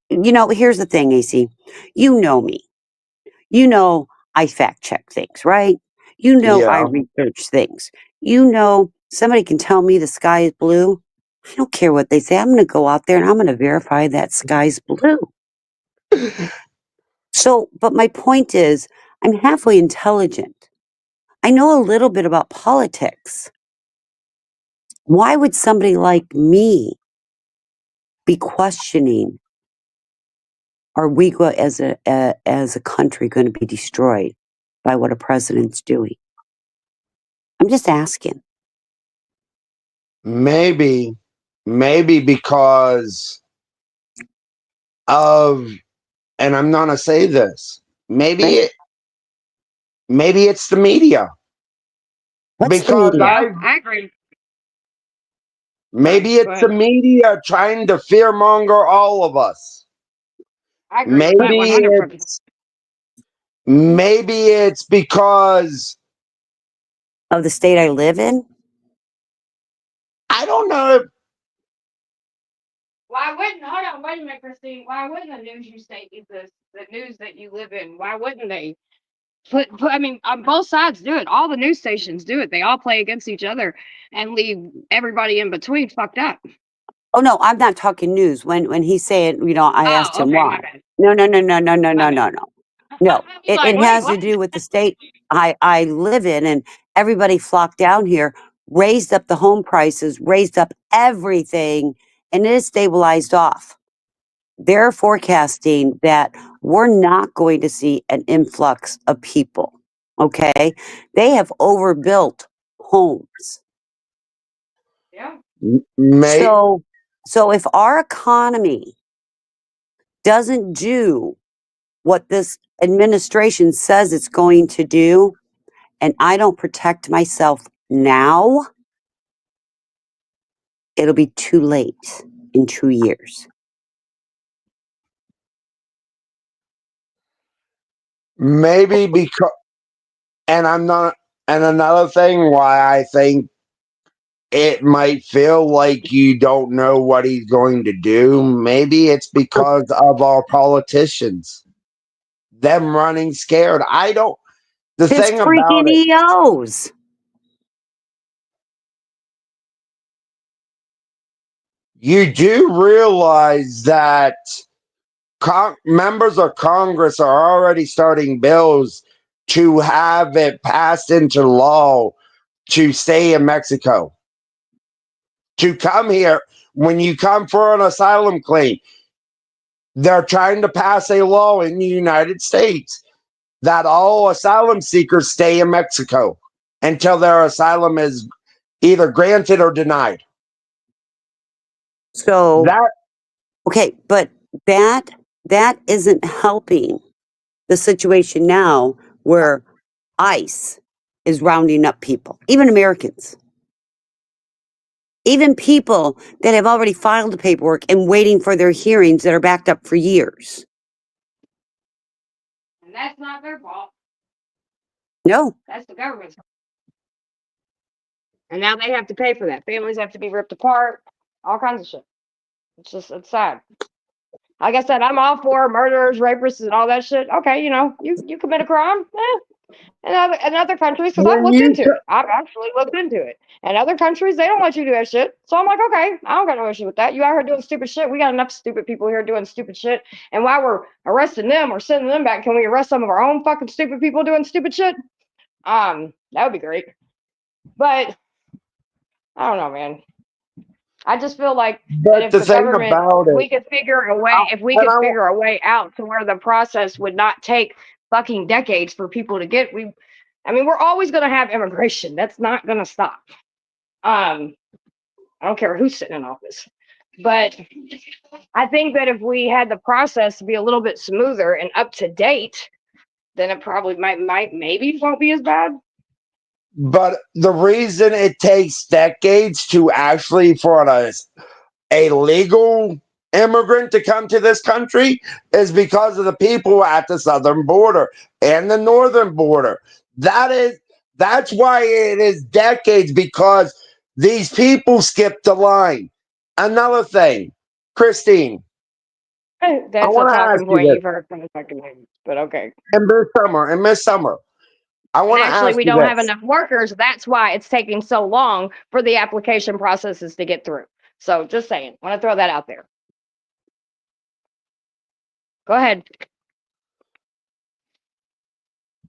Here's the thing, AC. You know me. You know I fact check things, right? You know I Yeah. research things. You know somebody can tell me the sky is blue. I don't care what they say. I'm going to go out there and I'm going to verify that sky's blue. So, but my point is, I'm halfway intelligent. I know a little bit about politics. Why would somebody like me be questioning, are we as a country going to be destroyed by what a president's doing? I'm just asking. Maybe because of, and I'm not gonna say this. Maybe it's the media. What's the Because media? I agree. maybe Go it's the ahead. media trying to fearmonger all of us. I agree with that 100%. Maybe it's because Of the state I live in? I don't know. Why wouldn't, hold on, wait a minute, Christine. Why wouldn't the news you state is the news that you live in? Why wouldn't they I mean, on both sides do it. All the news stations do it. They all play against each other and leave everybody in between fucked up. Oh no, I'm not talking news. When he said, I asked him Okay, why. my bad. No. My bad. No, it, Like, it wait, has to what? do with the state I live in, and everybody flocked down here, raised up the home prices, raised up everything, and it is stabilized off. They're forecasting that we're not going to see an influx of people. Okay, they have overbuilt homes. Yeah. So if our economy doesn't do what this administration says it's going to do, and I don't protect myself now, it'll be too late in 2 years. Maybe because, and I'm not, and another thing why I think it might feel like you don't know what he's going to do. Maybe it's because of our politicians, them running scared. The His thing freaking about it, EOs. you do realize that members of Congress are already starting bills to have it passed into law to stay in Mexico, to come here. When you come for an asylum claim, they're trying to pass a law in the United States that all asylum seekers stay in Mexico until their asylum is either granted or denied. So okay, but that isn't helping the situation now where ICE is rounding up people, even Americans. Even people that have already filed the paperwork and waiting for their hearings that are backed up for years. And that's not their fault. No. That's the government's fault. And now they have to pay for that. Families have to be ripped apart. All kinds of shit. It's sad. Like I said, I'm all for murderers, rapists, and all that shit. Okay, you commit a crime. In other countries, because I've looked into it. I've actually looked into it. In other countries, they don't let you do that shit. So I'm like, okay, I don't got no issue with that. You out here doing stupid shit. We got enough stupid people here doing stupid shit. And while we're arresting them or sending them back, can we arrest some of our own fucking stupid people doing stupid shit? That would be great. But I don't know, man. I just feel like that But if the the thing government, about we it, could figure a way, I, if we and could I, figure a way out to where the process would not take fucking decades for people to get, I mean, we're always going to have immigration. That's not going to stop. I don't care who's sitting in office, but I think that if we had the process to be a little bit smoother and up to date, then it probably maybe won't be as bad. but the reason it takes decades to actually for a legal immigrant to come to this country is because of the people at the southern border and the northern border. That's why it is decades, because these people skip the line. Another thing, Christine, I That's a want to ask talking you point this. you've heard from the fucking lady, but okay. And Miss Summer, I And want to actually, ask we you don't have this. enough workers. That's why it's taking so long for the application processes to get through. So just saying, want to throw that out there. Go ahead.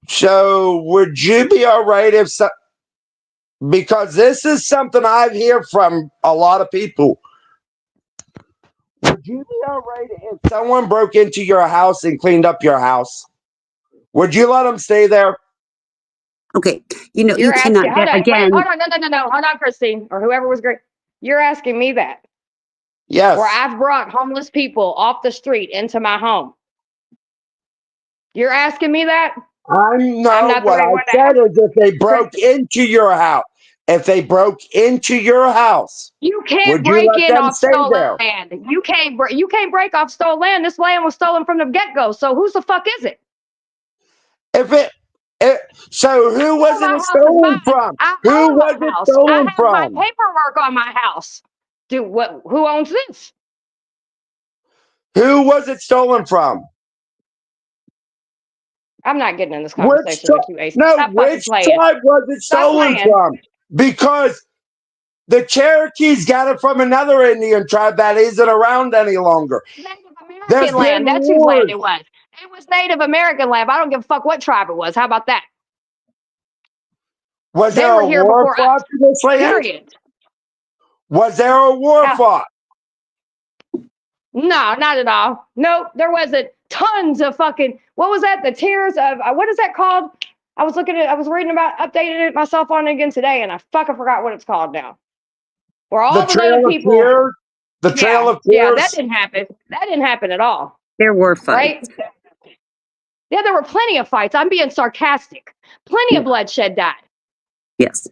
So would you be all right if because this is something I've heard from a lot of people. Would you be all right if someone broke into your house and cleaned up your house? Would you let them stay there? Okay, you You're asking, cannot hold get on, wait, again. hold on, no, hold on, Christine, or whoever was great. You're asking me that. Yes. Where I've brought homeless people off the street into my home. You're asking me that? I'm not the what right I one to said ask. is if they broke into your house. If they broke into your house, You can't would you break let in them off stay stolen there? land. You can't break off stolen land. This land was stolen from the get-go. So whose the fuck is it? So who was My it house is stolen mine. from? I Who own was my it house. I stolen have my from? paperwork on my house. Dude, who owns this? Who was it stolen from? I'm not getting in this Which conversation with you, Ace. no, Stop fucking which playing. tribe was it Stop stolen playing. from? Because the Cherokees got it from another Indian tribe that isn't around any longer. There's American land. been That's whose wars. land it was. It was Native American land. I don't give a fuck what tribe it was. How about that? Was They there were a here war before fought us. for this land? Period. Was there a war fought? No, not at all. Nope, there wasn't. Tons of fucking, what was that? The Tears of, what is that called? I was reading about, updating it myself on it again today, and I fucking forgot what it's called now. Where all The the Trail native of people. Tears? The Trail of Yeah, that Tears? didn't happen. That didn't happen at all. There were Right? fights. Yeah, there were plenty of fights. I'm being sarcastic. Plenty of bloodshed died. Yes.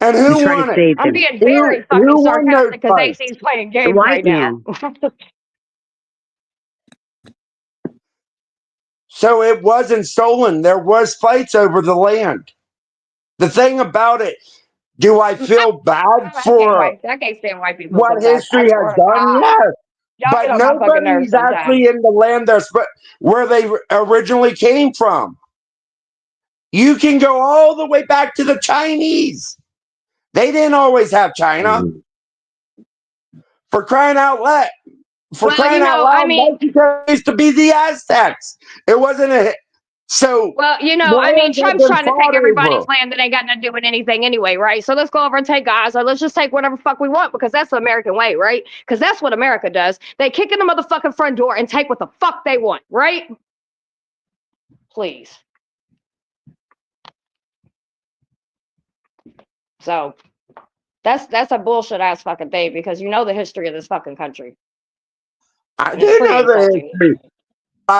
And We who try won to it? save I'm them. being very Who fucking won those sarcastic because fights? AC's playing The games white right now. man. So it wasn't stolen. There was fights over the land. The thing about it, do I feel bad for I can't stand white people what sometimes. I history has swear to done? God. Yes. Y'all But get on my fucking nerves nobody's actually sometimes. in the land where they originally came from. You can go all the way back to the Chinese. They didn't always have China. For crying out loud. For Well, crying out I loud, mean, Mexico used to be the Aztecs. It wasn't a so. well, the I mean, lands have Trump's been trying to take fought everybody's over. land that ain't got nothing to do with anything anyway, right? So let's go over and take Gaza. Let's just take whatever fuck we want because that's the American way, right? Because that's what America does. They kick in the motherfucking front door and take what the fuck they want, right? Please. So that's a bullshit ass fucking thing because you know the history of this fucking country. I It's do pretty know the insulting. history.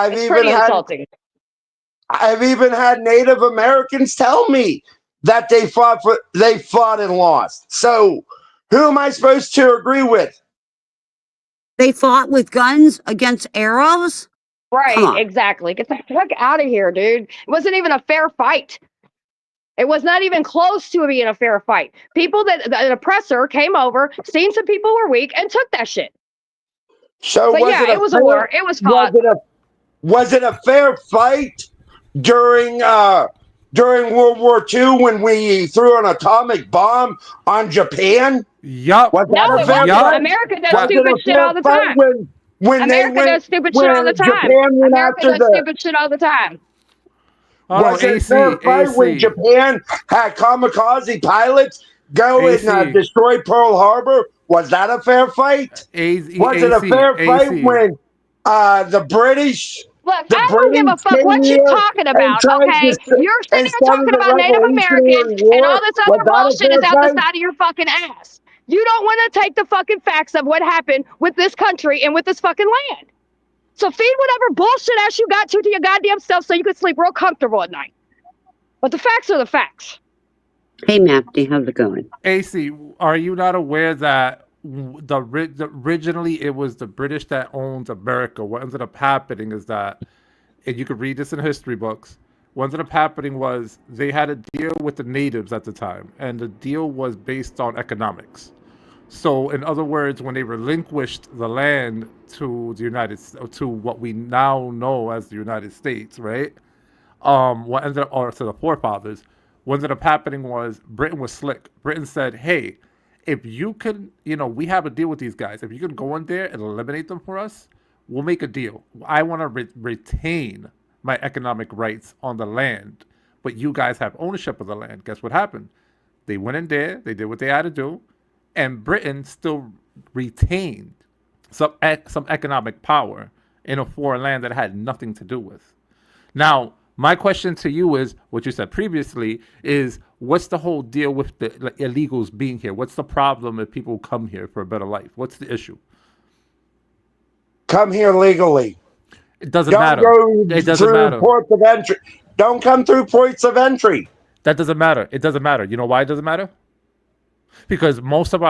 It's pretty insulting. I've even had Native Americans tell me that they fought and lost. So who am I supposed to agree with? They fought with guns against arrows? Right, exactly. Get the fuck out of here, dude. It wasn't even a fair fight. It was not even close to being a fair fight. People the oppressor came over, seen some people were weak, and took that shit. So but yeah, it was a war. It was fought. Was it a fair fight during World War II when we threw an atomic bomb on Japan? Yup. Was No, that a it fair wasn't. fight? America does Was it stupid a shit fair all the fight time. when America does stupid shit all the time. Japan went America after does stupid shit all the time. Was it a fair fight when Japan had kamikaze pilots go and destroy Pearl Harbor Was that a fair fight? Was it a fair fight when the British? Look, The I don't give a British fuck came what here you're talking and about, tried okay? to You're sitting and here started talking the about Native Americans Revolutionary and all War. this Was other that a bullshit fair is out the fight? side of your fucking ass. You don't want to take the fucking facts of what happened with this country and with this fucking land. So feed whatever bullshit ass you got to your goddamn self so you can sleep real comfortable at night. But the facts are the facts. Hey, Matthew, how's it going? AC, are you not aware that originally it was the British that owned America? What ended up happening is that, and you could read this in history books, what ended up happening was they had a deal with the natives at the time, and the deal was based on economics. So, in other words, when they relinquished the land to to what we now know as the United States, right? What ended up, or to the forefathers, what ended up happening was Britain was slick. Britain said, "Hey, if you can, we have a deal with these guys. If you can go in there and eliminate them for us, we'll make a deal. I want to retain my economic rights on the land, but you guys have ownership of the land." Guess what happened? They went in there, they did what they had to do, and Britain still retained some economic power in a foreign land that it had nothing to do with. Now, my question to you is, what you said previously, is what's the whole deal with the illegals being here? What's the problem if people come here for a better life? What's the issue? Come here legally. It doesn't Don't matter. go It doesn't through matter. ports of entry. Don't come through ports of entry. That doesn't matter. It doesn't matter. You know why it doesn't matter? Because most of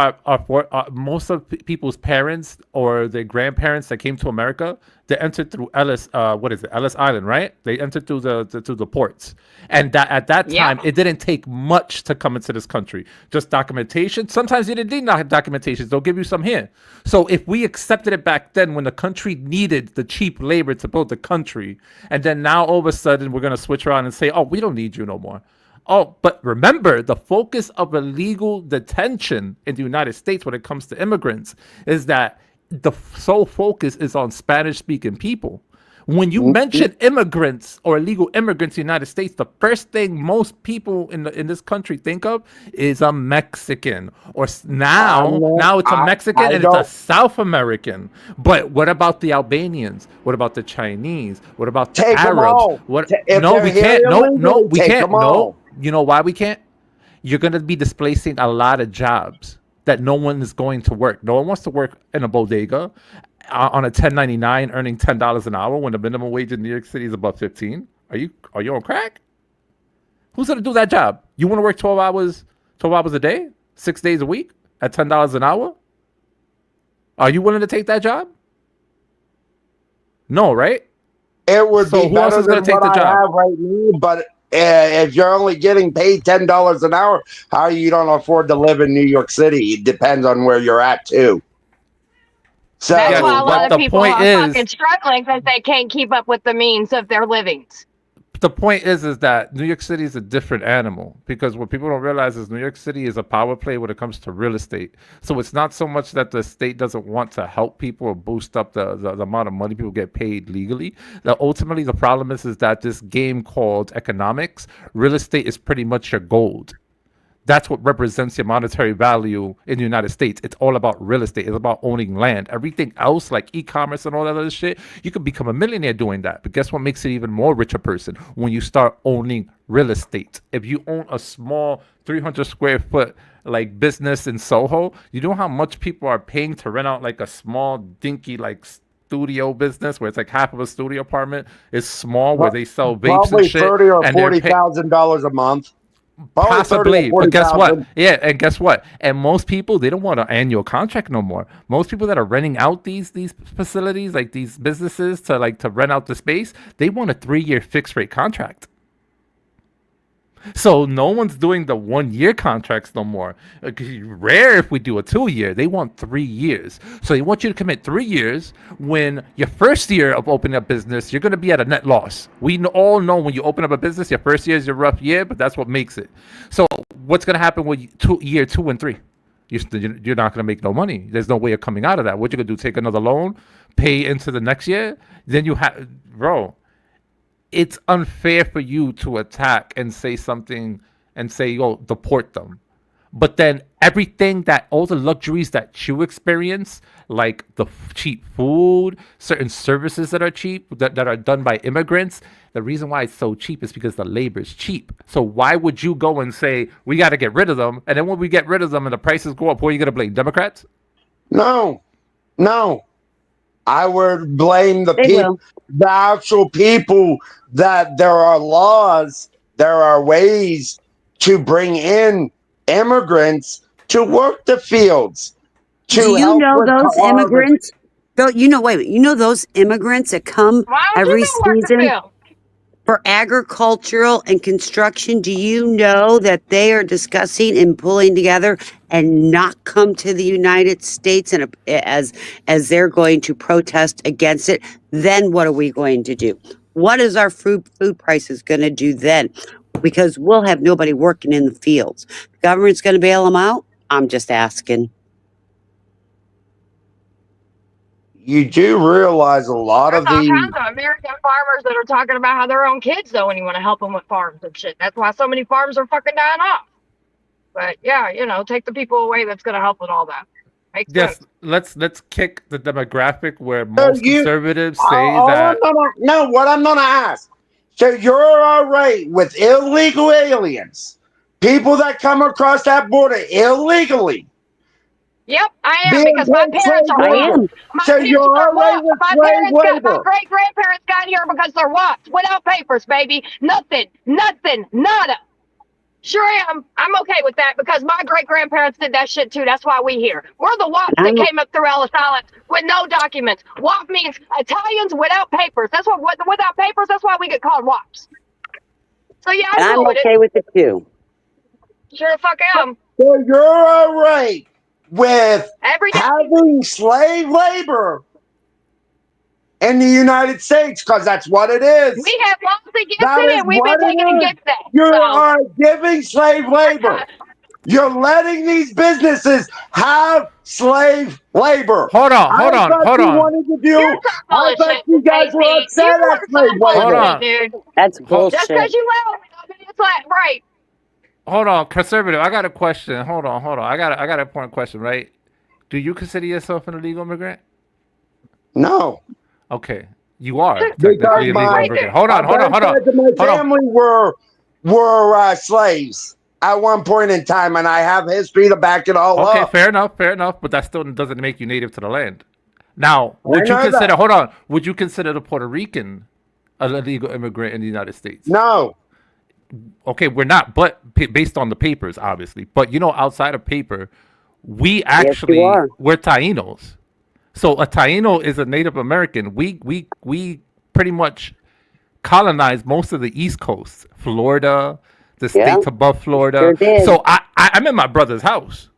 most of people's parents or their grandparents that came to America, they entered through Ellis Island, right? They entered through the ports, and that at that time it didn't take much to come into this country. Just documentation. Sometimes you didn't need documentation. They'll give you some here. So if we accepted it back then, when the country needed the cheap labor to build the country, and then now all of a sudden we're gonna switch around and say, "Oh, we don't need you no more." Oh, but remember, the focus of illegal detention in the United States when it comes to immigrants is that the sole focus is on Spanish-speaking people. When you mention immigrants or illegal immigrants in the United States, the first thing most people in this country think of is a Mexican. Or now it's a Mexican and it's a South American. But what about the Albanians? What about the Chinese? What about the Arabs? No, we can't. No, we can't. No. You know why we can't? You're going to be displacing a lot of jobs that no one is going to work. No one wants to work in a bodega on a 1099 earning $10 an hour when the minimum wage in New York City is above 15. Are you on crack? Who's going to do that job? You want to work 12 hours a day, 6 days a week at $10 an hour? Are you willing to take that job? No, right? It would be who else better is gonna than take what the I job? have right now, but if you're only getting paid $10 an hour, how you don't afford to live in New York City? It depends on where you're at too. So That's why a but lot the of people point are is- fucking struggling because they can't keep up with the means of their livings. The point is that New York City is a different animal, because what people don't realize is New York City is a power play when it comes to real estate. So it's not so much that the state doesn't want to help people or boost up the amount of money people get paid legally. That ultimately the problem is that this game called economics, real estate is pretty much your gold. That's what represents your monetary value in the United States. It's all about real estate. It's about owning land. Everything else, like e-commerce and all that other shit, you can become a millionaire doing that. But guess what makes it even more richer person? When you start owning real estate. If you own a small 300 square foot like business in Soho, you know how much people are paying to rent out like a small dinky like studio business where it's like half of a studio apartment is small, where they sell vapes probably and shit. $30,000 or and they're $40,000 a month. Probably Possibly, 30,000 or but guess what? 40,000. Yeah, and guess what? And most people, they don't want an annual contract no more. Most people that are renting out these facilities, like these businesses, to rent out the space, they want a 3-year fixed rate contract. So no one's doing the 1-year contracts no more. Rare if we do a 2-year. They want 3 years. So they want you to commit 3 years. When your first year of opening up business, you're going to be at a net loss. We all know when you open up a business, your first year is your rough year, but that's what makes it. So what's going to happen with year 2 and 3? You're not going to make no money. There's no way of coming out of that. What you going to do? Take another loan, pay into the next year? Then you have, bro. It's unfair for you to attack and say something and say, "Oh, deport them." But then everything that all the luxuries that you experience, like the cheap food, certain services that are cheap, that are done by immigrants, the reason why it's so cheap is because the labor is cheap. So why would you go and say we got to get rid of them, and then when we get rid of them and the prices go up, who are you going to blame? Democrats? No, I would blame the They people, will. the actual people, that there are laws, there are ways to bring in immigrants to work the fields. Do you help know with those harvest. immigrants? Though you know, wait a minute. You know those immigrants that come Why would every you go work the season field? for agricultural and construction? Do you know that they are discussing and pulling together and not come to the United States and as they're going to protest against it? Then what are we going to do? What is our food prices going to do then? Because we'll have nobody working in the fields. The government's going to bail them out? I'm just asking. You do realize a lot There's of all the kinds of American farmers that are talking about how their own kids though, and you want to help them with farms and shit. That's why so many farms are fucking dying off. But yeah, take the people away that's going to help with all that. Makes Yes, sense. let's kick the demographic where most you- conservatives say all that. what I'm gonna ask. So you're all right with illegal aliens, people that come across that border illegally? Yep, I am Being because my paid parents are slave I labor. am. My So parents you're are all right what? with My slave parents got my labor? great grandparents got here because they're what? Without papers, baby. Nothing, nada. Sure am. I'm okay with that because my great grandparents did that shit too. That's why we here. We're the WAPs that came up through Ellis Island with no documents. WAP means Italians without papers. That's what without papers. That's why we get called WAPs. So yeah, And I'm I'm cool with okay it. with it too. Sure the fuck am. So you're all right with Every day. having slave labor in the United States, because that's what it is. We have laws against That it, is and we've been what it taking is. against that. You So are giving slave labor. You're letting these businesses have slave labor. Hold on. I thought you wanted to do. you're so I full of thought shit, you guys were JC. upset You at are so slave full Hold labor. of on. shit, dude. That's Just bullshit. because you laugh, it's like right. Hold on, conservative. I got a question. Hold on. I got an important question, right? Do you consider yourself an illegal immigrant? No. Okay, you are Because technically illegal my immigrant. Hold on. both sides of my Hold on. family were slaves at one point in time, and I have history to back it all Okay, up. fair enough. But that still doesn't make you native to the land. Now, would you know consider? that. Hold on. Would you consider the Puerto Rican an illegal immigrant in the United States? No. Okay, we're not, but based on the papers, obviously. But outside of paper, we actually are. we're Tainos. So a Taino is a Native American. We pretty much colonized most of the East Coast, Florida, the Yeah, states above Florida. sure did. So I'm in my brother's house.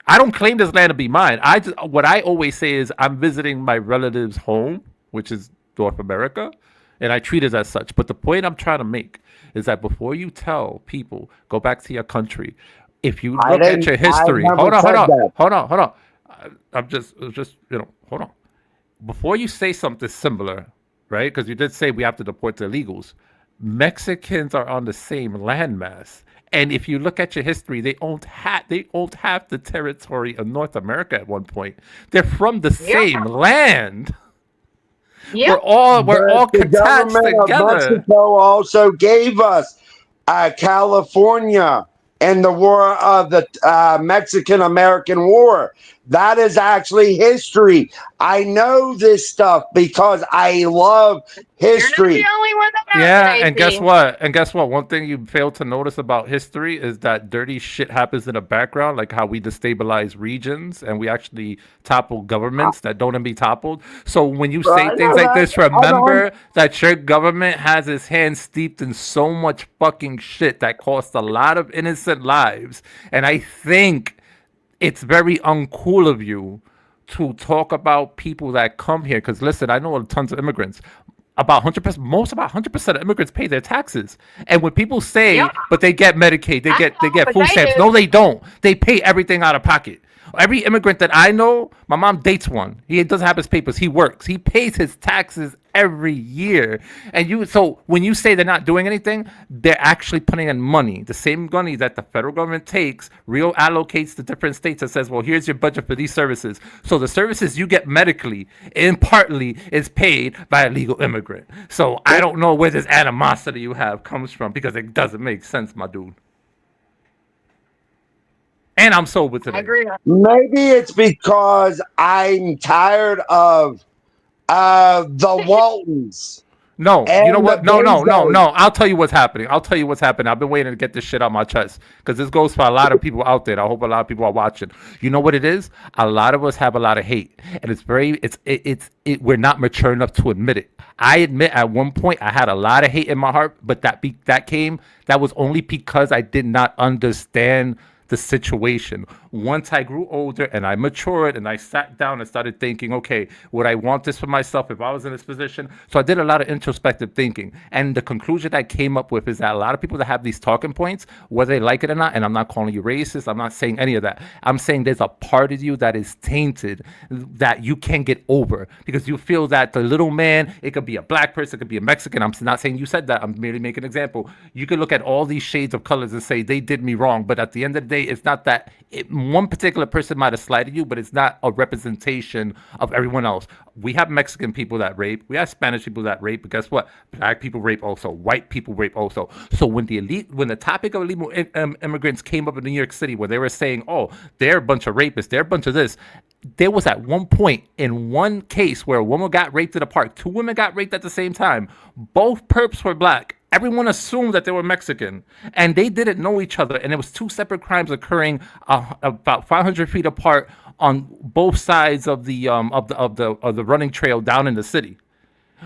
I don't claim this land to be mine. What I always say is I'm visiting my relative's home, which is North America, and I treat it as such. But the point I'm trying to make is that before you tell people go back to your country, if you I look at didn't- your I history, never hold on. said that. Hold on. I'm just hold on. Before you say something similar, right? Because you did say we have to deport the illegals. Mexicans are on the same landmass. And if you look at your history, they owned half the territory of North America at one point. They're from the same land. Yep. We're all But the attached government of together. Mexico also gave us California in the war of the Mexican-American War. That is actually history. I know this stuff because I love history. You're not the only one that knows, Yeah, Stacey. and guess what? One thing you fail to notice about history is that dirty shit happens in the background, like how we destabilize regions and we actually topple governments that don't be toppled. So when you say I things know like that. this, remember that your government has its hands steeped in so much fucking shit that costs a lot of innocent lives. And I think it's very uncool of you to talk about people that come here. Because listen, I know tons of immigrants. About 100% of immigrants pay their taxes. And when people say, but they get Medicaid, they get food they stamps. do. No, they don't. They pay everything out of pocket. Every immigrant that I know, my mom dates one. He doesn't have his papers. He works. He pays his taxes every year. And so when you say they're not doing anything, they're actually putting in money. The same money that the federal government takes, allocates to different states and says, well, here's your budget for these services. So the services you get medically, in partly, is paid by a legal immigrant. So I don't know where this animosity you have comes from, because it doesn't make sense, my dude. And I'm sober today. I agree. Maybe it's because I'm tired of the Waltons. No, you know and what? the No. Bezos. I'll tell you what's happening. I've been waiting to get this shit out my chest, because this goes for a lot of people out there. I hope a lot of people are watching. You know what it is? A lot of us have a lot of hate, and we're not mature enough to admit it. I admit at one point I had a lot of hate in my heart, but that was only because I did not understand the situation. Once I grew older and I matured and I sat down and started thinking, okay, would I want this for myself if I was in this position? So I did a lot of introspective thinking. And the conclusion I came up with is that a lot of people that have these talking points, whether they like it or not, and I'm not calling you racist, I'm not saying any of that. I'm saying there's a part of you that is tainted that you can't get over, because you feel that the little man, it could be a black person, it could be a Mexican. I'm not saying you said that. I'm merely making an example. You could look at all these shades of colors and say they did me wrong, but at the end of the day, it's not that one particular person might have slighted you, but it's not a representation of everyone else. We have Mexican people that rape. We have Spanish people that rape. But guess what? Black people rape also. White people rape also. So when the topic of illegal immigrants came up in New York City, where they were saying, oh, they're a bunch of rapists, they're a bunch of this, there was at one point in one case where a woman got raped in a park. 2 women got raped at the same time. Both perps were black. Everyone assumed that they were Mexican, and they didn't know each other. And it was 2 separate crimes occurring about 500 feet apart on both sides of the running trail down in the city.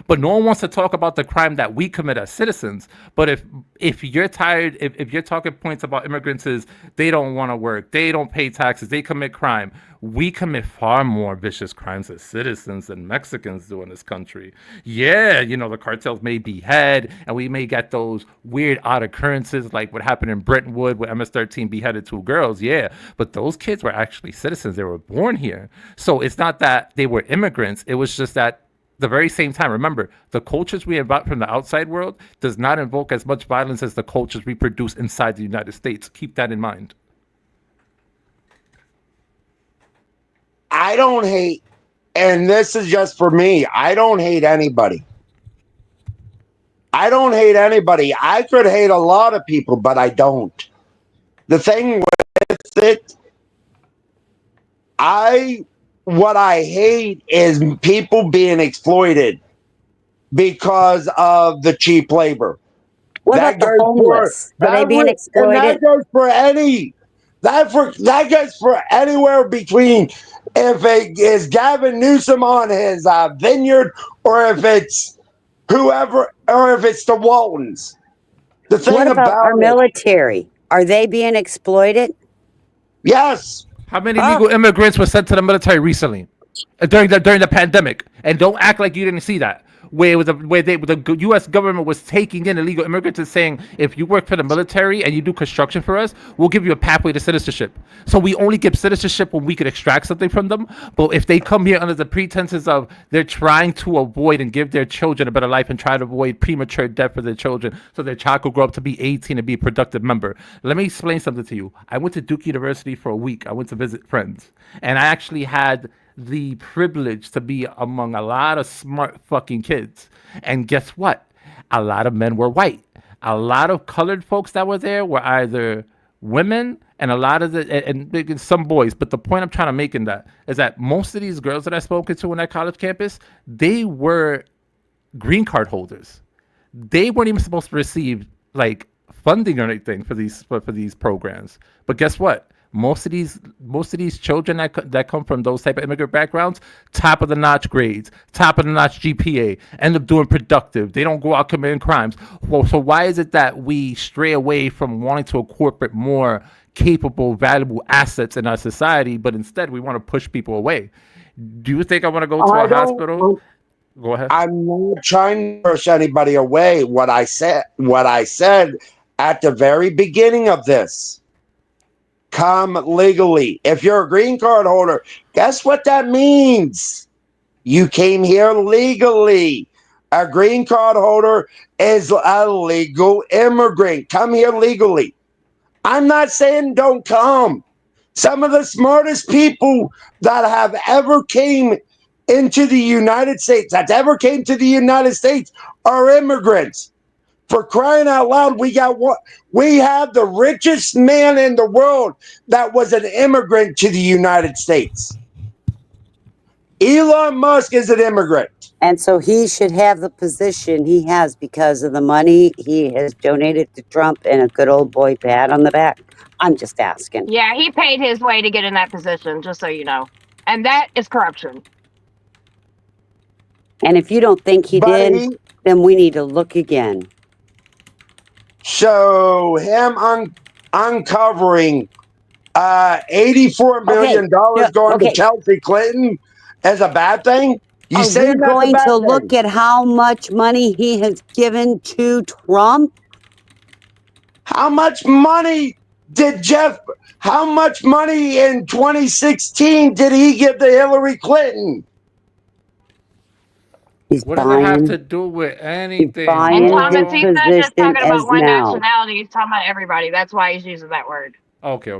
But no one wants to talk about the crime that we commit as citizens. But if you're tired, if your talking points about immigrants is they don't want to work, they don't pay taxes, they commit crime, we commit far more vicious crimes as citizens than Mexicans do in this country. Yeah, the cartels may behead, and we may get those weird odd occurrences like what happened in Brentwood where MS-13 beheaded 2 girls. Yeah, but those kids were actually citizens. They were born here. So it's not that they were immigrants. It was just that the very same time, remember, the cultures we invite from the outside world does not invoke as much violence as the cultures we produce inside the United States. Keep that in mind. I don't hate, and this is just for me, I don't hate anybody. I don't hate anybody. I could hate a lot of people, but I don't. The thing with it, what I hate is people being exploited because of the cheap labor. What about the homeless? Are they being exploited? And that goes for that goes for anywhere between if it is Gavin Newsom on his vineyard, or if it's whoever, or if it's the Waltons. The thing what about our military? Are they being exploited? Yes. How many legal immigrants were sent to the military recently during the pandemic? And don't act like you didn't see that. Where the U.S. government was taking in illegal immigrants and saying, if you work for the military and you do construction for us, we'll give you a pathway to citizenship. So we only give citizenship when we could extract something from them. But if they come here under the pretenses of they're trying to avoid and give their children a better life and try to avoid premature death for their children so their child could grow up to be 18 and be a productive member. Let me explain something to you. I went to Duke University for a week. I went to visit friends. And I actually had the privilege to be among a lot of smart fucking kids. And guess what? A lot of men were white. A lot of colored folks that were there were either women and a lot of and some boys. But the point I'm trying to make in that is that most of these girls that I spoke to on that college campus, they were green card holders. They weren't even supposed to receive like funding or anything for these programs. But guess what? Most of these children that come from those type of immigrant backgrounds, top of the notch grades, top of the notch GPA, end up doing productive. They don't go out committing crimes. Well, so why is it that we stray away from wanting to incorporate more capable, valuable assets in our society, but instead we want to push people away? Do you think I want to go to a hospital? Go ahead. I'm not trying to push anybody away. What I said at the very beginning of this. come legally. If you're a green card holder, guess what that means? You came here legally. A green card holder is a legal immigrant. Come here legally. I'm not saying don't come. Some of the smartest people that have ever came into the United States, that ever came to the United States, are immigrants. For crying out loud, we have the richest man in the world that was an immigrant to the United States. Elon Musk is an immigrant. And so he should have the position he has because of the money he has donated to Trump and a good old boy pat on the back. I'm just asking. Yeah, he paid his way to get in that position, just so you know. And that is corruption. And if you don't think he did, then we need to look again. So him uncovering $84 million going to Chelsea Clinton is a bad thing? You Are saying we that's a going bad to thing? look at how much money he has given to Trump? How much money how much money in 2016 did he give to Hillary Clinton? What does it have to do with anything? And Thomas, he's not just talking as about one now. nationality, he's talking about everybody. That's why he's using that word. Okay.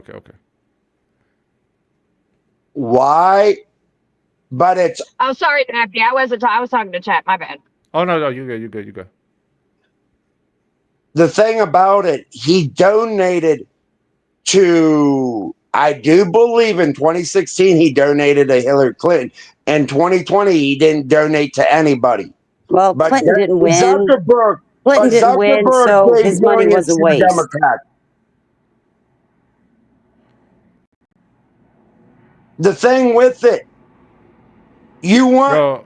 Why? But it's Oh, sorry, Nappy. I was talking to chat. My bad. Oh no, you good. the thing about it, he donated to, I do believe in 2016, he donated to Hillary Clinton. In 2020, he didn't donate to anybody. Well, But Clinton didn't win. Zuckerberg, Clinton didn't win, so gave his money millions was a to the waste. Democrats. The thing with it, you want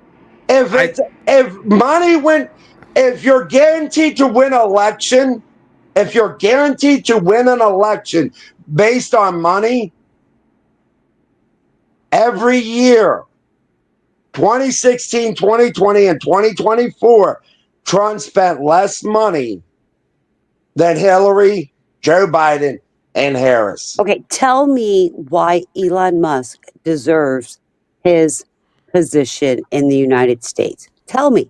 if money went, if you're guaranteed to win an election, if you're guaranteed to win an election based on money, every year, 2016, 2020, and 2024, Trump spent less money than Hillary, Joe Biden, and Harris. Okay, tell me why Elon Musk deserves his position in the United States. Tell me.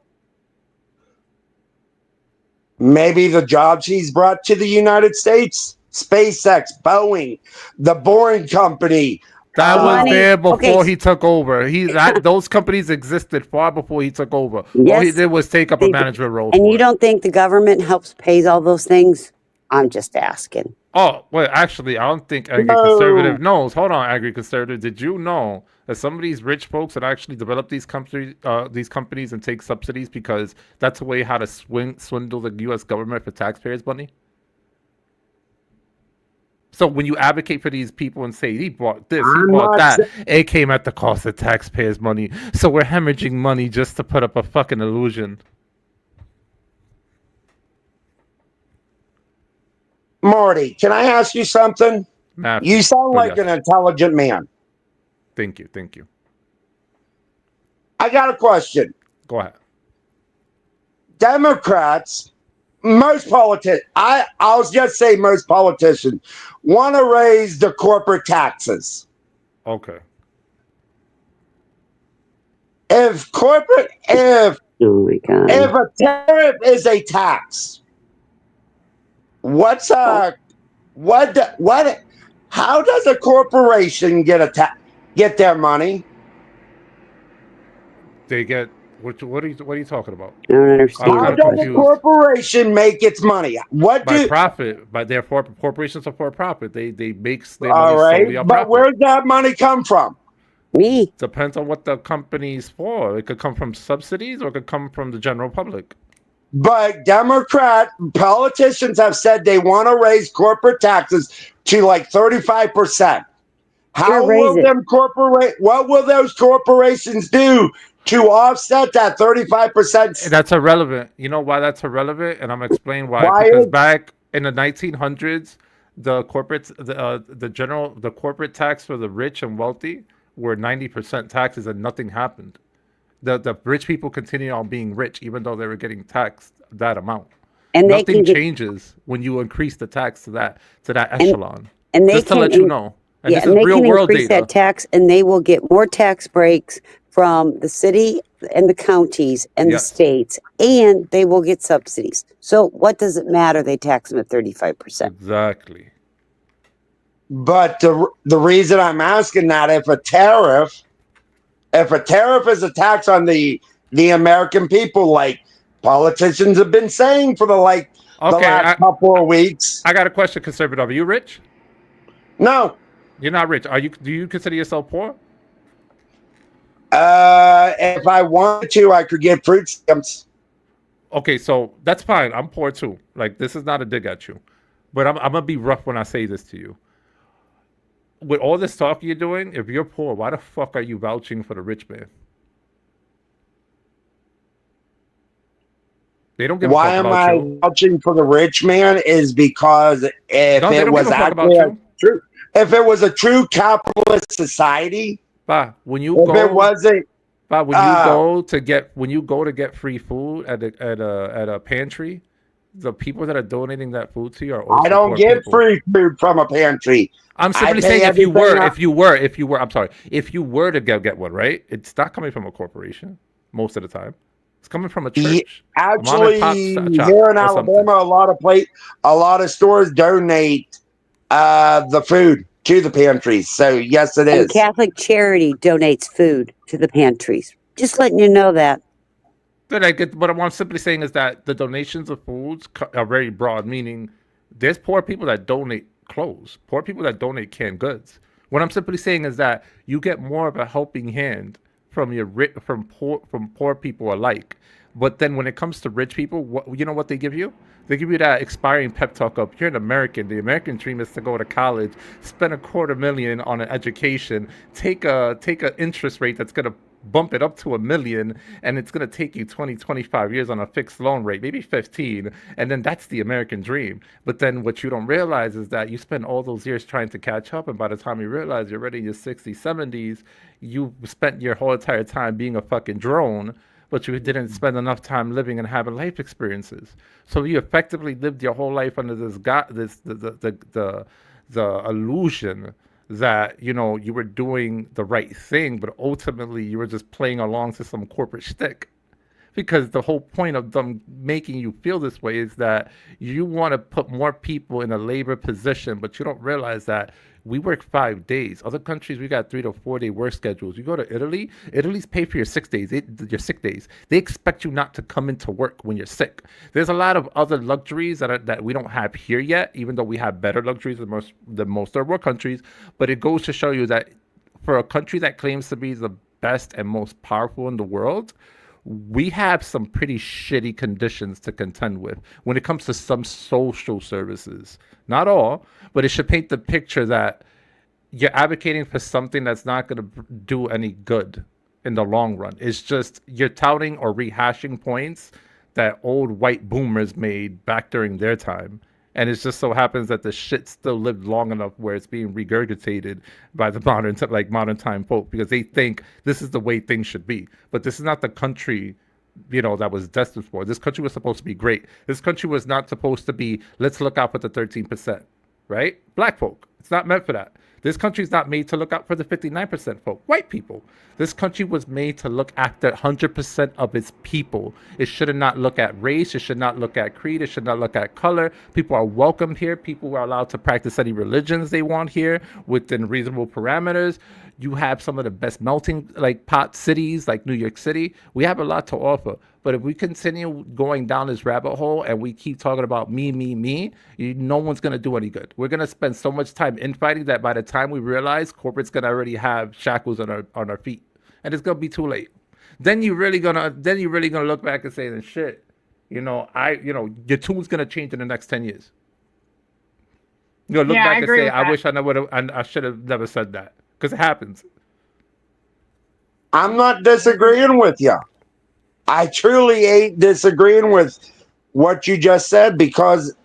Maybe the jobs he's brought to the United States, SpaceX, Boeing, the Boring Company. That was there before he took over. Those companies existed far before he took over. All he Yes, did was take up a management role. And you don't think the government helps pay all those things? I'm just asking. Oh, well, actually, I don't think Angry Conservative knows. Hold on, Angry Conservative. Did you know that some of these rich folks that actually develop these companies and take subsidies because that's a way how to swindle the U.S. government for taxpayers' money? So when you advocate for these people and say, he bought this, he bought that, it came at the cost of taxpayers' money. So we're hemorrhaging money just to put up a fucking illusion. Marty, can I ask you something? You sound like an intelligent man. Thank you. I got a question. Go ahead. Democrats, most politicians, I'll just say most politicians, want to raise the corporate taxes. Okay. If a tariff is a tax, how does a corporation get their money? They get what are you talking about? I don't understand. How does a corporation make its money? By profit. By their corporations are for profit. They make their all money right, solely on but profit. where's that money come from? Me. Depends on what the company's for. It could come from subsidies or it could come from the general public. But Democrat politicians have said they want to raise corporate taxes to like 35%. What will those corporations do to offset that 35%? That's irrelevant. You know why that's irrelevant? And I'm going to explain why. Because back in the 1900s, the corporate tax for the rich and wealthy were 90% taxes and nothing happened. The rich people continue on being rich even though they were getting taxed that amount. And nothing changes when you increase the tax to that echelon. And they Just to can, let you know. And yeah, this and is they real can world increase data. that tax, and they will get more tax breaks from the city and the counties and the Yes. states, and they will get subsidies. So what does it matter? They tax them at 35%. Exactly. But the reason I'm asking that, if a tariff is a tax on the American people, like politicians have been saying for the Okay, last couple of weeks. I got a question, conservative. Are you rich? No. You're not rich. Do you consider yourself poor? If I wanted to, I could get fruit stamps. Okay, so that's fine. I'm poor too. Like, this is not a dig at you. But I'm gonna be rough when I say this to you. With all this talk you're doing, if you're poor, why the fuck are you vouching for the rich man? They don't give Why a fuck am about I you. vouching for the rich man? Is because if No, they it don't was give a fuck actually about you. true, if it was a true capitalist society, When you if go, it wasn't, when you go to get free food at a pantry, the people that are donating that food to you are also I don't poor get people. free food from a pantry. I'm I simply pay saying if you everything were, I'm sorry, if you were to get one, right? It's not coming from a corporation most of the time. It's coming from a church, a mom and pop Actually, shop here in or something. Alabama, a lot of stores donate the food to the pantries. So yes, it And is. Catholic Charity donates food to the pantries. Just letting you know that. But what I'm simply saying is that the donations of foods are very broad, meaning there's poor people that donate clothes, poor people that donate canned goods. What I'm simply saying is that you get more of a helping hand from poor people alike. But then when it comes to rich people, you know what they give you? They give you that expiring pep talk of, you're an American. The American dream is to go to college, spend $250,000 on an education, take a interest rate that's gonna bump it up to $1 million, and it's going to take you 20-25 years on a fixed loan rate, maybe 15, and then that's the American dream. But then what you don't realize is that you spend all those years trying to catch up, and by the time you realize you're already in your 60s, 70s, you spent your whole entire time being a fucking drone, but you didn't spend enough time living and having life experiences. So you effectively lived your whole life under the illusion that, you know, you were doing the right thing, but ultimately you were just playing along to some corporate shtick. Because the whole point of them making you feel this way is that you want to put more people in a labor position, but you don't realize that we work 5 days. Other countries, we got 3 to 4 day work schedules. You go to Italy, Italy's pay for your 6 days, your sick days. They expect you not to come into work when you're sick. There's a lot of other luxuries that we don't have here yet, even though we have better luxuries than most third world countries. But it goes to show you that for a country that claims to be the best and most powerful in the world, we have some pretty shitty conditions to contend with when it comes to some social services. Not all, but it should paint the picture that you're advocating for something that's not going to do any good in the long run. It's just you're touting or rehashing points that old white boomers made back during their time. And it just so happens that the shit still lived long enough where it's being regurgitated by the modern time folk, because they think this is the way things should be. But this is not the country, you know, that was destined for. This country was supposed to be great. This country was not supposed to be, let's look out for the 13%, right? Black folk. It's not meant for that. This country is not made to look out for the 59% folk, white people. This country was made to look after 100% of its people. It should not look at race. It should not look at creed. It should not look at color. People are welcomed here. People are allowed to practice any religions they want here within reasonable parameters. You have some of the best melting pot cities like New York City. We have a lot to offer. But if we continue going down this rabbit hole and we keep talking about me, no one's going to do any good. We're going to spend so much time infighting that by the time we realize, corporate's going to already have shackles on our feet. And it's going to be too late. Then you're really going to look back and say, then shit, your tune's going to change in the next 10 years. You're going to look back and say, I wish I should have never said that. Because it happens. I'm not disagreeing with you. I truly ain't disagreeing with what you just said, because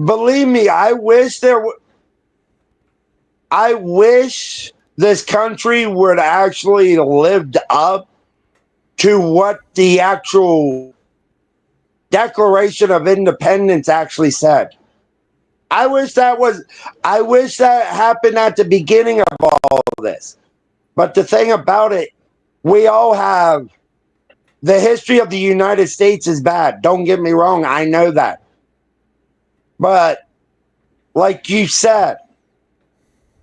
believe me, I wish this country would actually lived up to what the actual Declaration of Independence actually said. I wish that happened at the beginning of all of this. But the thing about it, we all have the history of the United States is bad. Don't get me wrong, I know that. But like you said,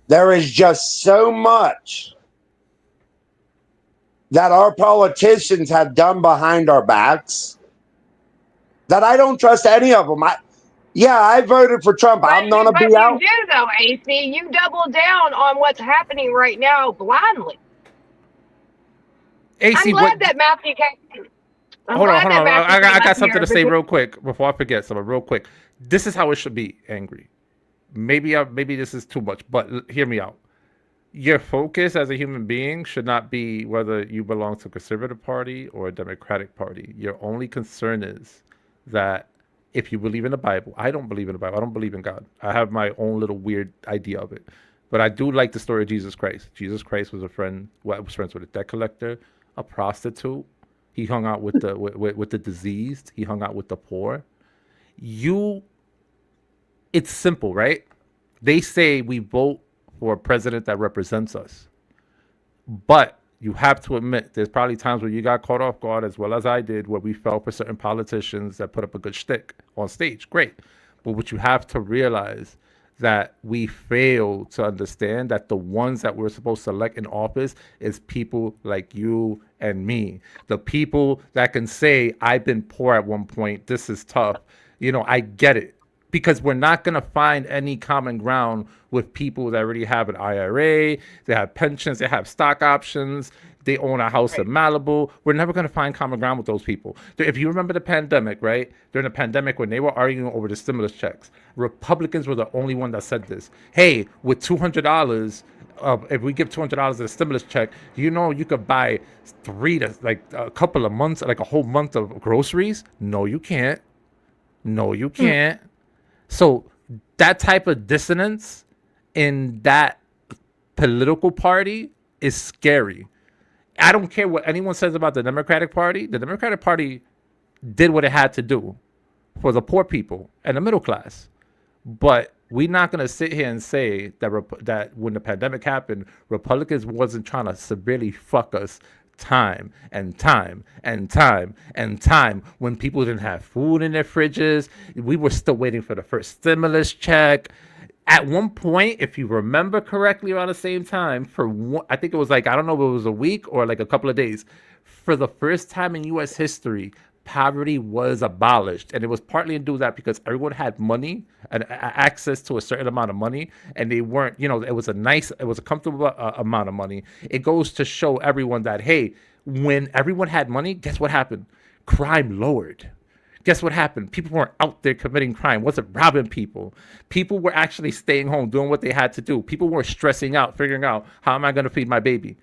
there is just so much that our politicians have done behind our backs that I don't trust any of them. I voted for Trump. I'm not But gonna be you out. do though, AC. You double down on what's happening right now blindly. I'm AC, glad what? that Matthew came. Hold on. I got left something here to say because- real quick before I forget something. Real quick. This is how it should be. Angry. Maybe this is too much, but hear me out. Your focus as a human being should not be whether you belong to a conservative party or a Democratic party. Your only concern is that if you believe in the Bible, I don't believe in the Bible. I don't believe in God. I have my own little weird idea of it. But I do like the story of Jesus Christ. Jesus Christ was friends with a debt collector, a prostitute. He hung out with the diseased. He hung out with the poor. It's simple, right? They say we vote for a president that represents us. But you have to admit, there's probably times where you got caught off guard, as well as I did, where we fell for certain politicians that put up a good shtick on stage. Great. But what you have to realize that we fail to understand that the ones that we're supposed to elect in office is people like you and me. The people that can say, I've been poor at one point, this is tough. I get it. Because we're not going to find any common ground with people that already have an IRA, they have pensions, they have stock options, they own a house in Malibu. We're never going to find common ground with those people. If you remember the pandemic, right? During the pandemic, when they were arguing over the stimulus checks, Republicans were the only one that said this. Hey, with $200, if we give $200 as a stimulus check, you could buy a couple of months, like a whole month of groceries. No, you can't. No, you can't. So that type of dissonance in that political party is scary. I don't care what anyone says about the Democratic Party. The Democratic Party did what it had to do for the poor people and the middle class. But we're not going to sit here and say that when the pandemic happened, Republicans wasn't trying to severely fuck us time and time and time and time when people didn't have food in their fridges. We were still waiting for the first stimulus check. At one point, if you remember correctly, around the same time, I think it was I don't know if it was a week or like a couple of days, for the first time in U.S. history, poverty was abolished. And it was partly to do that because everyone had money and access to a certain amount of money, and they weren't, it was a comfortable amount of money. It goes to show everyone that, hey, when everyone had money, guess what happened? Crime lowered. Guess what happened? People weren't out there committing crime, wasn't robbing people. People were actually staying home, doing what they had to do. People weren't stressing out, figuring out, how am I going to feed my baby?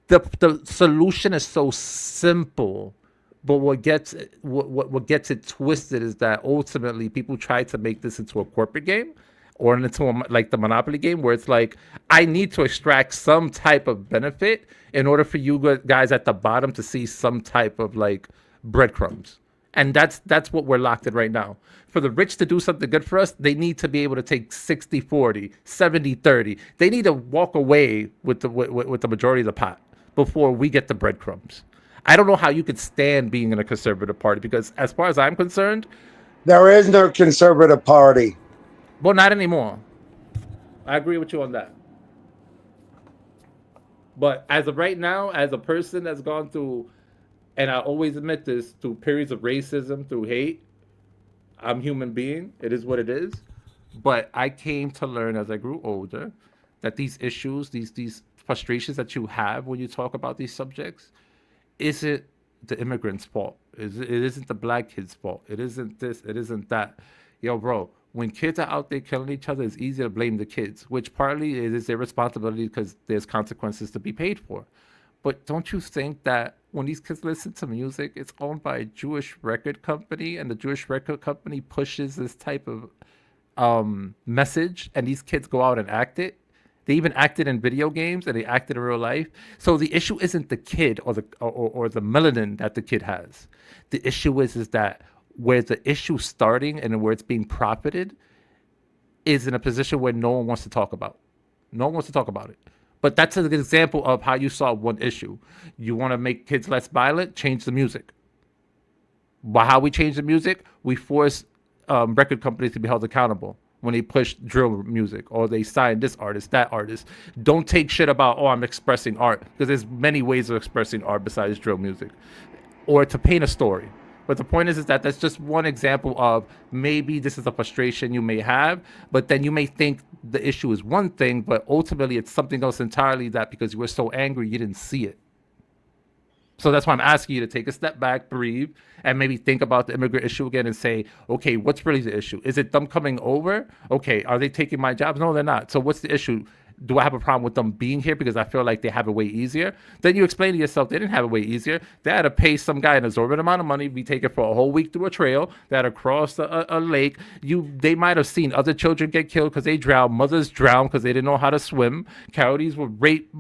The solution is so simple. But what gets it twisted is that ultimately people try to make this into a corporate game or into like the Monopoly game, where it's like, I need to extract some type of benefit in order for you guys at the bottom to see some type of like breadcrumbs. And that's what we're locked in right now. For the rich to do something good for us, they need to be able to take 60-40, 70-30. They need to walk away with the majority of the pot before we get the breadcrumbs. I don't know how you could stand being in a conservative party, because as far as I'm concerned, there is no conservative party. Well, not anymore. I agree with you on that. But as of right now, as a person that's gone through, and I always admit this, through periods of racism, through hate, I'm a human being. It is what it is. But I came to learn as I grew older that these issues, these frustrations that you have when you talk about these subjects, isn't the immigrants' fault. It isn't the black kids' fault. It isn't this. It isn't that. Yo, bro, when kids are out there killing each other, it's easy to blame the kids, which partly is their responsibility because there's consequences to be paid for. But don't you think that when these kids listen to music, it's owned by a Jewish record company, and the Jewish record company pushes this type of message, and these kids go out and act it? They even acted in video games, and they acted in real life. So the issue isn't the kid or the melanin that the kid has. The issue is that where the issue's starting and where it's being profited is in a position where no one wants to talk about. No one wants to talk about it. But that's an example of how you solve one issue. You want to make kids less violent? Change the music. By how we change the music, we force record companies to be held accountable when they push drill music or they sign this artist, that artist. Don't take shit about, oh, I'm expressing art, because there's many ways of expressing art besides drill music, or to paint a story. But the point is that that's just one example of maybe this is a frustration you may have, but then you may think the issue is one thing, but ultimately it's something else entirely, that because you were so angry, you didn't see it. So that's why I'm asking you to take a step back, breathe, and maybe think about the immigrant issue again and say, okay, what's really the issue? Is it them coming over? Okay, are they taking my jobs? No, they're not. So what's the issue? Do I have a problem with them being here because I feel like they have it way easier? Then you explain to yourself they didn't have it way easier. They had to pay some guy an exorbitant amount of money, be taken for a whole week through a trail. They had to cross a lake. They might have seen other children get killed because they drowned. Mothers drowned because they didn't know how to swim. Coyotes would rape,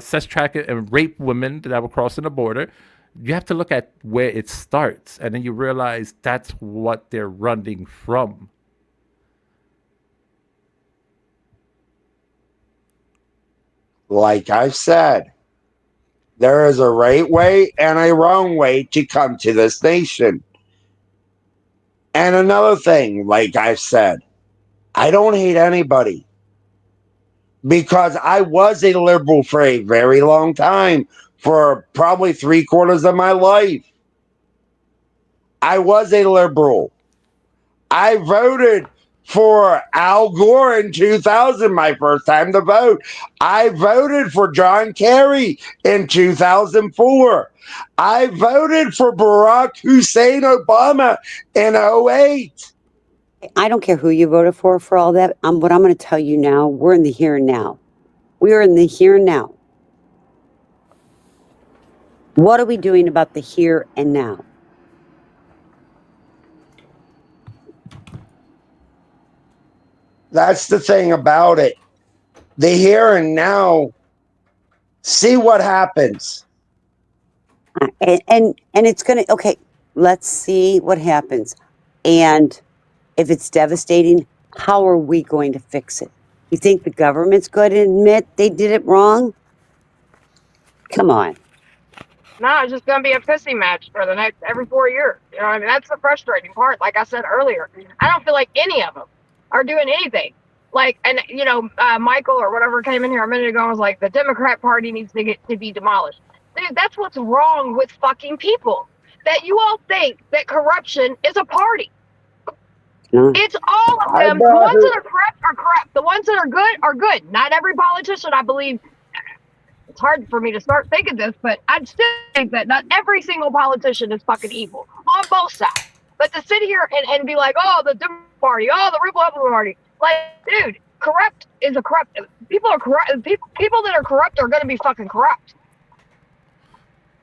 sex traffic and rape women that were crossing the border. You have to look at where it starts, and then you realize that's what they're running from. Like I've said, there is a right way and a wrong way to come to this nation. And another thing, like I've said, I don't hate anybody, because I was a liberal for a very long time, for probably 3/4 of my life. I was a liberal. I voted for Al Gore in 2000, my first time to vote. I voted for John Kerry in 2004. I voted for Barack Hussein Obama in 2008. I don't care who you voted for all that. What I'm going to tell you now, we're in the here and now. We are in the here and now. What are we doing about the here and now? That's the thing about it. The here and now, see what happens. And it's going to, okay, let's see what happens. And if it's devastating, how are we going to fix it? You think the government's going to admit they did it wrong? Come on. No, it's just gonna be a pissing match for the next every 4 years. You know what I mean? That's the frustrating part. Like I said earlier, I don't feel like any of them are doing anything. Like, and you know, Michael or whatever came in here a minute ago and was like, the Democrat Party needs to be demolished. Dude, that's what's wrong with fucking people. That you all think that corruption is a party. It's all of them. The ones that are corrupt are corrupt. The ones that are good are good. Not every politician, I believe. It's hard for me to start thinking this, but I'd still think that not every single politician is fucking evil on both sides. But to sit here and be like, oh, the Democrat Party, oh, the Republican Party, like, dude, corrupt is a corrupt. People are corrupt. People that are corrupt are going to be fucking corrupt.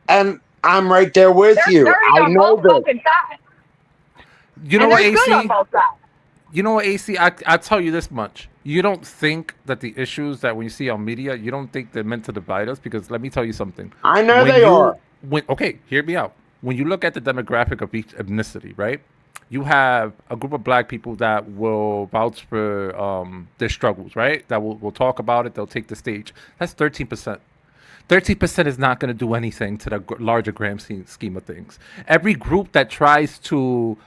And I'm right there with you. I know that. You know what, AC? You know what, AC? I tell you this much. You don't think that the issues that when you see on media, you don't think they're meant to divide us? Because let me tell you something. I know they are. Okay, hear me out. When you look at the demographic of each ethnicity, right? You have a group of black people that will vouch for their struggles, right? That will talk about it. They'll take the stage. That's 13%. 13% is not going to do anything to the larger grand scheme of things. Every group that tries to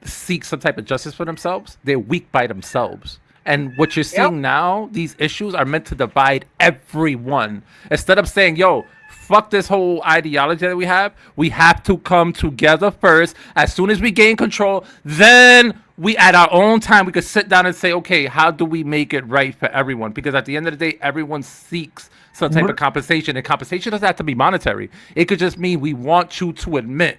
seek some type of justice for themselves, they're weak by themselves. And what you're seeing now, these issues are meant to divide everyone. Instead of saying, yo, fuck this whole ideology that we have to come together first. As soon as we gain control, then we, at our own time, we could sit down and say, okay, how do we make it right for everyone? Because at the end of the day, everyone seeks some type of compensation. And compensation doesn't have to be monetary. It could just mean we want you to admit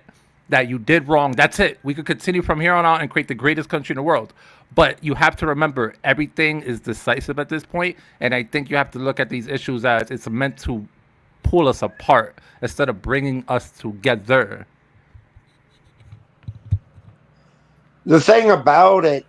that you did wrong. That's it. We could continue from here on out and create the greatest country in the world. But you have to remember, everything is decisive at this point. And I think you have to look at these issues as it's meant to pull us apart instead of bringing us together. The thing about it.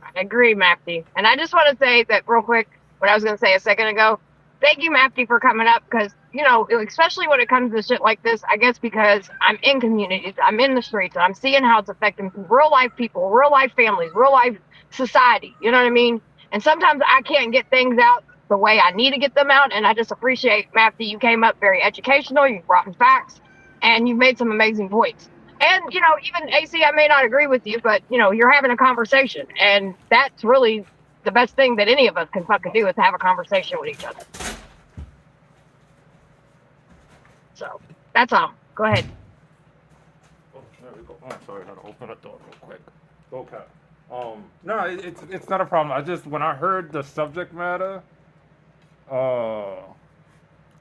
I agree, Mapty. And I just want to say that real quick, what I was going to say a second ago. thank you, Mafty, for coming up because, you know, especially when it comes to shit like this, I guess because I'm in communities, I'm in the streets, and I'm seeing how it's affecting real life people, real life families, real life society. You know what I mean? And sometimes I can't get things out the way I need to get them out. And I just appreciate, Mafty, you came up very educational, you brought in facts, and you've made some amazing points. And, you know, even AC, I may not agree with you, but, you know, you're having a conversation. And that's really the best thing that any of us can fucking do is have a conversation with each other. So that's all. Go ahead. Oh, there we go. Oh, sorry, I had to open the door real quick. Okay. No, it's not a problem. I just when I heard the subject matter,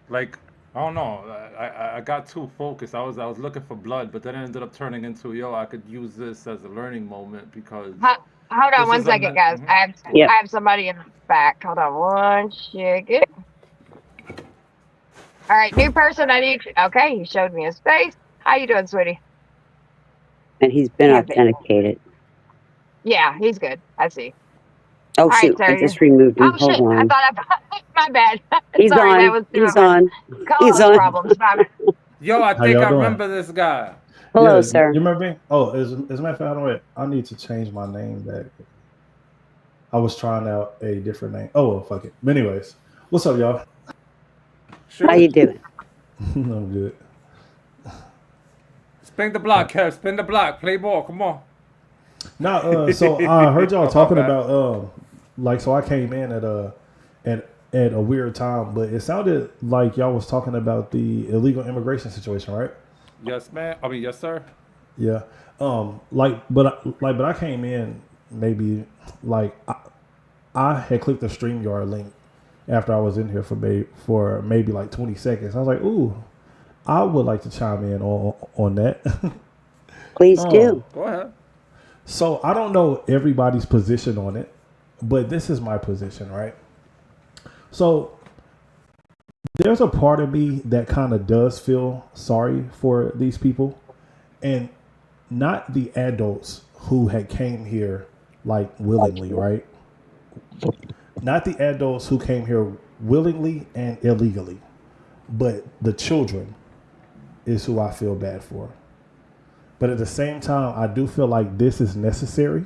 like I don't know, I got too focused. I was looking for blood, but then it ended up turning into I could use this as a learning moment because Hold on this one is second, guys. Mhm. I have somebody in the back. Hold on one second. All right, new person. Okay, he showed me his face. How you doing, sweetie? And he's been He's been- authenticated. Yeah, he's good. I see. Oh All right, shoot! I sir. just removed him. Oh Hold shit! I on. thought my bad. He's Sorry, on. that was He's on. He's co-host on. problems. My bad. Yo, I How think y'all I doing? remember this guy. Hello, Yeah, sir. you remember me? Oh, as a matter of fact, I need to change my name back. I was trying out a different name. Oh, well, fuck it. But anyways, what's up, y'all? How you doing? I'm good. Spin the block, Kev. Spin the block. Play ball. Come on. Now, so I heard y'all talking bad. about like, so I came in at a weird time, but it sounded like y'all was talking about the illegal immigration situation, right? Yes, man. I mean, yes, sir. Yeah. But I came in maybe like I had clicked the StreamYard link after I was in here for maybe like 20 seconds. I was like, ooh, I would like to chime in on that. Please do. Go ahead. So I don't know everybody's position on it, but this is my position, right? So there's a part of me that kind of does feel sorry for these people, and not the adults who had came here like willingly, right? Not the adults who came here willingly and illegally, but the children is who I feel bad for. But at the same time, I do feel like this is necessary,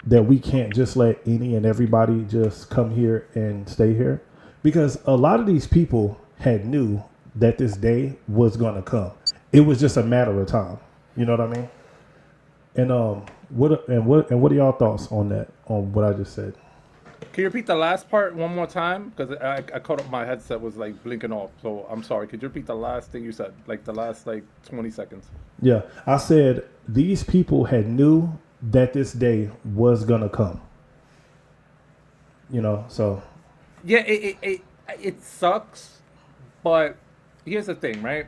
that we can't just let any and everybody just come here and stay here, because a lot of these people had knew that this day was going to come. It was just a matter of time. You know what I mean? And what are y'all thoughts on that? On what I just said? Can you repeat the last part one more time? Because I caught up, my headset was like blinking off. So I'm sorry. Could you repeat the last thing you said? Like the last 20 seconds. Yeah, I said these people had knew that this day was gonna come. You know, so Yeah, it sucks, but here's the thing, right?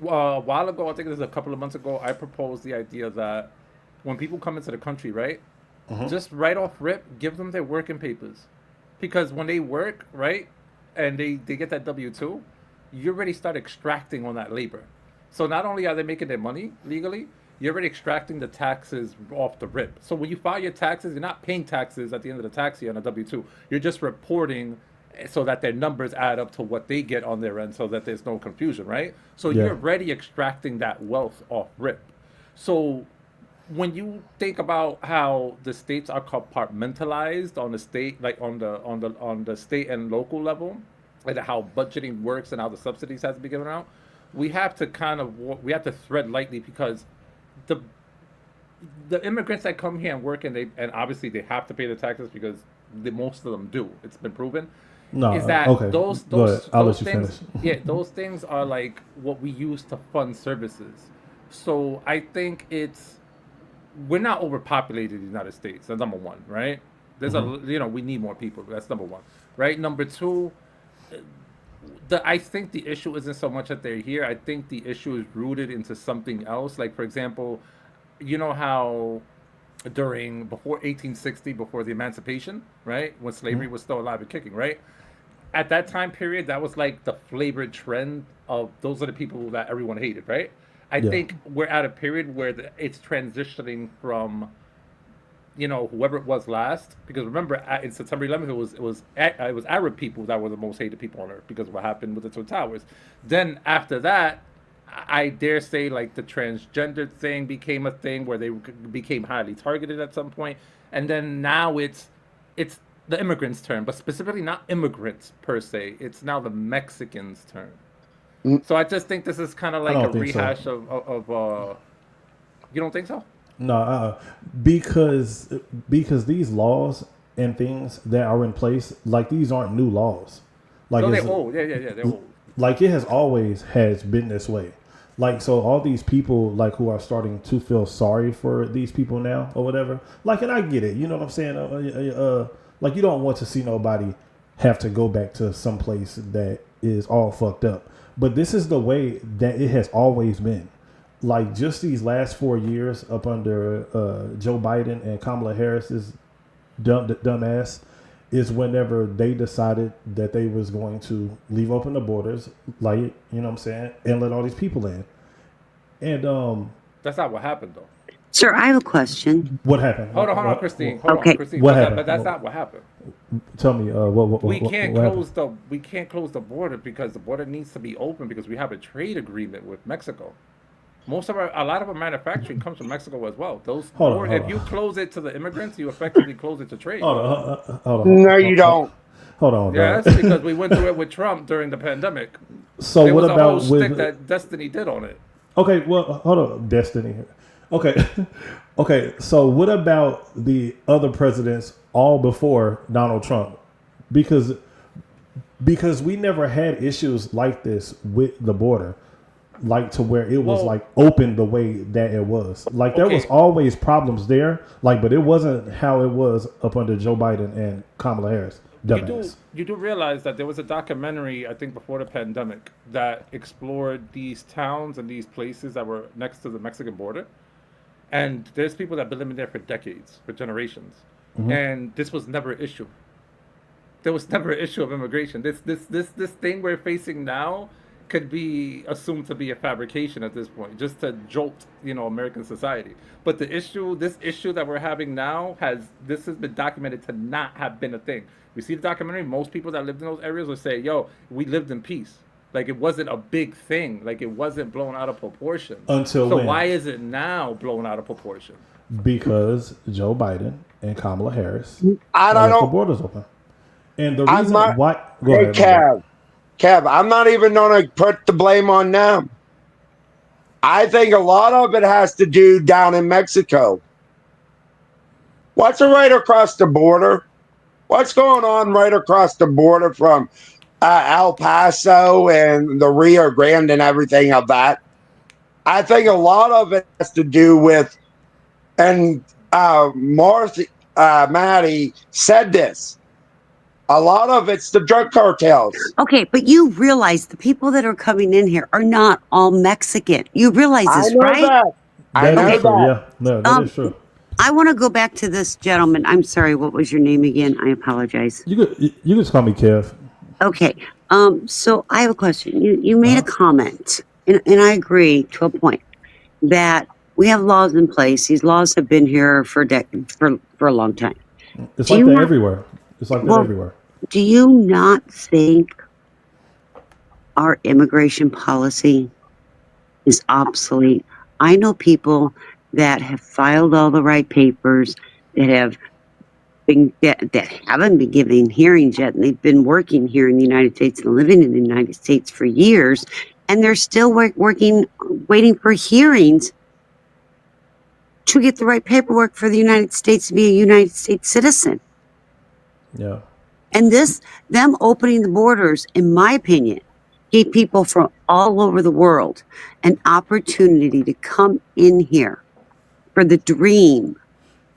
A while ago, I think it was a couple of months ago, I proposed the idea that when people come into the country, right, just right off rip, give them their working papers, because when they work, right, and they get that W-2, you already start extracting on that labor. So not only are they making their money legally, you're already extracting the taxes off the rip. So when you file your taxes, you're not paying taxes at the end of the tax year on a W-2. You're just reporting so that their numbers add up to what they get on their end so that there's no confusion, right? So Yeah. you're already extracting that wealth off rip. So when you think about how the states are compartmentalized on the state, like on the state and local level, and how budgeting works and how the subsidies has to be given out, we have to thread lightly, because the immigrants that come here and work, and obviously they have to pay the taxes because most of them do. It's been proven. no, Is that okay. those Go ahead. I'll those let you things? finish. Yeah, those things are like what we use to fund services. So I think we're not overpopulated in the United States. That's number one, right? There's we need more people. That's number one, right? Number two, I think the issue isn't so much that they're here. I think the issue is rooted into something else. Like, for example, you know how before 1860, before the emancipation, right, when slavery was still alive and kicking, right? At that time period, that was like the flavored trend of those are the people that everyone hated, right? I Yeah. think we're at a period where it's transitioning from whoever it was last, because remember in September 11th it was Arab people that were the most hated people on earth because of what happened with the Twin Towers. Then after that, I dare say like the transgender thing became a thing where they became highly targeted at some point, and then now it's the immigrants' turn, but specifically not immigrants per se. It's now the Mexicans' turn. So I just think this is kind of I like a don't think so. rehash of you don't think so? No, because these laws and things that are in place, like these aren't new laws. Like No, it's, they're old. Yeah, they're old. like it has been this way. Like, so all these people like who are starting to feel sorry for these people now or whatever. Like, and I get it. You know what I'm saying? Like, you don't want to see nobody have to go back to some place that is all fucked up. But this is the way that it has always been. Like, just these last 4 years up under Joe Biden and Kamala Harris's dumbass is whenever they decided that they was going to leave open the borders, like, you know what I'm saying, and let all these people in. And That's not what happened though. Sir, I have a question. what happened? Hold on, Christine. Hold Okay. on, Christine. What But happened? that's not what happened. Tell me, what We can't what happened? we can't close the border because the border needs to be open because we have a trade agreement with Mexico. A lot of our manufacturing comes from Mexico as well. If you close it to the immigrants, you effectively close it to trade. Hold on. No, you don't. Hold on. Yes, dog. because we went through it with Trump during the pandemic. So There what was a whole about stick with? that Destiny did on it. Okay, well, hold on, Destiny. Okay, okay. So what about the other presidents all before Donald Trump? Because we never had issues like this with the border, like to where it was Well- like open the way that it was. Like there was Okay. always problems there, like, but it wasn't how it was up under Joe Biden and Kamala Harris. Dumbass. You do realize that there was a documentary, I think, before the pandemic that explored these towns and these places that were next to the Mexican border. And there's people that have been living there for decades, for generations. And this was never an issue. There was never an issue of immigration. This thing we're facing now could be assumed to be a fabrication at this point, just to jolt, American society. But this issue that we're having now has been documented to not have been a thing. We see the documentary, most people that lived in those areas will say, yo, we lived in peace. Like it wasn't a big thing. Like it wasn't blown out of proportion. Until So when? why is it now blown out of proportion? Because Joe Biden and Kamala Harris I left the don't. borders open. And the I'm reason not. why, go Hey, ahead. Kev, I'm not even going to put the blame on them. I think a lot of it has to do down in Mexico. What's right across the border? What's going on right across the border from El Paso and the Rio Grande and everything of that? I think a lot of it has to do with, and Maddie said this, a lot of it's the drug cartels. Okay, but you realize the people that are coming in here are not all Mexican. You realize I this, know right? that. I That know is true. that. Yeah, no, that is true. I want to go back to this gentleman. I'm sorry, what was your name again? I apologize. You can just call me Kev. Okay, so I have a question. You made a comment, and I agree to a point, that we have laws in place. These laws have been here for a long time. It's Do like you that not- everywhere. It's like that Well, everywhere. Do you not think our immigration policy is obsolete? I know people that have filed all the right papers, that haven't been giving hearings yet, and they've been working here in the United States and living in the United States for years, and they're still waiting for hearings to get the right paperwork for the United States to be a United States citizen. Yeah. And them opening the borders, in my opinion, gave people from all over the world an opportunity to come in here for the dream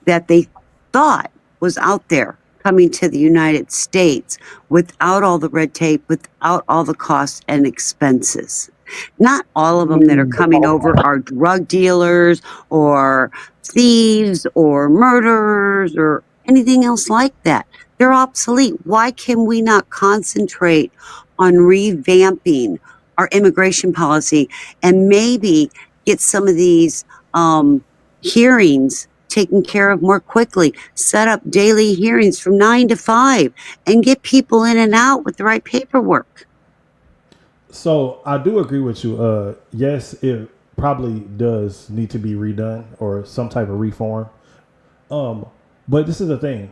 that they thought was out there coming to the United States without all the red tape, without all the costs and expenses. Not all of them that are coming over are drug dealers or thieves or murderers or anything else like that. They're obsolete. Why can we not concentrate on revamping our immigration policy and maybe get some of these hearings taken care of more quickly. Set up daily hearings from 9 to 5 and get people in and out with the right paperwork. So I do agree with you. Yes, it probably does need to be redone or some type of reform. But this is the thing.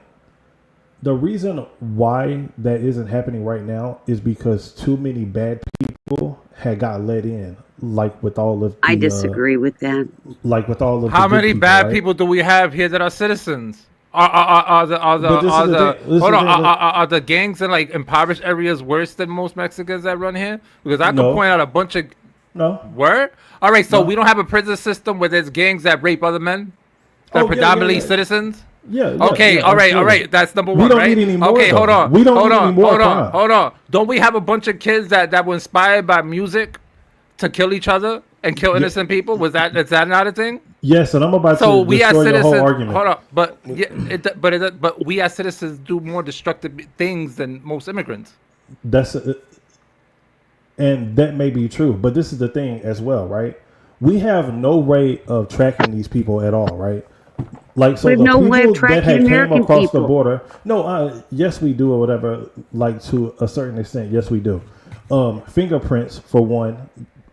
The reason why that isn't happening right now is because too many bad people had got let in, like with all of the, I disagree with that. like with all of How the good many people, bad right? people do we have here that are citizens? Are the gangs in like impoverished areas worse than most Mexicans that run here? Because I could No. point out a bunch of No. where. All right, so No. we don't have a prison system where there's gangs that rape other men that Oh, are yeah, predominantly yeah. citizens. Yeah. Okay, yeah, all right. absolutely. That's number We one, don't right? need any more, Okay, hold though. on. We don't hold need on, any more hold on, crime. hold on. Don't we have a bunch of kids that were inspired by music to kill each other and kill innocent people? Is that not a thing? Yes, and I'm about So to we as destroy your whole citizens, argument. hold on, but we as citizens do more destructive things than most immigrants. That's and that may be true, but this is the thing as well, right? We have no way of tracking these people at all, right? Like, so We have the no way of people that tracking had came American across the people. border, no, yes, we do, or whatever. Like, to a certain extent, yes, we do. Fingerprints for one,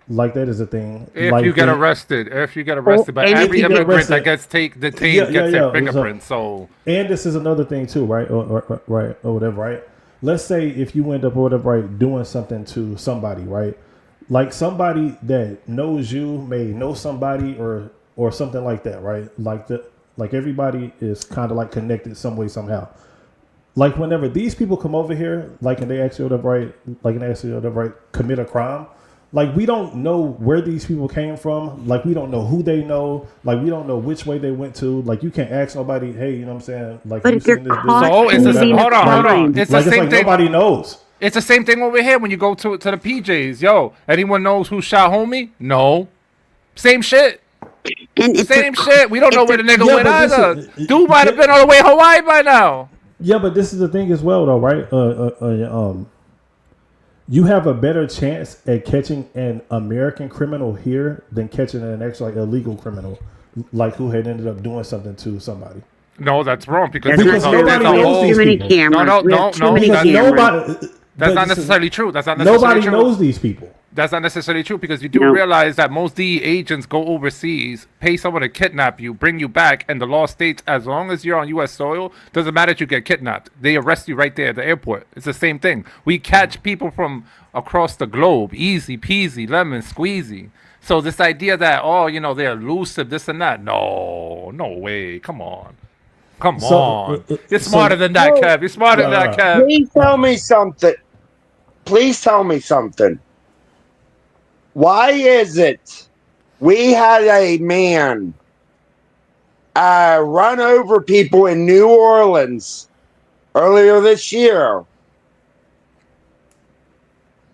like that is a thing. If like you get they- arrested, but and if every you get immigrant that arrested- gets detained gets their fingerprints. So and this is another thing too, right? Right, or whatever, right? Let's say if you end up or whatever, right, doing something to somebody, right? Like somebody that knows you may know somebody or something like that, right? Like everybody is kind of like connected some way somehow. Like whenever these people come over here, like and they actually whatever, right, like and they actually whatever, right, commit a crime. Like we don't know where these people came from. Like we don't know who they know. Like we don't know which way they went to. Like you can't ask nobody, hey, you know what I'm saying? Like But you if you're seen this caught So it's the committing a hold on. crime, It's like the it's same like thing. nobody knows. It's the same thing over here when you go to the PJs. Yo, anyone knows who shot homie? No. Same shit. and if Same they're shit. We don't know if where the they're- nigga Yeah, went but this either. is- Dude might have been on the way to Hawaii by now. Yeah, but this is the thing as well, though, right? You have a better chance at catching an American criminal here than catching an actual like, illegal criminal, like who had ended up doing something to somebody. No, that's wrong because That's Because not there's true. nobody We knows have these too many people. cameras. No, We have too no, many Because that's- cameras. nobody. That's but not this is- necessarily true. That's not necessarily Nobody true. knows these people. That's not necessarily true because you do No. realize that most DE agents go overseas, pay someone to kidnap you, bring you back, and the law states as long as you're on U.S. soil, doesn't matter if you get kidnapped. They arrest you right there at the airport. It's the same thing. We catch people from across the globe, easy peasy, lemon squeezy. So this idea that they're elusive, this and that, no way. Come on. So, on. You're so- smarter than that, Kev. You're smarter than that, Kev. Please tell me something. Please tell me something. Why is it we had a man run over people in New Orleans earlier this year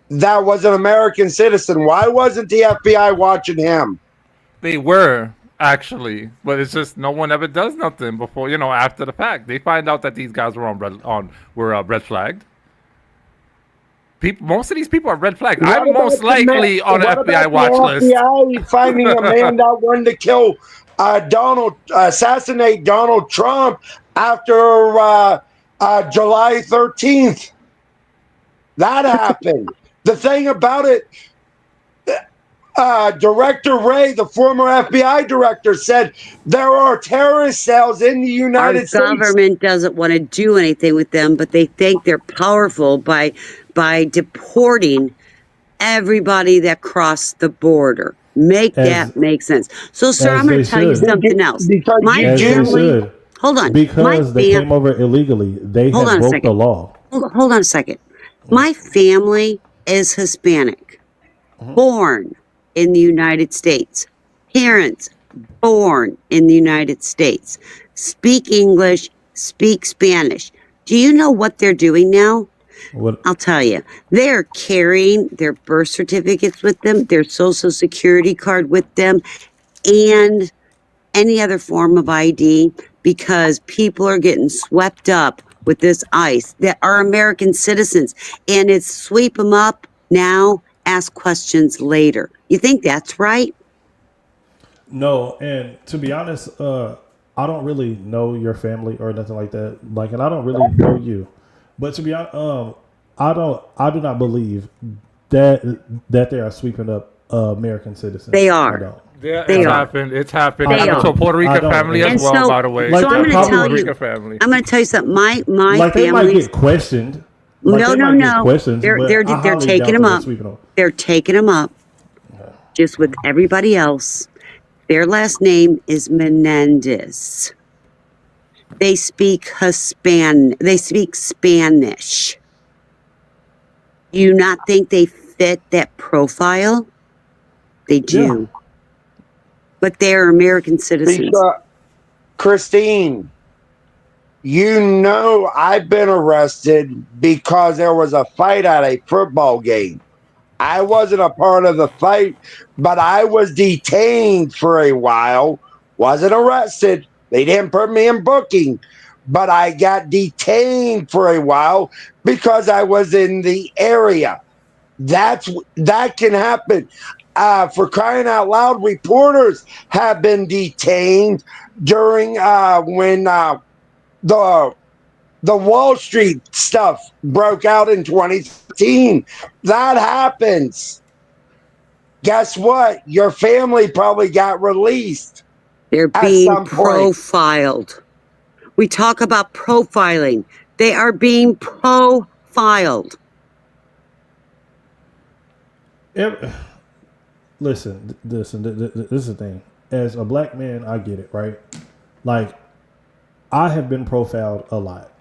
that was an American citizen? Why wasn't the FBI watching him? They were actually, but it's just no one ever does nothing before after the fact. They find out that these guys were red flagged. Most of these people are red flagged. What I'm about most the likely on the what FBI about watch the list. FBI finding a man that wanted to kill assassinate Donald Trump after July 13th. That happened. The thing about it, Director Wray, the former FBI director, said there are terrorist cells in the Our United States. government doesn't want to do anything with them, but they think they're powerful by deporting everybody that crossed the border. Make that make sense. So, sir, as I'm going they to tell you should. something else. Because My As they family, should. hold on. Because they came over illegally. They Hold have on a broke second. the law. Hold on a second. My family is Hispanic, born in the United States. Parents born in the United States. Speak English, speak Spanish. Do you know what they're doing now? What? I'll tell you. They're carrying their birth certificates with them, their social security card with them, and any other form of ID because people are getting swept up with this ICE that are American citizens. And it's sweep them up now, ask questions later. You think that's right? No, and to be honest, I don't really know your family or nothing like that. Like, and I don't really know you. But to be honest, I do not believe that they are sweeping up American citizens. They I are. don't. Yeah, They it's are. happened. It's happened. They It happened to are. a Puerto I Rican don't. family And as well, so, by the way. Like, so I'm they're going to probably tell Puerto you. Rican family. I'm going to tell you something. My like they might family's get questioned. Like no, they no, might get no. questions, They're but they're I they're highly taking doubt them that they're up. sweeping them. They're taking them up just with everybody else. Their last name is Menendez. They speak They speak Spanish. Do you not think they fit that profile? They Yeah. do. But they're American citizens. Because, Christine, you know I've been arrested because there was a fight at a football game. I wasn't a part of the fight, but I was detained for a while. Wasn't arrested. They didn't put me in booking, but I got detained for a while because I was in the area. That can happen. For crying out loud, reporters have been detained during when the Wall Street stuff broke out in 2013. That happens. Guess what? Your family probably got released They're at being some point. profiled. We talk about profiling. They are being profiled. Listen, this is the thing. As a black man, I get it, right? Like, I have been profiled a lot.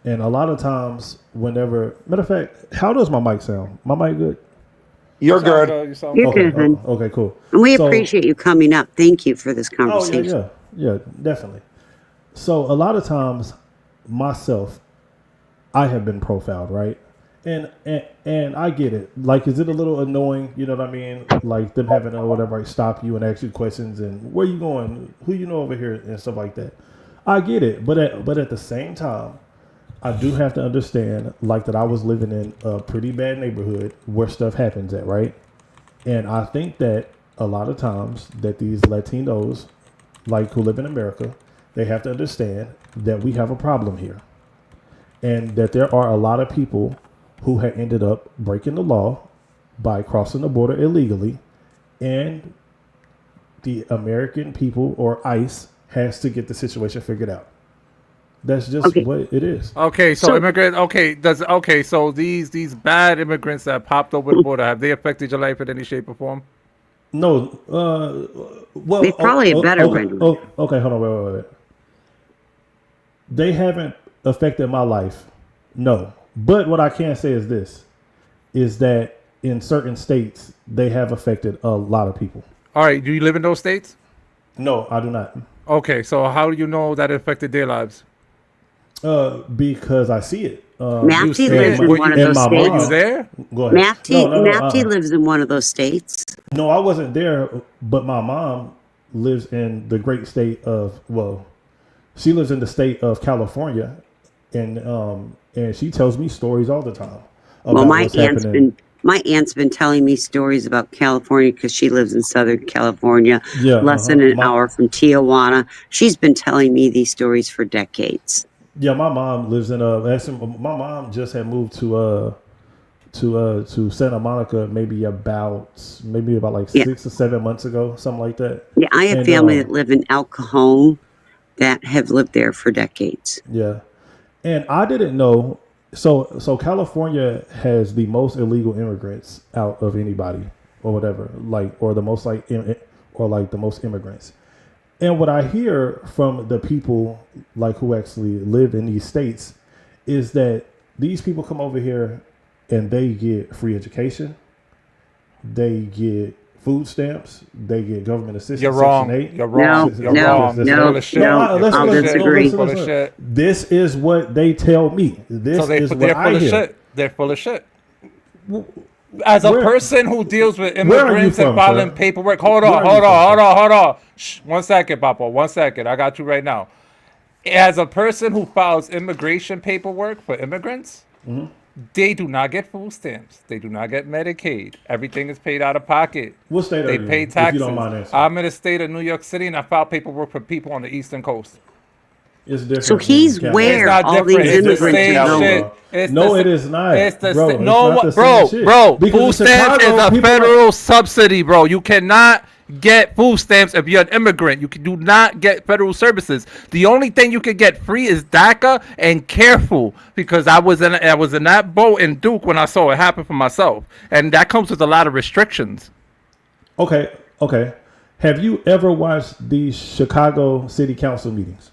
And a lot of times, whenever, matter of fact, how does my mic sound? My mic good? You're You sound good. You sound You're good. good. Okay, cool. And we So- appreciate you coming up. Thank you for this Oh, conversation. yeah, definitely. So a lot of times, myself, I have been profiled, right? And I get it. Like, is it a little annoying? You know what I mean? Like them having to whatever, like, stop you and ask you questions and where you going, who you know over here, and stuff like that. I get it, but at the same time, I do have to understand, like, that I was living in a pretty bad neighborhood where stuff happens at, right? And I think that a lot of times that these Latinos, like, who live in America, they have to understand that we have a problem here, and that there are a lot of people who had ended up breaking the law by crossing the border illegally, and the American people, or ICE, has to get the situation figured out. That's just Okay. what it is. Okay, so So- immigrant. Okay, so these bad immigrants that popped over the border, have they affected your life in any shape or form? No, well, They probably have better okay, rendering. okay, hold on, wait. They haven't affected my life, no. But what I can say is this, is that in certain states, they have affected a lot of people. All right, do you live in those states? No, I do not. Okay, so how do you know that it affected their lives? Because I see it. Mafty You see lives it? in Were one you- of those my Were states. you mom- there? Go ahead. Mafty, No, Mafty lives in one of those states. No, I wasn't there, but my mom lives in the great state of, well, she lives in the state of California, and she tells me stories all the time about Well, what's happening. my aunt's been telling me stories about California because she lives in Southern California, Yeah, less than an my- hour from Tijuana. She's been telling me these stories for decades. Yeah, my mom lives in my mom just had moved to Santa Monica maybe about like Yeah. 6 or 7 months ago, something like that. Yeah, I have And, family that live in El Cajon that have lived there for decades. Yeah. And I didn't know. So California has the most illegal immigrants out of anybody, or whatever, like, or the most the most immigrants. And what I hear from the people, like, who actually live in these states, is that these people come over here and they get free education, they get food stamps, they get government assistance. You're wrong. Section 8. You're wrong. No, You're no, wrong. no, You're full of shit. no, You're listen, full I'll of shit. disagree. You're full of shit. This is what they tell me. This So is they're what I full of hear. shit. They're full of shit. As a Where- person who deals with Where are you immigrants and from, filing sir? paperwork, hold Where on. are you from, Shh, 1 second, Papa. 1 second. I got you right now. As a person who files immigration paperwork for immigrants, They do not get food stamps. They do not get Medicaid. Everything is paid out of pocket. What state are They you pay in, if you don't taxes. mind answering? I'm in the state of New York City, and I file paperwork for people on the Eastern Coast. It's different. So he's in It's where not all these different. It's the immigrants same go. shit. It's No, the, it is not, It's the bro. sa- It's no, not the bro, same shit. bro. Because Food in stamps Chicago, is a people federal subsidy, bro. You cannot get food stamps if you're an immigrant. You do not get federal services. The only thing you can get free is DACA and Careful, because I was in that boat in Duke when I saw it happen for myself, and that comes with a lot of restrictions. Okay. Have you ever watched these Chicago City Council meetings?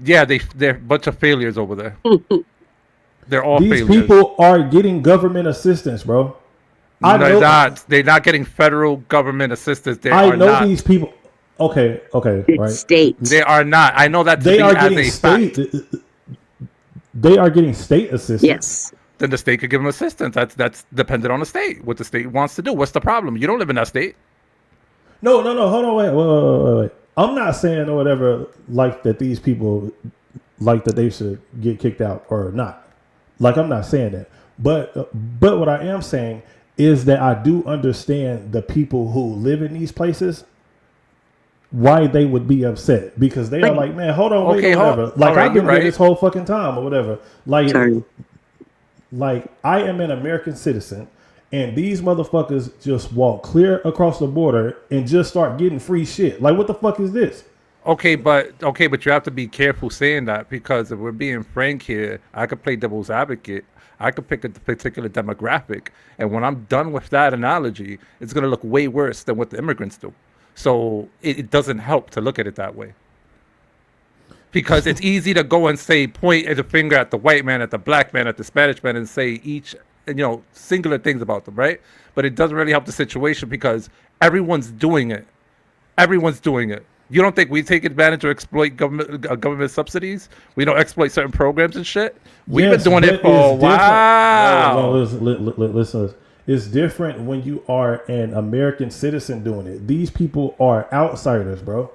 Yeah, they're a bunch of failures over there. They're all These failures. people are getting government assistance, bro. I They're know. not. They're not getting federal government assistance. They I are know not. these people. Okay, It's right. state. They are not. I know that to They be are as getting a fact. state. They are getting state assistance. Yes. Then the state could give them assistance. That's dependent on the state. What the state wants to do. What's the problem? You don't live in that state. No. Hold on. Wait. I'm not saying or whatever like that. These people like that they should get kicked out or not. Like I'm not saying that. But what I am saying is that I do understand the people who live in these places, why they would be upset, because they are like, man, hold on, wait, Okay, or whatever. hold- Like all right, I've been you're here right. this whole fucking time or whatever. Sorry. Like I am an American citizen, and these motherfuckers just walk clear across the border and just start getting free shit. Like what the fuck is this? Okay, but you have to be careful saying that, because if we're being frank here, I could play devil's advocate. I could pick a particular demographic, and when I'm done with that analogy, it's gonna look way worse than what the immigrants do. So it doesn't help to look at it that way, because it's easy to go and say, point the finger at the white man, at the black man, at the Spanish man, and say each singular things about them, right? But it doesn't really help the situation, because everyone's doing it. Everyone's doing it. You don't think we take advantage or exploit government subsidies? We don't exploit certain programs and shit? We've Yes, been doing it but for a it's different. while. No, listen. It's different when you are an American citizen doing it. These people are outsiders, bro.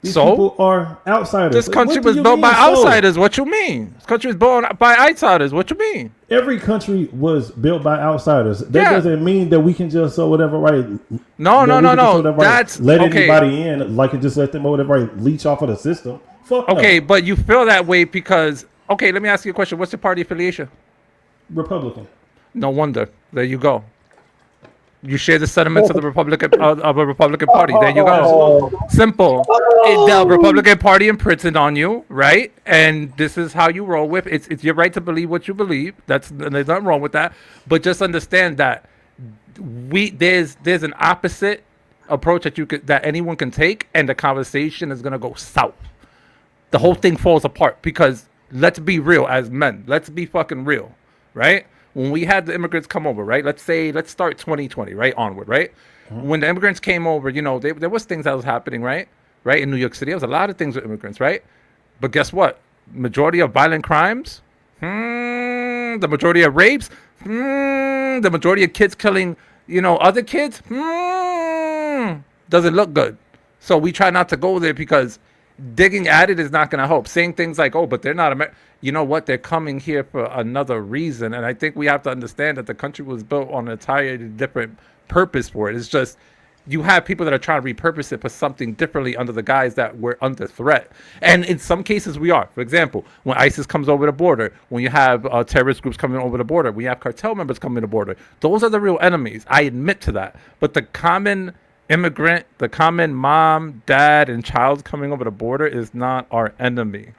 These So? people are outsiders. This country What do was you built by mean, so? outsiders. What you mean? This country was built by outsiders. What you mean? Every country was built by outsiders. That Yeah. doesn't mean that we can just whatever, right? No. That's let okay. anybody in, like, and just let them whatever, right, leech off of the system. Fuck no. Okay, but you feel that way because, okay, let me ask you a question. What's your party affiliation? Republican. No wonder. There you go. You share the sentiments of the Republican of a Republican Party. There you go. Simple. The Republican Party imprinted on you, right? And this is how you roll with. It's your right to believe what you believe. There's nothing wrong with that. But just understand that there's an opposite approach that anyone can take, and the conversation is gonna go south. The whole thing falls apart, because let's be real as men. Let's be fucking real, right? When we had the immigrants come over, right? Let's start 2020, right? Onward, right? When the immigrants came over, there was things that was happening, right? Right? In New York City, there was a lot of things with immigrants, right? But guess what? Majority of violent crimes, the majority of rapes, the majority of kids killing, other kids, doesn't look good. So we try not to go there, because digging at it is not going to help. Saying things like, oh, but they're not American. You know what? They're coming here for another reason. And I think we have to understand that the country was built on an entirely different purpose for it. It's just you have people that are trying to repurpose it for something differently under the guise that we're under threat. And in some cases we are. For example, when ISIS comes over the border, when you have terrorist groups coming over the border, when you have cartel members coming to the border, those are the real enemies. I admit to that. But the common immigrant, the common mom, dad, and child coming over the border is not our enemy.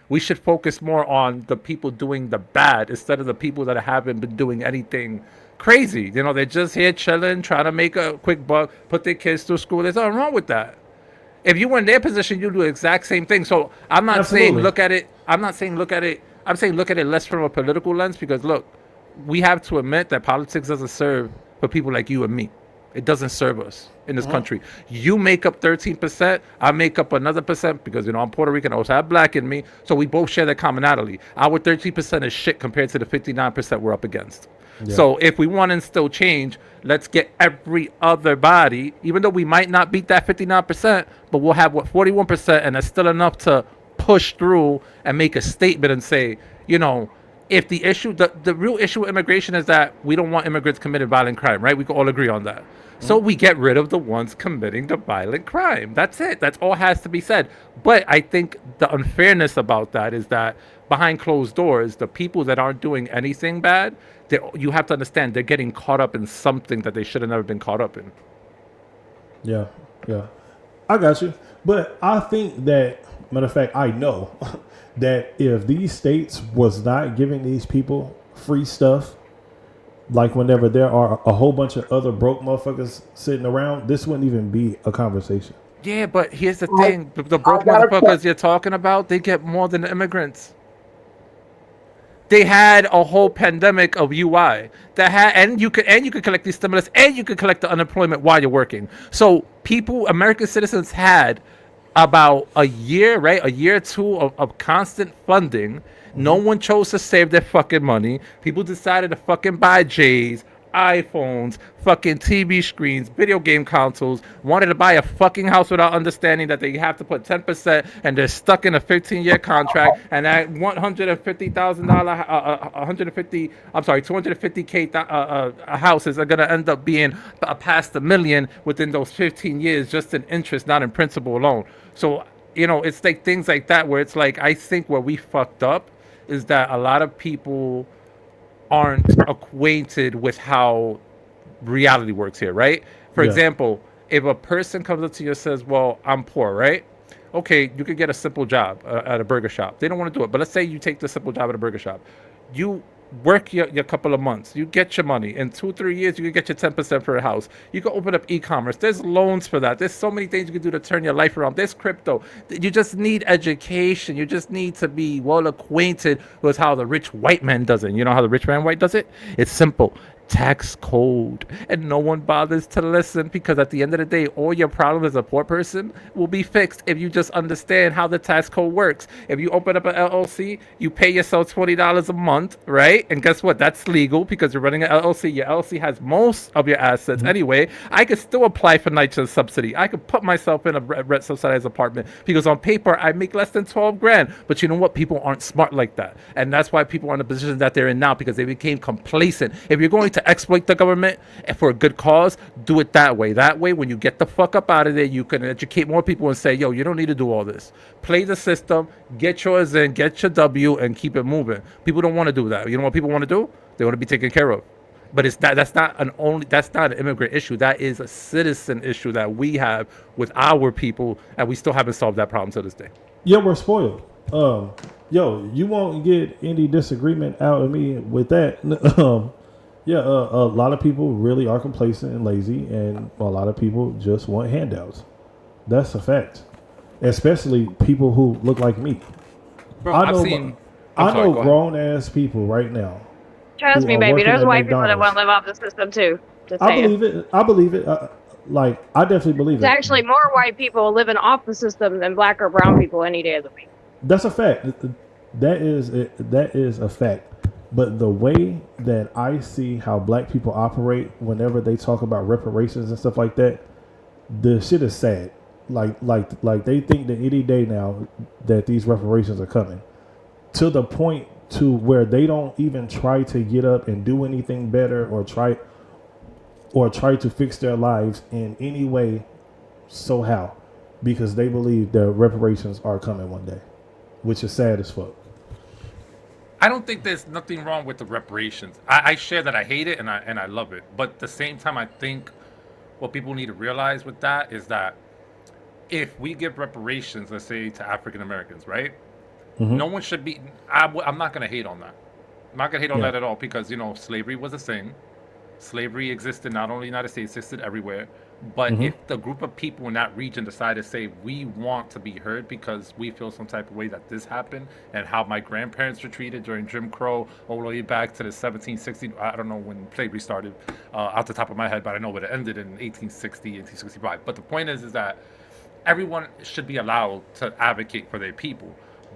We should focus more on the people doing the bad instead of the people that haven't been doing anything crazy. They're just here chilling, trying to make a quick buck, put their kids through school. There's nothing wrong with that. If you were in their position, you do the exact same thing. So I'm not saying look at it. I'm saying look at it less from a political lens, because look, we have to admit that politics doesn't serve for people like you and me. It doesn't serve us in this country. You make up 13%, I make up another percent, because I'm Puerto Rican, I also have black in me, so we both share that commonality. Our 13% is shit compared to the 59% we're up against. Yeah. So if we want to instill change, let's get every other body, even though we might not beat that 59%, but we'll have 41%, and that's still enough to push through and make a statement and say, if the issue, the real issue with immigration is that we don't want immigrants committing violent crime, right? We can all agree on that. So we get rid of the ones committing the violent crime. That's it. That's all has to be said. But I think the unfairness about that is that behind closed doors, the people that aren't doing anything bad, you have to understand they're getting caught up in something that they should have never been caught up in. Yeah, yeah. I got you. But I think that, matter of fact, I know that if these states was not giving these people free stuff, like whenever there are a whole bunch of other broke motherfuckers sitting around, this wouldn't even be a conversation. Yeah, but here's the thing. The broke motherfuckers you're talking about, they get more than the immigrants. They had a whole pandemic of UI and you could collect these stimulus and you could collect the unemployment while you're working. So American citizens had about a year, right? A year or two of constant funding. No one chose to save their fucking money. People decided to fucking buy J's, iPhones, fucking TV screens, video game consoles, wanted to buy a fucking house without understanding that they have to put 10% and they're stuck in a 15-year contract, and that $250K houses are gonna end up being past $1 million within those 15 years just in interest, not in principal alone. So, it's like things like that where it's like, I think where we fucked up is that a lot of people aren't acquainted with how reality works here, right? For example, if a person comes up to you and says, well, I'm poor, right? Okay, you could get a simple job at a burger shop. They don't want to do it, but let's say you take the simple job at a burger shop. You work your couple of months, you get your money. In 2-3 years, you can get your 10% for a house. You can open up e-commerce. There's loans for that. There's so many things you can do to turn your life around. There's crypto. You just need education. You just need to be well acquainted with how the rich white man does it. You know how the rich man white does it? It's simple. Tax code, and no one bothers to listen, because at the end of the day, all your problem as a poor person will be fixed if you just understand how the tax code works. If you open up an LLC, you pay yourself $20 a month, right? And guess what? That's legal because you're running an LLC. Your LLC has most of your assets anyway. I could still apply for NYCHA subsidy. I could put myself in a rent subsidized apartment because on paper I make less than 12 grand. But you know what? People aren't smart like that, and that's why people are in the position that they're in now, because they became complacent. If you're going to exploit the government for a good cause, do it that way. That way, when you get the fuck up out of there, you can educate more people and say, yo, you don't need to do all this. Play the system, get yours in, get your W, and keep it moving. People don't want to do that. You know what people want to do? They want to be taken care of. But that's not an immigrant issue. That is a citizen issue that we have with our people, and we still haven't solved that problem to this day. Yeah, we're spoiled. Yo, you won't get any disagreement out of me with that. Yeah, a lot of people really are complacent and lazy, and a lot of people just want handouts. That's a fact. Especially people who look like me. Bro, I know grown ass people right now. Trust me, baby. There's white people that want to live off the system too. I believe it. I definitely believe it. There's actually more white people living off the system than black or brown people any day of the week. That's a fact. That is a fact. But the way that I see how black people operate whenever they talk about reparations and stuff like that, the shit is sad. Like they think that any day now that these reparations are coming, to the point to where they don't even try to get up and do anything better or try to fix their lives in any way. So how? Because they believe that reparations are coming one day, which is sad as fuck. I don't think there's nothing wrong with the reparations. I share that I hate it and I love it. But at the same time, I think what people need to realize with that is that if we give reparations, let's say to African Americans, right? Mm-hmm. No one should be, I'm not going to hate on that. I'm not going to hate on that at all, because, slavery was a thing. Slavery existed not only in the United States, it existed everywhere. But if the group of people in that region decide to say, we want to be heard because we feel some type of way that this happened and how my grandparents were treated during Jim Crow all the way back to the 1760s, I don't know when slavery started out the top of my head, but I know it ended in 1860, 1865. But the point is that everyone should be allowed to advocate for their people.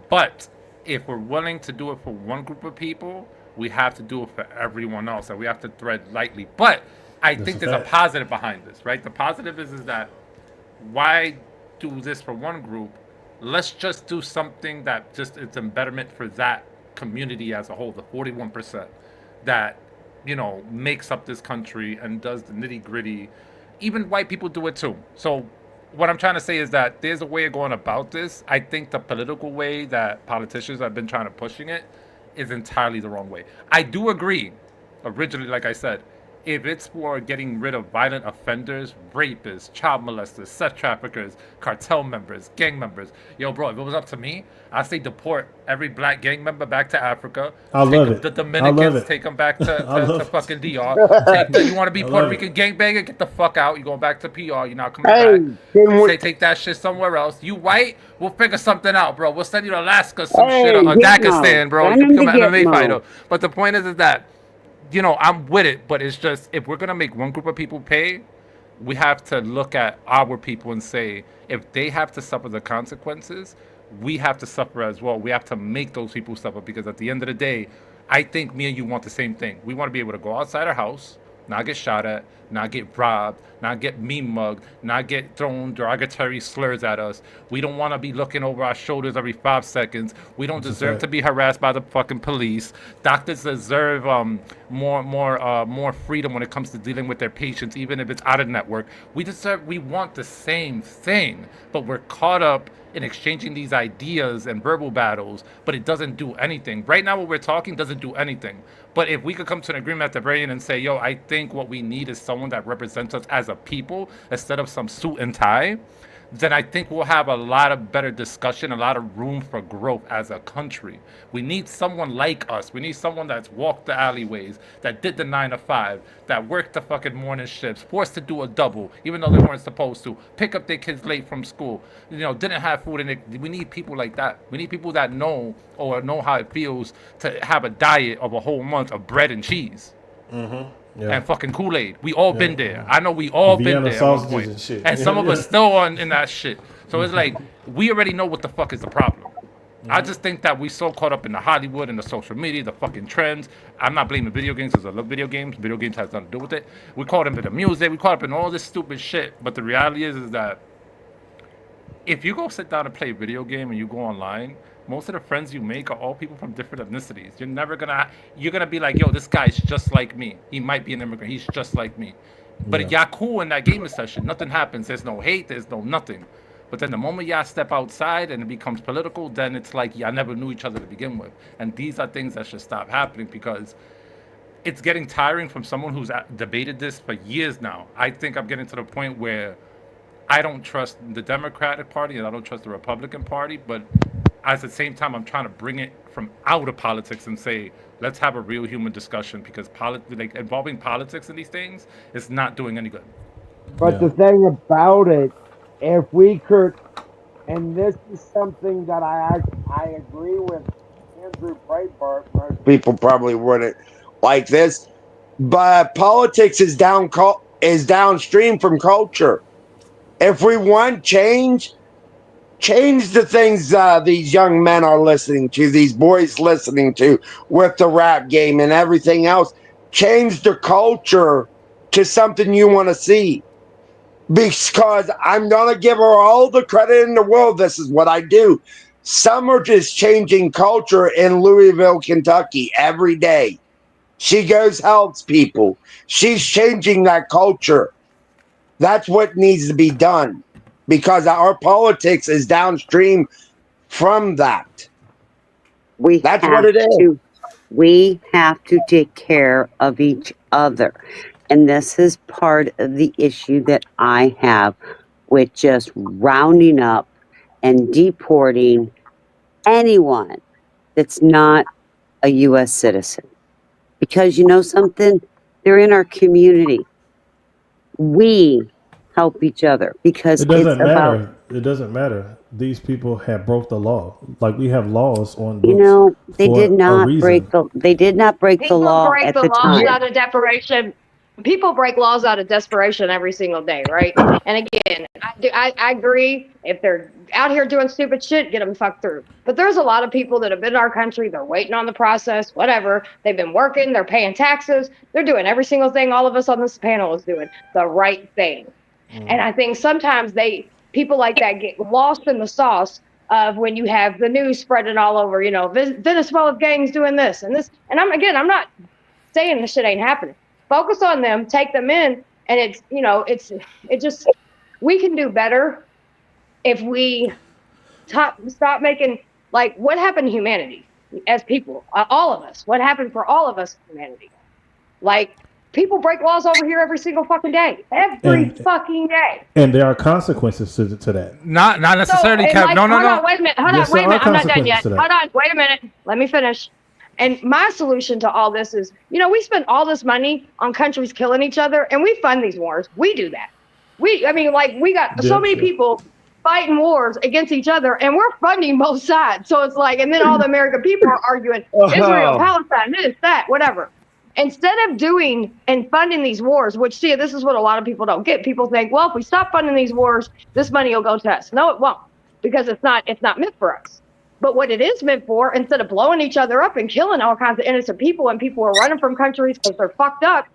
But if we're willing to do it for one group of people, we have to do it for everyone else, and we have to tread lightly. But I think there's a positive behind this, right? The positive is that why do this for one group? Let's just do something that just it's a betterment for that community as a whole, the 41% that, makes up this country and does the nitty gritty. Even white people do it too. So what I'm trying to say is that there's a way of going about this. I think the political way that politicians have been trying to pushing it is entirely the wrong way. I do agree, originally, like I said, if it's for getting rid of violent offenders, rapists, child molesters, sex traffickers, cartel members, gang members, yo, bro, if it was up to me, I'd say deport every black gang member back to Africa. I love it. The I love Dominicans, it. take them back to I love it. fucking DR. You want to be I Puerto love it. Rican gangbanger? Get the fuck out. You're going back to PR. You're not coming Hey, back. can we, Say take that shit somewhere else. You white, we'll figure something out, bro. We'll send you to Alaska, some shit, hey, or Gitmo. Dagestan, bro. You Send can him become to an MMA Gitmo. fighter. But the point is that, I'm with it, but it's just, if we're gonna make one group of people pay, we have to look at our people and say, if they have to suffer the consequences, we have to suffer as well. We have to make those people suffer, because at the end of the day, I think me and you want the same thing. We want to be able to go outside our house, not get shot at, not get robbed, not get meme mugged, not get thrown derogatory slurs at us. We don't want to be looking over our shoulders every 5 seconds. We don't That's a deserve fact. to be harassed by the fucking police. Doctors deserve more freedom when it comes to dealing with their patients, even if it's out of network. We want the same thing, but we're caught up in exchanging these ideas and verbal battles, but it doesn't do anything. Right now, what we're talking doesn't do anything. But if we could come to an agreement at the very end and say, yo, I think what we need is someone that represents us as a people instead of some suit and tie, then I think we'll have a lot of better discussion, a lot of room for growth as a country. We need someone like us. We need someone that's walked the alleyways, that did the 9 to 5, that worked the fucking morning shifts, forced to do a double, even though they weren't supposed to, pick up their kids late from school, didn't have food in it. We need people like that. We need people that know how it feels to have a diet of a whole month of bread and cheese. Yeah. And fucking Kool-Aid. We all Yeah. been there. I know we all been Vienna there at one sausages point. and shit. And some of us still on in that shit. So it's like, we already know what the fuck is the problem. I just think that we so caught up in the Hollywood and the social media, the fucking trends. I'm not blaming video games because I love video games. Video games has nothing to do with it. We caught up in the music. We caught up in all this stupid shit. But the reality is that if you go sit down and play a video game and you go online, most of the friends you make are all people from different ethnicities. You're gonna be like, yo, this guy's just like me. He might be an immigrant. He's just like me. But if y'all cool in that gaming session, nothing happens. There's no hate. There's no nothing. But then the moment y'all step outside and it becomes political, then it's like y'all never knew each other to begin with. And these are things that should stop happening, because it's getting tiring from someone who's debated this for years now. I think I'm getting to the point where I don't trust the Democratic Party and I don't trust the Republican Party, but at the same time, I'm trying to bring it from out of politics and say, let's have a real human discussion, because involving politics in these things is not doing any good. But the thing about it, if we could, and this is something that I agree with Andrew Breitbart, most people probably wouldn't like this, but politics is downstream from culture. If we want change the things these young men are listening to, these boys listening to with the rap game and everything else. Change the culture to something you want to see. Because I'm going to give her all the credit in the world. This is what I do. Summer is changing culture in Louisville, Kentucky every day. She goes, helps people. She's changing that culture. That's what needs to be done, because our politics is downstream from that. That's what it is. We have to take care of each other. And this is part of the issue that I have with just rounding up and deporting anyone that's not a U.S. citizen. Because you know something? They're in our community. We help each other, because It doesn't it's about, matter. It doesn't matter. These people have broke the law. Like, we have laws on you books know, they for did a not reason. break the People law break at the the laws time. out of desperation. People break laws out of desperation every single day, right? And again, I agree. If they're out here doing stupid shit, get them fucked through. But there's a lot of people that have been in our country. They're waiting on the process, whatever. They've been working. They're paying taxes. They're doing every single thing all of us on this panel is doing, the right thing. And I think sometimes people like that get lost in the sauce of when you have the news spreading all over, you know, Venezuela gangs doing this and this. And I'm not saying this shit ain't happening. Focus on them, take them in, and it's, you know, we can do better if we stop making, like, what happened to humanity as people, all of us? What happened for all of us in humanity? Like, people break laws over here every single fucking day. Every fucking day. And there are consequences to that. Not necessarily, so, Kev. No. Hold on, wait a minute. Hold Yes, on, wait a there are minute. I'm not done yet. consequences to that. Hold on, wait a minute. Let me finish. And my solution to all this is, you know, we spend all this money on countries killing each other, and we fund these wars. We do that. We got so many people fighting wars against each other, and we're funding both sides. So it's like, and then all the American people are arguing, Israel, Palestine, this, that, whatever. Instead of doing and funding these wars, which, see, this is what a lot of people don't get. People think, well, if we stop funding these wars, this money will go to us. No, it won't, because it's not meant for us. But what it is meant for, instead of blowing each other up and killing all kinds of innocent people, and people are running from countries because they're fucked up,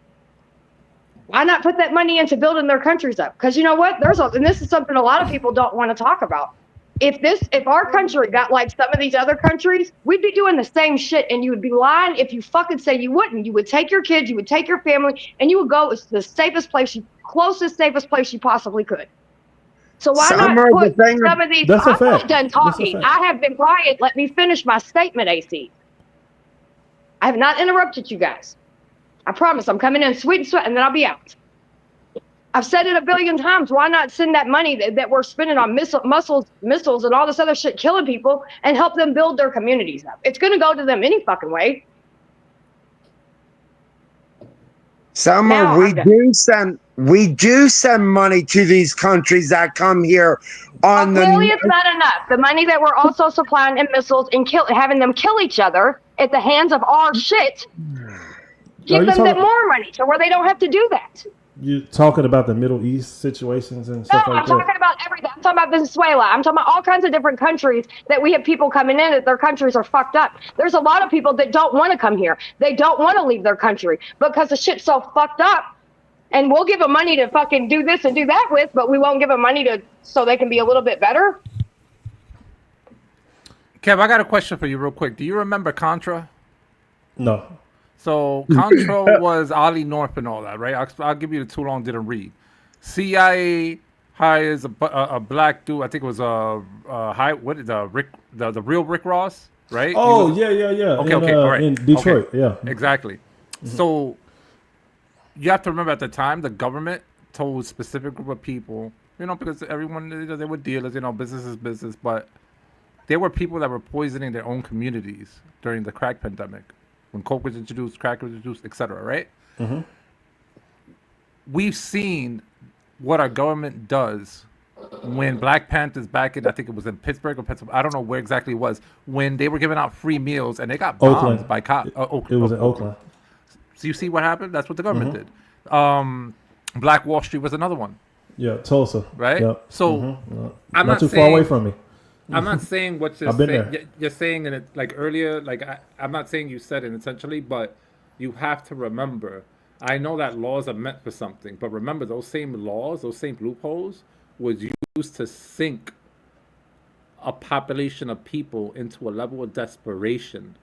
why not put that money into building their countries up? Because you know what? And this is something a lot of people don't want to talk about. If our country got like some of these other countries, we'd be doing the same shit, and you would be lying if you fucking say you wouldn't. You would take your kids, you would take your family, and you would go to the safest place, closest safest place you possibly could. So why not put some of these? I'm not done talking. I have been quiet. Let me finish my statement, AC. I have not interrupted you guys. I promise. I'm coming in sweet and sweat, and then I'll be out. I've said it a billion times. Why not send that money that we're spending on missiles and all this other shit killing people and help them build their communities up? It's going to go to them any fucking way. Summer, we do send money to these countries that come here on the. Clearly, it's not enough. The money that we're also supplying in missiles and having them kill each other at the hands of our shit. Give them more money to where they don't have to do that. You're talking about the Middle East situations and stuff like that? I'm talking about everything. I'm talking about Venezuela. I'm talking about all kinds of different countries that we have people coming in that their countries are fucked up. There's a lot of people that don't want to come here. They don't want to leave their country because the shit's so fucked up. And we'll give them money to fucking do this and do that with, but we won't give them money so they can be a little bit better. Kev, I got a question for you real quick. Do you remember Contra? No. So Contra was Ali North and all that, right? I'll give you the too long didn't read. CIA hires a black dude. I think it was the real Rick Ross, right? Oh yeah. Okay, all right. In Detroit, okay. yeah. Exactly. Mm-hmm. So you have to remember at the time the government told a specific group of people, you know, because everyone, they were dealers, you know, business is business, but there were people that were poisoning their own communities during the crack pandemic. When coke was introduced, crack was introduced, etc., right? Mm-hmm. We've seen what our government does when Black Panthers back in, I think it was in Pittsburgh or Pennsylvania, I don't know where exactly it was, when they were giving out free meals and they got bombed by cops. It was in Oakland. So you see what happened? That's what the government did. Black Wall Street was another one. Yeah, Tulsa. Right? Yep. So I'm not too far away from me. I'm not saying what you're I've been saying. there. You're saying in it like earlier, like I'm not saying you said it essentially, but you have to remember. I know that laws are meant for something, but remember those same laws, those same loopholes, was used to sink a population of people into a level of desperation.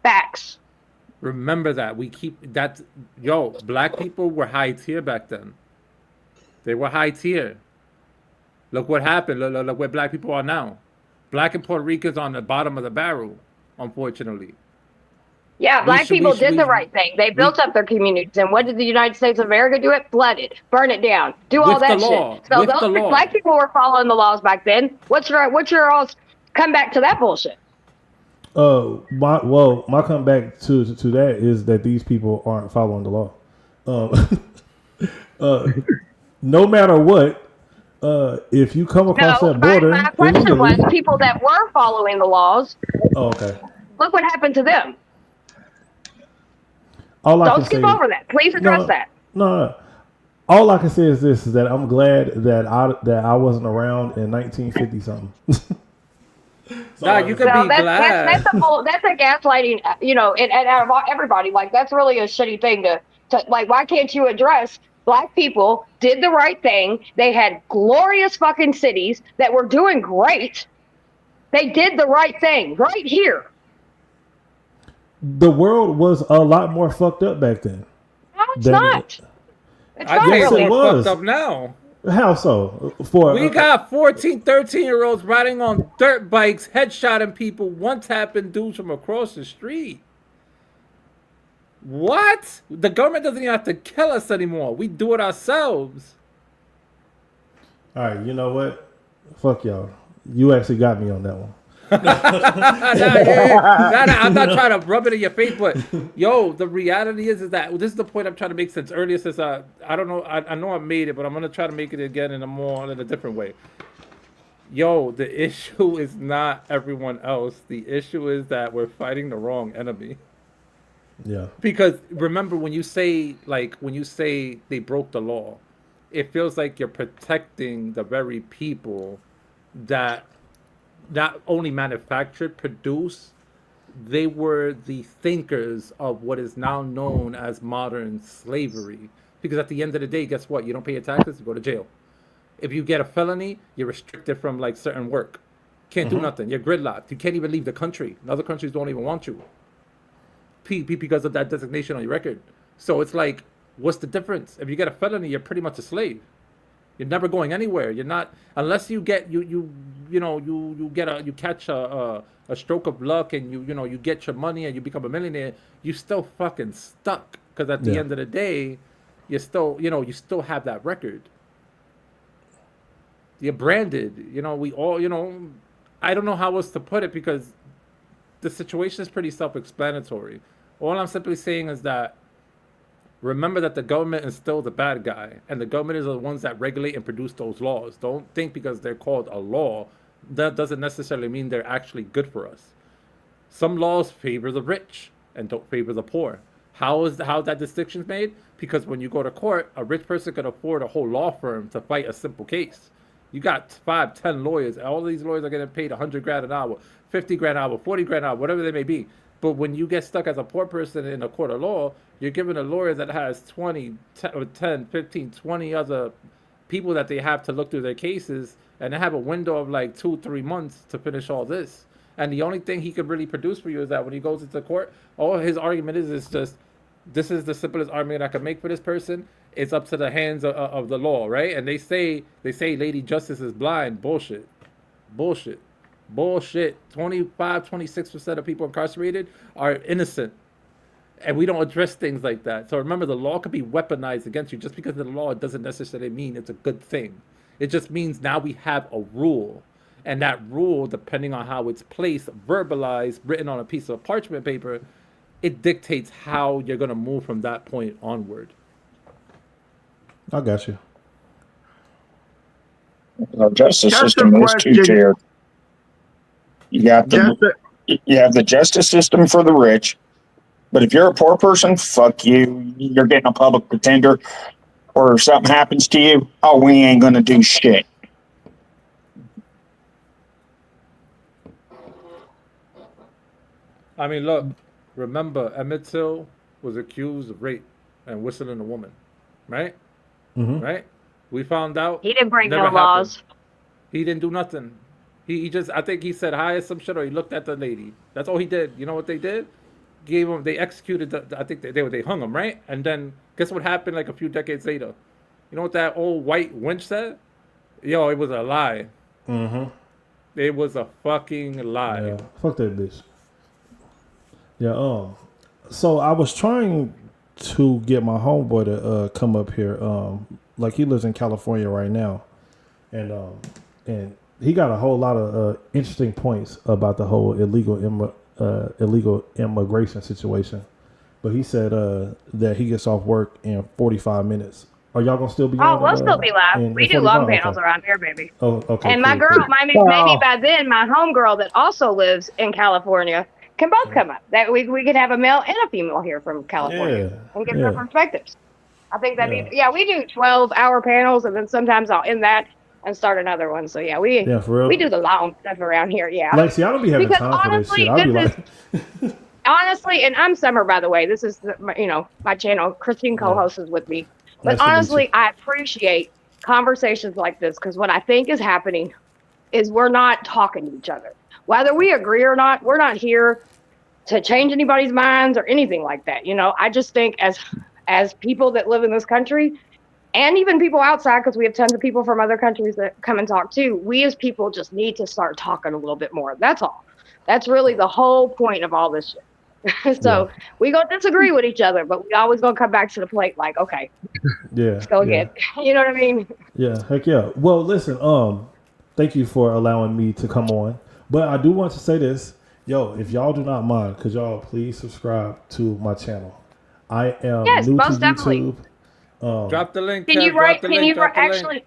Facts. Remember that. We keep that. Black people were high tier back then. They were high tier. Look what happened. Look where black people are now. Black and Puerto Ricans on the bottom of the barrel, unfortunately. Yeah, black people did the right thing. They built up their communities. And what did the United States of America do? It flooded, burn it down, do all that shit. So those black people were following the laws back then. What's your all's comeback to that bullshit? My comeback to that is that these people aren't following the law. No matter what, if you come across that border, my question was people that were following the laws. Oh, okay. Look what happened to them. Don't skip over that. Please address that. No. All I can say is this: is that I'm glad that I wasn't around in 1950 something. You could be glad. That's a gaslighting. You know, and out of everybody, like that's really a shitty thing to like. Why can't you address? Black people did the right thing. They had glorious fucking cities that were doing great. They did the right thing right here. The world was a lot more fucked up back then. No, it's Than not. It's I not think Yes, it's really. it more was. fucked up now. How so? For We got 14, 13-year-olds riding on dirt bikes, headshotting people, one-tapping dudes from across the street. What? The government doesn't even have to kill us anymore. We do it ourselves. all right, you know what? Fuck y'all. You actually got me on that one. I'm not trying to rub it in your face, but yo, the reality is that this is the point I'm trying to make since earlier. Since I don't know, I know I made it, but I'm gonna try to make it again in a different way. Yo, the issue is not everyone else. The issue is that we're fighting the wrong enemy. Yeah. Because remember, when you say they broke the law, it feels like you're protecting the very people that not only manufactured, produced, they were the thinkers of what is now known as modern slavery. Because at the end of the day, guess what? You don't pay your taxes, you go to jail. If you get a felony, you're restricted from like certain work. Can't do nothing. You're gridlocked. You can't even leave the country. Other countries don't even want you. Because of that designation on your record. So it's like, what's the difference? If you get a felony, you're pretty much a slave. You're never going anywhere. You're not, unless you get you catch a stroke of luck and you get your money and you become a millionaire. You still fucking stuck, because at the Yeah. end of the day, you still have that record. You're branded. We all I don't know how else to put it, because the situation is pretty self-explanatory. All I'm simply saying is that remember that the government is still the bad guy, and the government is the ones that regulate and produce those laws. Don't think because they're called a law, that doesn't necessarily mean they're actually good for us. Some laws favor the rich and don't favor the poor. How that distinction's made? Because when you go to court, a rich person can afford a whole law firm to fight a simple case. You got 5, 10 lawyers. All these lawyers are getting paid $100,000 an hour, $50,000 an hour, $40,000 an hour, whatever they may be. But when you get stuck as a poor person in a court of law, you're given a lawyer that has 10, 15, 20 other people that they have to look through their cases, and they have a window of like 2-3 months to finish all this. And the only thing he can really produce for you is that when he goes into court, all his argument is just, this is the simplest argument I can make for this person. It's up to the hands of the law, right? And they say Lady Justice is blind. Bullshit. 25-26% of people incarcerated are innocent, and we don't address things like that. So remember, the law could be weaponized against you. Just because of the law, it doesn't necessarily mean it's a good thing. It just means now we have a rule, and that rule, depending on how it's placed, verbalized, written on a piece of parchment paper, it dictates how you're going to move from that point onward. I got you. Our justice Just a system is question. two-tiered. You have the justice system for the rich, but if you're a poor person, fuck you. You're getting a public pretender, or if something happens to you, oh, we ain't gonna do shit. I mean, look, remember, Emmett Till was accused of rape and whistling a woman, right? Mhm. Right? We found out. He didn't break no never happened. laws. He didn't do nothing. He just, I think he said hi or some shit, or he looked at the lady. That's all he did. You know what they did? They executed, I think they hung him, right? And then guess what happened like a few decades later? You know what that old white wench said? Yo, it was a lie. Mm-hmm. It was a fucking lie. Yeah. Fuck that bitch. Yeah. So I was trying to get my homeboy to come up here. Like he lives in California right now, and he got a whole lot of interesting points about the whole illegal immigration situation. But he said that he gets off work in 45 minutes. Are y'all gonna still be? Oh, on, we'll still be live. in We do long 45? panels Okay. around here, baby. Oh, okay. And my cool, girl, cool. maybe by then, my homegirl that also lives in California can both come up. That we could have a male and a female here from California and get their perspectives. I think that'd be, we do 12-hour panels, and then sometimes I'll end that and start another one. So we for real? we do the long stuff around here. Yeah. Like, see, I don't be having Because time for this honestly, shit. I'll be this like, honestly, and I'm Summer, by the way. This is my channel. Christine co-hosts with me. But Nice to meet honestly, you. I appreciate conversations like this, because what I think is happening is we're not talking to each other. Whether we agree or not, we're not here to change anybody's minds or anything like that. You know, I just think as people that live in this country, and even people outside, because we have tons of people from other countries that come and talk too, we as people just need to start talking a little bit more. That's all. That's really the whole point of all this shit. So we gonna disagree with each other, but we always gonna come back to the plate like, okay, Yeah. let's go again. You know what I mean? Yeah, heck yeah. Well, listen, thank you for allowing me to come on. But I do want to say this. Yo, if y'all do not mind, could y'all please subscribe to my channel? I am Yes, new most to definitely. YouTube. Drop the link. Can Kev, you drop write? the Can link, you drop the link. actually?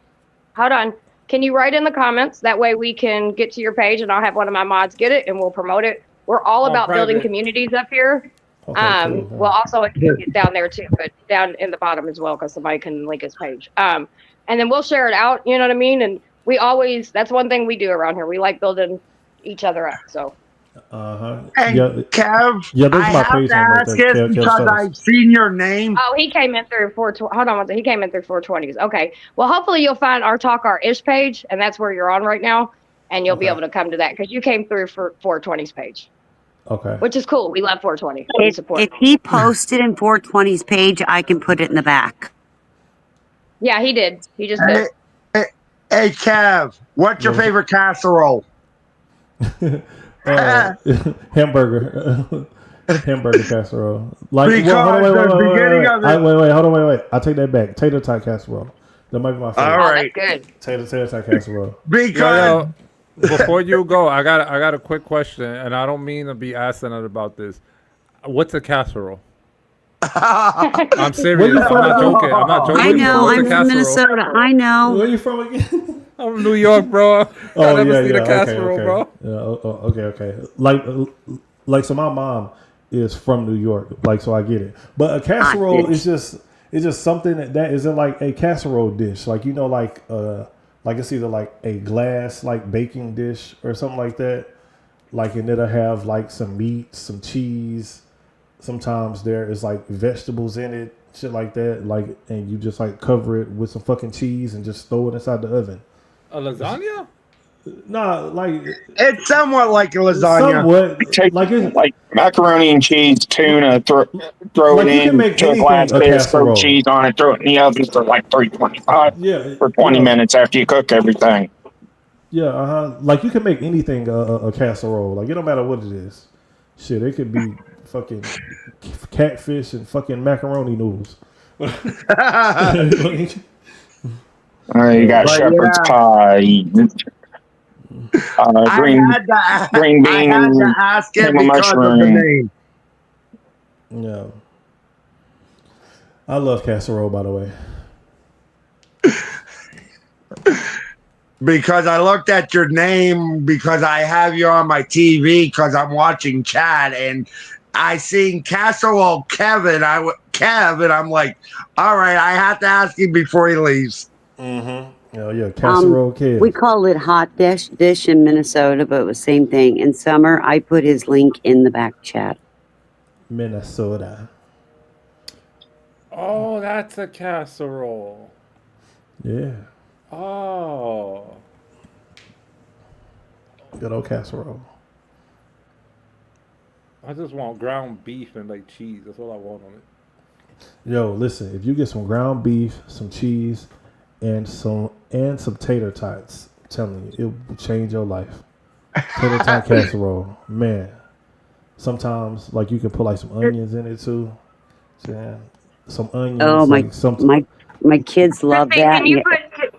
Hold on. Can you write in the comments? That way we can get to your page, and I'll have one of my mods get it, and we'll promote it. We're all On about building private. communities up here. Okay, cool. Well, also it can get down there too, but down in the bottom as well, because somebody can link his page. And then we'll share it out. You know what I mean? And we always—that's one thing we do around here. We like building each other up. So. Hey, Yeah, Kev, yeah, this I is my have page to name right ask there. this Kev because Stutters. I've seen your name. Oh, he came in through 420. Hold on one second. He came in through 420s. Okay. Well, hopefully you'll find our Talk Our Ish page, and that's where you're on right now, and you'll be able to come to that because you came through for 420s page, Okay. which is cool. We love 420. We If, support. if he posted in 420's page, I can put it in the back. Yeah, he did. He just Hey, did. hey, Kev, what's your Yeah. favorite casserole? Hamburger. Hamburger casserole. Like, Because well, hold on, the beginning of it. wait, hold on, wait. I take that back. Tater tot casserole. That might be my favorite. All Oh, right. that's good. Tater tot casserole. Because Yo, before you go, I got a quick question, and I don't mean to be asking it about this. What's a casserole? I'm serious. you I'm from? not joking. I'm not joking. I know. What's a I'm from casserole? Minnesota. I know. Where you from again? I'm from New York, bro. Oh, I never yeah, seen yeah. a casserole, okay. bro. Yeah, okay. Like, so my mom is from New York. Like, so I get it. But a casserole is just something that isn't like a casserole dish. Like, you know, like it's either like a glass like baking dish or something like that. Like, and it'll have like some meat, some cheese. Sometimes there is like vegetables in it, shit like that. Like, and you just like cover it with some fucking cheese and just throw it inside the oven. A lasagna? Nah, like it's somewhat like a lasagna. somewhat Take like it's like macaroni and cheese, tuna, throw like it you can in make to a anything glass a dish, throw casserole. cheese on it, throw it in the oven for like 325 Yeah, for 20 minutes after you cook everything. Yeah, Like you can make anything a casserole. Like it don't matter what it is. Shit, it could be fucking catfish and fucking macaroni noodles. You got But shepherd's yeah. pie, green I had to, green I bean had and to ask it cream of because of the mushroom. name. Yeah. I love casserole, by the way. Because I looked at your name because I have you on my TV because I'm watching chat and I seen casserole Kevin. Kev, and I'm like, all right, I have to ask him before he leaves. Mm-hmm. Oh yeah, casserole kid. We call it hot dish in Minnesota, but it was same thing. In summer, I put his link in the back chat. Minnesota. Oh, that's a casserole. Yeah. Oh. Good old casserole. I just want ground beef and like cheese. That's all I want on it. Yo, listen, if you get some ground beef, some cheese, and some tater tots, I'm telling you, it will change your life. Tater tot casserole, man. Sometimes, like, you can put like some onions in it too. Yeah. Some onions. Oh my, like something. my kids love that.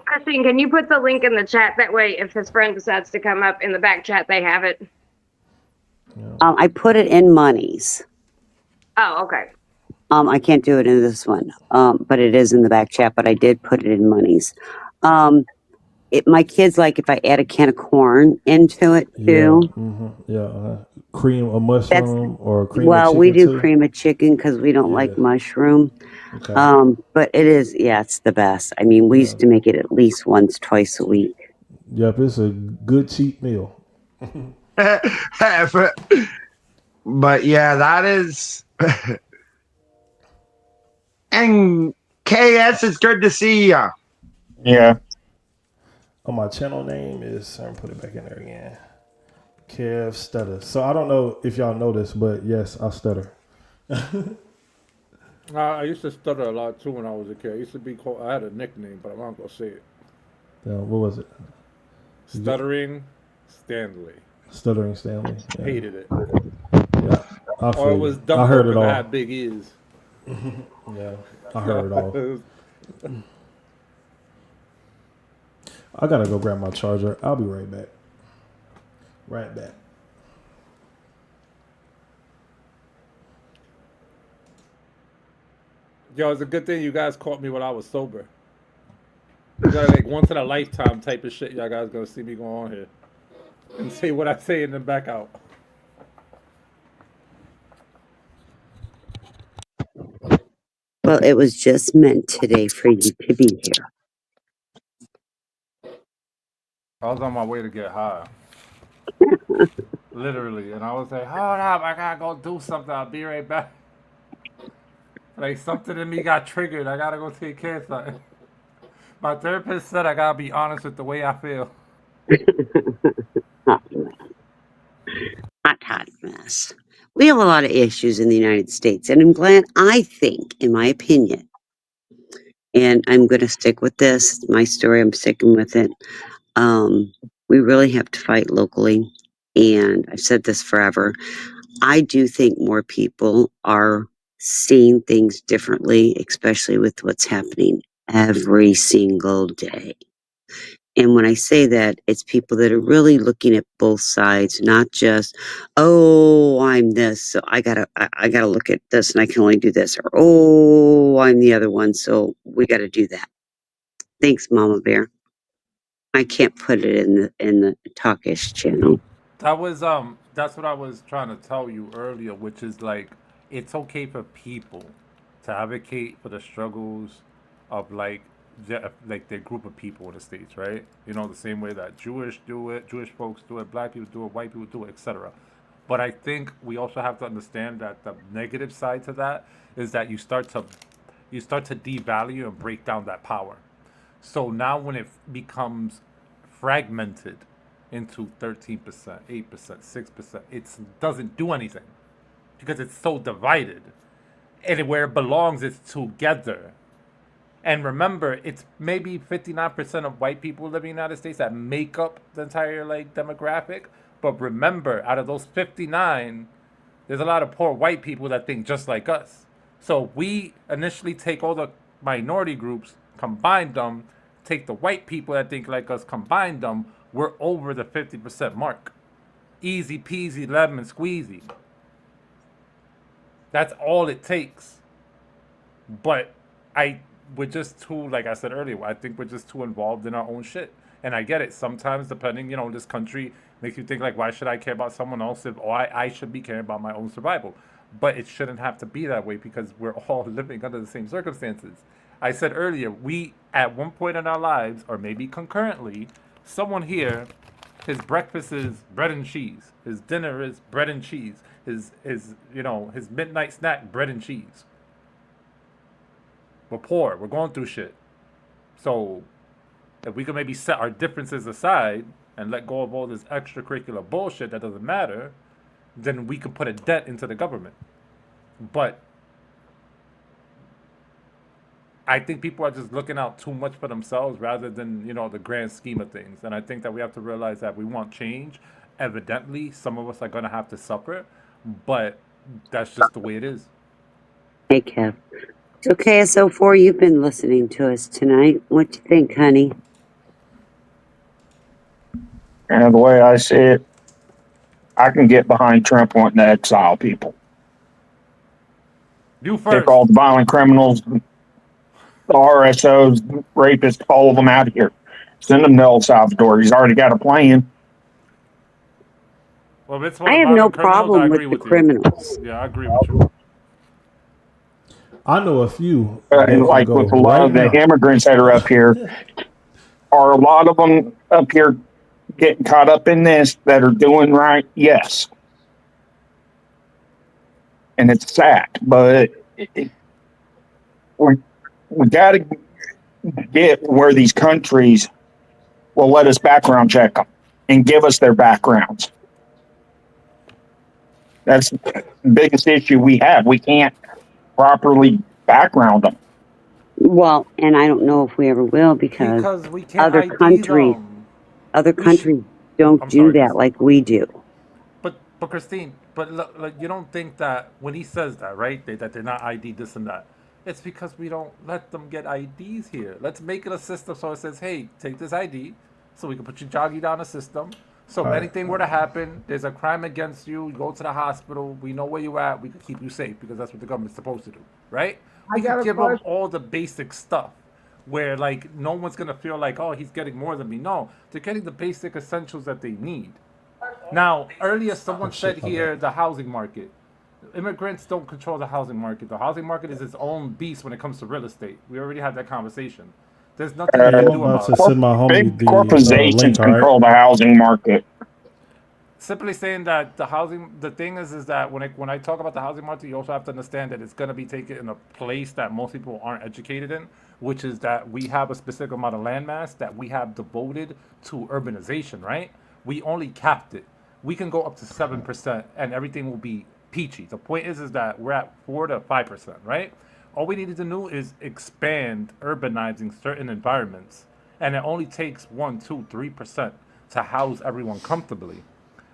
Christine, can you put the link in the chat? That way, if his friend decides to come up in the back chat, they have it. I put it in monies. Oh, okay. I can't do it in this one, but it is in the back chat. But I did put it in monies. My kids like if I add a can of corn into it too. Yeah, yeah. Cream of mushroom or cream of Well, chicken we do too. cream of chicken because we don't like mushroom. Okay. But it is, it's the best. I mean, we used to make it at least once, twice a week. Yep, it's a good cheap meal. But yeah, that is. And KS, it's good to see you. Yeah. Oh, my channel name is. I'm gonna put it back in there again. Kev stutter. So I don't know if y'all know this, but yes, I stutter. I used to stutter a lot too when I was a kid. I used to be called. I had a nickname, but I'm not gonna say it. What was it? Stuttering Stanley. Stuttering Stanley. Yeah. Hated it. Yeah, I Or feel it was you. dumb I heard it because all. I had big ears. Yeah, I heard it all. I gotta go grab my charger. I'll be right back. Right back. Yo, it's a good thing you guys caught me when I was sober. It's like once in a lifetime type of shit y'all guys gonna see me go on here and say what I say and then back out. Well, it was just meant today for you to be here. I was on my way to get high. Literally. And I was like, hold up, I gotta go do something. I'll be right back. Like something in me got triggered. I gotta go take care of something. My therapist said I gotta be honest with the way I feel. Hot mess. We have a lot of issues in the United States, and I'm glad, I think, in my opinion, and I'm going to stick with this, my story, I'm sticking with it. We really have to fight locally, and I've said this forever. I do think more people are seeing things differently, especially with what's happening every single day. And when I say that, it's people that are really looking at both sides, not just, oh, I'm this, so I gotta look at this, and I can only do this, or oh, I'm the other one, so we gotta do that. Thanks, Mama Bear. I can't put it in the Talkish channel. That was that's what I was trying to tell you earlier, which is like it's okay for people to advocate for the struggles of like their group of people in the States, right? You know, the same way that Jewish folks do it, black people do it, white people do it, etc. But I think we also have to understand that the negative side to that is that you start to devalue and break down that power. So now when it becomes fragmented into 13%, 8%, 6%, it doesn't do anything because it's so divided. And where it belongs is together. And remember, it's maybe 59% of white people living in the United States that make up the entire like demographic. But remember, out of those 59, there's a lot of poor white people that think just like us. So we initially take all the minority groups, combine them, take the white people that think like us, combine them, we're over the 50% mark. Easy peasy, lemon squeezy. That's all it takes. But we're just too, like I said earlier, I think we're just too involved in our own shit. And I get it. Sometimes, depending, this country makes you think like, why should I care about someone else if I should be caring about my own survival? But it shouldn't have to be that way because we're all living under the same circumstances. I said earlier, we, at one point in our lives, or maybe concurrently, someone here, his breakfast is bread and cheese. His dinner is bread and cheese. His midnight snack, bread and cheese. We're poor. We're going through shit. So if we could maybe set our differences aside and let go of all this extracurricular bullshit that doesn't matter, then we could put a dent into the government. But I think people are just looking out too much for themselves rather than, the grand scheme of things. And I think that we have to realize that we want change. Evidently, some of us are going to have to suffer, but that's just the way it is. Hey, Kev. So KSO4, you've been listening to us tonight. What you think, honey? And the way I see it, I can get behind Trump wanting to exile people. You first. Take all the violent criminals, the RSOs, rapists, all of them out of here. Send them to El Salvador. He's already got a plan. Well, it's I have no problem with the criminals. Yeah, I agree with you. I know a few. Like with a lot of the immigrants that are up here, are a lot of them up here getting caught up in this that are doing right? Yes. And it's sad, but we got to get where these countries will let us background check them and give us their backgrounds. That's the biggest issue we have. We can't properly background them. Well, and I don't know if we ever will because Because we can't other ID countries them. other We should. countries don't I'm do sorry, that Christine. like we do. But Christine, but look, you don't think that when he says that, right? That they're not ID this and that. It's because we don't let them get IDs here. Let's make it a system so it says, hey, take this ID, so we can put you jog you down a system. So All right. anything were to happen, there's a crime against you, you go to the hospital, we know where you're at, we can keep you safe because that's what the government's supposed to do, right? I We got could a give them question. all the basic stuff where like no one's gonna feel like, oh, he's getting more than me. No, they're getting the basic essentials that they need. Now, earlier Oh someone said shit, my here bad. the housing market. Immigrants don't control the housing market. The housing market is its own beast when it comes to real estate. We already had that conversation. There's nothing you Yeah, can I'm do about about to it. send my homie Big the corporations link. All right. control the housing market. Simply saying that the thing is that when I talk about the housing market, you also have to understand that it's going to be taken in a place that most people aren't educated in, which is that we have a specific amount of landmass that we have devoted to urbanization, right? We only capped it. We can go up to 7% and everything will be peachy. The point is that we're at 4 to 5%, right? All we needed to do is expand urbanizing certain environments, and it only takes 1, 2, 3% to house everyone comfortably.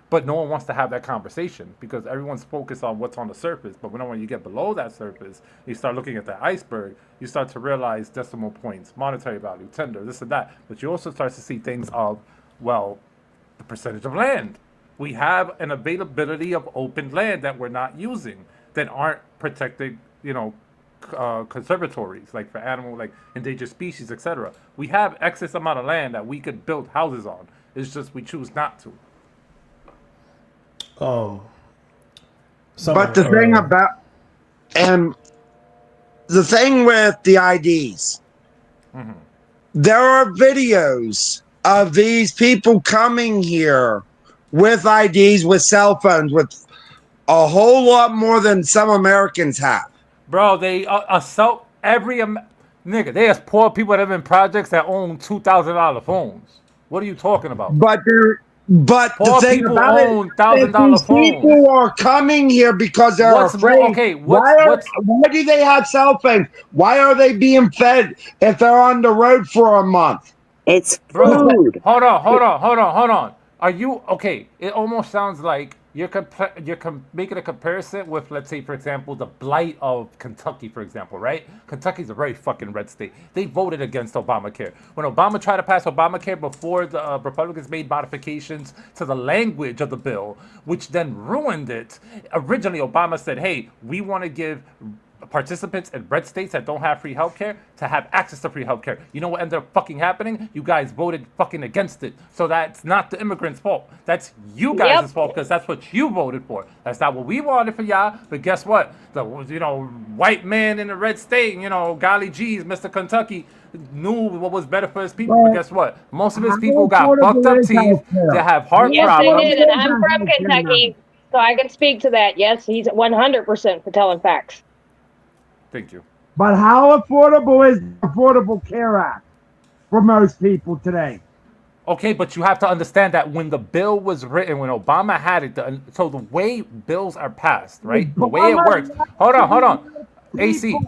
But no one wants to have that conversation because everyone's focused on what's on the surface. But when you get below that surface, you start looking at the iceberg, you start to realize decimal points, monetary value, tender, this and that. But you also start to see things of, well, the percentage of land. We have an availability of open land that we're not using, that aren't protected, conservatories, like for animal, like endangered species, etc. We have excess amount of land that we could build houses on. It's just we choose not to. Um, But Summer. the thing about and the thing with the IDs, Mhm. there are videos of these people coming here with IDs, with cell phones, with a whole lot more than some Americans have. Bro, they assault nigga. They have poor people that live in projects that own $2,000 phones. What are you talking about? But the Poor thing people about it, own if $1,000 these phones. people are coming here because they're What's afraid, why do they have cell phones? Why are they being fed if they're on the road for a month? It's Bro, food. hold on. Are you okay? It almost sounds like you're making a comparison with, let's say, for example, the blight of Kentucky, for example, right? Kentucky's a very fucking red state. They voted against Obamacare. When Obama tried to pass Obamacare before the Republicans made modifications to the language of the bill, which then ruined it. Originally, Obama said, hey, we want to give participants in red states that don't have free healthcare to have access to free healthcare. You know what ended up fucking happening? You guys voted fucking against it. So that's not the immigrants' fault. That's you guys' Yep. fault because that's what you voted for. That's not what we wanted for y'all. But guess what? The white man in the red state, golly geez, Mr. Kentucky knew what was better for his people. But guess what? Most of his people got fucked up teeth. They have heart Yes, they problems. did, and I'm from Kentucky, so I can speak to that. Yes, he's 100% for telling facts. Thank you. But how affordable is the Affordable Care Act for most people today? Okay, but you have to understand that when the bill was written, when Obama had it, so the way bills are passed, right? The way it works. Hold on. AC.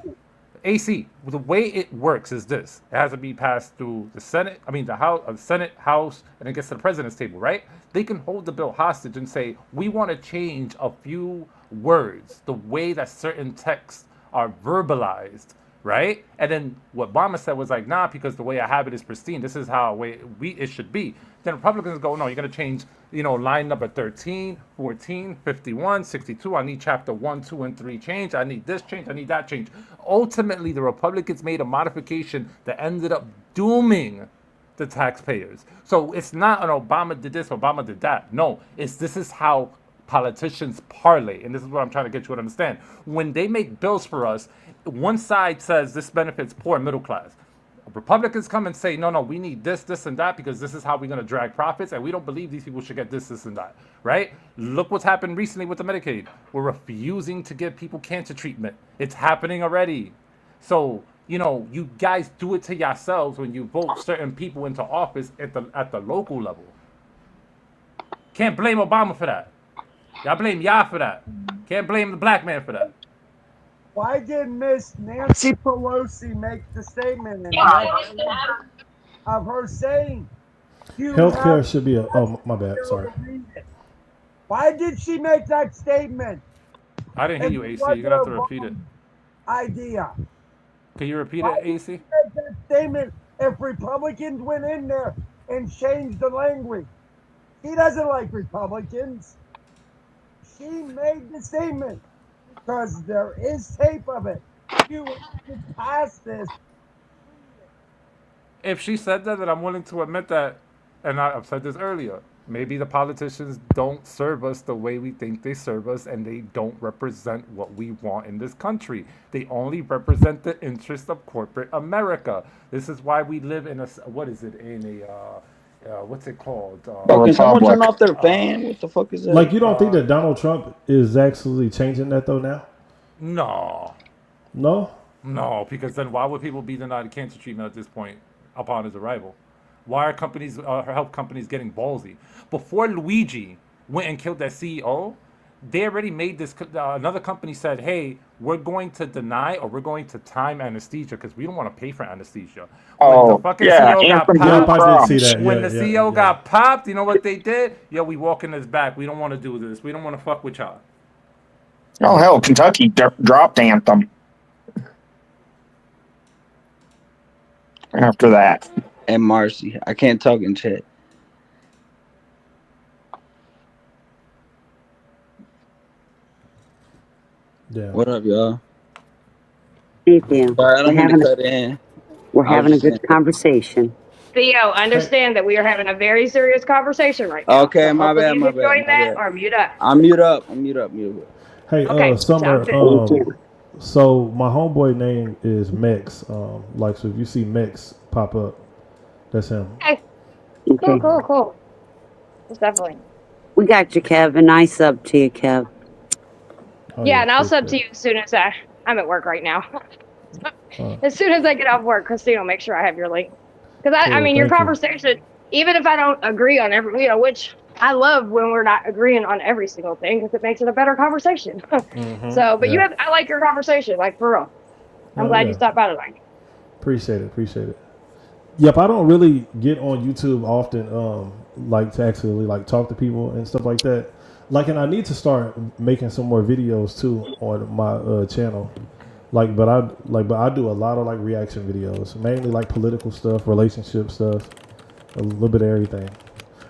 The way it works is this: it has to be passed through the Senate. I mean, the House, and it gets to the president's table, right? They can hold the bill hostage and say, we want to change a few words, the way that certain texts are verbalized, right? And then what Obama said was like, nah, because the way I have it is pristine. This is how it should be. Then Republicans go, no, you're going to change, line number 13, 14, 51, 62. I need chapter 1, 2, and 3 change. I need this change. I need that change. Ultimately, the Republicans made a modification that ended up dooming the taxpayers. So it's not an Obama did this, Obama did that. No, this is how politicians parlay, and this is what I'm trying to get you to understand. When they make bills for us, one side says this benefits poor and middle class. Republicans come and say, no, we need this, this, and that because this is how we're going to drag profits, and we don't believe these people should get this, this, and that, right? Look what's happened recently with the Medicaid. We're refusing to give people cancer treatment. It's happening already. So, you guys do it to yourselves when you vote certain people into office at the local level. Can't blame Obama for that. Y'all blame y'all for that. Can't blame the black man for that. Why did Miss Nancy Pelosi make the statement in recognition of her saying you Healthcare have should be a. Oh, my bad. Sorry. Why did she make that statement? I didn't hear If you, it AC. wasn't You're gonna have a to repeat it. wrong idea. Can you repeat Why it, did AC? she make that statement if Republicans went in there and changed the language? She doesn't like Republicans. She made the statement because there is tape of it. You have to pass this. If she said that, then I'm willing to admit that. And I've said this earlier. Maybe the politicians don't serve us the way we think they serve us, and they don't represent what we want in this country. They only represent the interests of corporate America. This is why we live in a what is it in a what's it called? Bro, can someone turn off their fan? What the fuck is that? Like, you don't think that Donald Trump is actually changing that though now? No, No. no, because then why would people be denied cancer treatment at this point upon his arrival? Why are companies, health companies, getting ballsy? Before Luigi went and killed that CEO, they already made this. Another company said, "Hey, we're going to deny or we're going to time anesthesia because we don't want to pay for anesthesia." When the fucking CEO got popped, when the CEO got popped, you know what they did? Yo, we walking this back. We don't want to do this. We don't want to fuck with y'all. Oh hell, Kentucky dropped Anthem. After that. And Marcy, I can't talk in chat. Yeah. What up, y'all? Thank you. Sorry, I don't We're mean to having cut in. we're I was having a just good saying. conversation. Theo, understand that we are having a very serious conversation right now. Okay, So my hopefully bad, you my can bad, join my that bad. or mute up. I'm mute up. Hey, Okay, Summer. sounds good. So my homeboy name is Mex. Like, so if you see Mex pop up, that's him. Okay. Okay. Cool. Most definitely. We got you, Kev. A nice sub to you, Kev. Oh, Yeah, and I'll sub to you as soon as I'm at work right now. As soon as I get off work, Christine will make sure I have your link. Because I Cool, mean, your thank you. conversation, even if I don't agree on every, which I love when we're not agreeing on every single thing because it makes it a better conversation. Mhm, So, but yeah. I like your conversation, like for real. I'm Oh, glad yeah. you stopped by tonight. Appreciate it. Yep, I don't really get on YouTube often, like to actually like talk to people and stuff like that. Like, and I need to start making some more videos too on my channel. But I do a lot of like reaction videos, mainly like political stuff, relationship stuff, a little bit of everything.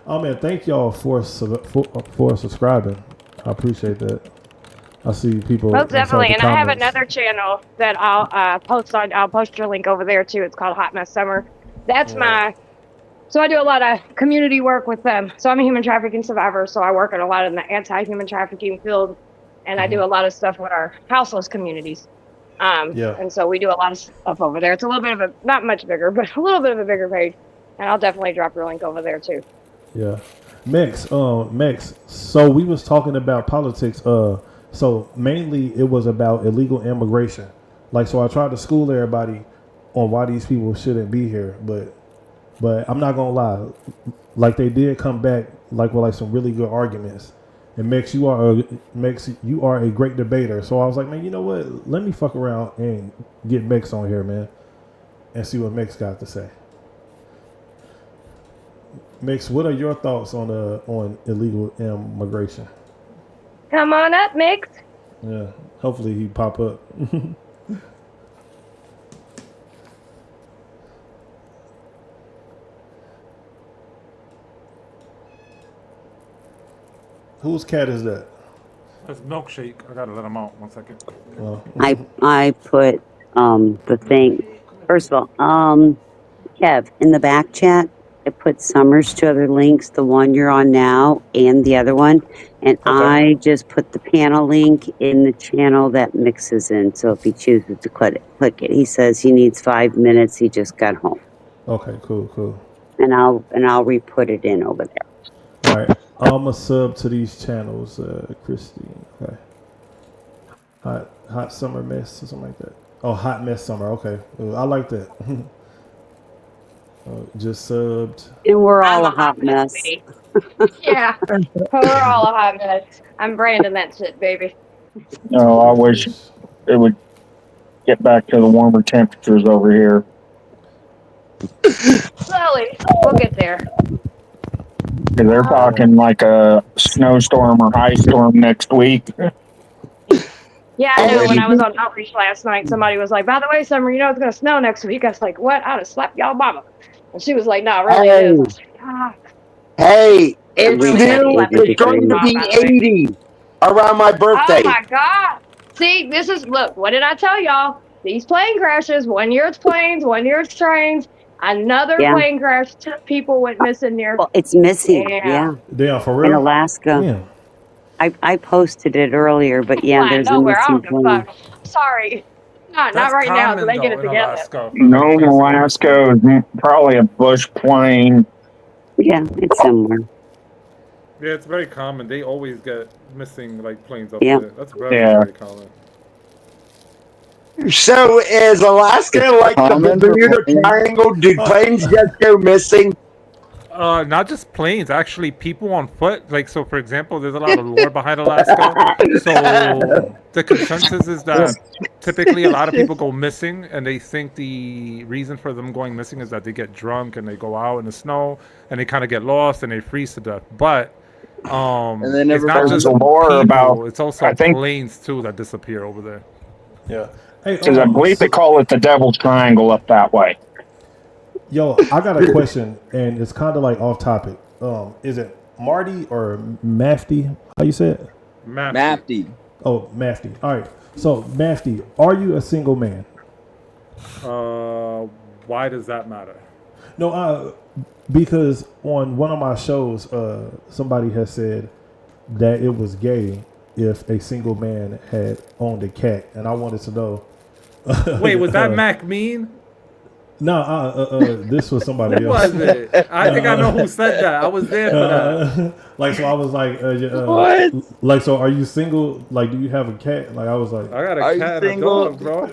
Oh man, thank y'all for subscribing. I appreciate that. I see people. Most inside definitely. the And I have comments. another channel that I'll post on. I'll post your link over there too. It's called Hot Mess Summer. That's so I do a lot of community work with them. So I'm a human trafficking survivor. So I work in a lot in the anti-human trafficking field. And I do a lot of stuff with our houseless communities. Yeah. And so we do a lot of stuff over there. It's a little bit of a, not much bigger, but a little bit of a bigger page. And I'll definitely drop your link over there too. Yeah. Mex, so we was talking about politics. So mainly it was about illegal immigration. Like, so I tried to school everybody on why these people shouldn't be here, but I'm not gonna lie, like they did come back like with like some really good arguments. And Mex, you are a great debater. So I was like, man, you know what? Let me fuck around and get Mex on here, man, and see what Mex got to say. Mex, what are your thoughts on illegal immigration? Come on up, Mix. Yeah, hopefully he pop up. Whose cat is that? It's Milkshake. I gotta let him out. 1 second. I put the thing. First of all, Kev, in the back chat, I put Summer's two other links, the one you're on now and the other one. And I just put the panel link in the channel that mixes in. So if he chooses to click it. He says he needs 5 minutes. He just got home. Okay, cool. And I'll re-put it in over there. All right, I'm a sub to these channels, Christine. Okay. Hot Summer Mess or something like that. Oh, Hot Mess Summer. Okay, I like that. Just subbed. And we're all a hot mess. Yeah, we're all a hot mess. I'm branding that shit, baby. No, I wish it would get back to the warmer temperatures over here. Slowly, we'll get there. Because they're talking like a snowstorm or ice storm next week. Yeah, I know. When I was on outreach last night, somebody was like, "By the way, Summer, you know it's gonna snow next week." I was like, "What?" I'd have slapped y'all mama. And she was like, "No, really, it is." I was like, "Ah." Hey, it's really new. had It's going to be 80 around my birthday. Oh my God! See, this is look. What did I tell y'all? These plane crashes. 1 year it's planes. 1 year it's trains. Another Yeah. plane crash. 2 people went missing near. Well, it's missing. Yeah. Yeah. For In real? Alaska. Yeah. I posted it earlier, but yeah, Flying there's a nowhere. I missing don't give a plane. fuck. Sorry. Not That's right now. So common they get though it in together. Alaska. No, Alaska is probably a bush plane. Yeah, it's somewhere. Yeah, it's very common. They always get missing like planes up Yeah. there. That's very, Yeah. very common. So is Alaska like the Common for Bermuda planes? Triangle? Do planes just go missing? Not just planes, actually people on foot. Like, so for example, there's a lot of lore behind Alaska. So the consensus is that typically a lot of people go missing, and they think the reason for them going missing is that they get drunk and they go out in the snow and they kind of get lost and they freeze to death. But And they it's never not found just There's a lore people, about, it's also I think, planes too that disappear over there. Yeah. Hey, because I believe they call it the Devil's Triangle up that way. Yo, I got a question, and it's kind of like off topic. Is it Marty or Mafty? How you say it? Mafty. Oh, Mafty. All right. So, Mafty, are you a single man? Why does that matter? No, because on one of my shows, somebody has said that it was gay if a single man had owned a cat, and I wanted to know. Wait, was that Mac Mean? No, this was somebody Who else. was it? I think I know who said that. I was there for that. Like, so I was like, What? Like, so are you single? Like, do you have a cat? Like, I was like, I got a Are you cat and a single? dog, bro.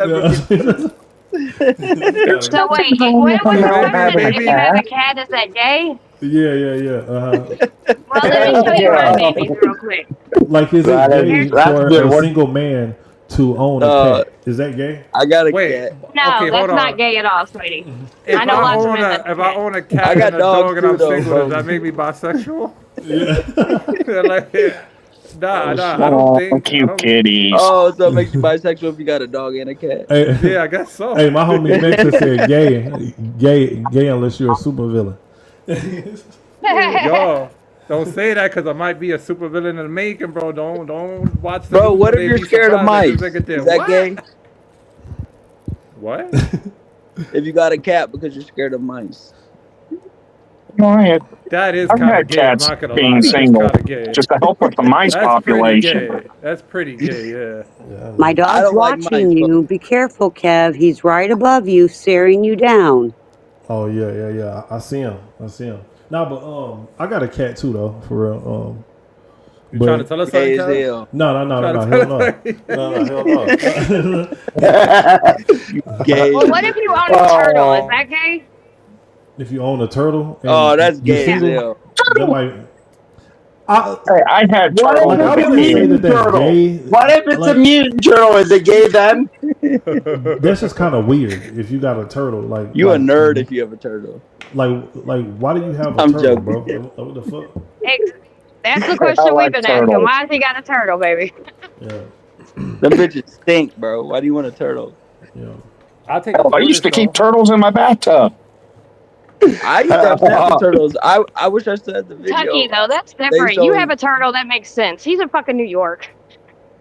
So wait, what was the question? If you have a cat, is that gay? Yeah. Well, let me show you my babies real quick. Like, is it gay that's for good. a single man to own a cat? Is that gay? I got a Wait, cat. No, okay, that's hold not on. gay at all, sweetie. If I know lots of men a, that if I own a cat I got and a dog and I'm dogs too, though, single, bro. does that make me bisexual? Like, nah, I don't think. Cute kitties. Oh, so it makes you bisexual if you got a dog and a cat. Hey, Yeah, I guess so. Hey, my homie Mexa said gay unless you're a supervillain. Yo, don't say that because I might be a supervillain in the making, bro. Don't watch the Bro, news what and if they you're be scared of surprised mice? that you Is that gay? What? If you got a cat because you're scared of mice. That is I've kind of had gay. I'm cats not gonna being lie. That is single kind of gay. just to help with the mice That's population. pretty gay. That's pretty gay. Yeah. My I dog's don't like watching mice, but you. Be careful, Kev. He's right above you, staring you down. Oh yeah. I see him. No, but I got a cat too though, for real. You trying to tell us gay something, as Kev? hell. No, hell no. Gay. Well, what if you own a turtle? Is that gay? If you own a turtle, and Oh, that's you gay as single, hell. that might. Hey, I had What turtles if Like, I it's a wouldn't say mutant that that's turtle? gay. What if it's a Like, mutant turtle? Is it gay then? that's just kind of weird. If you got a turtle, like You a like, nerd if you have a turtle. Like, why do you have a I'm turtle, joking. bro? What the fuck? That's the question I we've like been asking. turtles. Why has he got a turtle, baby? Yeah, Them bitches stink, bro. Why do you want a turtle? yeah. I'll take. I used to keep turtles in my bathtub. I used to have snapping turtles. I wish I still had the video. Kentucky, though, that's They different. You showed- have a turtle, that makes sense. He's in fucking New York.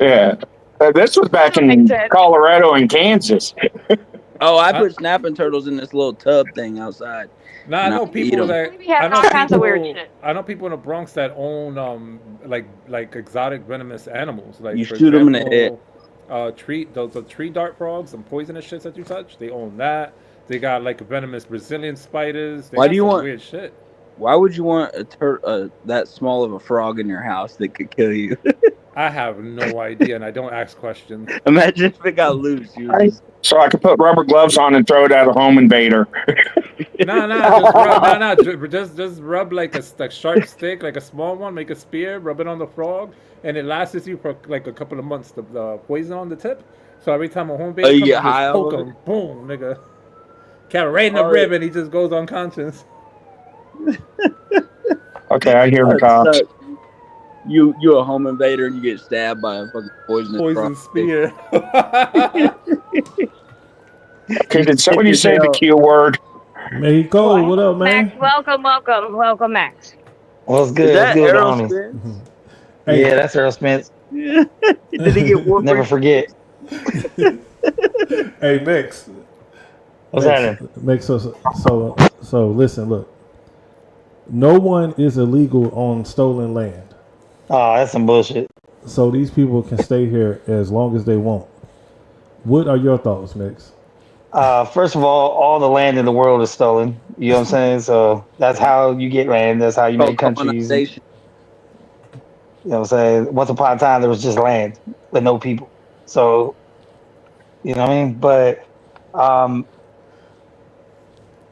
Yeah. This was back That in makes sense. Colorado and Kansas. Oh, I put snapping turtles in this little tub thing outside. Nah, I And know I'll eat people 'em. that. We be having all kinds of weird shit. I know people in the Bronx that own like exotic venomous animals. Like You for shoot 'em in the example, those tree dart frogs, some poisonous shits that you touch. They own that. They got like venomous Brazilian spiders. They Why got do you some want- weird shit? Why would you want a that small of a frog in your house that could kill you? I have no idea, and I don't ask questions. Imagine if it got loose. You were just... So I could put rubber gloves on and throw it at a home invader. Just rub like a sharp stick, like a small one, make a spear, rub it on the frog, and it lasts you for like a couple of months. The poison on the tip. So every time a home invader you comes, get you high just poke off of him, boom, nigga. Carry right in the rib, and he just goes unconscious. Okay, I hear the cops. You a home invader and you get stabbed by a fucking poison spear. Okay, did somebody say the Q word? Mexico, what up, man? Max, welcome, Max. What's good? Is that What's good, Errol homies? Spence? Hey. Yeah, that's Errol Spence. Did he get whooped? Never forget. Hey, Mix. What's happening? Mix, so listen, look. No one is illegal on stolen land. Oh, that's some bullshit. So these people can stay here as long as they want. What are your thoughts, Mix? First of all the land in the world is stolen. You know what I'm saying? So that's how you get land. That's how you make countries. You know what I'm saying? Once upon a time, there was just land with no people. So, you know what I mean? But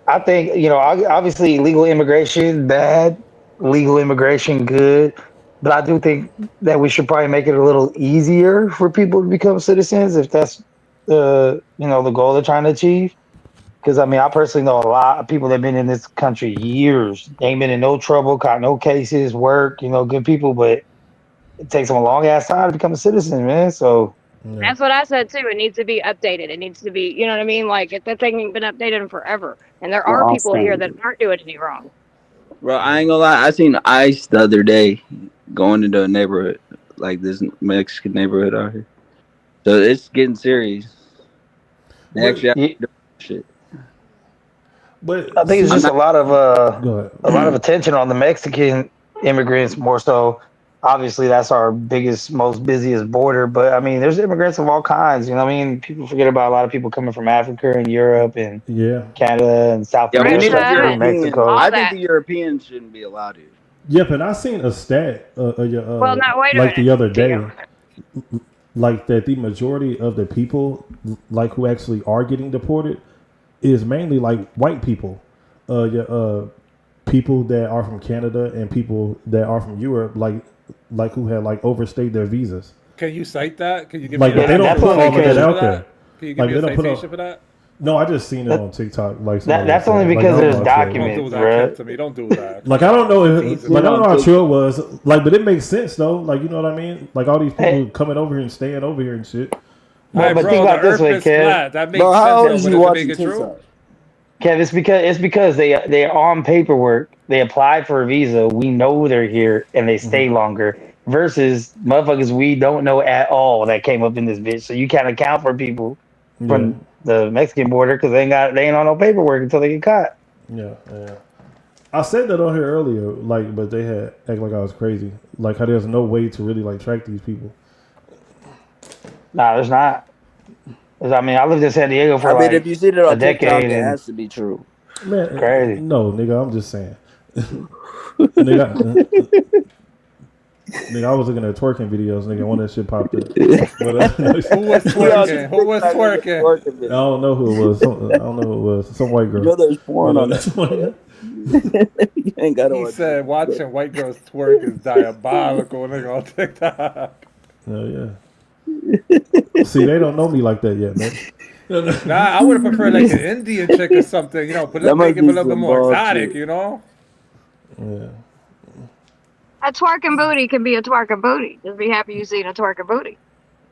I think, you know, obviously legal immigration, bad. Legal immigration, good. But I do think that we should probably make it a little easier for people to become citizens if that's the goal they're trying to achieve. Because I mean, I personally know a lot of people that have been in this country years. They ain't been in no trouble, caught no cases, work, good people, but it takes them a long ass time to become a citizen, man. So That's what I said too. It needs to be updated. It needs to be, you know what I mean? Like that thing ain't been updated in forever. And there are people here that aren't doing any wrong. Bro, I ain't gonna lie. I seen ICE the other day going into a neighborhood, like this Mexican neighborhood out here. So it's getting serious. They actually have to do shit. But I think it's just a lot of attention on the Mexican immigrants more so. Obviously, that's our biggest, most busiest border. But I mean, there's immigrants of all kinds. You know what I mean? People forget about a lot of people coming from Africa and Europe and Canada and South America and Mexico. I think the Europeans shouldn't be allowed here. Yep, and I seen a stat Well, now, wait a like the minute. other day, like that the majority of the people like who actually are getting deported is mainly like white people. People that are from Canada and people that are from Europe, like who had like overstayed their visas. Can you cite that? Can you give Like me they don't put all of that out for there. that? Can you give me a citation for that? No, I just seen it on TikTok. Like that's only because there's documents, Don't do that. Don't do that. Like I don't know if, like I don't know how true it was. Like, but it makes sense though. Like you know what I mean? Like all these people coming over here and staying over here and shit. But think about this way, Kev. That makes sense. But does it make it true? Kev, it's because they're on paperwork. They applied for a visa. We know they're here and they stay longer. Versus motherfuckers we don't know at all that came up in this bitch. So you can't account for people from the Mexican border because they ain't on no paperwork until they get caught. Yeah. I said that on here earlier, like, but they had act like I was crazy. Like how there's no way to really like track these people. Nah, there's not. I mean, I lived in San Diego for if you see it on a decade. TikTok, it has to be true. Man, crazy. No, nigga, I'm just saying. Nigga, I was looking at twerking videos, nigga. One of that shit popped up. But, Who was twerking? Who was twerking? I don't know who it was. I don't know who it was. Some white girl. You know there's porn on that. You ain't got to. He said watching white girls twerk is diabolical, nigga, on TikTok. Oh yeah. See, they don't know me like that yet, man. Nah, I would have preferred like an Indian chick or something, but let's make it a little bit more exotic, Yeah. A twerking booty can be a twerking booty. Just be happy you seen a twerking booty.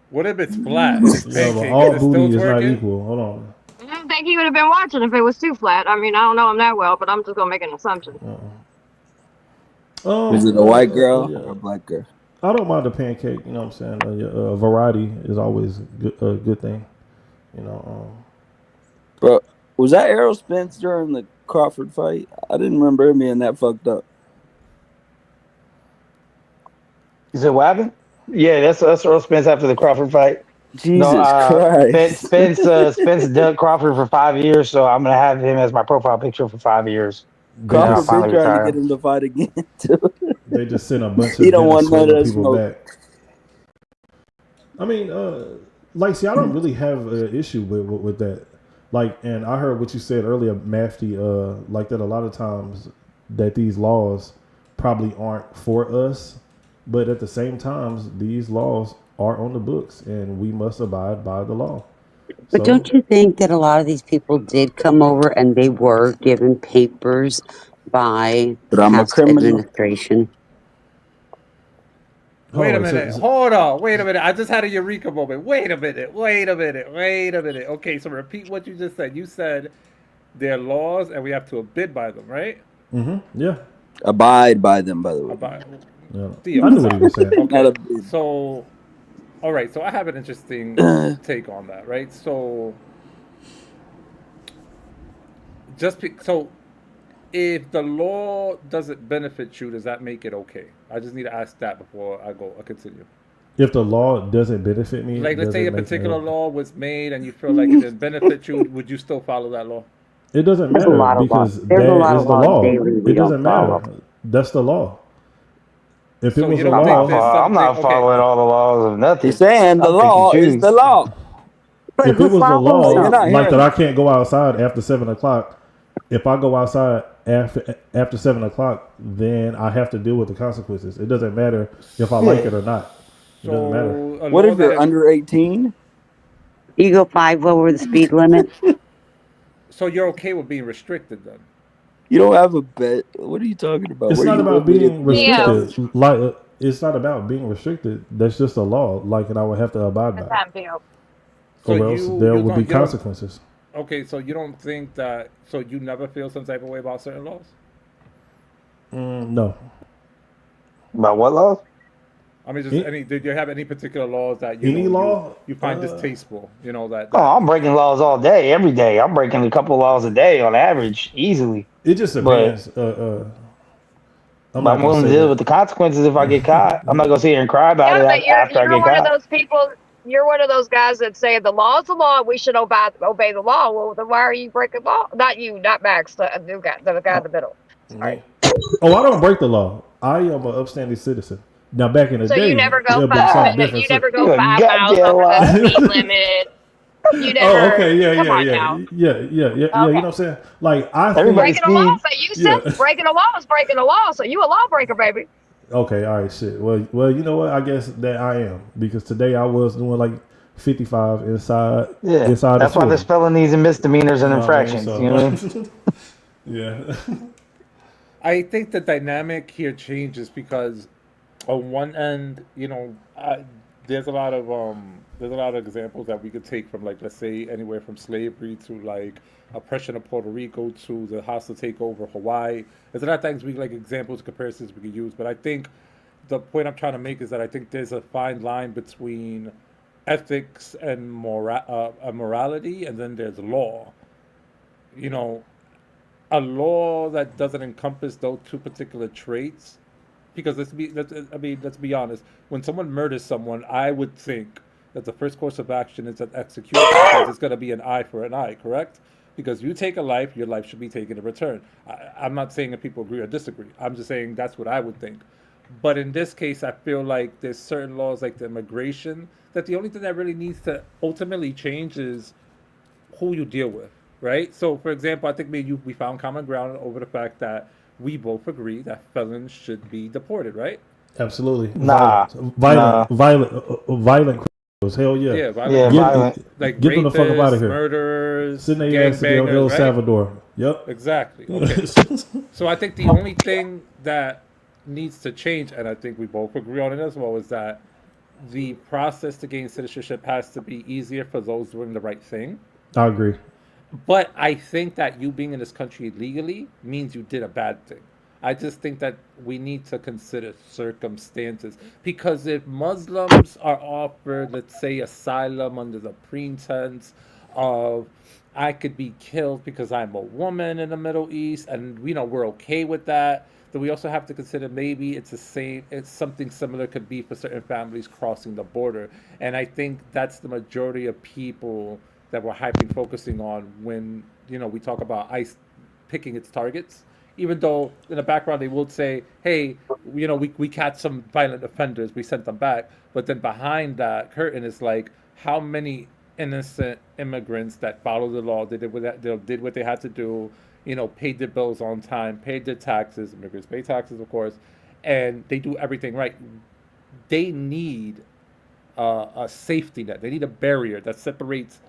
What if it's flat? It's Yeah, but pancake. all Is it still booty is not twerking? equal. Hold on. I don't think he would have been watching if it was too flat. I mean, I don't know him that well, but I'm just gonna make an assumption. Is it a white girl or a black girl? I don't mind the pancake. You know what I'm saying? Variety is always a good thing. You know. Bro, was that Errol Spence during the Crawford fight? I didn't remember him being that fucked up. You said what happened? Yeah, that's Earl Spence after the Crawford fight. Jesus Christ. Spence ducked Crawford for 5 years, so I'm gonna have him as my profile picture for 5 years. Crawford been trying to get him to fight again too. They just sent a bunch of He don't want none of Venezuelan that people smoke. back. I mean, see, I don't really have an issue with that. Like, and I heard what you said earlier, Mafty, like that a lot of times that these laws probably aren't for us, but at the same time, these laws are on the books and we must abide by the law. But So, don't you think that a lot of these people did come over and they were given papers by the But I'm a past criminal. administration? Wait a hold on. minute. Hold on. Wait a minute. I just had a eureka moment. Wait a minute. Okay, so repeat what you just said. You said there are laws and we have to abide by them, right? Yeah. Abide by them, by the way. Abide. Yeah. Theo, I knew what he was saying. Not Okay. a- So, all right. So I have an interesting take on that, right? So, so if the law doesn't benefit you, does that make it okay? I just need to ask that before I continue. If the law doesn't benefit me, Like, let's does say it a make me particular okay? law was made and you feel like it didn't benefit you, would you still follow that law? It doesn't There's a matter lot of laws. because There's a that lot is of the laws law. daily we It don't doesn't matter. follow. That's the law. If it So was you a don't think law, there's I'm not something? Okay, following all the laws of nothing. He's saying the I'm pick and law is choose. the law. But if it who was a follows law You're them? not like that, hearing I can't go outside after 7 o'clock. If I go outside after 7 o'clock, then I have to deal with the consequences. It doesn't matter if I like it or not. It doesn't matter. So a What law if you're that under 18? You go 5 over the speed limit. so you're okay with being restricted then? You don't have a bet. What are you talking about? It's Where not you about live with being your Theo. restricted. Like it's not about being restricted. That's just a law. Like, and I would have to abide by it, Time, Theo. So or else there would be you don't. consequences. Okay, so you don't think that? So you never feel some type of way about certain laws? No. About what laws? I mean, just A- did you have any particular laws that Any law? you find distasteful? You know that. Oh, I'm breaking laws all day, every day. I'm breaking a couple laws a day on average, easily. It just But depends. I'm I'm not gonna willing to say deal that. with the consequences if I get caught. I'm not gonna sit here and cry about Yeah, it but after I you're get one of caught. those people. You're one of those guys that say the law is the law. We should obey the law. Well, then why are you breaking law? Not you, not Max, the new guy, the guy in the middle. Me. Oh, I don't break the law. I am an upstanding citizen. Now, back in the So day, you never it go would be 5 something minutes. You different. never So, go 5 miles over the speed limit. You never. oh, okay, yeah, Come yeah, on yeah, now. yeah. You know what I'm saying? Like, I think Everybody Breaking the law, speeds. but you Yeah. said breaking the law is breaking the law. So you a lawbreaker, baby. Okay, all right, shit. Well, you know what? I guess that I am because today I was doing like 55 inside Yeah, the that's why there's 40. felonies and misdemeanors and You know what I mean? infractions. You know what I So, mean? yeah. I think the dynamic here changes because on one end, there's a lot of examples that we could take from, like, let's say anywhere from slavery to like oppression of Puerto Rico to the hostile takeover of Hawaii. There's a lot of things we like examples, comparisons we could use, but I think the point I'm trying to make is that I think there's a fine line between ethics and morality, and then there's law. You know, a law that doesn't encompass those two particular traits, because let's be honest, when someone murders someone, I would think that the first course of action is an execution because it's going to be an eye for an eye, correct? Because you take a life, your life should be taken in return. I'm not saying that people agree or disagree. I'm just saying that's what I would think. But in this case, I feel like there's certain laws like the immigration that the only thing that really needs to ultimately change is who you deal with, right? So, for example, I think me and you, we found common ground over the fact that we both agree that felons should be deported, right? Absolutely. Nah, Violent criminals. Hell yeah. Yeah, yeah, violent. Like Get them the fuck up out of rapists, here. murderers, Send their ass to El gangbangers, right? Salvador. Yep. Exactly. Okay. So I think the only thing that needs to change, and I think we both agree on it as well, is that the process to gain citizenship has to be easier for those doing the right thing. I agree. But I think that you being in this country legally means you did a bad thing. I just think that we need to consider circumstances, because if Muslims are offered, let's say, asylum under the pretense of I could be killed because I'm a woman in the Middle East, and we're okay with that, then we also have to consider maybe it's something similar could be for certain families crossing the border. And I think that's the majority of people that we're focusing on when we talk about ICE picking its targets. even though in the background they will say, hey, you know, we catch some violent offenders, we sent them back. But then behind that curtain is like, how many innocent immigrants that followed the law, they did what they had to do, you know, paid their bills on time, paid their taxes, immigrants pay taxes, of course, and they do everything right. They need a safety net. They need a barrier that separates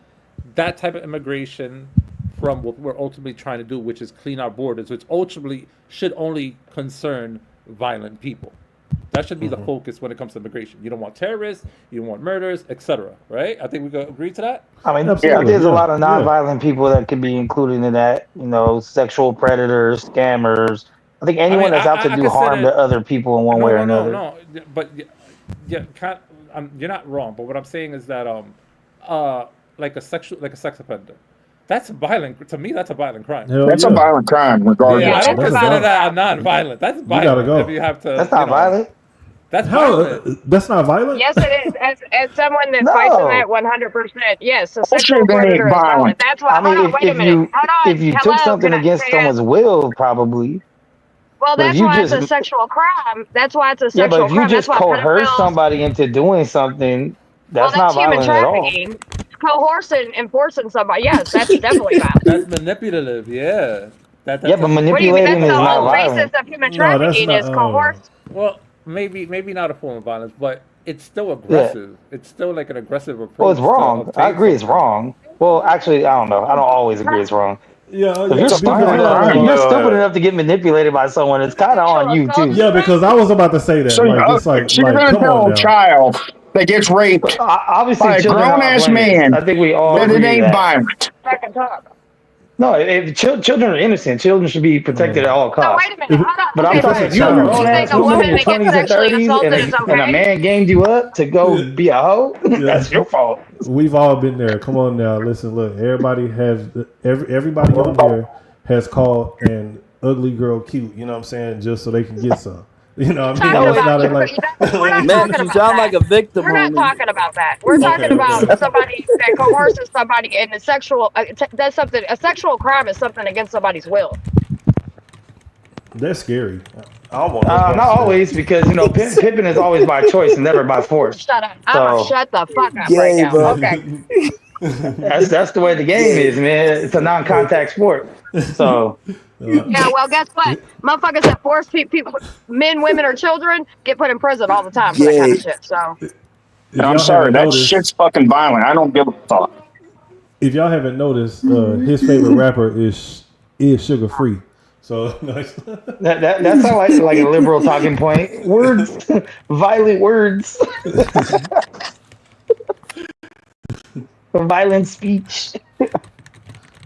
that type of immigration from what we're ultimately trying to do, which is clean our borders, which ultimately should only concern violent people. That should be the focus when it comes to immigration. You don't want terrorists, you don't want murders, etc. Right? I think we could agree to that. I mean, Absolutely, there's a yeah, lot of yeah. nonviolent people that could be included in that. You know, sexual predators, scammers. I think anyone that's out to do harm to other people in one way or another. No. But yeah, you're not wrong. But what I'm saying is that like a sex offender, that's violent. To me, that's a violent crime. Hell That's a yeah. violent crime, regardless. Yeah, I don't That's consider violent. that a non-violent. That's violent. gotta go. If you have to, That's not violent. That's How? violent. That's not violent. Yes, it is. As someone that fights in No. that 100%, yes, a That sexual shit ain't predator is violent. violent. That's why. I mean, Hold on, wait a if minute. you Hold on. if you took Hello, something can I against say someone's will, probably. Well, But if that's you why it's a just sexual crime. That's why it's a yeah, but sexual if you crime. That's just why coerce pedophiles. somebody into doing something, Well, that's not that's human violent at all. trafficking. Coercing and forcing somebody. Yes, that's definitely violent. That's manipulative. Yeah. Yeah, That's but a, What do you mean? manipulating That's is the not whole basis violent. of human No, that's trafficking not. is coerce. well, maybe not a form of violence, but it's still Yeah. aggressive. It's still like an aggressive Well, approach it's to wrong. I obtain agree, it's something. wrong. Well, actually, I don't know. I don't always agree it's wrong. Yeah, If you're It's a stupid violent enough, if crime. you're stupid enough to get manipulated by someone, it's kind of on you too. yeah, because I was about to say that. So, Like, it's so you're like, gonna come tell on a now. child that gets raped But by obviously, a children are grown off ass limits. man I think we all that it agree to ain't that. violent? Second talk. No, if children are innocent, children should be protected at all No, costs. wait a minute. Hold on. But I'm Okay, talking so if you're a you grown think ass a woman woman in your that gets 20s and sexually 30s assaulted is and a okay? man gamed you up to go be a hoe, that's your fault. We've all been there. Come on now, listen, look. Everybody everybody on there has called an ugly girl cute. You know what I'm saying? Just so they can get some. You know what I mean? Talking It's about not like. we're not Man, talking you about sound that. like a victim, We're not homie. talking about that. We're talking Okay, about okay. somebody that coerces somebody in a sexual. That's something. A sexual crime is something against somebody's will. That's scary. I don't want no Not parts of that. always, because you know pimping is always by choice and never by force. Shut up. I'm gonna So shut the fuck up right Gay, now. bro. Okay. that's the way the game is, man. It's a non-contact sport. So Yeah. Well, guess what? Motherfuckers that force people, men, women, or children, get put in prison all the time for that kind of Gay. shit. So. If And I'm y'all sorry, haven't that noticed, shit's fucking violent. I don't give a fuck. if y'all haven't noticed, his favorite rapper is Sugar Free. So that sounds like a liberal talking point. Words, violent words, violent speech.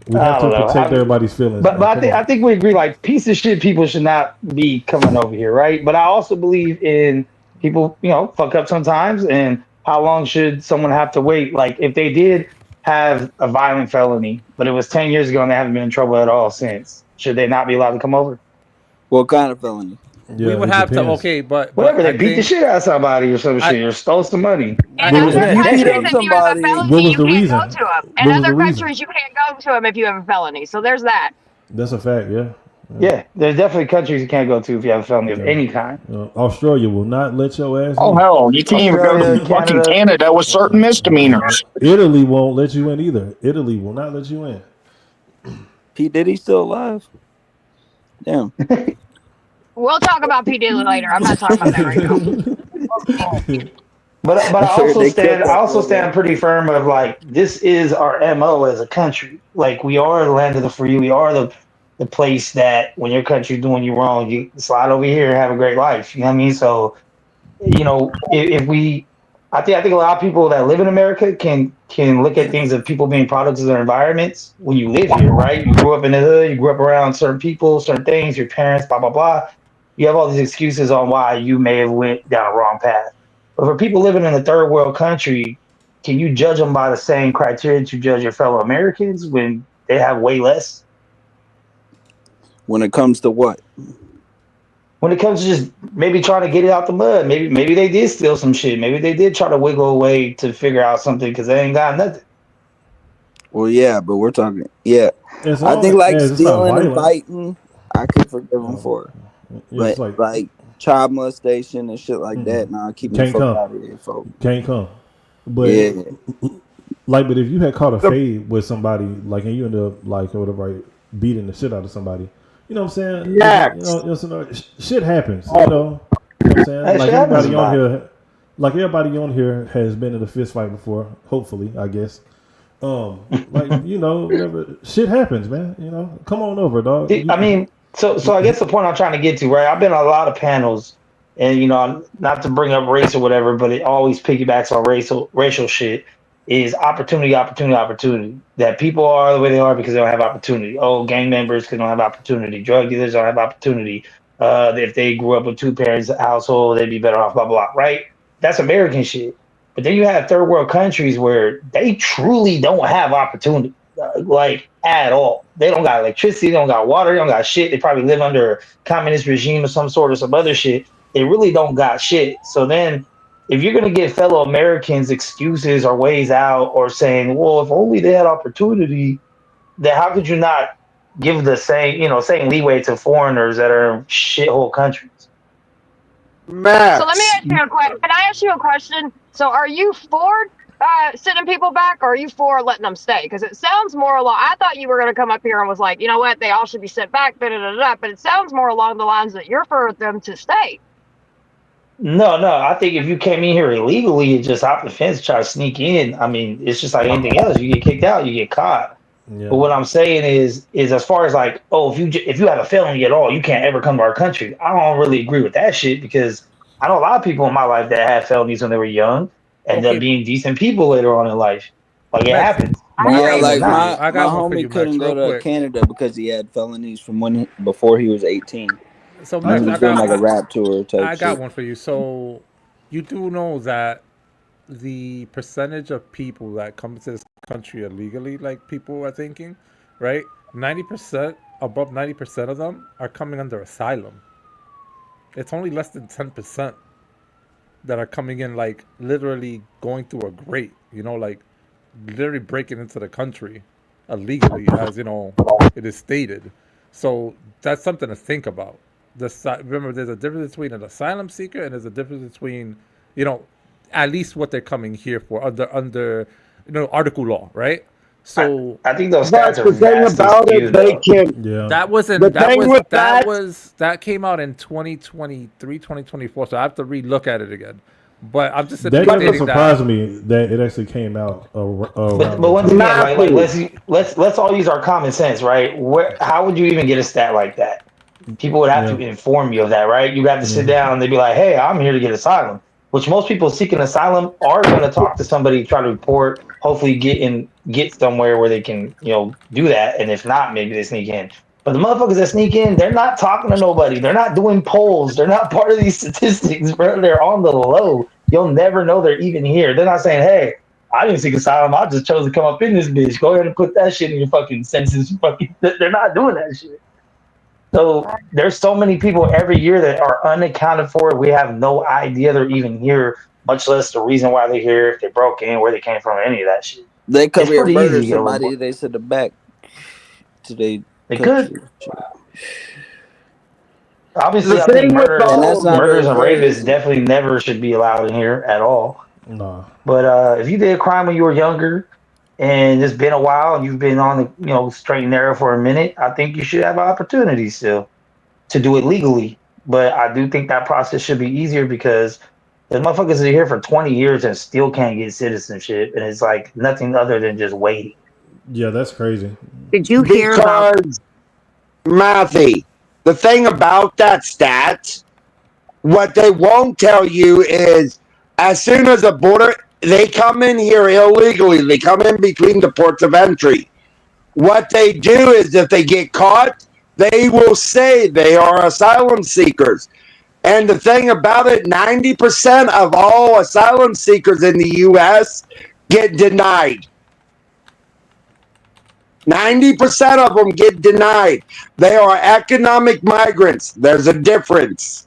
we have I to don't know. protect everybody's feelings. But man. Come I on. think we agree. Like piece of shit people should not be coming over here, right? But I also believe in people, you know, fuck up sometimes. And how long should someone have to wait? Like if they did have a violent felony, but it was 10 years ago and they haven't been in trouble at all since, should they not be allowed to come over? What kind of felony? We would have to. Okay, but Whatever, they I beat the think shit out of somebody or some shit, or stole some money. In What was other the- you countries, beat up if you have a felony, What was you the can't reason? go to them. In What was other the reason? countries, you can't go to them if you have a felony. So there's that. That's a fact. Yeah. Yeah, there's definitely countries you can't go to if you have a felony of any kind. Australia will not let your ass. Oh in. hell, you can't even go Australia, to fucking Canada. Canada with certain misdemeanors. Italy won't let you in either. Italy will not let you in. P. Diddy still alive? Damn. We'll talk about P. Diddy later. I'm not talking about that right now. But I also They killed that I also brother. stand pretty firm of like this is our MO as a country. Like we are the land of the free. We are the place that when your country's doing you wrong, you slide over here and have a great life. You know what I mean? So, you know, if we, I think a lot of people that live in America can look at things of people being products of their environments when you live here, right? You grew up in the hood, you grew up around certain people, certain things, your parents, blah blah blah. You have all these excuses on why you may have went down a wrong path. But for people living in a third world country, can you judge them by the same criteria that you judge your fellow Americans when they have way less? When it comes to what? When it comes to just maybe trying to get it out the mud, maybe they did steal some shit. Maybe they did try to wiggle away to figure out something because they ain't got nothing. Well, yeah, but we're talking. Yeah, As I long think like as it's not stealing and violent. fighting. I could forgive him for it. It's But like like child molestation and shit like that, nah, keep me can't fuck come, out of here, folks. can't come. But Yeah. like, but if you had caught a fade with somebody, like, and you end up like or whatever, right, beating the shit out of somebody, you know what I'm saying? Shit happens. You know what I'm saying? Hey, Like shit happens everybody on about here, like everybody on here has been in a fist fight before. Hopefully, I guess. Like whatever, shit happens, man. You know, come on over, dog. I mean, so I guess the point I'm trying to get to, right? I've been on a lot of panels, and not to bring up race or whatever, but it always piggybacks on racial shit. Is opportunity. That people are the way they are because they don't have opportunity. Oh, gang members don't have opportunity. Drug dealers don't have opportunity. If they grew up with two parents household, they'd be better off. Blah blah blah. Right? That's American shit. But then you have third world countries where they truly don't have opportunity, like at all. They don't got electricity, they don't got water, they don't got shit. They probably live under a communist regime of some sort or some other shit. They really don't got shit. So then, if you're gonna give fellow Americans excuses or ways out, or saying, "Well, if only they had opportunity," then how could you not give the same leeway to foreigners that are in shithole countries? So let me Max, ask you a question. Can I ask you a question? So are you for sending people back, or are you for letting them stay? Because it sounds more along. I thought you were going to come up here and was like, you know what, they all should be sent back. But it sounds more along the lines that you're for them to stay. No. I think if you came in here illegally and just hop the fence, try to sneak in, I mean, it's just like anything else. You get kicked out, you get caught. Yeah. But what I'm saying is as far as like, oh, if you have a felony at all, you can't ever come to our country. I don't really agree with that shit because I know a lot of people in my life that had felonies when they were young and Okay. they're being decent people later on in life. Like it Max, happens. Yeah, like Not. my got one for homie you, Max, couldn't real go to quick. Canada because he had felonies from before he was 18. So And Max, he I was doing like a got rap tour type I got shit. one for you. So you do know that the percentage of people that come to this country illegally, like people are thinking, right? 90%, above 90% of them are coming under asylum. It's only less than 10% that are coming in, like literally going through a grate, like literally breaking into the country illegally, as it is stated. So that's something to think about. Remember, there's a difference between an asylum seeker and there's a difference between, at least what they're coming here for under article law, right? So I think those but stats are the thing vastly about it, skewed they though. can. Yeah. that wasn't The that thing was with that that, was that came out in 2023, 2024. So I have to relook at it again. But I'm just simply That doesn't stating that. surprise me that it actually came out around But that once time. again, like Matthew, let's all use our common sense, right? How would you even get a stat like that? People would have to Yeah. inform you of that, right? You have to sit Yeah. down and they'd be like, "Hey, I'm here to get asylum," which most people seeking asylum are going to talk to somebody, try to report, hopefully get somewhere where they can, do that. And if not, maybe they sneak in. But the motherfuckers that sneak in, they're not talking to nobody. They're not doing polls. They're not part of these statistics, bro. They're on the low. You'll never know they're even here. They're not saying, "Hey, I didn't seek asylum. I just chose to come up in this bitch. Go ahead and put that shit in your fucking census." They're not doing that shit. So there's so many people every year that are unaccounted for. We have no idea they're even here, much less the reason why they're here, if they broke in, where they came from, any of that shit. They come It's here and pretty easy murder to get a somebody, report. they send them back to their They country. could. Obviously, the I think thing with And that's not murders very and fair rapists either. definitely never should be allowed in here at all. Nah. But if you did a crime when you were younger and it's been a while and you've been on the straight and narrow for a minute, I think you should have an opportunity still to do it legally. But I do think that process should be easier because the motherfuckers are here for 20 years and still can't get citizenship. And it's like nothing other than just waiting. Yeah, that's crazy. Did you hear about? because Matthew, the thing about that stat, what they won't tell you is as soon as a border, they come in here illegally. They come in between the ports of entry. What they do is if they get caught, they will say they are asylum seekers. And the thing about it, 90% of all asylum seekers in the U.S. get denied. 90% of them get denied. They are economic migrants. There's a difference.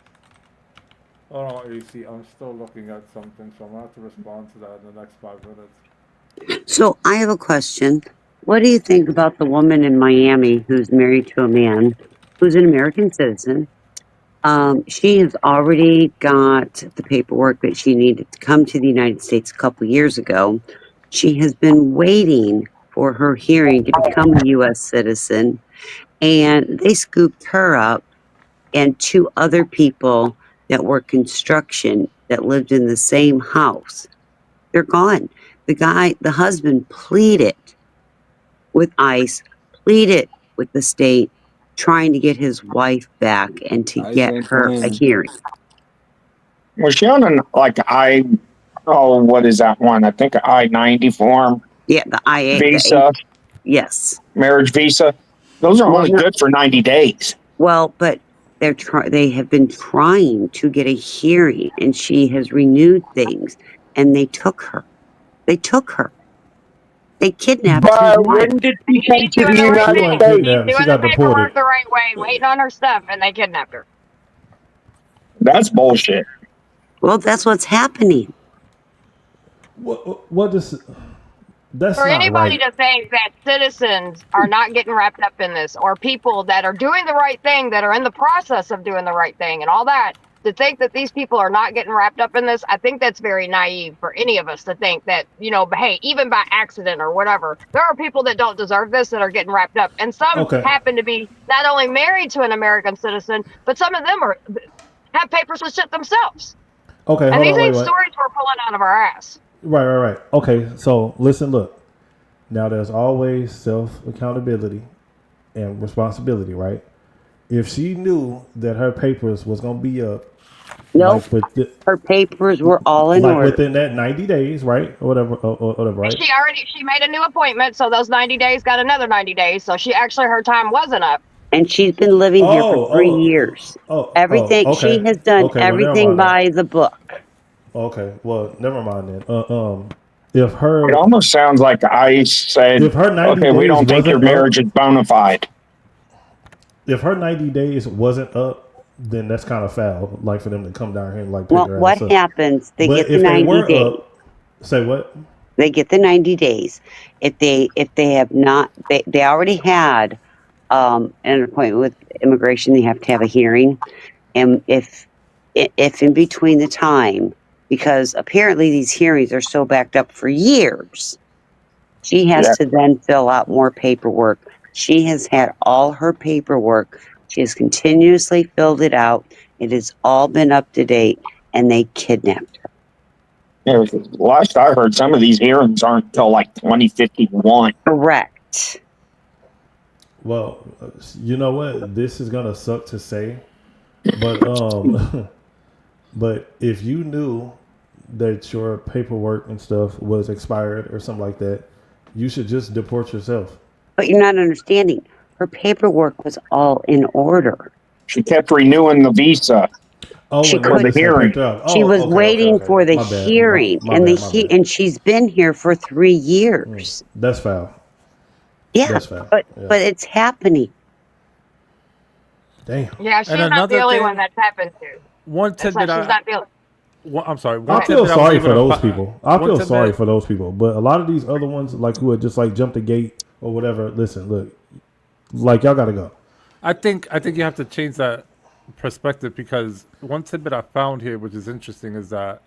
Hold on, AC. I'm still looking at something, so I'm gonna have to respond to that in the next 5 minutes. So I have a question. What do you think about the woman in Miami who's married to a man who's an American citizen. She has already got the paperwork that she needed to come to the United States a couple years ago. She has been waiting for her hearing to become a U.S. citizen, and they scooped her up and two other people that were construction that lived in the same house. They're gone. The husband pleaded with ICE, pleaded with the state, trying to get his wife back and to ICE get ain't her a playing. hearing. Was she on an what is that one? I think I-90 form Yeah, the IA, visa, yes. marriage visa. Those are Well, only no, good for 90 days. well, but they have been trying to get a hearing, and she has renewed things, and they took her. They took her. They kidnapped his But wife. when did she come She's to doing the the right She United thing. wasn't States? She's kidnapped. She doing got the deported. paperwork the right way, waiting on her stuff, and they kidnapped her. That's bullshit. Well, that's what's happening. What does? That's For not anybody right. to think that citizens are not getting wrapped up in this, or people that are doing the right thing, that are in the process of doing the right thing, and all that, to think that these people are not getting wrapped up in this, I think that's very naive for any of us to think that, hey, even by accident or whatever, there are people that don't deserve this that are getting wrapped up. And some Okay. happen to be not only married to an American citizen, but some of them have papers with shit themselves. Okay. And Hold these on. Wait. ain't Wait. stories we're pulling out of our ass. Right. Okay. So listen. Look. Now there's always self accountability and responsibility, right? If she knew that her papers was gonna be up, Nope. like Her papers were all in order. within that 90 days, right, or whatever, right? She made a new appointment, so those 90 days got another 90 days. So her time wasn't up. And she's been living here for 3 years. Everything okay. she has done, Okay, well, never everything mind then. by the book. Okay, well, never mind then. If her It almost sounds like ICE said, If her 90 okay, we days don't think your wasn't up- marriage is bona fide. if her 90 days wasn't up, then that's kind of foul, like for them to come down here and like pick Well, her what ass up. happens? They But get the if they 90 were days. up, say what? They get the 90 days. If they have not, they already had an appointment with immigration. They have to have a hearing, and if in between the time, because apparently these hearings are so backed up for years, she has Yeah. to then fill out more paperwork. She has had all her paperwork. She has continuously filled it out. It has all been up to date, and they kidnapped her. Yeah, last I heard, some of these hearings aren't until like 2051. Correct. Well, you know what? This is gonna suck to say, but but if you knew that your paperwork and stuff was expired or something like that, you should just deport yourself. But you're not understanding. Her paperwork was all in order. She kept renewing the visa. Oh, She and they for the just had hearing. picked her up. She Oh, was okay, waiting okay. for the My bad. hearing, My and bad. and she's been here for 3 years. That's foul. Yeah, That's foul. but Yeah. but it's happening. Damn. Yeah, she's And not the another only thing- one that's happened to. One That's tidbit not, she's not the only. I'm sorry. I One feel tidbit sorry was for able to those fi- people. I one feel tidbit- sorry for those people. But a lot of these other ones, like who had just like jumped the gate or whatever, listen, look, like y'all gotta go. I think you have to change that perspective, because one tidbit I found here, which is interesting, is that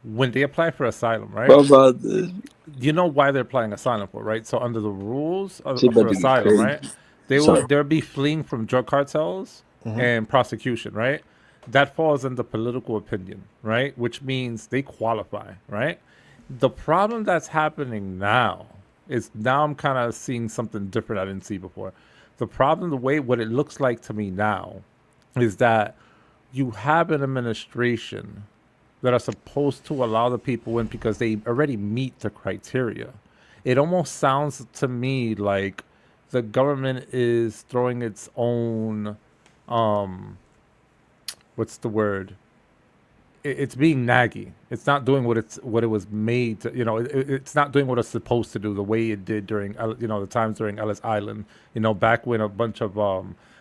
when they apply for asylum, right? What about this? You know why they're applying asylum for, right? So under the rules Shit about for to get asylum, crazy. right? They'll be fleeing from drug cartels and prosecution, right? That falls under political opinion, right? Which means they qualify, right? The problem that's happening now is now I'm kind of seeing something different I didn't see before. The problem, what it looks like to me now, is that you have an administration that are supposed to allow the people in because they already meet the criteria. It almost sounds to me like the government is throwing its own, what's the word? It's being naggy. It's not doing what it was made to. It's not doing what it's supposed to do the way it did during the times during Ellis Island. Back when a bunch of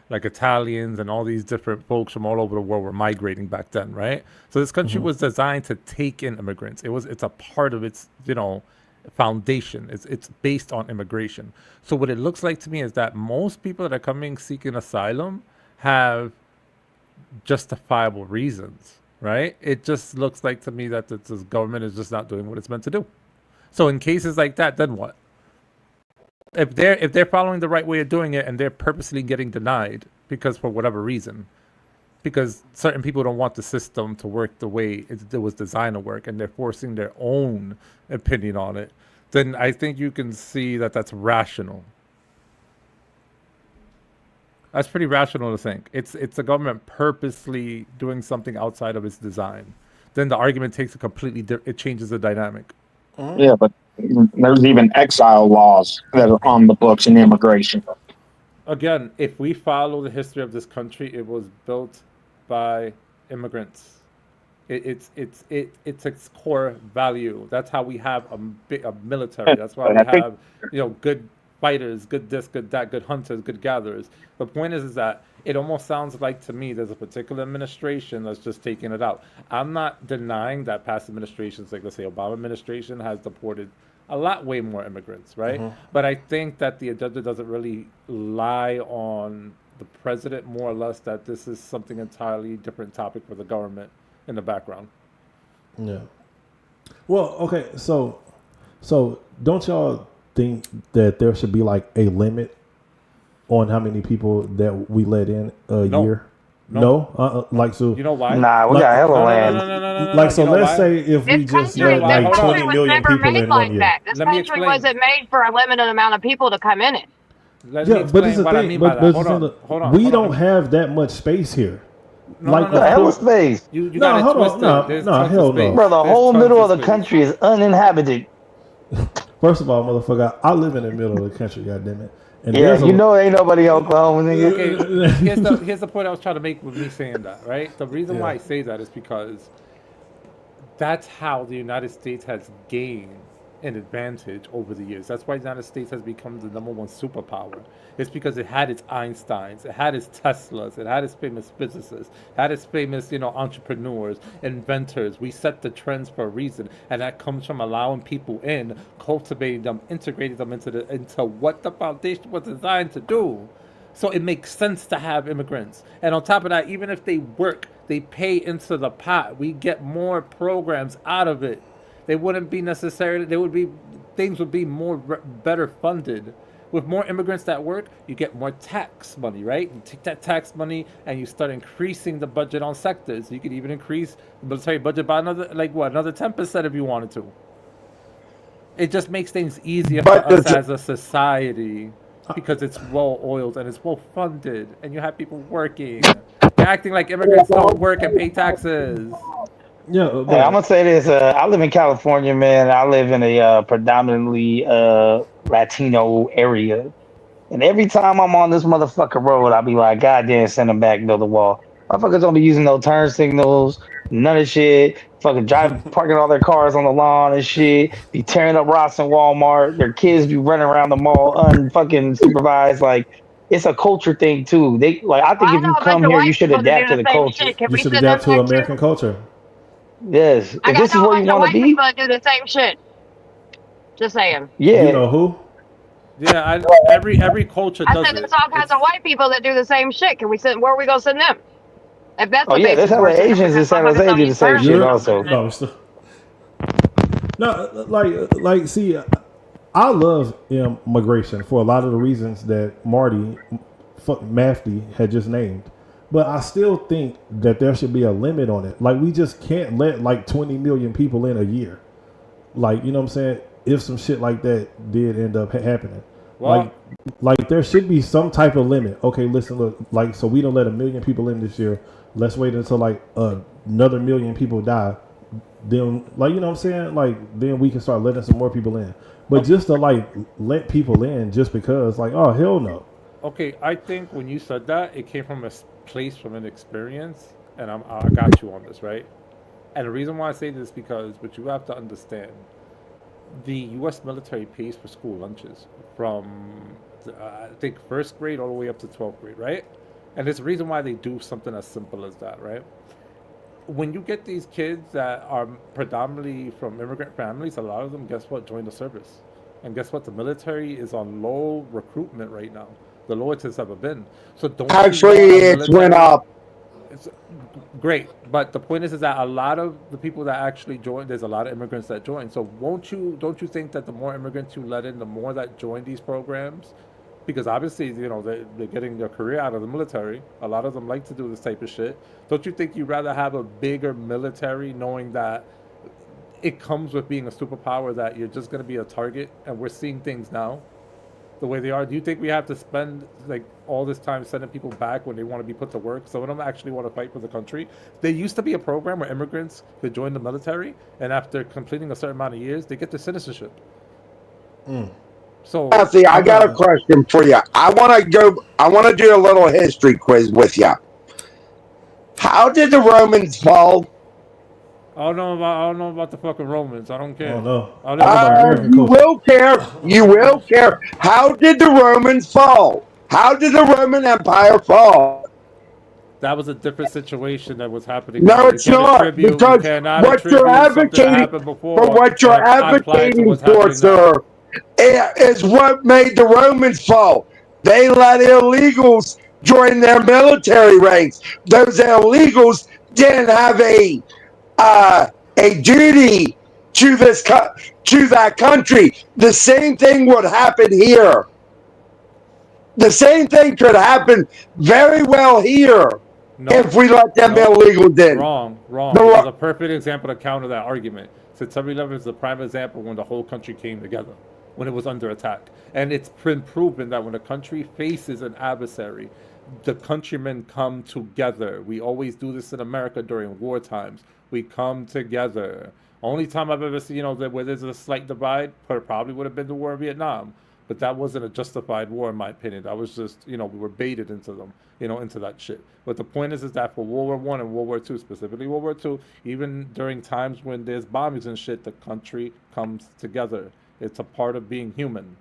like Italians and all these different folks from all over the world were migrating back then, right? So this country was designed to take in immigrants. It's a part of its foundation. It's based on immigration. So what it looks like to me is that most people that are coming seeking asylum have justifiable reasons, right? It just looks like to me that the government is just not doing what it's meant to do. So in cases like that, then what? If they're following the right way of doing it and they're purposely getting denied because for whatever reason, because certain people don't want the system to work the way it was designed to work and they're forcing their own opinion on it, then I think you can see that that's rational. That's pretty rational to think. It's the government purposely doing something outside of its design. Then the argument takes a completely it changes the dynamic. Yeah, but there's even exile laws that are on the books in immigration. Again, if we follow the history of this country, it was built by immigrants. It's its core value. That's how we have a military. That's why we have good fighters, good this, good that, good hunters, good gatherers. The point is that it almost sounds like to me there's a particular administration that's just taking it out. I'm not denying that past administrations, like let's say Obama administration, has deported a lot way more immigrants, right? But I think that the agenda doesn't really lie on the president, more or less, that this is something entirely different topic for the government in the background. Yeah. Well, okay, so don't y'all think that there should be like a limit on how many people that we let in a year? No? Like, so you know why? Nah, we got hella land. Like, so let's say if we just let like 20 million people in 1 year. This country wasn't made for a limited amount of people to come in it. Yeah, but it's the thing. We don't have that much space here. Like the hell of space. No, hold on. No, hell no. Bro, the whole middle of the country is uninhabited. First of all, motherfucker, I live in the middle of the country, goddammit. And yeah, you know ain't nobody in Oklahoma, nigga. Okay, here's the point I was trying to make with me saying that, right? The reason why I say that is because that's how the United States has gained an advantage over the years. That's why the United States has become the #1 superpower. It's because it had its Einsteins, it had its Teslas, it had its famous physicists, it had its famous, entrepreneurs, inventors. We set the trends for a reason, and that comes from allowing people in, cultivating them, integrating them into what the foundation was designed to do. So it makes sense to have immigrants. And on top of that, even if they work, they pay into the pot. We get more programs out of it. They wouldn't be necessarily, things would be better funded. With more immigrants that work, you get more tax money, right? You take that tax money and you start increasing the budget on sectors. You could even increase the military budget by another 10% if you wanted to. It just makes things easier for us as a society because it's well-oiled and it's well-funded and you have people working. You're acting like immigrants don't work and pay taxes. Yeah, hey, I'm gonna say this. I live in California, man. I live in a predominantly Latino area, and every time I'm on this motherfucking road, I'll be like, "God damn, send them back, build a wall." Motherfuckers don't be using no turn signals, none of shit. Fucking parking all their cars on the lawn and shit. Be tearing up Ross and Walmart. Their kids be running around the mall unfucking supervised. Like, it's a culture thing too. I think if you come here, you should adapt to the culture. You should adapt to American culture. Yes. I If got this is where you want to be, people that do the same shit. Just saying. Yeah. You know who? Yeah, every culture does I said it. there's all kinds of white people that do the same shit. Can we send? Where are we gonna send them? If that's Oh the yeah, basis there's hella we're sending Asians in San Jose do the same shit also. No, see, I love immigration for a lot of the reasons that Marty Mafty had just named. But I still think that there should be a limit on it. Like, we just can't let like 20 million people in a year. Like, you know what I'm saying? If some shit like that did end up happening. Well, like there should be some type of limit. Okay, listen, look, like, so we don't let 1 million people in this year. Let's wait until like another 1 million people die. Then, like, you know what I'm saying? Like, then we can start letting some more people in. But just to like let people in just because, like, oh, hell no. Okay, I think when you said that, it came from a place, from an experience, and I got you on this, right? And the reason why I say this is because what you have to understand, the U.S. military pays for school lunches from, I think, 1st grade all the way up to 12th grade, right? And there's a reason why they do something as simple as that, right? when you get these kids that are predominantly from immigrant families, a lot of them, guess what, join the service. And guess what? The military is on low recruitment right now, the lowest it's ever been. So don't you Actually, want a it's went military? up. It's great, but the point is that a lot of the people that actually join, there's a lot of immigrants that join. So don't you think that the more immigrants you let in, the more that join these programs? Because obviously, you know, they're getting their career out of the military. A lot of them like to do this type of shit. Don't you think you'd rather have a bigger military, knowing that it comes with being a superpower, that you're just going to be a target? And we're seeing things now the way they are. Do you think we have to spend like all this time sending people back when they want to be put to work? Some of them actually want to fight for the country. There used to be a program where immigrants could join the military, and after completing a certain amount of years, they get their citizenship. So Matthew, I got a question for you. I want to do a little history quiz with you. How did the Romans fall? I don't know about the fucking Romans. I don't care. Oh no. I live in You will care. You will care. How did the Romans fall? How did the Roman Empire fall? That was a different situation that was happening. No, You it's can't not, attribute- you because cannot what you're attribute something that advocating happened before for what you're and apply it to advocating what's for, happening now. sir, is what made the Romans fall. They let illegals join their military ranks. Those illegals didn't have a duty to to that country. The same thing would happen here. The same thing could happen very well here if we let them illegals in. Wrong. The There's a perfect example to counter that argument. September 11th is the prime example when the whole country came together, when it was under attack. And it's been proven that when a country faces an adversary, the countrymen come together. We always do this in America during war times. We come together. Only time I've ever seen, where there's a slight divide, probably would have been the war in Vietnam. But that wasn't a justified war, in my opinion. That was just, we were baited into them, into that shit. But the point is that for World War I and World War II, specifically World War II, even during times when there's bombings and shit, the country comes together. It's a part of being human.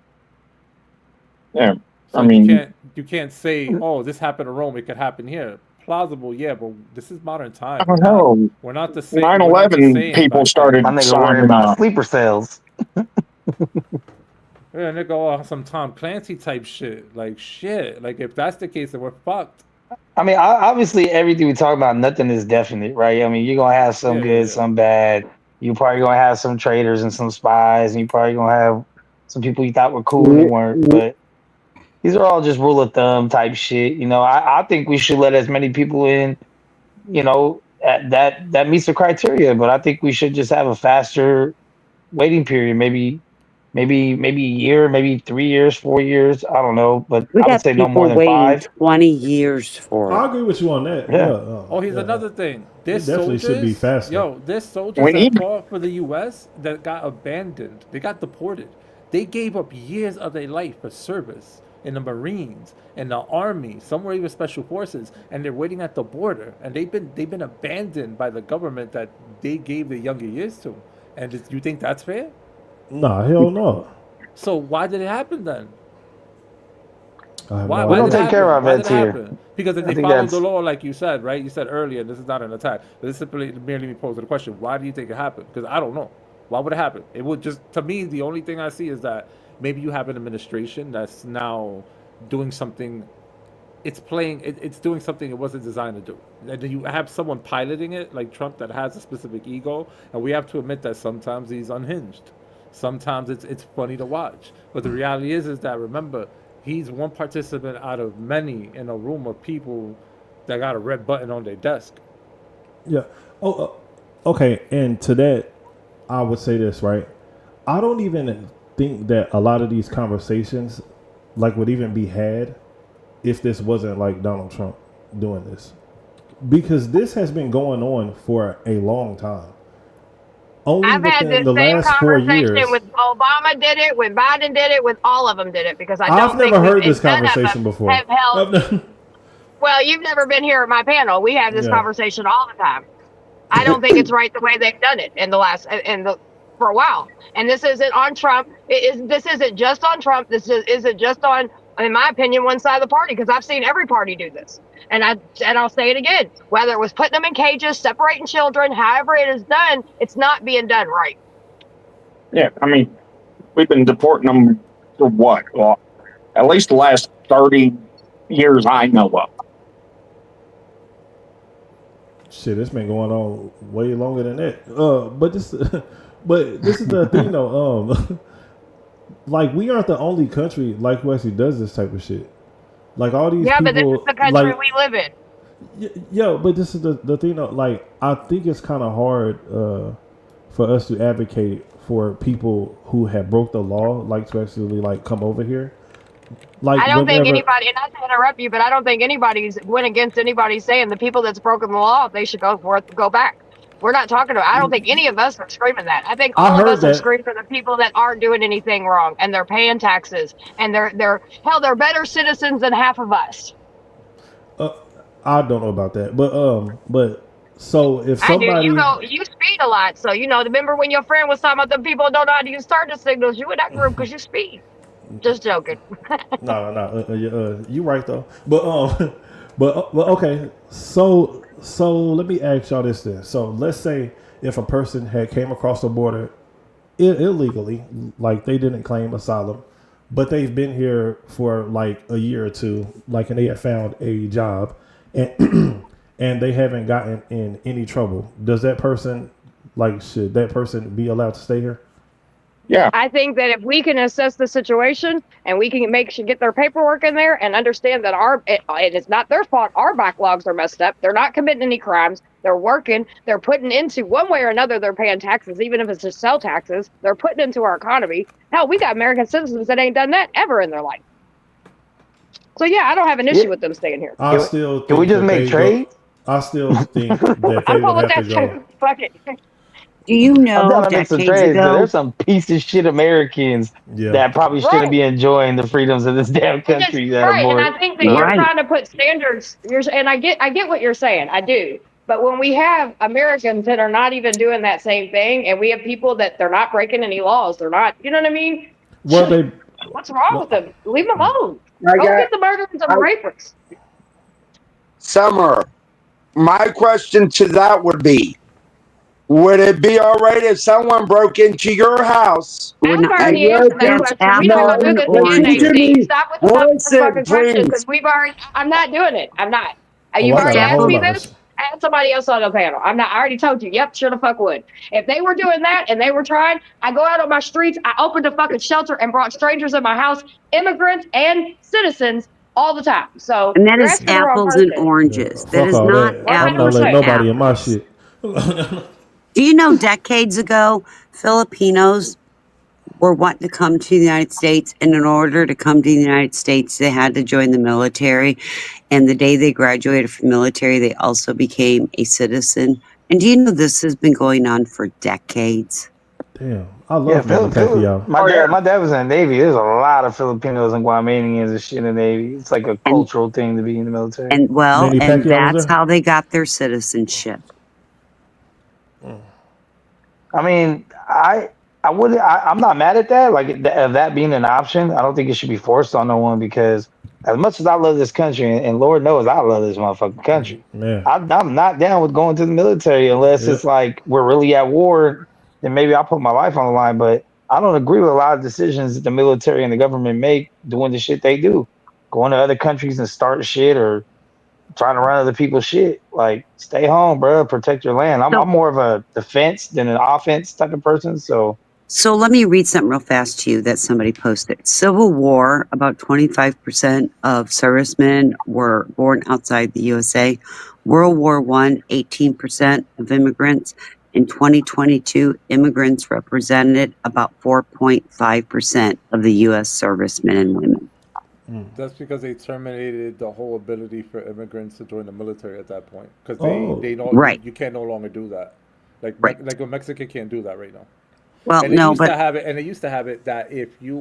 Yeah, So I mean, you can't say, oh, this happened in Rome, it could happen here. Plausible, yeah, but this is modern time. I don't know. We're not the same. we're not the 9/11 same people back started My nigga signing worried about up. sleeper cells. Yeah, nigga, some Tom Clancy type shit. Like shit. Like if that's the case, then we're fucked. I mean, obviously, everything we talk about, nothing is definite, right? I mean, you're gonna have some good, some bad. You probably gonna have some traitors and some spies, and you probably gonna have some people you thought were cool and weren't. But these are all just rule of thumb type shit. I think we should let as many people in, that meets the criteria. But I think we should just have a faster waiting period. Maybe a year, maybe 3 years, 4 years. I don't know, but We I would got say no more people than waiting 5. 20 years for I it. agree with you on that. Yeah. Oh, here's another thing. There's definitely soldiers, should be faster. Yo, there's soldiers that fought for the U.S. that got abandoned. They got deported. They gave up years of their life for service in the Marines, in the Army. Some were even Special Forces, and they're waiting at the border. And they've been abandoned by the government that they gave their younger years to. And you think that's fair? Nah, hell no. So why did it happen then? I have Why no We don't idea. take care of our Why did vets it here. happen? Because if I they think followed that's the law, like you said, right? You said earlier, this is not an attack. But this is simply merely me posing the question: why do you think it happened? Because I don't know. Why would it happen? It would just, to me, the only thing I see is that maybe you have an administration that's now doing something. It's doing something it wasn't designed to do. And then you have someone piloting it, like Trump, that has a specific ego. And we have to admit that sometimes he's unhinged. Sometimes it's funny to watch. But the reality is that, remember, he's one participant out of many in a room of people that got a red button on their desk. Yeah. Okay. And to that, I would say this, right? I don't even think that a lot of these conversations would even be had if this wasn't like Donald Trump doing this, because this has been going on for a long time. Only I've had within this the same last 4 conversation years. with Obama did it, with Biden did it, with all of them did it, because I I've don't think never heard we- this none of them conversation before. have held. Well, you've never been here at my panel. We have this Yeah. conversation all the time. I don't think it's right the way they've done it for a while. And this isn't on Trump. This isn't just on Trump. This isn't just on in my opinion, one side of the party, because I've seen every party do this. And I'll say it again, whether it was putting them in cages, separating children, however it is done, it's not being done right. Yeah, I mean, we've been deporting them for what? Well, at least the last 30 years I know of. Shit, it's been going on way longer than that. But this is the thing though. Like we aren't the only country like who actually does this type of shit. Like all these Yeah, people, but this is the country like, we live in. yeah, but this is the thing though. Like I think it's kind of hard for us to advocate for people who have broke the law, like to actually like come over here. Like I don't think whenever, anybody, and not to interrupt you, but I don't think anybody's went against anybody saying the people that's broken the law, they should go for it, go back. We're not talking about, I don't think any of us are screaming that. I think I all of heard us are that. screaming for the people that aren't doing anything wrong and they're paying taxes and they're better citizens than half of us. I don't know about that, but so if I do. somebody, You speed a lot. So, remember when your friend was talking about the people who don't know how to use turn signals? You in that group because you speed. Just joking. no, you right though. But okay. So let me ask y'all this then. So let's say if a person had came across the border illegally, like they didn't claim asylum, but they've been here for like a year or two, like, and they have found a job, and and they haven't gotten in any trouble. Does that person, like, should that person be allowed to stay here? Yeah. I think that if we can assess the situation and we can get their paperwork in there and understand that it's not their fault, our backlogs are messed up. They're not committing any crimes. They're working. They're putting into one way or another. They're paying taxes, even if it's just sell taxes. They're putting into our economy. Hell, we got American citizens that ain't done that ever in their life. So yeah, I don't have an issue with them staying here. I still think Can we just that make they trade? I still think that they I'm cool would with have to that go. too. Fuck it. Do you I'm know down to make some decades trades, but ago? there's some piece of shit Americans Yeah. that probably shouldn't Right. be enjoying the freedoms of this damn It just, country that are right, and more. I think that you're Right. trying to put standards. And I get what you're saying. I do. But when we have Americans that are not even doing that same thing, and we have people that they're not breaking any laws, they're not. You know what I mean? Well, they What's wrong with them? Leave them alone. I Go got- get the murderers and the rapists. Summer, my question to that would be, would it be all right if someone broke into your house? We're not, I've already you're answered that just- question. We no, don't do this listen DNA to me. thing. Stop with the fucking Listen, question please. because we've already. I'm not doing it. I'm not. Oh, You've I got already a asked whole me lot of this. Add somebody else on the panel. I'm not. I already told you. Yep, sure the fuck would. If they were doing that and they were trying, I go out on my streets. I opened a fucking shelter and brought strangers in my house, immigrants and citizens, all the time. So and that you're is asking the wrong apples and person. oranges. That fuck is all not that. I'm not apples letting and nobody in my apples. shit. Do you know decades ago, Filipinos were wanting to come to the United States, and in order to come to the United States, they had to join the military. And the day they graduated from military, they also became a citizen. And do you know this has been going on for decades? Damn, I love Manny Pacquiao. My dad was in the Navy. There's a lot of Filipinos and Guamanians and shit in the Navy. It's like a cultural thing to be in the military. And well, Manny and Pacquiao was that's there? how they got their citizenship. I mean, I'm not mad at that. Like that being an option, I don't think it should be forced on no one because as much as I love this country, and Lord knows I love this motherfucking country, Man, I'm not down with going to the military unless Yep. it's like we're really at war. Then maybe I'll put my life on the line. But I don't agree with a lot of decisions that the military and the government make doing the shit they do, going to other countries and start shit or trying to run other people's shit. Like, stay home, bro. Protect your land. I'm more of a defense than an offense type of person. So let me read something real fast to you that somebody posted. Civil War, about 25% of servicemen were born outside the USA. World War I, 18% of immigrants. In 2022, immigrants represented about 4.5% of the U.S. servicemen and women. That's because they terminated the whole ability for immigrants to join the military at that point. Because Oh. they know Right. you can't no longer do that. Like Right. like a Mexican can't do that right now. Well, And they no, used to but have it. And they used to have it that if you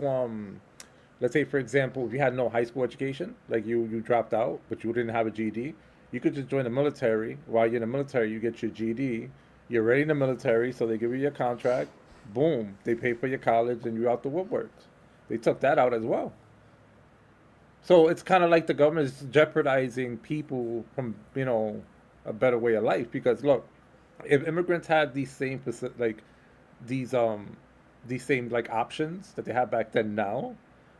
let's say for example, if you had no high school education, like you dropped out, but you didn't have a GED, you could just join the military. While you're in the military, you get your GED. You're ready in the military, so they give you your contract. Boom, they pay for your college, and you're out the woodworks. They took that out as well. So it's kind of like the government is jeopardizing people from, a better way of life. Because look, if immigrants had these same these these same like options that they had back then now,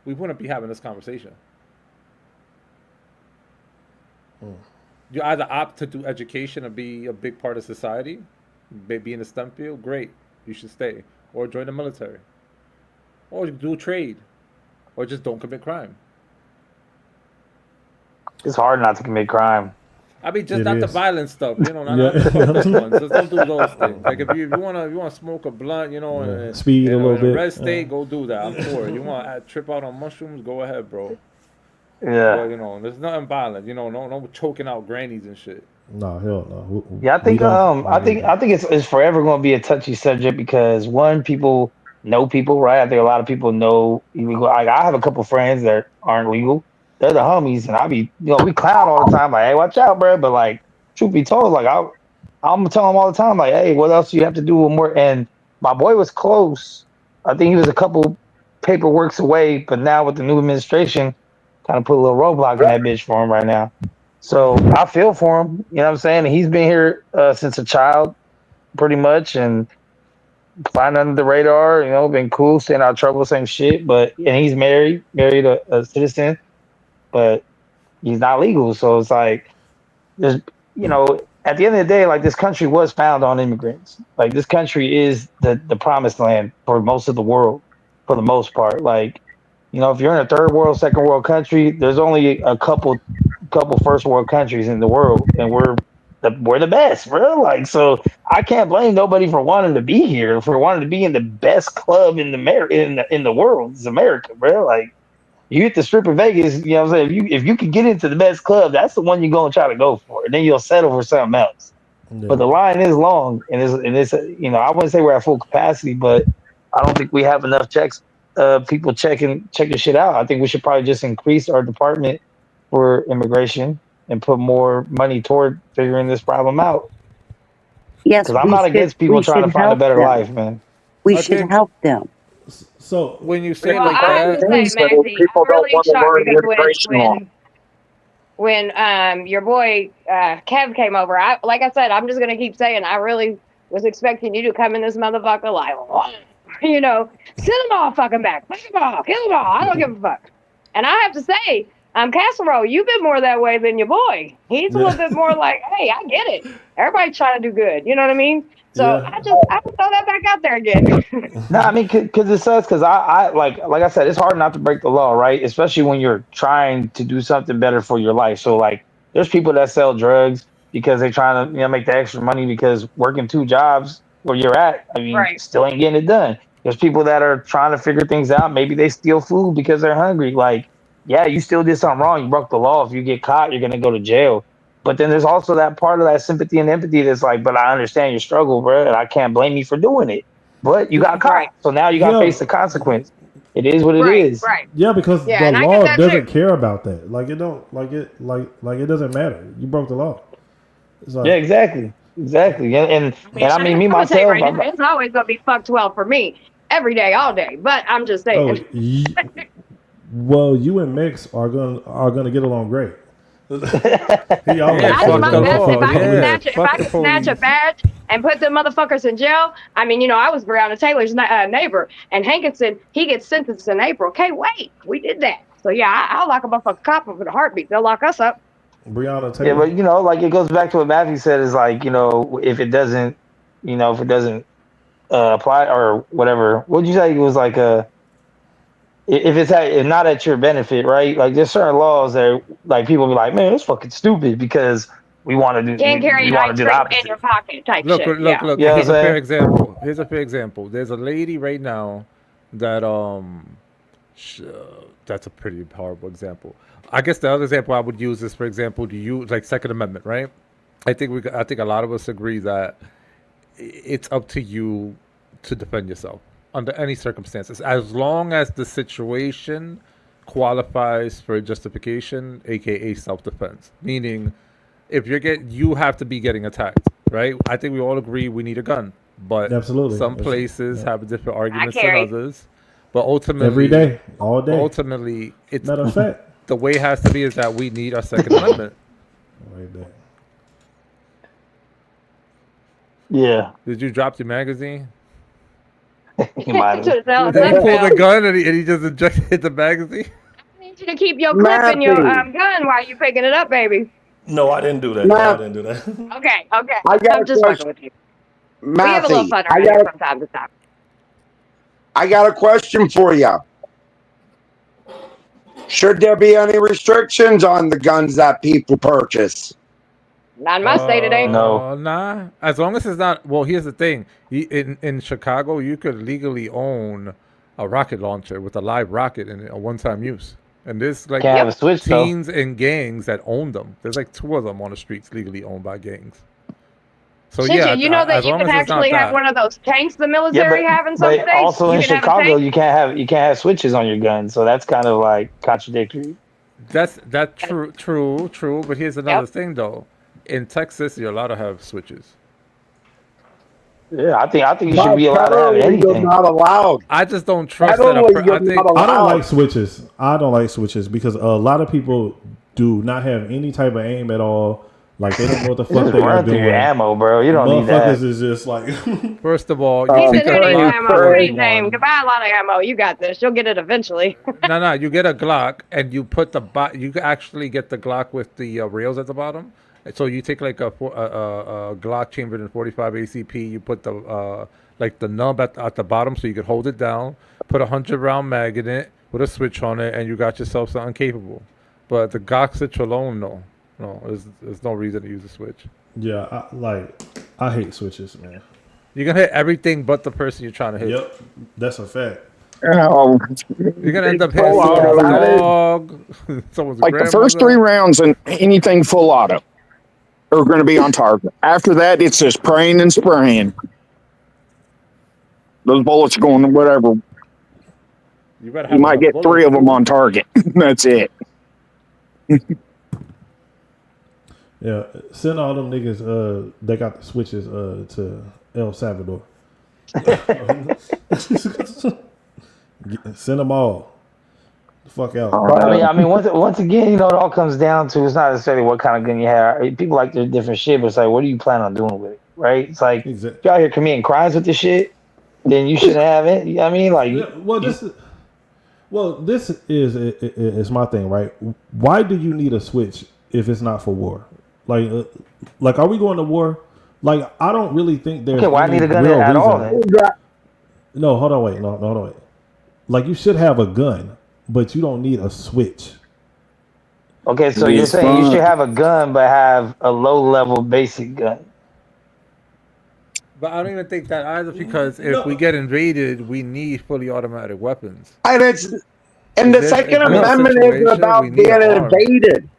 we wouldn't be having this conversation. You either opt to do education and be a big part of society, be in the STEM field, great, you should stay, or join the military, or do trade, or just don't commit crime. It's hard not to commit crime. I mean, just It not the is. violent stuff, not Yeah. the fucked up ones. Just don't do those things. Like if you wanna smoke a blunt, and, Speed a little in a bit. red state, go do that. I'm for it. You want to trip out on mushrooms, go ahead, bro. Yeah. But there's nothing violent. No choking out grannies and shit. No, hell no. Yeah, I think I think it's forever going to be a touchy subject because one, people know people, right? I think a lot of people know illegal. I have a couple friends that aren't legal. They're the homies, and I be we clown all the time, like, hey, watch out, bro. But like, truth be told, like I'm telling them all the time, like, hey, what else do you have to do with more? And my boy was close. I think he was a couple paperworks away, but now with the new administration, kind of put a little roadblock in that bitch for him right now. So I feel for him, you know what I'm saying? He's been here since a child, pretty much, and flying under the radar, been cool, staying out of trouble, same shit. And he's married a citizen, but he's not legal. So it's like, there's, at the end of the day, like this country was founded on immigrants. Like this country is the promised land for most of the world, for the most part. Like, if you're in a third world, second world country, there's only a couple first world countries in the world, and we're the best, bro. Like, so I can't blame nobody for wanting to be here, for wanting to be in the best club in the world. It's America, bro. Like, you hit the strip of Vegas, you know what I'm saying? If you could get into the best club, that's the one you're gonna try to go for, and then you'll settle for something else. Yeah. But the line is long, and it's I wouldn't say we're at full capacity, but I don't think we have enough people checking shit out. I think we should probably just increase our department for immigration and put more money toward figuring this problem out. Yes, because I'm not against people trying to find a better life, man. We should help them. So when you say Well, like I have that, to say, Maxie, I'm really shocked because when your boy Kev came over, like I said, I'm just gonna keep saying I really was expecting you to come in this motherfucker like, send them all fucking back, fuck them all, kill them all. I don't give a fuck. And I have to say, Casserole, you've been more that way than your boy. He's a little bit more like, hey, I get it. Everybody's trying to do good. You know what I mean? So I would throw that back out there again. No, I mean, because it sucks. Because I like I said, it's hard not to break the law, right? Especially when you're trying to do something better for your life. So like, there's people that sell drugs because they're trying to make the extra money because working 2 jobs where you're at, I mean, still ain't getting it done. There's people that are trying to figure things out. Maybe they steal food because they're hungry. Like, yeah, you still did something wrong. You broke the law. If you get caught, you're gonna go to jail. But then there's also that part of that sympathy and empathy that's like, but I understand your struggle, bro, and I can't blame you for doing it. But you got caught, so now you got to face the consequence. It is what it is. Right. Yeah, because Yeah, and the I law get that doesn't too. care about that. Like it don't like it doesn't matter. You broke the law. It's like, Yeah, exactly. And I mean, me I'm gonna tell you myself, right now, it's always gonna be fucked well for me every day, all day. But I'm just saying. well, you and Mix are gonna get along great. He always I do my fucked best. up. If I can snatch a badge and put them motherfuckers in jail. I mean, I was Breonna Taylor's neighbor, and Hankinson, he gets sentenced in April. Can't wait. We did that. So yeah, I'll lock a motherfucking cop up with a heartbeat. They'll lock us up. Breonna Taylor. Yeah, but like it goes back to what Matthew said is like, if it doesn't, apply or whatever. What'd you say? It was like if it's not at your benefit, right? Like there's certain laws that like people be like, man, it's fucking stupid because we want to do. Can't carry we want to do the nitrate opposite. in your pocket type Look, shit. look. Yeah, Here's a man. fair example. Here's a fair example. There's a lady right now that that's a pretty horrible example. I guess the other example I would use is, for example, to use like Second Amendment, right? I think a lot of us agree that it's up to you to defend yourself under any circumstances, as long as the situation qualifies for justification, aka self-defense. Meaning, if you have to be getting attacked, right? I think we all agree we need a gun, but Absolutely. some places have different arguments than carry. others. But ultimately, Every day, all day. Ultimately, it's Matter of fact, the way it has to be is that we need our Second Amendment. Right there. Yeah. Did you drop your magazine? He might To have. the sound He pulled effect. the gun and he just ejected the magazine. I need you to keep your clip in your Matthew, gun while you picking it up, baby. No, I didn't do that. No, I Matt, didn't do that. Okay, okay. I got I'm a just fucking question. with you. We have a little Matthew, fun I around got here a, from time to time. I got a question for you. Should there be any restrictions on the guns that people purchase? Not in my state, it ain't. No. Nah. As long as it's not. Well, here's the thing. In Chicago, you could legally own a rocket launcher with a live rocket in it, a one-time use. And there's like Can't have a switch though. teens and gangs that own them. There's like 2 of them on the streets legally owned by gangs. So Shit, yeah, you know that as you long can as it's not actually have that. one of those tanks the Yeah, military have in some but states. also You in can have a Chicago, tank. you can't have switches on your gun, so that's kind of like contradictory. That's true. But here's another thing though. In Texas, you're allowed to have switches. Yeah, I think you should But be allowed to have federally, you're anything. not allowed. I just don't trust that. Federally, you're I think not I don't allowed. like switches. I don't like switches because a lot of people do not have any type of aim at all. Like they don't know what the You fuck just they are run through doing. your ammo, bro. You don't need that. Motherfuckers is just like First of all, He you said take you a need Glock ammo. Pretty name. 41. Goodbye a lot of ammo. You got this. You'll get it eventually. No, you get a Glock and you put you can actually get the Glock with the rails at the bottom. So you take like a Glock chambered in 45 ACP. You put the like the nub at the bottom so you could hold it down. Put a 100-round mag in it with a switch on it, and you got yourself something capable. But the Glock switch alone, no, there's no reason to use a switch. yeah, I hate switches, man. You can hit everything but the person you're trying to hit. Yep, that's a fact. Oh, You're gonna end up hitting full auto. someone's dog, someone's Like the first grandmother. 3 rounds and anything full auto are going to be on target. After that, it's just praying and spraying. Those bullets are going whatever. You better You have might enough get 3 of bullets. them on target. That's it. Yeah, send all them niggas that got the switches to El Salvador. Send them all. The fuck out. But I mean, once again, you know, it all comes down to it's not necessarily what kind of gun you have. People like their different shit, but it's like, what do you plan on doing with it, right? It's like if you're out here committing crimes with this shit, then you shouldn't have it. You know what I mean, like, this is my thing, right? Why do you need a switch if it's not for war? Like, are we going to war? Like, I don't really think there's. okay, why any need a gun real at all reason. then? No, hold on, wait, no, hold on, wait. Like, you should have a gun, but you don't need a switch. Okay, so you're saying you should have a gun, but have a low-level basic gun. But I don't even think that either, because if we get invaded, we need fully automatic weapons. And it's and the If Second there's a Amendment situation, isn't about we need being an arm. invaded.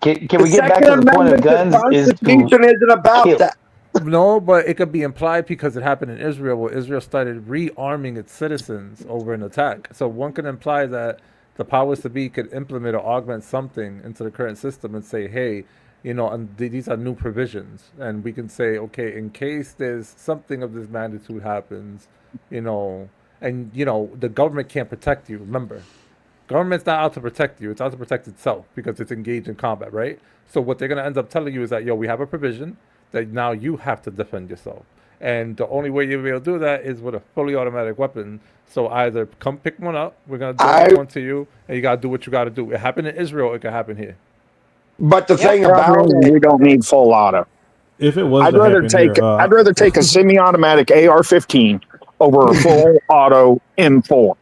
Can we get back to the point of guns? The Constitution isn't about kill. that. No, but it could be implied because it happened in Israel, where Israel started rearming its citizens over an attack. So one can imply that the powers to be could implement or augment something into the current system and say, hey, you know, and these are new provisions. And we can say, okay, in case there's something of this magnitude happens, you know, and, you know, the government can't protect you, remember. Government's not out to protect you. It's out to protect itself because it's engaged in combat, right? So what they're going to end up telling you is that, yo, we have a provision that now you have to defend yourself. And the only way you'll be able to do that is with a fully automatic weapon. So either come pick one up, we're going to deliver one to you, and you got to do what you got to do. It happened in Israel, it could happen here. But the thing about we don't need full auto. If it was, I'd rather take a semi-automatic AR-15 over a full auto M4.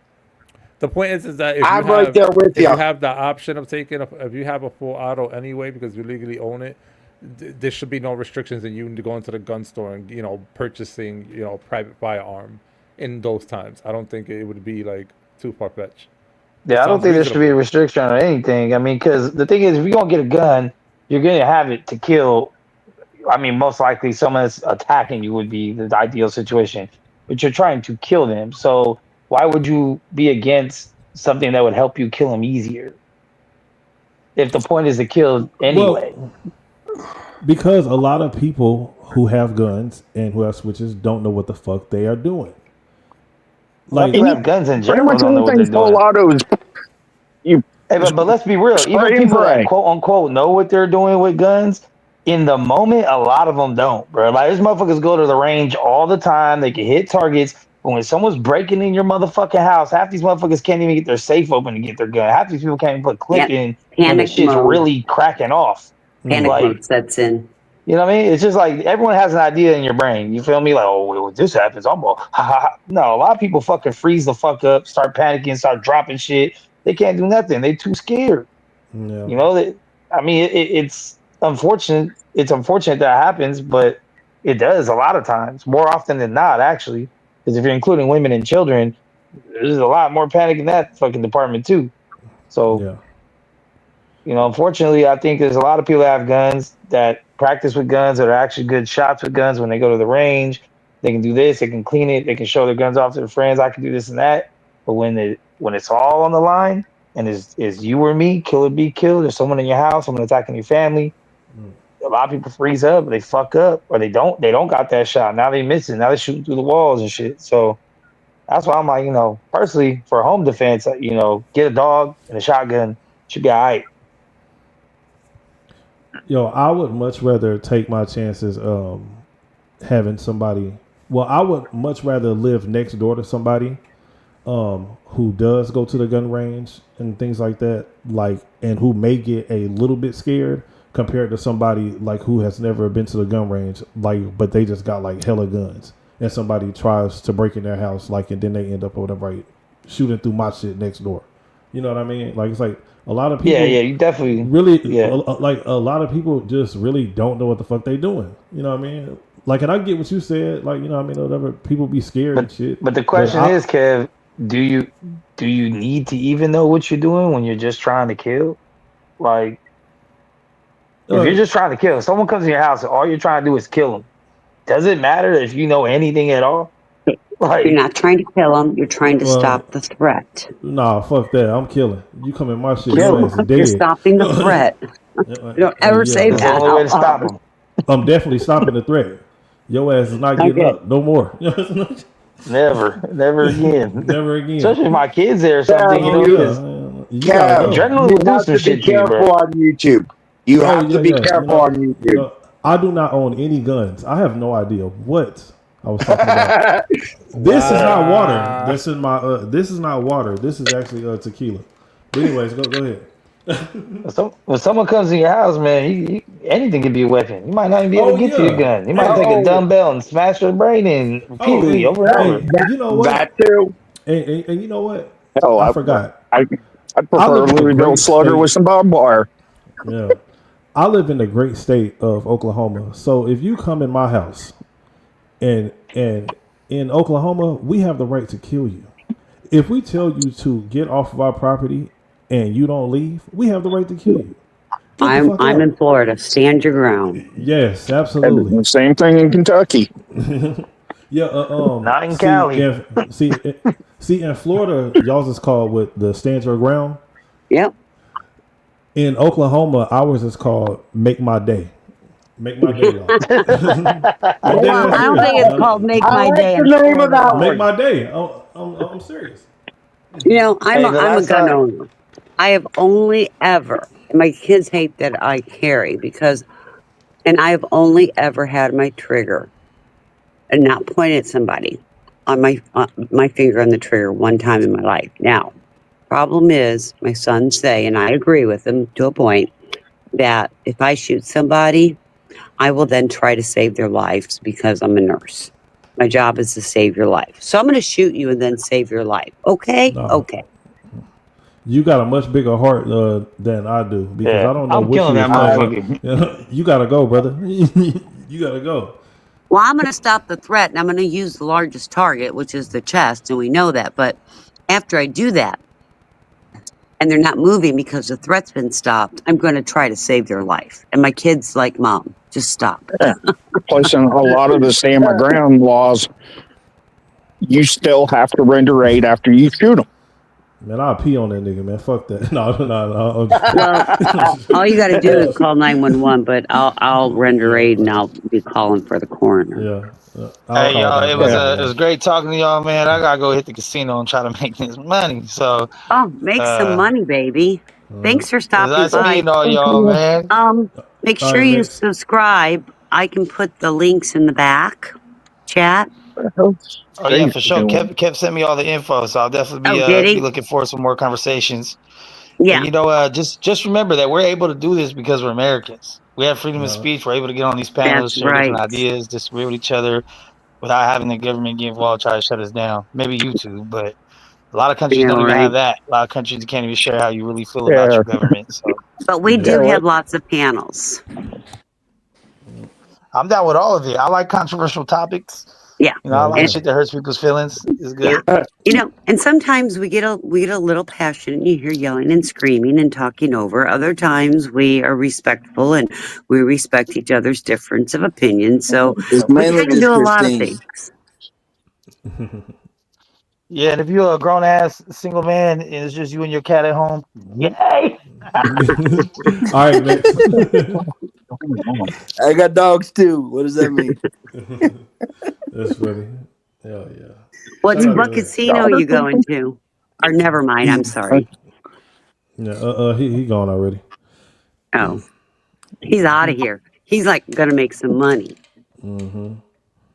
The point is that if I'm you right have, there with if you. you have the option of taking, if you have a full auto anyway, because you legally own it, there should be no restrictions in you to go into the gun store and, you know, purchasing, you know, private firearm in those times. I don't think it would be like too far-fetched. Yeah, I don't think there should be a restriction on anything. I mean, because the thing is, if you're going to get a gun, you're going to have it to kill. I mean, most likely someone that's attacking you would be the ideal situation, but you're trying to kill them. So why would you be against something that would help you kill them easier? If the point is to kill anyway. Well, because a lot of people who have guns and who have switches don't know what the fuck they are doing. Like, people have guns in Pretty general much don't know what they're anything full doing. auto is Hey, but let's be real. Even Spray and people that pray. quote unquote know what they're doing with guns, in the moment, a lot of them don't, bro. Like, these motherfuckers go to the range all the time. They can hit targets. But when someone's breaking in your motherfucking house, half these motherfuckers can't even get their safe open to get their gun. Half these people can't even put clip Yep. in when the Panic shit's mode. really cracking off. Panic Like, mode sets in. you know what I mean? It's just like everyone has an idea in your brain. You feel me? Like, oh, well, this happens, I'm gonna, ha, ha, ha. No, a lot of people fucking freeze the fuck up, start panicking, start dropping shit. They can't do nothing. They too scared. Yeah. You know that. I mean, it's unfortunate. It's unfortunate that happens, but it does a lot of times, more often than not, actually. Because if you're including women and children, there's a lot more panic in that fucking department too. So, Yeah. you know, unfortunately, I think there's a lot of people that have guns that practice with guns that are actually good shots with guns. When they go to the range, they can do this, they can clean it, they can show their guns off to their friends. I can do this and that. But when it's all on the line and is you or me, kill or be killed, there's someone in your house, someone attacking your family. A lot of people freeze up, they fuck up, or they don't got that shot. Now they miss it. Now they're shooting through the walls and shit. So that's why I'm like, you know, personally, for home defense, you know, get a dog and a shotgun, should be all right. Yo, I would much rather take my chances having somebody. Well, I would much rather live next door to somebody who does go to the gun range and things like that, like, and who may get a little bit scared compared to somebody like who has never been to the gun range, like, but they just got like hella guns, and somebody tries to break in their house, like, and then they end up or whatever, like, shooting through my shit next door. You know what I mean? Like, it's like a lot of people. Yeah, you definitely really like a lot of people just really don't know what the fuck they doing. You know what I mean? Like, and I get what you said. Like, you know what I mean? Whatever, people be scared and shit. But the question is, Kev, do you need to even know what you're doing when you're just trying to kill? Like, if you're just trying to kill, if someone comes in your house and all you're trying to do is kill them, does it matter if you know anything at all? Like, You're not trying to kill them. You're trying to stop the threat. Nah, fuck that. I'm killing. You come in my shit, Kill your ass is 'em. dead. You're stopping the threat. Don't ever say that's that. the only way to out stop loud. them. I'm definitely stopping the threat. Your ass is not getting Okay. up no more. Never again. Never again. Especially if my kids there or something, you know. You gotta go. Adrenaline will do have some to be shit to you, careful bro. on YouTube. You have to be careful You know, on YouTube. you know, I do not own any guns. I have no idea what I was talking about. This is not water. This is my. This is not water. This is actually tequila. But anyways, go ahead. When someone comes in your house, man, anything can be a weapon. You might not even be able to get to your gun. You might take a dumbbell and smash your brain in repeatedly over and over. You know what? That too. And you know what? Oh, I forgot. I prefer live in a Louisville great Slugger state. with some barbed wire. Yeah. I live in the great state of Oklahoma. So if you come in my house and in Oklahoma, we have the right to kill you. If we tell you to get off of our property and you don't leave, we have the right to kill you. I'm in Florida. Stand your ground. Yes, absolutely. And the same thing in Kentucky. Yeah, Not in see, Cali. See, in Florida, y'all's is called with the stand your ground. Yep. In Oklahoma, ours is called Make My Day. Make My Day, y'all. Well, I don't think it's called Make My Day. in Florida. Make My Day. I'm serious. You know, I'm Hey, the a last gun time- owner. I have only ever, my kids hate that I carry and I have only ever had my trigger and not pointed at somebody on my finger on the trigger one time in my life. Now, problem is, my sons say, and I agree with them to a point, that if I shoot somebody, I will then try to save their lives because I'm a nurse. My job is to save your life. So I'm going to shoot you and then save your life. Okay? No. Okay. You got a much bigger heart than I do because Yeah, I don't know I'm what killing you that motherfucker. You gotta go, brother. You gotta go. Well, I'm going to stop the threat and I'm going to use the largest target, which is the chest, and we know that. But after I do that, and they're not moving because the threat's been stopped, I'm going to try to save their life. And my kid's like, Mom, just stop. Yeah. Plus, in a lot of the stand my ground laws, you still have to render aid after you shoot them. Man, I'll pee on that nigga, man. Fuck that. No. Well, all you got to do is call 911, but I'll render aid and I'll be calling for the coroner. Yeah. Hey y'all, it was great talking to y'all, man. I gotta go hit the casino and try to make this money. So make some money, baby. Thanks for It's stopping nice by. meeting all y'all, man. Make All sure right, you Mix. subscribe. I can put the links in the back chat. Oh yeah, for sure. Kev sent me all the info, so I'll definitely Oh, did be he? looking forward to some more conversations. Yeah. And just remember that we're able to do this because we're Americans. We have freedom of No. speech. We're able to get on these panels, That's share different right. ideas, disagree with each other without having the government get involved, try to shut us down. Maybe YouTube, but a lot of countries Yeah, don't even right. have that. A lot of countries can't even share how you really feel about your government. So But we Yeah. do have lots of panels. I'm down with all of it. I like controversial topics. Yeah. You know, I like And- shit that hurts people's feelings. It's good. You know, and sometimes we get a little passionate and you hear yelling and screaming and talking over. Other times we are respectful and we respect each other's difference of opinion. So It's we mainly kind of just do a lot of Christine. things. Yeah, and if you're a grown ass single man and it's just you and your cat at home, yay! All right, Mix. I got dogs too. What does that mean? That's funny. Hell yeah. What Shout out to Mix. casino you going to? Or never mind, I'm sorry. Yeah, he gone already. Oh, he's out of here. He's like gonna make some money. Mm-hmm.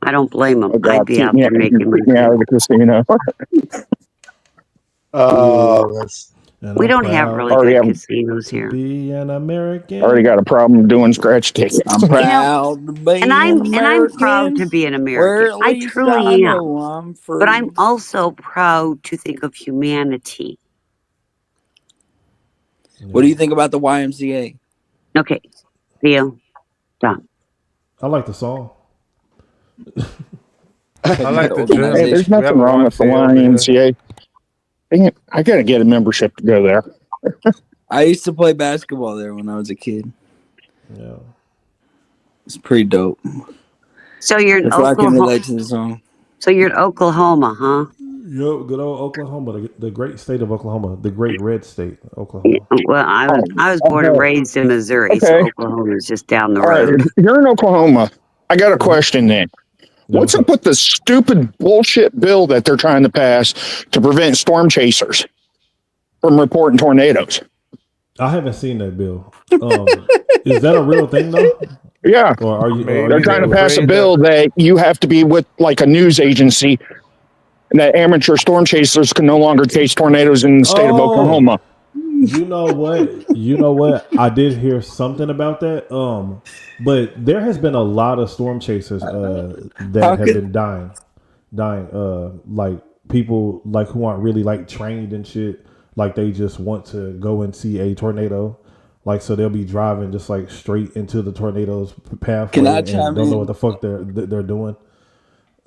I don't blame him. Oh, God, I'd be out there making money. keep me out of the casino. We don't have really Already good have- casinos here. Be an American. Already got a problem doing scratch tickets. I'm proud to be And I'm proud American, to be an where American. at I least truly I am. know I'm free. But I'm also proud to think of humanity. What do you think about the YMCA? Okay, Theo, done. I like the song. I like the Organization. gym. Hey, there's We have nothing a wrong with the YMCA over here. YMCA. Dang it, I gotta get a membership to go there. I used to play basketball there when I was a kid. Yeah. It's pretty dope. So you're in That's why I can Oklahoma. relate to the song. So you're in Oklahoma, huh? Yo, good old Oklahoma, the great state of Oklahoma, the great red state, Oklahoma. Well, I was born and raised in Missouri, so Okay. Oklahoma is just down the All right, road. you're in Oklahoma. I got a question then. What's up with the stupid bullshit bill that they're trying to pass to prevent storm chasers from reporting tornadoes? I haven't seen that bill. Is that a real thing though? Yeah. Or are you? They're trying to pass a bill that you have to be with like a news agency and that amateur storm chasers can no longer chase tornadoes in the state of Oklahoma. You know what? You know what? I did hear something about that. But there has been a lot of storm chasers that have been dying. Like people like who aren't really like trained and shit. Like they just want to go and see a tornado. Like so they'll be driving just like straight into the tornado's pathway Can I and chime don't know in? what the fuck they're doing.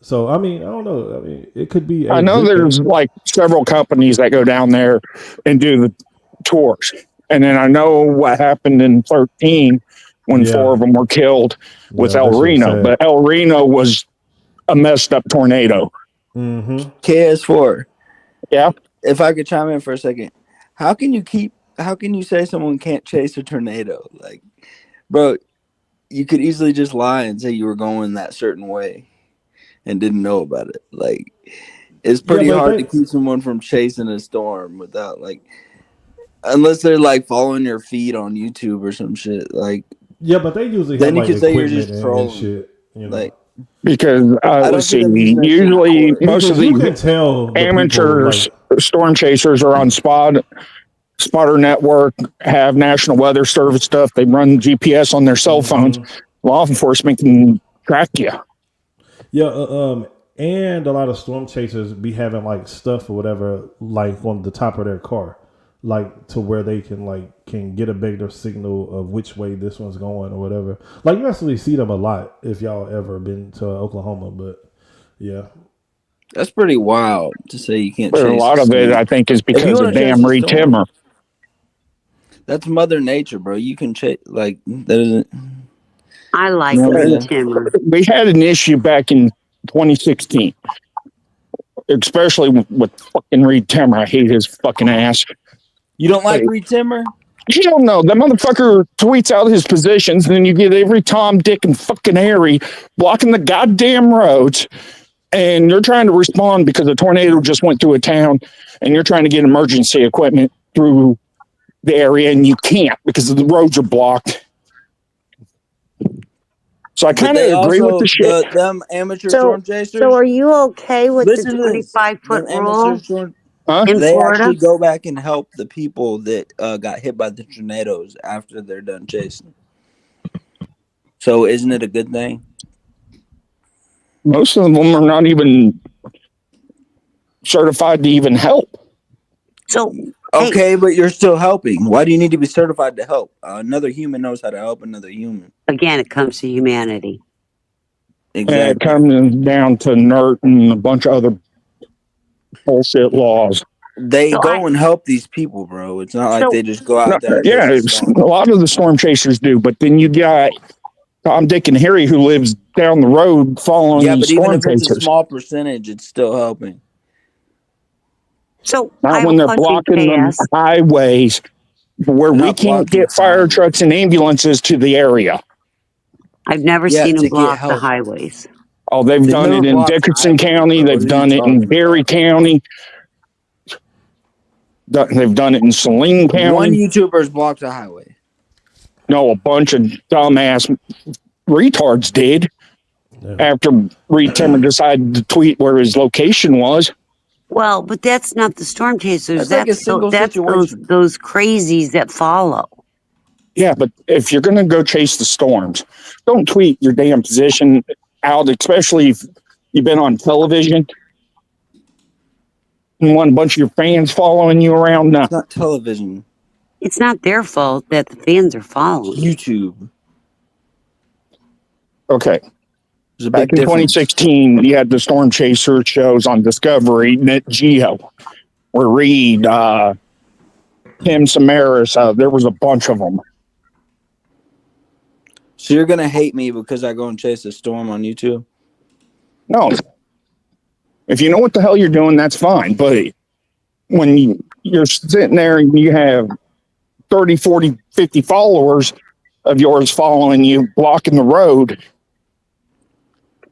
So I mean, I don't know. I mean, it could be. I know there's like several companies that go down there and do the tours. And then I know what happened in 13 when 4 of them were killed with Yeah, El that shit was Reno. sad. But El Reno was a messed up tornado. Mm-hmm. KS4. Yeah. If I could chime in for a second, how can you say someone can't chase a tornado? Like, bro, you could easily just lie and say you were going that certain way and didn't know about it. Like, it's pretty but hard to keep someone from chasing a storm without like, unless they're like following your feed on YouTube or some shit. Like, Yeah, but they usually then have you like could say you're equipment just and trolling. shit. You know? Like, Because I don't let's think see, I'm using that shit in usually court. most of Because you the can tell the amateur people, storm chasers are on Spotter Network, have National Weather Service stuff. They run GPS on their cell phones. Law enforcement can track you. Yeah, and a lot of storm chasers be having like stuff or whatever, like on the top of their car, like to where they can get a better signal of which way this one's going or whatever. Like you actually see them a lot if y'all ever been to Oklahoma, but yeah. That's pretty wild to say you can't But chase a lot of it, I think, is If you because wanna of chase damn a Reed storm, Timmer. That's Mother Nature, bro. You can chase like that isn't. I like You know what I'm Reed saying? Timmer. We had an issue back in 2016, especially with fucking Reed Timmer. I hate his fucking ass. You don't like Hey. Reed Timmer? Hell no. That motherfucker tweets out his positions, and then you get every Tom, Dick, and fucking Harry blocking the goddamn roads, and you're trying to respond because a tornado just went through a town, and you're trying to get emergency equipment through the area, and you can't because the roads are blocked. So I But kind they of agree with also the shit. them amateur So, storm chasers. so are you okay with the Listen to this. 25-foot Them amateur rule storm. Huh? in They Florida? actually go back and help the people that got hit by the tornadoes after they're done chasing. So isn't it a good thing? Most of them are not even certified to even help. So okay, but you're still helping. Why do you need to be certified to help? Another human knows how to help another human. Again, it comes to humanity. Exactly. It comes down to NERT and a bunch of other bullshit laws. They go and help these people, bro. It's not like they just go out No, there. And yeah, chase the storm. a lot of the storm chasers do, but then you got Tom, Dick, and Harry who lives down the road following Yeah, these but even storm if it's a chasers. small percentage, it's still helping. So Not when they're blocking the highways where we can't get fire trucks and ambulances to the area. I've never Yeah, seen to them get block the help. highways. Oh, they've They've done never it in blocked Dickinson highways, County. bro. They've What are you done it in talking Berry County. They've done it in Saline County. One YouTuber's blocked a highway. No, a bunch of dumbass retards did after Reed Timmer decided to tweet where his location was. Well, but that's not the storm chasers. That's like a That's single that's situation. those crazies that follow. Yeah, but if you're going to go chase the storms, don't tweet your damn position out, especially if you've been on television and want a bunch of your fans following you around. No. It's not television. It's not their fault that the fans are following. YouTube. Okay. There's a Back big in difference. 2016, you had the Storm Chaser shows on Discovery, Net Geo, where Reed, Tim Samaras, there was a bunch of them. So you're gonna hate me because I go and chase a storm on YouTube? No. If you know what the hell you're doing, that's fine. But when you're sitting there and you have 30, 40, 50 followers of yours following you, blocking the road,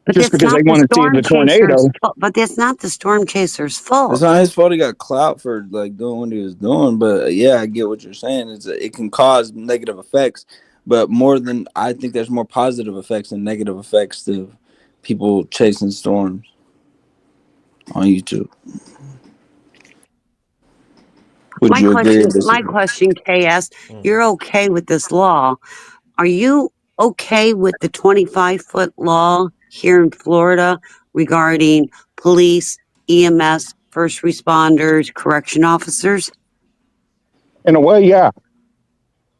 But just that's because not they the want to see storm the tornado. chasers' fault. But that's not the storm chasers' fault. It's not his fault. He got clout for like doing what he was doing. But yeah, I get what you're saying. It can cause negative effects, but I think there's more positive effects than negative effects to people chasing storms on YouTube. Would you agree or disagree? My question, KS, you're okay with this law. Are you okay with the 25-foot law here in Florida regarding police, EMS, first responders, correction officers? In a way, yeah.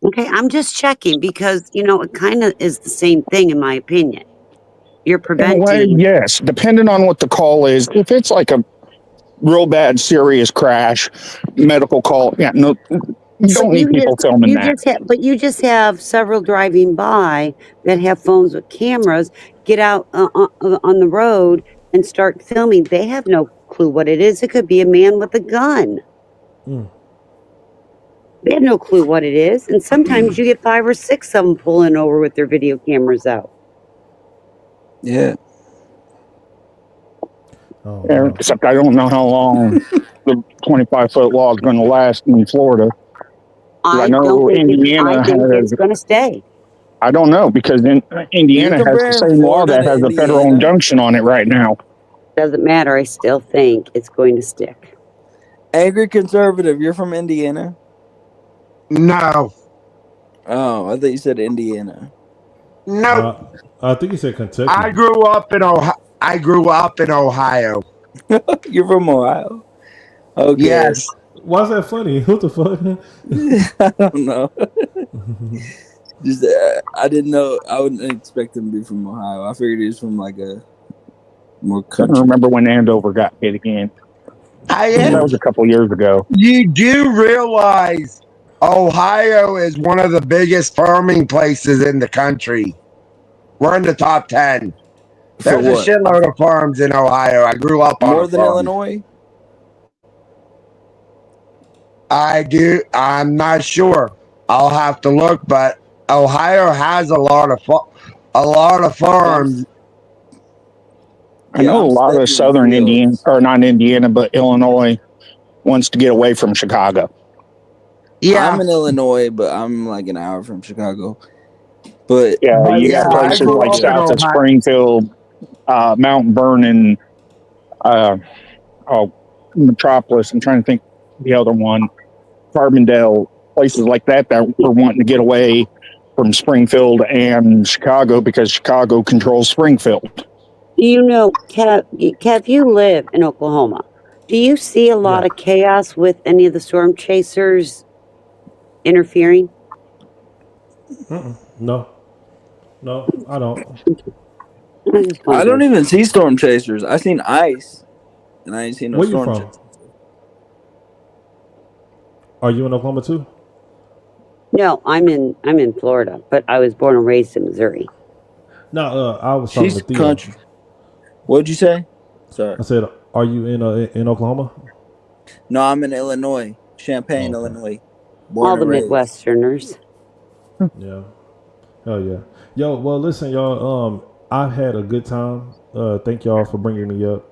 Okay, I'm just checking because, it kind of is the same thing in my opinion. You're In a way, preventing. yes. Depending on what the call is. If it's like a real bad, serious crash, medical call, yeah, no, you don't need people filming that. But you just have several driving by that have phones with cameras get out on the road and start filming. They have no clue what it is. It could be a man with a gun. They have no clue what it is. And sometimes you get 5 or 6 of them pulling over with their video cameras out. Yeah. Except I don't know how long the 25-foot law is going to last in Florida. I know Indiana it's going to stay. I don't know because Indiana has the same law that has a federal injunction on it right now. Doesn't matter. I still think it's going to stick. Angry conservative, you're from Indiana? No. Oh, I thought you said Indiana. No. I think you said Kentucky. I grew up in Ohio. You're from Ohio? Okay. Yes. Why is that funny? What the fuck? I don't know. Just I didn't know. I wouldn't expect him to be from Ohio. I figured he was from like a more I country. don't remember when Andover got hit again. That was a couple years ago. You do realize Ohio is one of the biggest farming places in the country. We're in the top 10. There's a what? shitload of farms in Ohio. I grew up on More a than farm. Illinois? I do. I'm not sure. I'll have to look, but Ohio has a lot of farms. I know a lot of southern Indiana, or not Indiana, but Illinois wants to get away from Chicago. Yeah. I'm in Illinois, but I'm like an hour from Chicago. But Yeah, you Yeah, got I places grew like up in south of Ohio. Springfield, Mount Vernon, Metropolis. I'm trying to think the other one, Carbondale, places like that were wanting to get away from Springfield and Chicago because Chicago controls Springfield. You know, Kev, you live in Oklahoma. Do you see a lot Yeah. of chaos with any of the storm chasers interfering? No, I don't. I just I don't wondered. even see storm chasers. I seen ice, and I ain't seen no Where you storm from? chasers. Are you in Oklahoma too? No, I'm in Florida, but I was born and raised in Missouri. No, I was talking She's to Theo. country. What'd you say? Sorry. I said, are you in Oklahoma? No, I'm in Illinois, Champaign, Oh, okay. Illinois. All Born the and raised. Midwesterners. Yeah. Hell yeah. Yo, well, listen, y'all. I've had a good time. Thank y'all for bringing me up.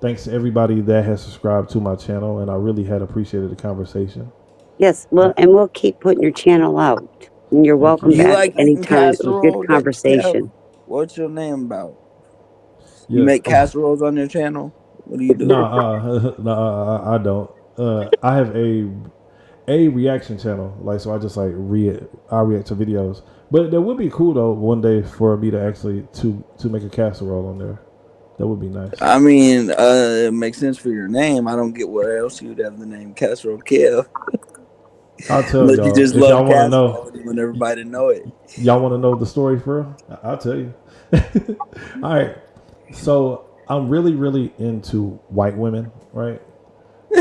Thanks to everybody that has subscribed to my channel, and I really had appreciated the conversation. Yes, well, and we'll keep putting your channel out. And you're Thank welcome you. You back like eating anytime. It was good casserole, conversation. Kev? What's your name about? Yeah. You make casseroles on your channel? What do you do? I don't. I have a reaction channel, like, so I just like I react to videos. But that would be cool though one day for me to actually to make a casserole on there. That would be nice. I mean, it makes sense for your name. I don't get where else you'd have the name Casserole Kev. I'll tell Unless you y'all just if love y'all want to know. casserole and you want everybody to know it. Y'all want to know the story for real? I'll tell you. All right. So I'm really, really into white women, right?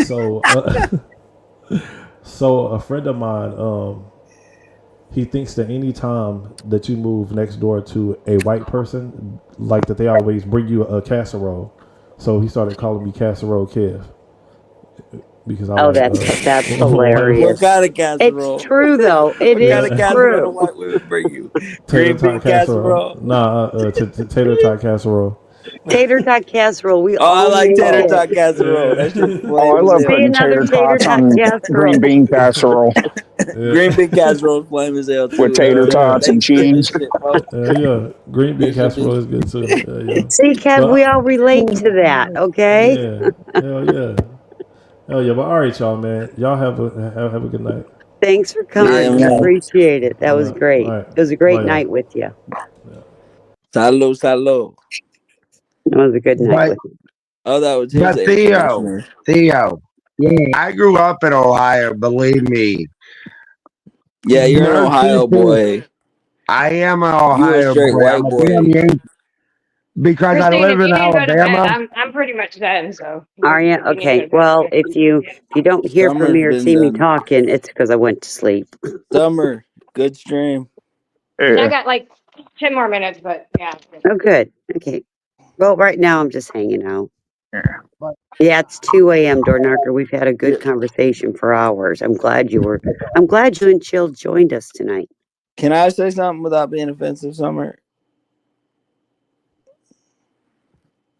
So, so a friend of mine, he thinks that any time that you move next door to a white person, like that they always bring you a casserole. So he started calling me Casserole Kev. Because I Oh, like that's What hilarious. kind of casserole? It's true though. It What is kind of casserole do true. white women bring you? tater Green tot bean casserole. casserole? Nah, tater tot casserole. Tater tot casserole. We Oh, I all like make tater it. tot casserole. That shit's Oh, I flame as love hell. Be putting another tater tater tots tot on casserole. green bean casserole Green bean casserole is flame as hell with too. tater tots and Thanks for cheese. that shit, folks. Yeah, green bean That shit casserole is. is good too. Yeah. See, Kev, we But all relate to that, okay? yeah, hell yeah, hell yeah. But all right, y'all, man. Y'all have a good night. Thanks for Yeah, coming. We man. appreciate it. That was All great. right, It was a great bye, y'all. night with you. Salud, salud. It was a good night But with you. Oh, that was his but air Theo, conditioner. I grew up in Ohio. Believe me. Yeah, you're an Nurse Ohio teachers- boy. I am an You a Ohio straight boy. white I'm a boy. damn Yankee. Because I Christine, live if in you need to go to bed, Alabama. I'm pretty much done. So Are you? if you need to go Okay. to bed, Well, okay. if you don't hear from Summer's me or been see me done. talking, it's because I went to sleep. Summer, good stream. I got like 10 more minutes, but yeah. Oh, good. Okay. Well, right now I'm just hanging out. Yeah. Yeah, it's 2 a.m. Door knocker. We've had a good conversation for hours. I'm glad you and Chill joined us tonight. Can I say something without being offensive, Summer?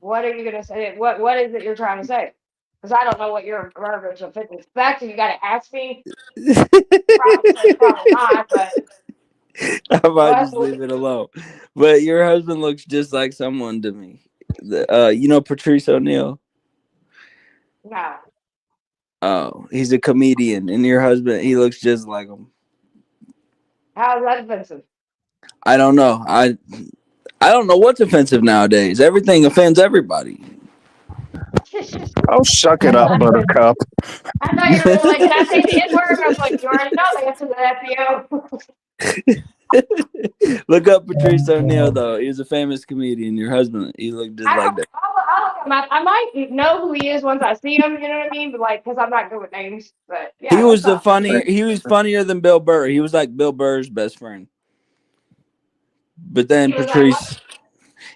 What are you gonna say? What is it you're trying to say? Because I don't know what your verbiage of fitness. Back to you got to ask me. Probably not, but I might just leave it alone. But your husband looks just like someone to me. You know Patrice O'Neal? no. Oh, he's a comedian, and your husband, he looks just like him. How is that offensive? I don't know. I don't know what's offensive nowadays. Everything offends everybody. Oh, suck it up, Buttercup. I thought you were like, can I say the N word? I was like, you already know the answer to that, Theo. Look up Patrice O'Neal, though. He was a famous comedian. Your husband, he looked just like that. I'll look him up. I might know who he is once I see him. You know what I mean? But like, because I'm not good with names. But yeah, He was that's He was funnier than Bill Burr. He was like Bill Burr's best friend. But then He was like Patrice,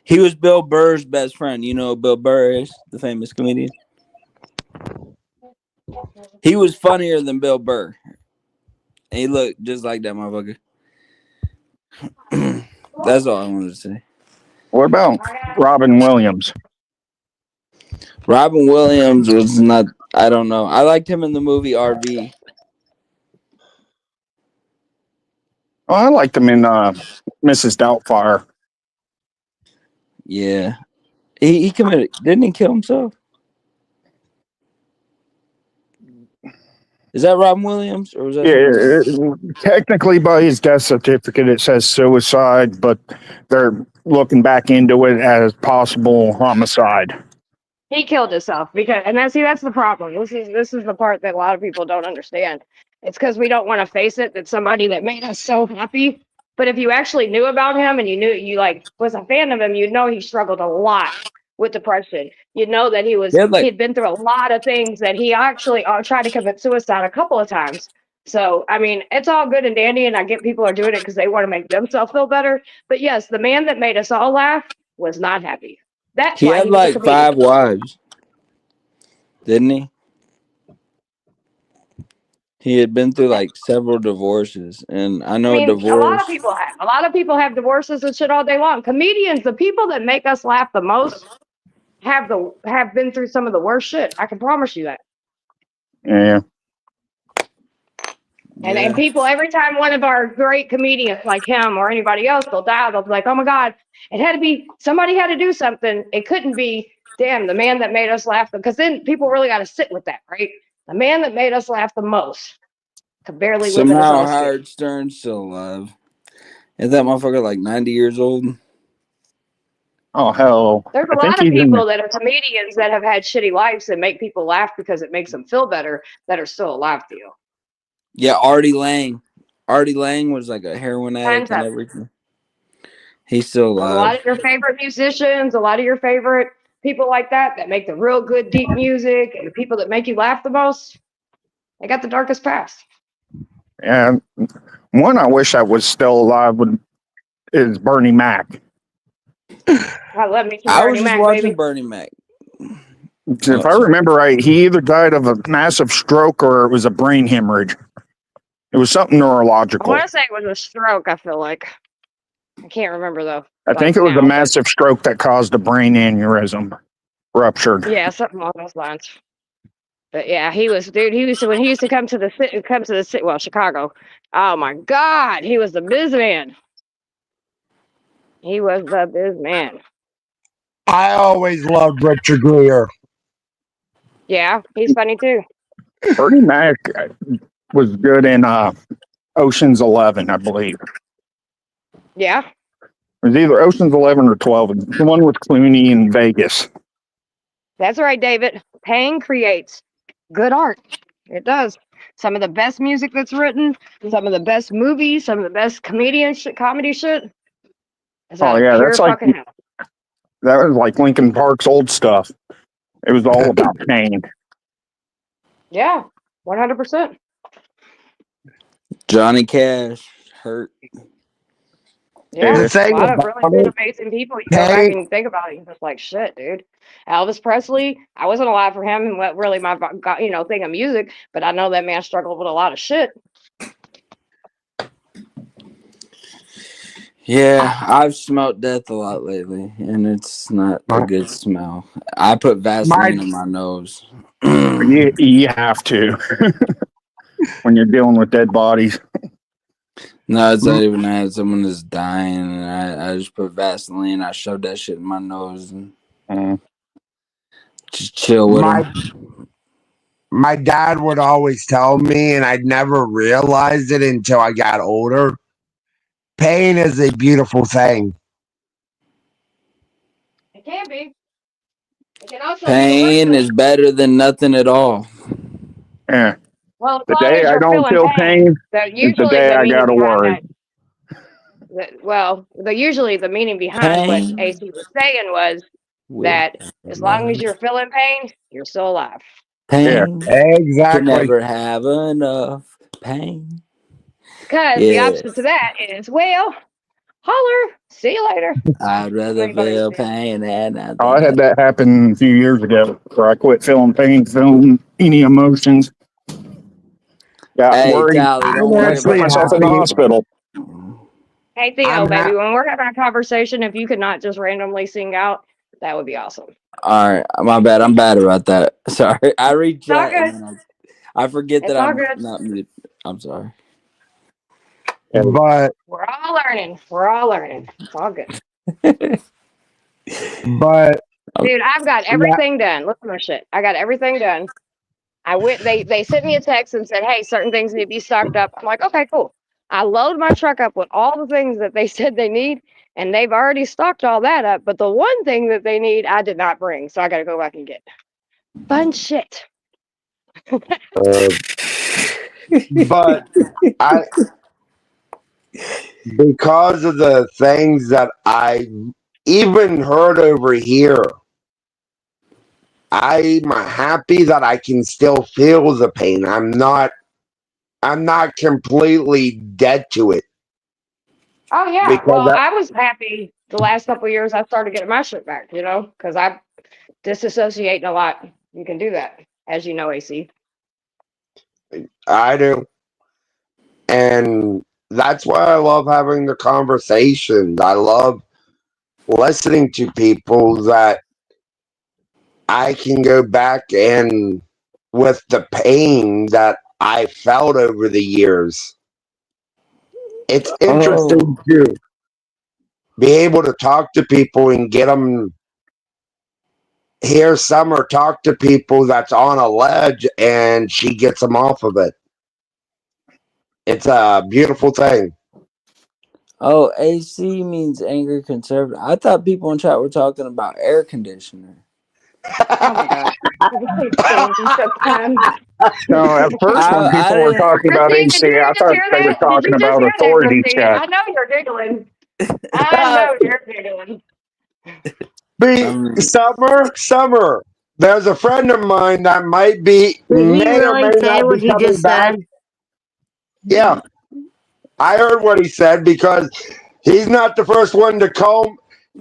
he was Bill Burr's best friend. You know who Bill Burr is, the famous comedian. He was funnier than Bill Burr. And he looked just like that motherfucker. That's all I wanted to say. What about Robin Williams? Robin Williams was not. I don't know. I liked him in the movie RV. Oh, I liked him in Mrs. Doubtfire. Yeah. He committed, didn't he kill himself? Is that Robin Williams or was that Yeah, technically by his death certificate it says suicide, but they're looking back into it as possible homicide. He killed himself and that's the problem. This is the part that a lot of people don't understand. It's because we don't want to face it that somebody that made us so happy. But if you actually knew about him and you like was a fan of him, you'd know he struggled a lot with depression. You'd know that he'd been through a lot of things, that he actually tried to commit suicide a couple of times. So I mean, it's all good and dandy, and I get people are doing it because they want to make themselves feel better. But yes, the man that made us all laugh was not happy. That's he why had he was a like comedian. 5 wives, didn't he? He had been through like several divorces, and I know I mean, a lot divorce. of people have. A lot of people have divorces and shit all day long. Comedians, the people that make us laugh the most, have been through some of the worst shit. I can promise you that. Yeah. And people, every time one of our great comedians like him or anybody else will die, they'll be like, "Oh my God, somebody had to do something. It couldn't be, damn, the man that made us laugh." Because then people really got to sit with that, right? The man that made us laugh the most could barely live in his Somehow own skin. Howard Stern's still alive. Is that motherfucker like 90 years old? Oh hell! There's a lot of people that are comedians that have had shitty lives that make people laugh because it makes them feel better that are still alive to you. Yeah, Artie Lang. Artie Lang was like a heroin addict and Fantastic. everything. He's still A alive. lot of your favorite musicians, a lot of your favorite people like that make the real good deep music, and the people that make you laugh the most, they got the darkest past. Yeah, one I wish I was still alive is Bernie Mac. I love me some I Bernie was just Mac, watching baby. Bernie Mac. If I remember right, he either died of a massive stroke or it was a brain hemorrhage. It was something I neurological. want to say it was a stroke, I feel like. I can't remember, though. I think it was a massive stroke that caused a brain aneurysm ruptured. Yeah, something along those lines. But yeah, he used to come to the city, well, Chicago. Oh my God, he was the biz man. He was the biz man. I always loved Richard Gere. Yeah, he's funny too. Bernie Mac was good in Ocean's 11, I believe. Yeah, It was either Ocean's 11 or 12. The one with Clooney in Vegas. that's right, David. Pain creates good art. It does. Some of the best music that's written, some of the best movies, some of the best comedy shit. It's Oh a yeah, pure that's like fucking hell. that was like Linkin Park's old stuff. It was all about pain. Yeah, 100%. Johnny Cash, Hurt. Yeah, The a thing lot of about really good, it, amazing people. You go back and think about it, you're just like, shit, dude. Elvis Presley, I wasn't alive for him and what really my thing of music, but I know that man struggled with a lot of shit. Yeah, I've smelled death a lot lately, and it's not a good smell. I put Vaseline in my nose. You have to when you're dealing with dead bodies. No, it's not even that. Someone is dying, and I just put Vaseline. I shoved that shit in my nose and just chill with them. My dad would always tell me, and I'd never realized it until I got older. Pain is a beautiful thing. It can be. It can also Pain is better than nothing at all. Yeah. Well, as The long day as I you're don't feeling feel pain that is the usually day the I meaning gotta behind worry. usually the meaning behind what AC was saying was that as long as you're feeling pain, you're still alive. Pain. Exactly. Can never have enough pain. Because the opposite to that is, well, holler, see you later. I'd rather feel pain than nothing. Oh, I had that happen a few years ago where I quit feeling pain, feeling any emotions. Got Hey, worried. Tally, don't worry I put about myself in the hospital. Hey, Theo, baby, when we're having a conversation, if you could not just randomly sing out, that would be awesome. All right, my bad. I'm bad about that. Sorry, I read It's all chat and good. then I forget It's that all I'm good. not muted. I'm sorry. But We're all learning. We're all learning. It's all good. but Dude, I've got everything done. Look at my shit. I got everything done. I went, they sent me a text and said, hey, certain things need to be stocked up. I'm like, okay, cool. I load my truck up with all the things that they said they need, and they've already stocked all that up. But the one thing that they need, I did not bring. So I got to go back and get fun shit. but I because of the things that I even heard over here, I'm happy that I can still feel the pain. I'm not completely dead to it. Oh, yeah. Because Well, I was happy the last couple of years I started getting my shit back, you know, because I disassociate a lot. You can do that, as you know, AC. I do. And that's why I love having the conversations. I love listening to people that I can go back and with the pain that I felt over the years. It's interesting to be able to talk to people and get them hear Summer talk to people that's on a ledge and she gets them off of it. It's a beautiful thing. Oh, AC means angry conservative. I thought people in chat were talking about air conditioner. Oh my gosh. No, at first when people were talking about Christine, did AC, you I just thought hear they were that? Did talking you just about hear that, authority Christine? check. I know you're giggling. I know you're giggling. Summer. There's a friend of mine that Did he may or may really say not what be he coming just back. said? Yeah, I heard what he said because he's not the first one to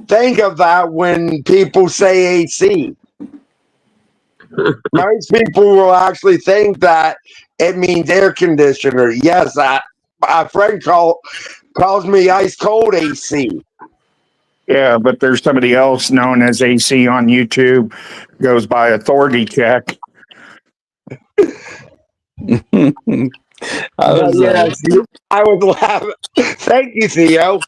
think of that when people say AC. Most people will actually think that it means air conditioner. Yes, a friend calls me ice cold AC. Yeah, but there's somebody else known as AC on YouTube goes by authority check. I was yes, I was laughing. Thank you, Theo.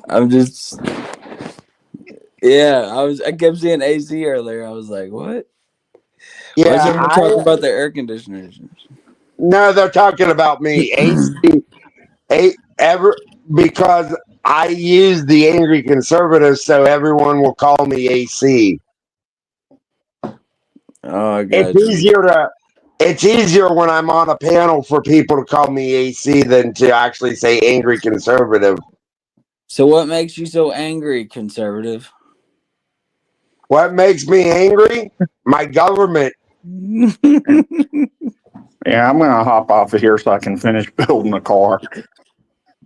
I'm just, yeah. I kept seeing AC earlier. I was like, what? Yeah, why is everyone talking about the air conditioners? No, they're talking about me. AC, because I use the angry conservative, so everyone will call me AC. Oh, I got It's easier when I'm on a panel for people to call me AC than to actually say angry conservative. So what makes you so angry, conservative? What makes me angry? My government. Yeah, I'm gonna hop off of here so I can finish building a car.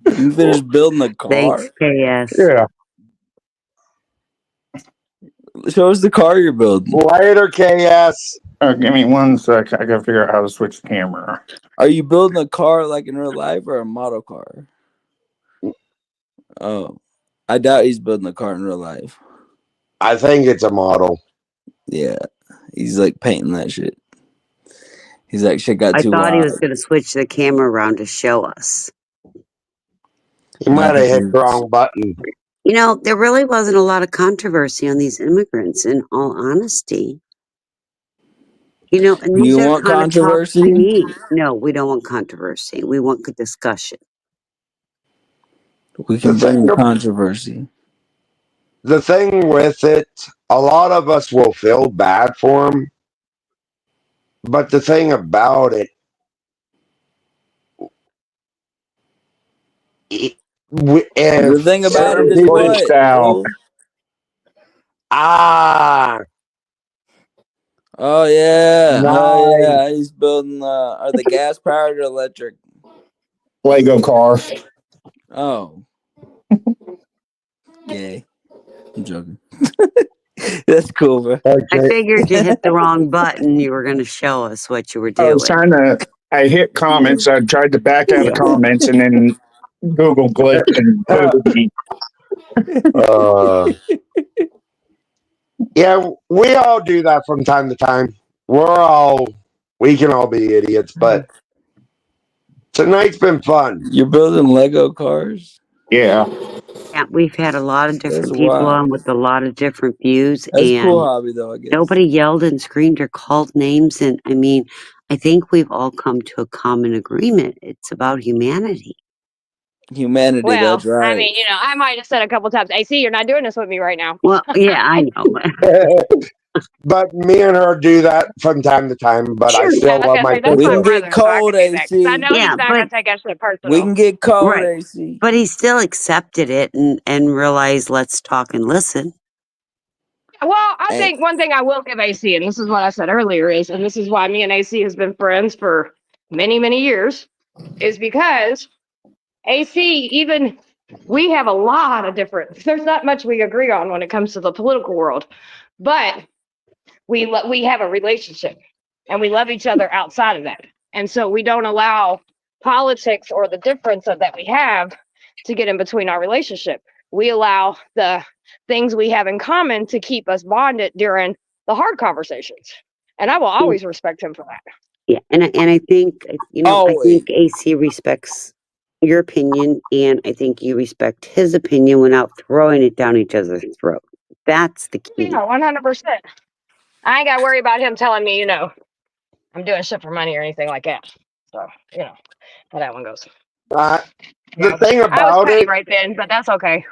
You finished building a car? Thanks, KS. Yeah. Show us the car you're building. Later, KS. Give me 1 sec. I gotta figure out how to switch the camera. Are you building a car like in real life or a model car? Oh, I doubt he's building a car in real life. I think it's a model. Yeah, he's like painting that shit. He's like, shit got I too thought he wild. was going to switch the camera around to show us. He might have hit the wrong button. You know, there really wasn't a lot of controversy on these immigrants, in all honesty. You know, and these You are want kind of talks we controversy? need. No, we don't want controversy. We want good discussion. We can bring controversy. The thing with it, a lot of us will feel bad for him. But the thing about it, The thing about it is what? Bro? Oh yeah, oh yeah. He's building. Are the gas powered or electric? Lego car. Oh, yay! I'm joking. That's cool, bro. I figured you hit the wrong button. You were going to show us what you were I doing. was trying to. I hit comments. I tried to back out of comments, and then Google glitched and booted me. Yeah, we all do that from time to time. We can all be idiots, but Tonight's been fun. You're building Lego cars? Yeah. Yeah, we've had a lot of That's different people wild. on with a lot of different views, That's a cool and hobby, though, I guess. nobody yelled and screamed or called names. And I mean, I think we've all come to a common agreement. It's about humanity. Humanity, Well, that's right. I mean, I might have said a couple times, AC, you're not doing this with me right now. Well, yeah, I know. But me and her do that from time to time. But I Sure, still I was love gonna my say that's We my can sister. get brother, so I cold, can do that 'cause I AC. know he's Yeah, not but gonna take that shit personal. We can get cold, right, AC. but he still accepted it and realized, let's talk and listen. Well, I think one thing I will give AC, and this is what I said earlier, is, and this is why me and AC has been friends for many, many years, is because AC, even we have a lot of different, there's not much we agree on when it comes to the political world, but we have a relationship and we love each other outside of that. And so we don't allow politics or the difference that we have to get in between our relationship. We allow the things we have in common to keep us bonded during the hard conversations. And I will always respect him for that. Yeah, and I think I Always. think AC respects your opinion, and I think you respect his opinion without throwing it down each other's throat. That's the key. Yeah, 100%. I ain't got to worry about him telling me, I'm doing shit for money or anything like that. So, how that one goes. The thing I was about petty it, right then, but that's okay.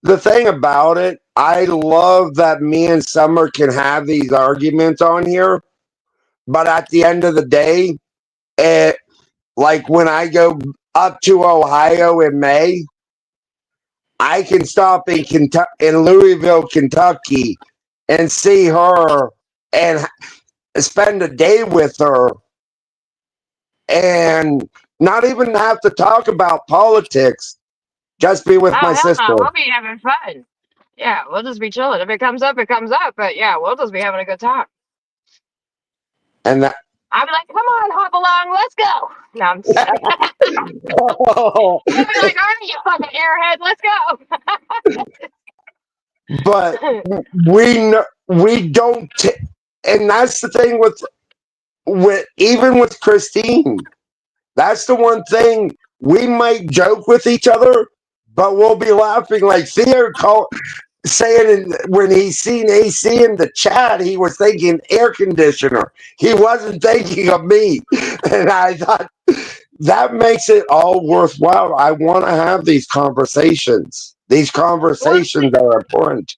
the thing about it, I love that me and Summer can have these arguments on here. But at the end of the day, like when I go up to Ohio in May, I can stop in in Louisville, Kentucky, and see her and spend a day with her, and not even have to talk about politics. Just be with Oh, my hell sister. no. We'll be having fun. Yeah, we'll just be chilling. If it comes up, it comes up. But yeah, we'll just be having a good time. And that. I'll be like, come on, hop along, let's go. No, I'm just I'll be like, all right, you fucking airhead, let's go. But we don't, and that's the thing with even with Christine. That's the one thing we might joke with each other, but we'll be laughing like Theo saying when he seen AC in the chat, he was thinking air conditioner. He wasn't thinking of me, and I thought that makes it all worthwhile. I want to have these conversations. These conversations are important.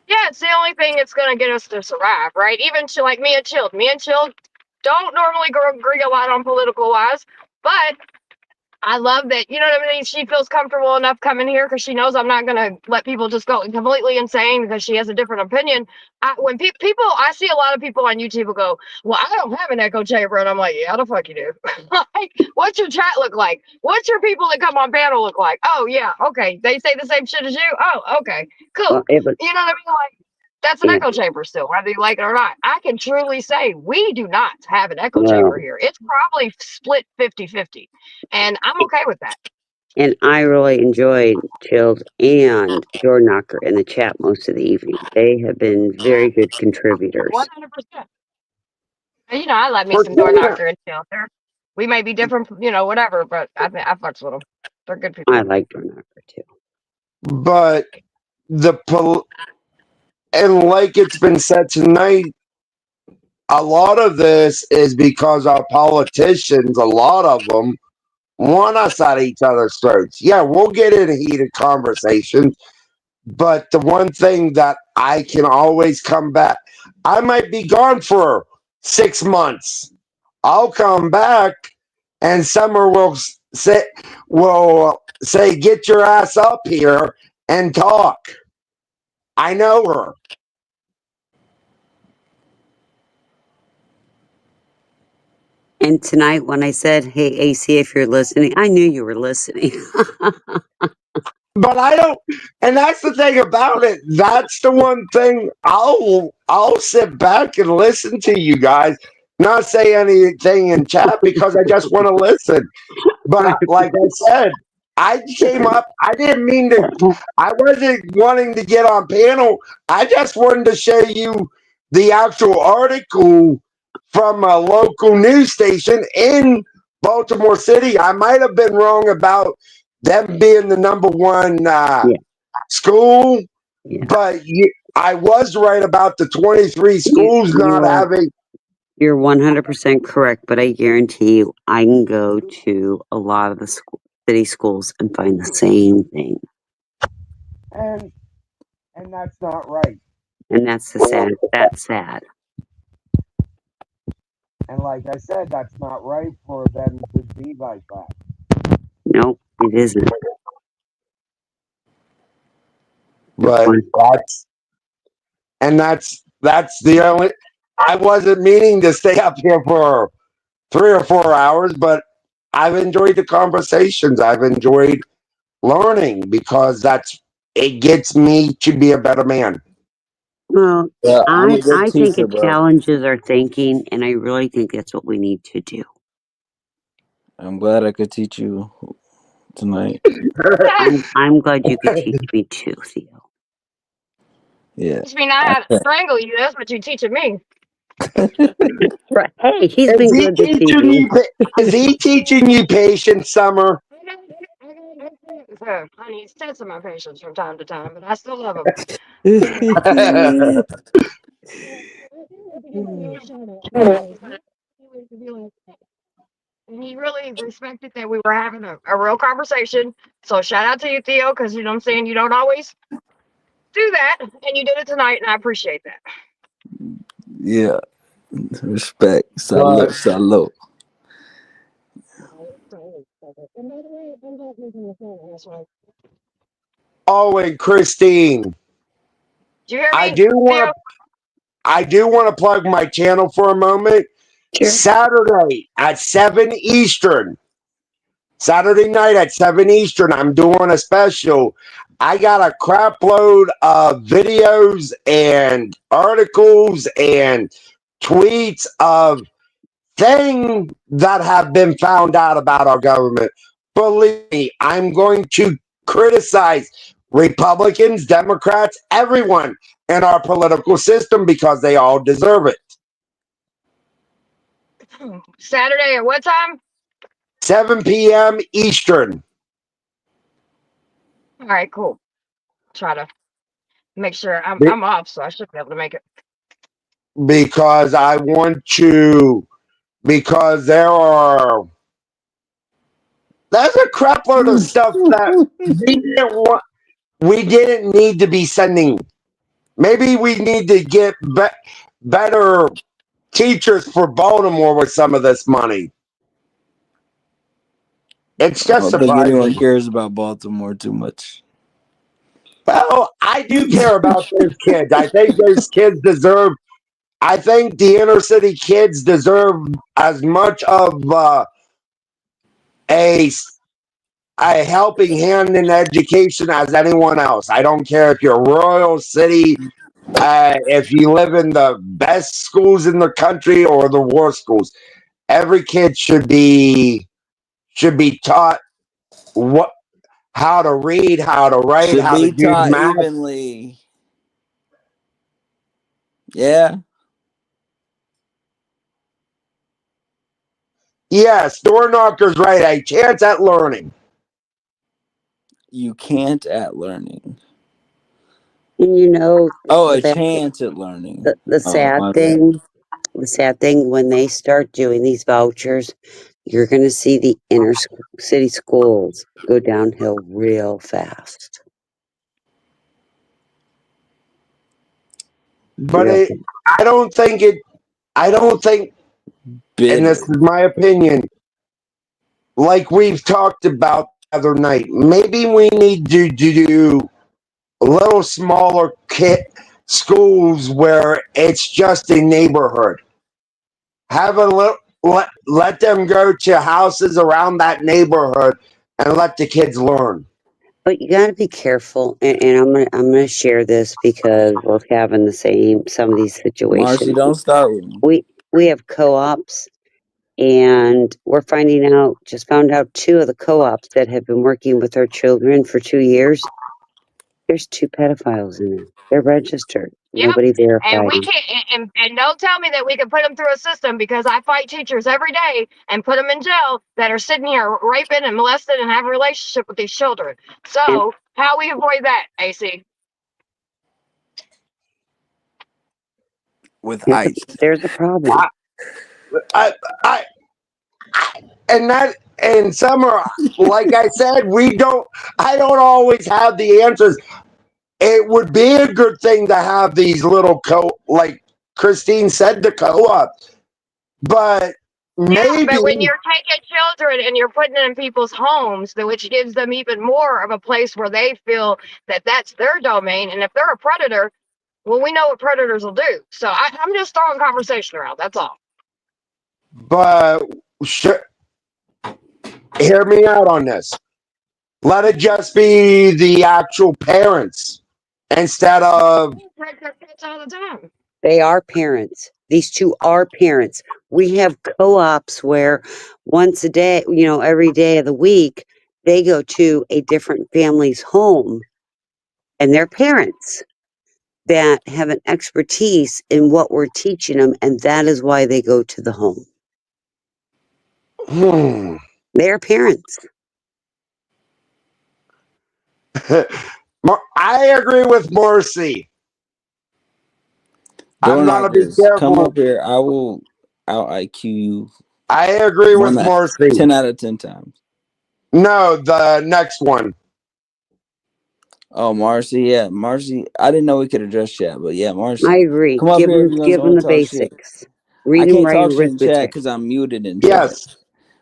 Yeah, it's the only thing that's gonna get us to survive, right? Even like me and Chill don't normally agree a lot on political wise, but I love that, you know what I mean? She feels comfortable enough coming here because she knows I'm not going to let people just go completely insane because she has a different opinion. When people, I see a lot of people on YouTube who go, well, I don't have an echo chamber. And I'm like, yeah, the fuck you do. Like, what's your chat look like? What's your people that come on panel look like? Oh, yeah, okay. They say the same shit as you? Oh, okay, cool. Well, You know what I mean? Like, that's an echo chamber still, whether you like it or not. I can truly say we do not have an echo chamber here. It's probably split 50-50. And I'm okay with that. And I really enjoyed Chilled and Door Knocker in the chat most of the evening. They have been very good contributors. 100%. And, I like me some Door Knocker and Chill. We may be different, whatever, but I fucks with them. They're good people. I like Door Knocker too. But and like it's been said tonight, a lot of this is because our politicians, a lot of them, want us at each other's throats. Yeah, we'll get in a heated conversation, but the one thing that I can always come back, I might be gone for 6 months. I'll come back, and Summer will say, get your ass up here and talk. I know her. And tonight, when I said, hey, AC, if you're listening, I knew you were listening. But I don't, and that's the thing about it. That's the one thing I'll sit back and listen to you guys, not say anything in chat because I just want to listen. But like I said, I came up, I didn't mean to, I wasn't wanting to get on panel. I just wanted to show you the actual article from a local news station in Baltimore City. I might have been wrong about them being the number one school, but I was right about the 23 schools not having. You're 100% correct, but I guarantee you, I can go to a lot of the city schools and find the same thing. And that's not right. And that's sad. And like I said, that's not right for them to be like that. Nope, it isn't. But that's the only. I wasn't meaning to stay up here for 3 or 4 hours, but I've enjoyed the conversations. I've enjoyed learning because it gets me to be a better man. Well, Yeah, I'm a I good think teacher, it bro. challenges our thinking, and I really think that's what we need to do. I'm glad I could teach you tonight. I'm glad you could teach me too, Theo. Yeah. Teach me not how to strangle you. That's what you're teaching me. Right. Hey, he's been good this evening. Is he teaching you patience, Summer? Honey, he's testing my patience from time to time, but I still love him. And he really respected that we were having a real conversation. So shout out to you, Theo, because you know what I'm saying, you don't always do that, and you did it tonight, and I appreciate that. Yeah. Respect. Salute. Oh, and Christine, Did you hear me? I do want to plug my channel for a moment. Sure. Saturday at 7 Eastern. Saturday night at 7 Eastern, I'm doing a special. I got a crap load of videos and articles and tweets of things that have been found out about our government. Believe me, I'm going to criticize Republicans, Democrats, everyone in our political system because they all deserve it. Saturday at what time? 7 p.m. Eastern. All right, cool. Try to make sure I'm off, so I should be able to make it. Because I want to, because there's a crap load of stuff that we didn't need to be sending. Maybe we need to get better teachers for Baltimore with some of this money. It's just I don't think surprising. anyone cares about Baltimore too much. Well, I do care about those kids. I think those kids deserve. I think the inner city kids deserve as much of a helping hand in education as anyone else. I don't care if you're Royal City, if you live in the best schools in the country or the worst schools. Every kid should be taught how to read, how to write, Should how be to do taught math. evenly. Yeah. Yes, door knockers right. A chance at learning. You can't at learning. You know. A chance at learning. The sad thing. The sad thing, when they start doing these vouchers, you're going to see the inner city schools go downhill real fast. But I don't think, and this is my opinion, like we've talked about the other night, maybe we need to do little smaller schools where it's just a neighborhood. Have a little, let them go to houses around that neighborhood and let the kids learn. But you got to be careful, and I'm gonna share this because we're having some of these situations. Marcy, don't start with me. We have co-ops, and we're found out 2 of the co-ops that have been working with our children for 2 years There's 2 pedophiles in there. They're registered. Yep. Nobody And verified we them. can't, and don't tell me that we can put them through a system, because I fight teachers every day and put them in jail that are sitting here raping and molesting and have a relationship with these children. So how we avoid that, AC? With There's a, ice. there's a problem. And Summer, like I said, I don't always have the answers. It would be a good thing to have these little like Christine said, the co-op, but maybe. But when you're taking children and you're putting them in people's homes, which gives them even more of a place where they feel that that's their domain, and if they're a predator, well, we know what predators will do. So I'm just throwing conversation around. That's all. But hear me out on this. Let it just be the actual parents instead of. Break their kids all the time. They are parents. These 2 are parents. We have co-ops where once a day, every day of the week, they go to a different family's home, and they're parents that have an expertise in what we're teaching them, and that is why they go to the home. They're parents. I agree with Marcy. I'm gonna be careful. Come up here. I will out IQ you. I agree with Marcy. 10 out of 10 times. No, the next one. Oh, Marcy, yeah, Marcy. I didn't know we could address chat, but yeah, Marcy. I agree. Come up Give here them, if you give want them to the talk shit. basics. Read I them, can't write, talk and shit in chat arithmetic. because I'm muted in chat. Yes.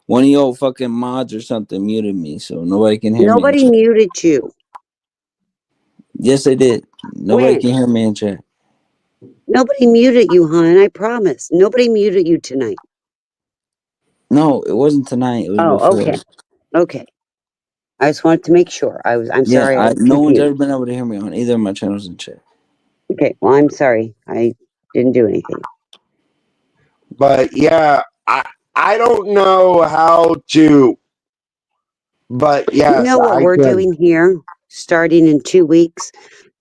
One of your fucking mods or something muted me, so nobody can hear Nobody me. muted you. Yes, they did. Nobody When? can hear me in chat. Nobody muted you, hon. I promise. Nobody muted you tonight. No, it wasn't tonight. It was before. Okay. Okay. I just wanted to make sure. I'm sorry. I was no one's ever confused. been able to hear me on either of my channels in chat. Okay. Well, I'm sorry. I didn't do anything. But yeah, I don't know how to. But yes, You know what we're doing here? Starting in 2 weeks,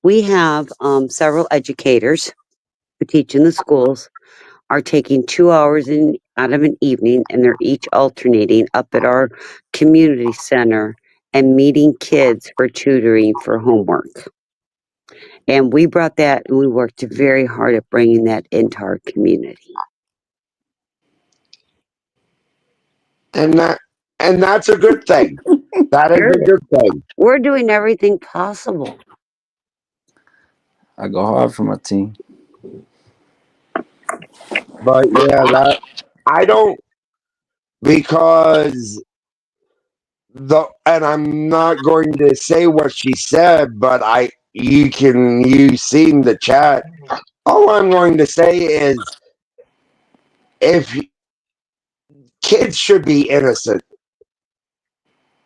we have several educators who teach in the schools are taking 2 hours out of an evening, and they're each alternating up at our community center and meeting kids for tutoring for homework. And we brought that, and we worked very hard at bringing that into our community. And that's a good thing. That is a good thing. We're doing everything possible. I go hard for my team. But yeah, I don't, because and I'm not going to say what she said, but you've seen the chat. All I'm going to say is, if kids should be innocent,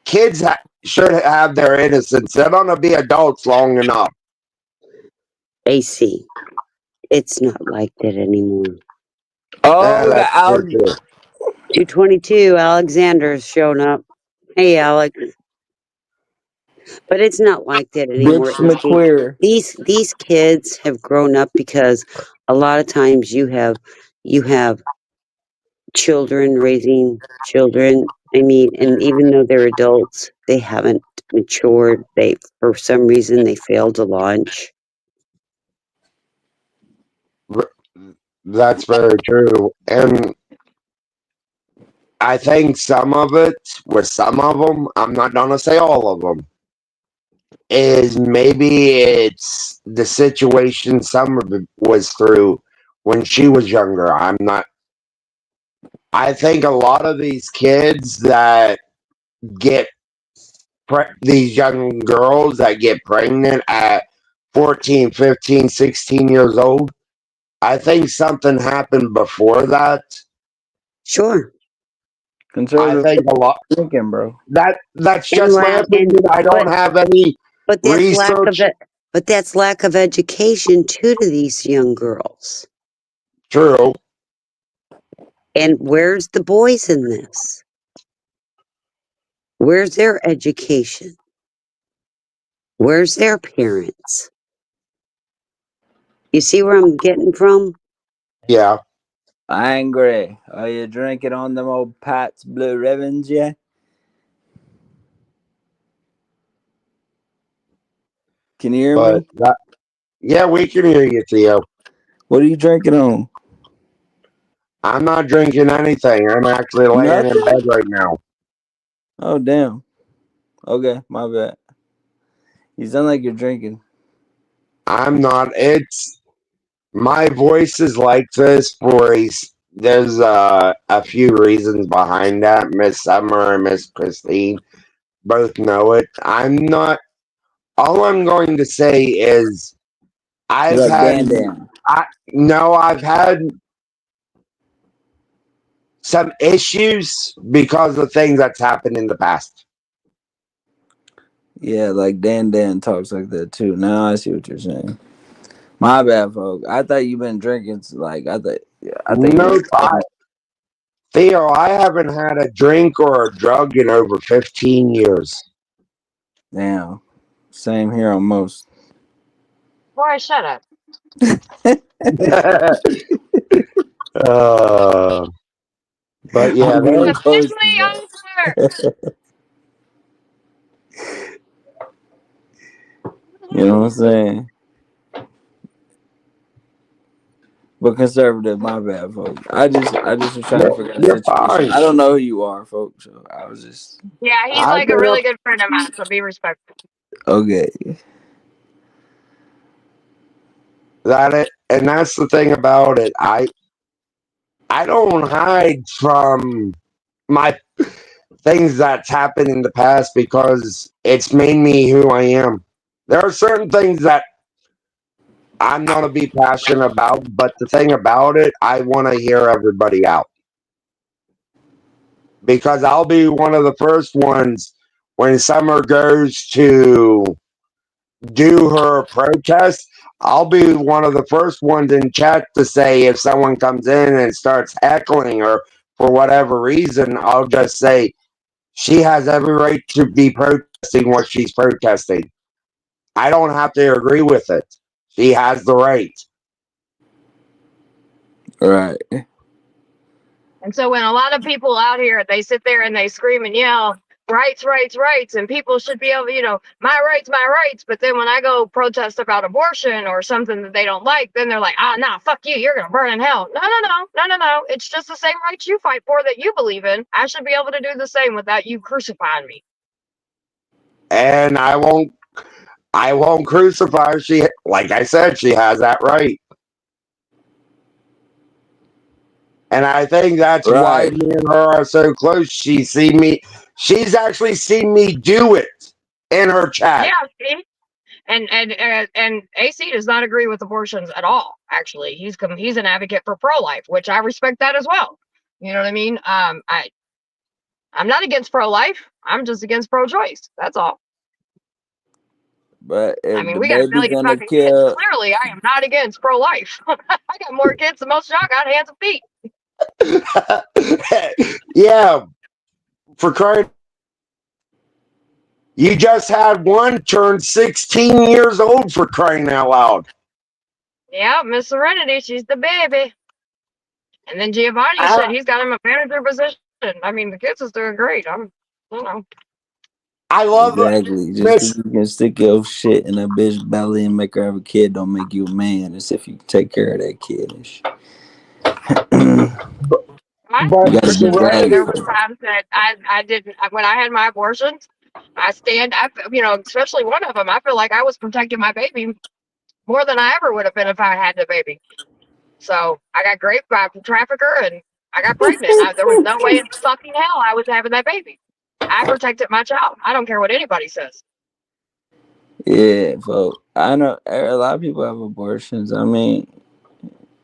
kids should have their innocence. They're gonna be adults long enough. AC, it's not like that anymore. Oh, that's the 222, Alexander's shown up. Hey, Alex. But it's not like that anymore. Brooks McQueer. These kids have grown up because a lot of times you have children raising children. I mean, and even though they're adults, they haven't matured. For some reason, they failed to launch. That's very true. And I think some of it, with some of them, I'm not going to say all of them, is maybe it's the situation Summer was through when she was younger. I think a lot of these kids that get these young girls that get pregnant at 14, 15, 16 years old, I think something happened before that. Sure. Conservative I think a lot. thinking, bro. That's just my opinion. I don't have any research. But that's lack of education too to these young girls. True. And where's the boys in this? Where's their education? Where's their parents? You see where I'm getting from? Yeah. Angry. Are you drinking on them old Pat's Blue Ribbons yet? Can you hear But me? yeah, we can hear you, Theo. What are you drinking on? I'm not drinking anything. I'm actually laying in Nothing? bed right now. Oh, damn. Okay, my bad. You sound like you're drinking. I'm not. It's my voice is like this for there's a few reasons behind that. Miss Summer and Miss Christine both know it. I'm not. All I'm going to say is You I've like had. Dan. I've had some issues because of things that's happened in the past. Yeah, like Dan talks like that too. Now I see what you're saying. My bad, folks. I thought you've been drinking. Like I thought you No, were. Theo, I haven't had a drink or a drug in over 15 years. Damn. Same here almost. Boy, shut up. But yeah, I'm getting close to Officially over. that. You know what I'm saying? But conservative, my bad, folks. I just was trying to figure out the you're situation. fine. I don't know who you are, folks. So I was just Yeah, he's I've like a been really up good friend of mine, so be respectful. okay. and that's the thing about it. I don't hide from my things that's happened in the past because it's made me who I am. There are certain things that I'm not to be passionate about, but the thing about it, I want to hear everybody out. Because I'll be one of the first ones when Summer goes to do her protest. I'll be one of the first ones in chat to say if someone comes in and starts heckling her for whatever reason, I'll just say she has every right to be protesting what she's protesting. I don't have to agree with it. She has the right. Right. And so when a lot of people out here, they sit there and they scream and yell, rights, rights, rights, and people should be able, my rights, my rights. But then when I go protest about abortion or something that they don't like, then they're like, nah, fuck you. You're going to burn in hell. No. It's just the same rights you fight for that you believe in. I should be able to do the same without you crucifying me. And I won't crucify her. She, like I said, she has that right. And I think that's why me and her are so close. She's actually seen me do it in her chat. Yeah, see? And AC does not agree with abortions at all. Actually, he's an advocate for pro-life, which I respect that as well. You know what I mean? I'm not against pro-life. I'm just against pro-choice. That's all. But if I mean, the we got a baby's billion gonna fucking kids. kill, Clearly, I am not against pro-life. I got more kids than most y'all got hands and feet. Yeah, for crying. You just had one turn 16 years old, for crying out loud. Yeah, Miss Serenity, she's the baby. And then Giovanni said he's got him a manager position. I mean, the kids is doing great. I love exactly. Just because you can stick your shit in a bitch belly and make her have a kid don't make you a man. It's if you take care of that kid and shit. There were times that I didn't, when I had my abortions, especially one of them, I feel like I was protecting my baby more than I ever would have been if I had the baby. So I got raped by a trafficker and I got pregnant. There was no way in fucking hell I was having that baby. I protected my child. I don't care what anybody says. Yeah, folks. I know a lot of people have abortions. I mean,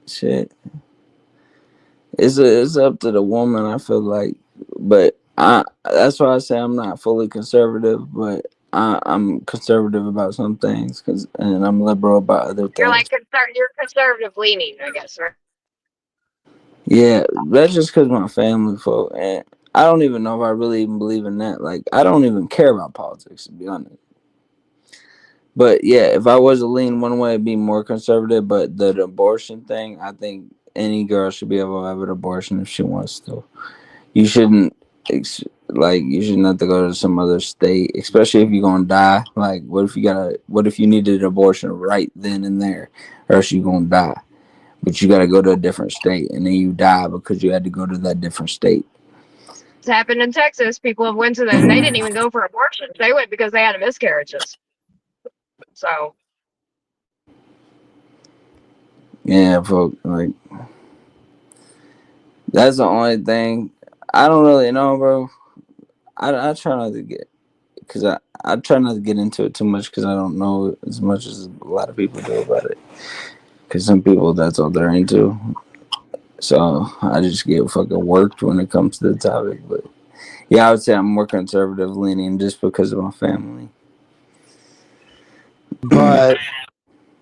shit. It's up to the woman, I feel like. But that's why I say I'm not fully conservative, but I'm conservative about some things, and I'm liberal about other things. You're like you're conservative leaning, I guess, right? Yeah, that's just because my family, folk, and I don't even know if I really even believe in that. Like, I don't even care about politics, to be honest. But yeah, if I was to lean one way, it'd be more conservative. But the abortion thing, I think any girl should be able to have an abortion if she wants to. You shouldn't you shouldn't have to go to some other state, especially if you're gonna die. Like, what if you needed an abortion right then and there, or else you're gonna die. But you gotta go to a different state, and then you die because you had to go to that different state. It's happened in Texas. People have went to that and they didn't even go for abortion. They went because they had miscarriages. So Yeah, folks, like that's the only thing. I don't really know, bro. I try not to get, because I try not to get into it too much because I don't know as much as a lot of people do about it. Because some people, that's all they're into. So I just get fucking worked when it comes to the topic. But yeah, I would say I'm more conservative leaning just because of my family. But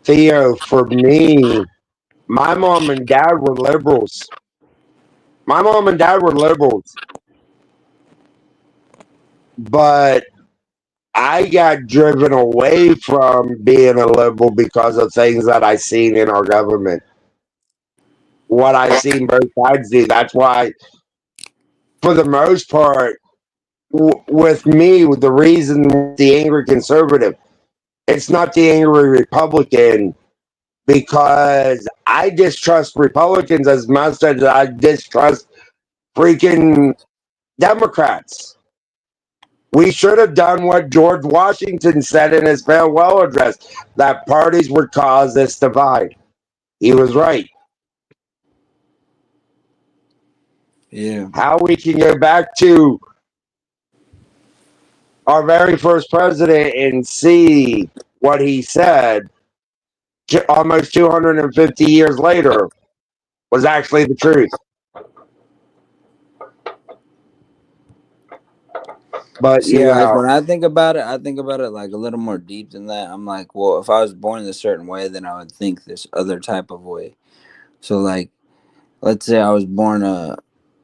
Theo, for me, my mom and dad were liberals. But I got driven away from being a liberal because of things that I seen in our government. What I seen both sides do. That's why, for the most part, with me, the reason the angry conservative, it's not the angry Republican, because I distrust Republicans as much as I distrust freaking Democrats. We should have done what George Washington said in his farewell address, that parties would cause this divide. He was right. Yeah. How we can go back to our very first president and see what he said almost 250 years later was actually the truth. But See, yeah, like when I think about it like a little more deep than that. I'm like, well, if I was born in a certain way, then I would think this other type of way. So like, let's say I was born a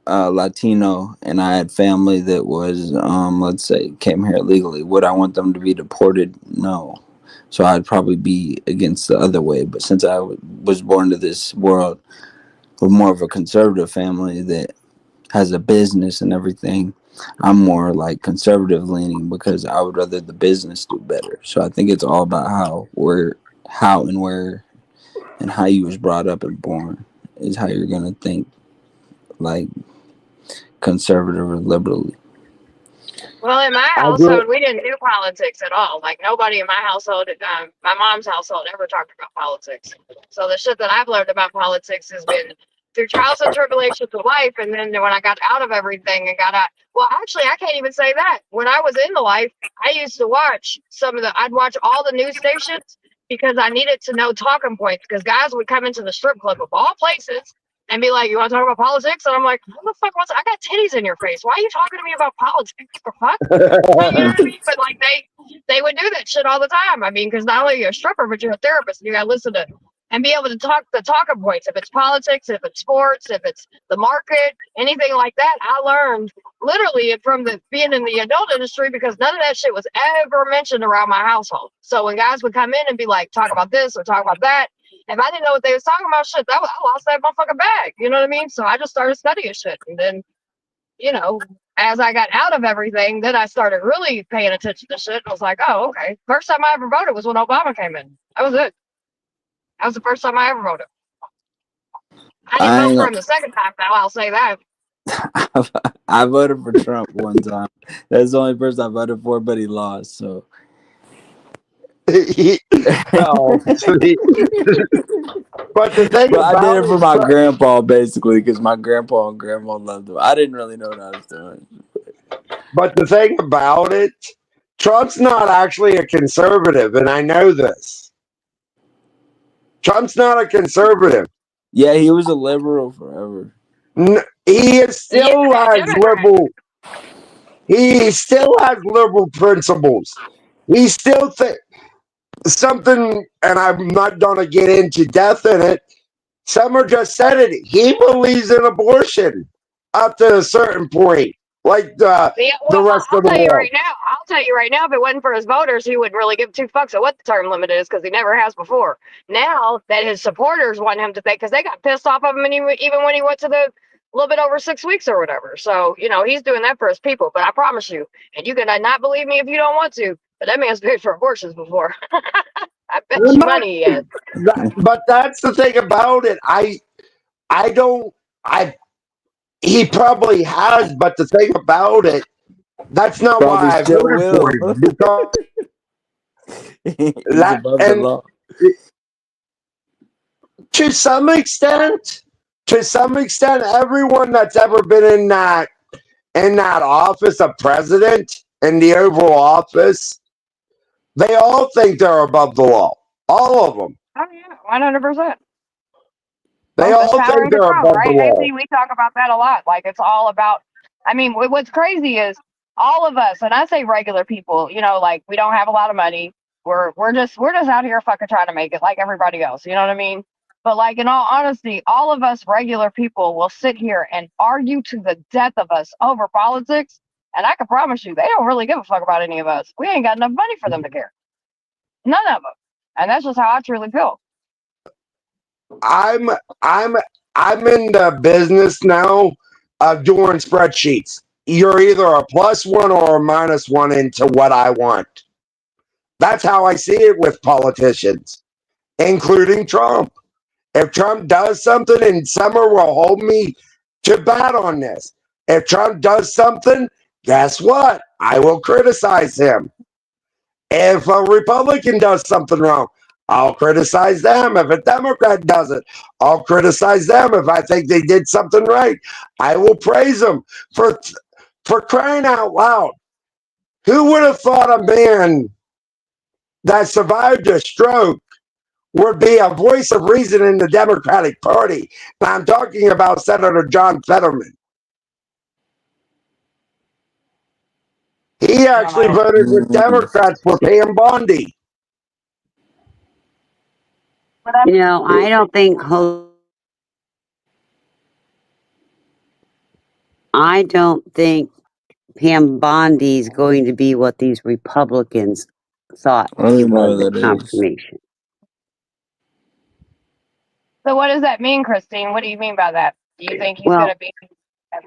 Latino and I had family that was, let's say, came here legally. Would I want them to be deported? No. So I'd probably be against the other way. But since I was born to this world with more of a conservative family that has a business and everything, I'm more like conservative leaning because I would rather the business do better. So I think it's all about how and where and how you was brought up and born is how you're gonna think, like conservative or liberally. well, in my household, we didn't do politics at all. Like nobody in my household, my mom's household, ever talked about politics. So the shit that I've learned about politics has been through trials and tribulations of life. And then when I got out of everything and got out, well, actually, I can't even say that. When I was in the life, I used to watch I'd watch all the news stations because I needed to know talking points, because guys would come into the strip club of all places and be like, "You want to talk about politics?" And I'm like, "What the fuck? I got titties in your face. Why are you talking to me about politics? What the fuck?" You know what I mean? But like they would do that shit all the time. I mean, because not only you're a stripper, but you're a therapist, and you gotta listen to and be able to talk the talking points. If it's politics, if it's sports, if it's the market, anything like that, I learned literally from being in the adult industry, because none of that shit was ever mentioned around my household. So when guys would come in and be like, talk about this or talk about that, if I didn't know what they was talking about, shit, I lost that motherfucking bag. You know what I mean? So I just started studying shit. And then, as I got out of everything, then I started really paying attention to shit. And I was like, oh, okay. First time I ever voted was when Obama came in. That was it. That was the first time I ever voted. I didn't vote for him the second time, though, I'll say that. I voted for Trump one time. That's the only person I voted for, but he lost. So. But the thing I did it for my grandpa, basically, because my grandpa and grandma loved him. I didn't really know what I was doing. But the thing about it, Trump's not actually a conservative, and I know this. Trump's not a conservative. Yeah, he was a liberal forever. He still has liberal. He still has liberal principles. He still thinks something, and I'm not going to get into depth in it. Summer just said it. He believes in abortion up to a certain point. like the rest I'll of the tell you world. right now. I'll tell you right now. If it wasn't for his voters, he wouldn't really give two fucks at what the term limit is because he never has before. Now that his supporters want him to think, because they got pissed off of him, even when he went to the little bit over 6 weeks or whatever. So he's doing that for his people. But I promise you, and you can not believe me if you don't want to, but that man's paid for abortions before. I bet you money he has. But that's the thing about it. He probably has, but the thing about it, that's not Probably why I still voted for will. him. Because He's above the law. to some extent, everyone that's ever been in that office of president, in the Oval Office, they all think they're above the law. All of them. Oh yeah, 100%. They Both all is power think and they're control, above the right? law. AC, we talk about that a lot. Like it's all about. I mean, what's crazy is all of us, and I say regular people. Like we don't have a lot of money. We're just out here fucking trying to make it like everybody else. You know what I mean? But like in all honesty, all of us regular people will sit here and argue to the death of us over politics, and I can promise you, they don't really give a fuck about any of us. We ain't got enough money for them to care. None of them, and that's just how I truly feel. I'm in the business now of doing spreadsheets. You're either a +1 or a -1 into what I want. That's how I see it with politicians, including Trump. If Trump does something, and Summer will hold me to bat on this. If Trump does something, guess what? I will criticize him. If a Republican does something wrong, I'll criticize them. If a Democrat does it, I'll criticize them. If I think they did something right, I will praise them for crying out loud. Who would have thought a man that survived a stroke would be a voice of reason in the Democratic Party? And I'm talking about Senator John Fetterman. He actually voted with Democrats for Pam Bondi. I don't think Pam Bondi is going to be what these Republicans thought I don't he even know was who at that is. confirmation. So what does that mean, Christine? What do you mean by that? Do you think he's Well, going to be a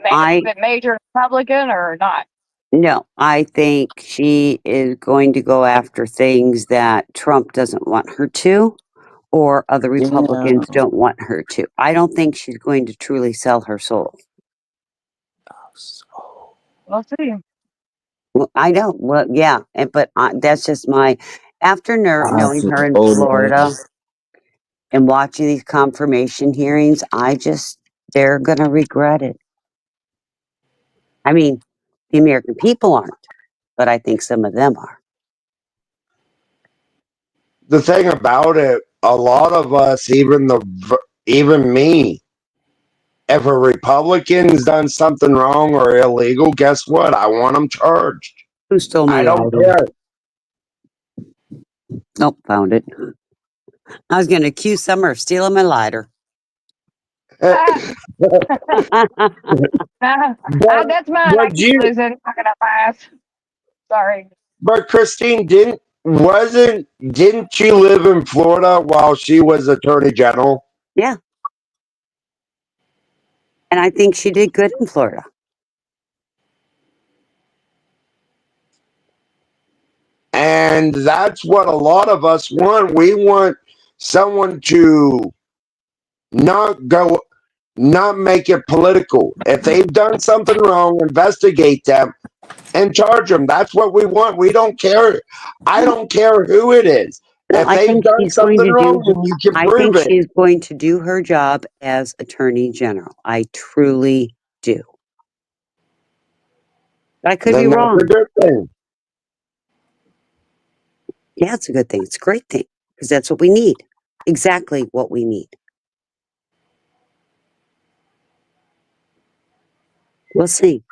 major Republican or not? No, I think she is going to go after things that Trump doesn't want her to, or other Republicans don't want her to. I don't think she's going to truly sell her soul. We'll see. Well, I know. Well, yeah, but that's just after knowing her in Florida and watching these confirmation hearings, they're going to regret it. I mean, the American people aren't, but I think some of them are. The thing about it, a lot of us, even me, if a Republican's done something wrong or illegal, guess what? I want them charged. Who stole my I don't lighter? care. Nope, found it. I was going to accuse Summer of stealing my lighter. That's mine. I keep losing. Fucking up my ass. Sorry. But Christine, didn't she live in Florida while she was Attorney General? Yeah. And I think she did good in Florida. And that's what a lot of us want. We want someone to not make it political. If they've done something wrong, investigate them and charge them. That's what we want. We don't care. I don't care who it is. No, if they've done something wrong, then you can prove it. She's going to do her job as Attorney General. I truly do. But I could be wrong. That's a good thing. Yeah, it's a good thing. It's a great thing because that's what we need. Exactly what we need. We'll see.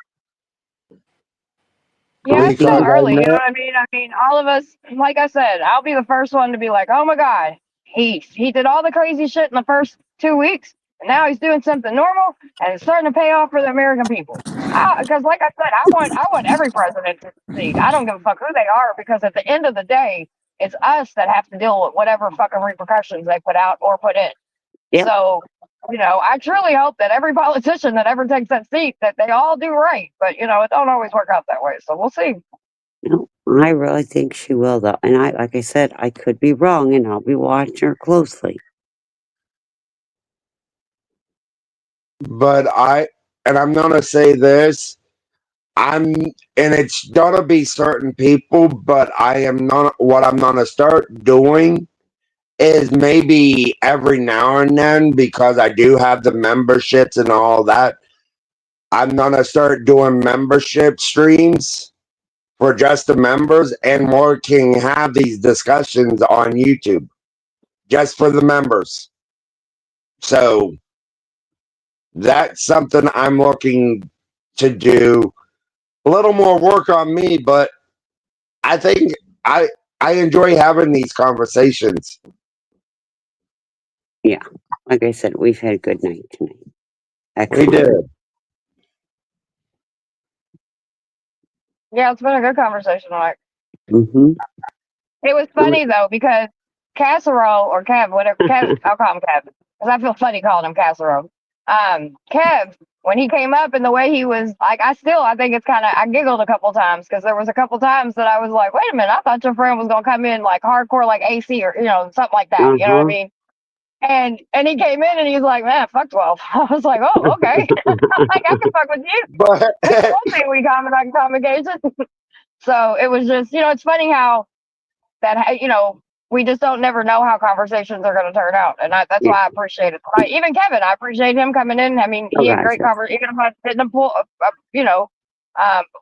Yeah, it's still early. You know what I mean? I mean, all of us, like I said, I'll be the first one to be like, oh my God, he did all the crazy shit in the first 2 weeks, and now he's doing something normal, and it's starting to pay off for the American people. Because like I said, I want every president to succeed. I don't give a fuck who they are, because at the end of the day, it's us that have to deal with whatever fucking repercussions they put out or put in. Yep. So, I truly hope that every politician that ever takes that seat, that they all do right. But it don't always work out that way. So we'll see. No, I really think she will, though. And like I said, I could be wrong, and I'll be watching her closely. But I'm gonna say this. And it's gonna be certain people, but what I'm gonna start doing is maybe every now and then, because I do have the memberships and all that, I'm gonna start doing membership streams for just the members, and more can have these discussions on YouTube just for the members. So that's something I'm looking to do. A little more work on me, but I think I enjoy having these conversations. Yeah, like I said, we've had a good night tonight. We Excellent. did. Yeah, it's been a good conversation, Mike. Mm-hmm. It was funny though, because Casserole or Kev, whatever, Kev, I'll call him Kev, because I feel funny calling him Casserole. Kev, when he came up and the way he was like, I think it's kind of, I giggled a couple times, because there was a couple times that I was like, wait a minute, I thought your friend was gonna come in like hardcore, like AC or something like that. You know what I mean? And he came in and he was like, man, fuck 12. I was like, oh, okay. Like, I can fuck with you. But We'll see, we comment on convocation. So it was just, it's funny how that, we just don't never know how conversations are going to turn out. And that's why I appreciate it. Like, even Kevin, I appreciate him coming in. I mean, he had great conversation. Even if I didn't pull,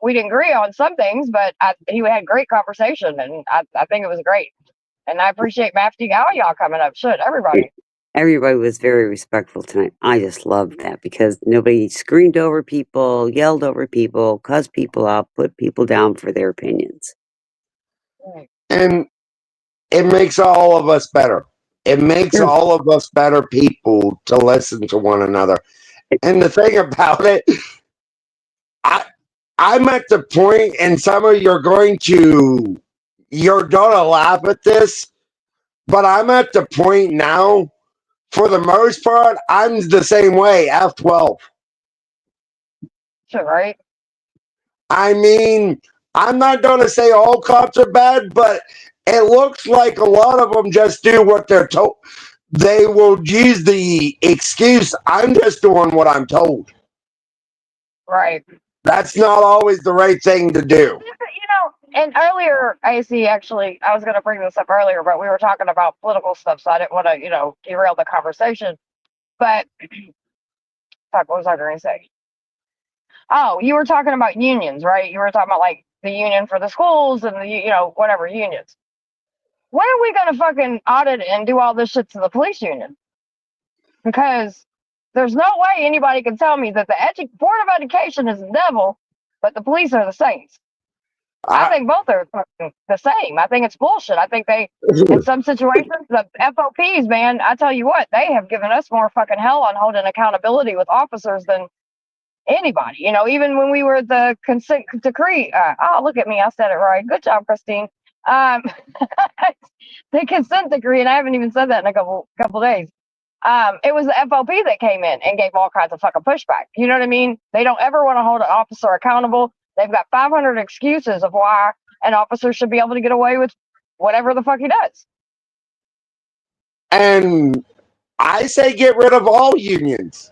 we didn't agree on some things, but he had great conversation, and I think it was great. And I appreciate Mafty, all y'all coming up. Shit, everybody. Everybody was very respectful tonight. I just loved that, because nobody screamed over people, yelled over people, cussed people out, put people down for their opinions. And it makes all of us better. It makes all of us better people to listen to one another. And the thing about it, I'm at the point, and some of you're gonna laugh at this, but I'm at the point now, for the most part, I'm the same way, F12. Sure, right? I mean, I'm not gonna say all cops are bad, but it looks like a lot of them just do what they're told. They will use the excuse, I'm just doing what I'm told. Right. That's not always the right thing to do. And earlier, AC, actually, I was going to bring this up earlier, but we were talking about political stuff, so I didn't want to, derail the conversation. But, fuck, what was I going to say? Oh, you were talking about unions, right? You were talking about, like, the union for the schools and the, whatever unions. When are we going to fucking audit and do all this shit to the police union? Because there's no way anybody can tell me that the Board of Education is the devil, but the police are the saints. I think both are fucking the same. I think it's bullshit. I think they, in some situations, the FOPs, man, I tell you what, they have given us more fucking hell on holding accountability with officers than anybody. Even when we were the consent decree. Oh, look at me, I said it right. Good job, Christine. The consent decree, and I haven't even said that in a couple days. It was the FOP that came in and gave all kinds of fucking pushback. You know what I mean? They don't ever want to hold an officer accountable. They've got 500 excuses of why an officer should be able to get away with whatever the fuck he does. And I say get rid of all unions.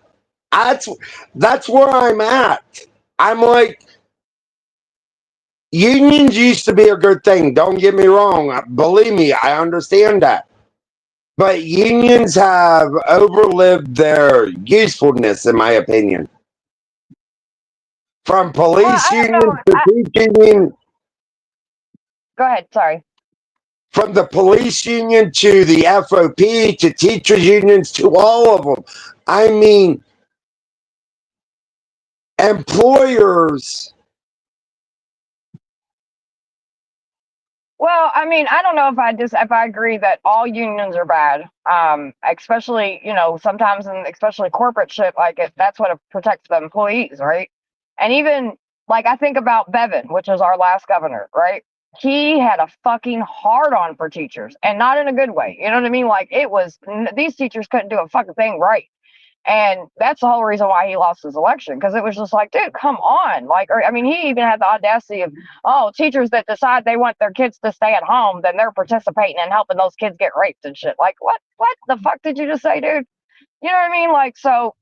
That's where I'm at. I'm like, unions used to be a good thing. Don't get me wrong. Believe me, I understand that. But unions have overlived their usefulness, in my opinion. From police union to teaching union. Go ahead, sorry. From the police union to the FOP to teachers unions to all of them. I mean, employers. Well, I mean, I don't know if I agree that all unions are bad. Especially, sometimes in especially corporate shit, like that's what protects the employees, right? And even like I think about Bevin, which is our last governor, right? He had a fucking hard on for teachers, and not in a good way. You know what I mean? Like it was these teachers couldn't do a fucking thing right. And that's the whole reason why he lost his election, because it was just like, dude, come on. Like, or, I mean, he even had the audacity of, oh, teachers that decide they want their kids to stay at home, then they're participating in helping those kids get raped and shit. Like, what the fuck did you just say, dude? You know what I mean? Like, so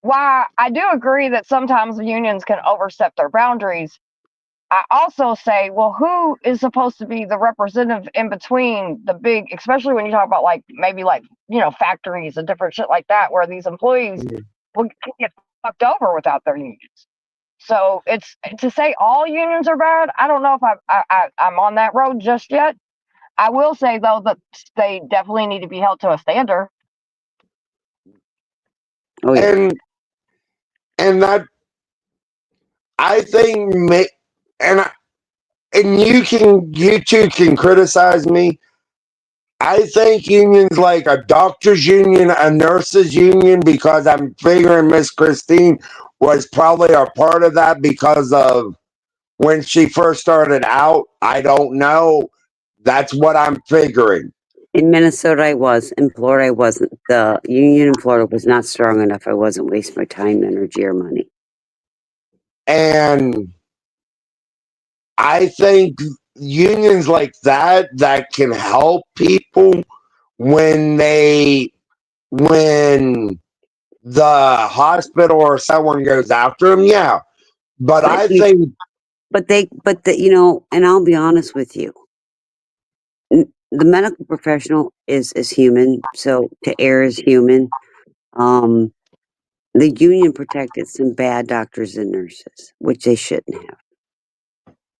while I do agree that sometimes unions can overstep their boundaries, I also say, well, who is supposed to be the representative in between the big, especially when you talk about like maybe like, you know, factories and different shit like that, where these employees will get fucked over without their unions. So it's to say all unions are bad. I don't know if I'm on that road just yet. I will say though that they definitely need to be held to a standard. Oh, yeah. And that I think and you two can criticize me. I think unions like a doctor's union, a nurses union, because I'm figuring Miss Christine was probably a part of that because of when she first started out. I don't know. That's what I'm figuring. In Minnesota, I was. In Florida, I wasn't. The union in Florida was not strong enough. I wasn't wasting my time, energy, or money. And I think unions like that can help people when the hospital or someone goes after them. Yeah. But I think. You know, and I'll be honest with you. The medical professional is human, so to err is human. The union protected some bad doctors and nurses, which they shouldn't have.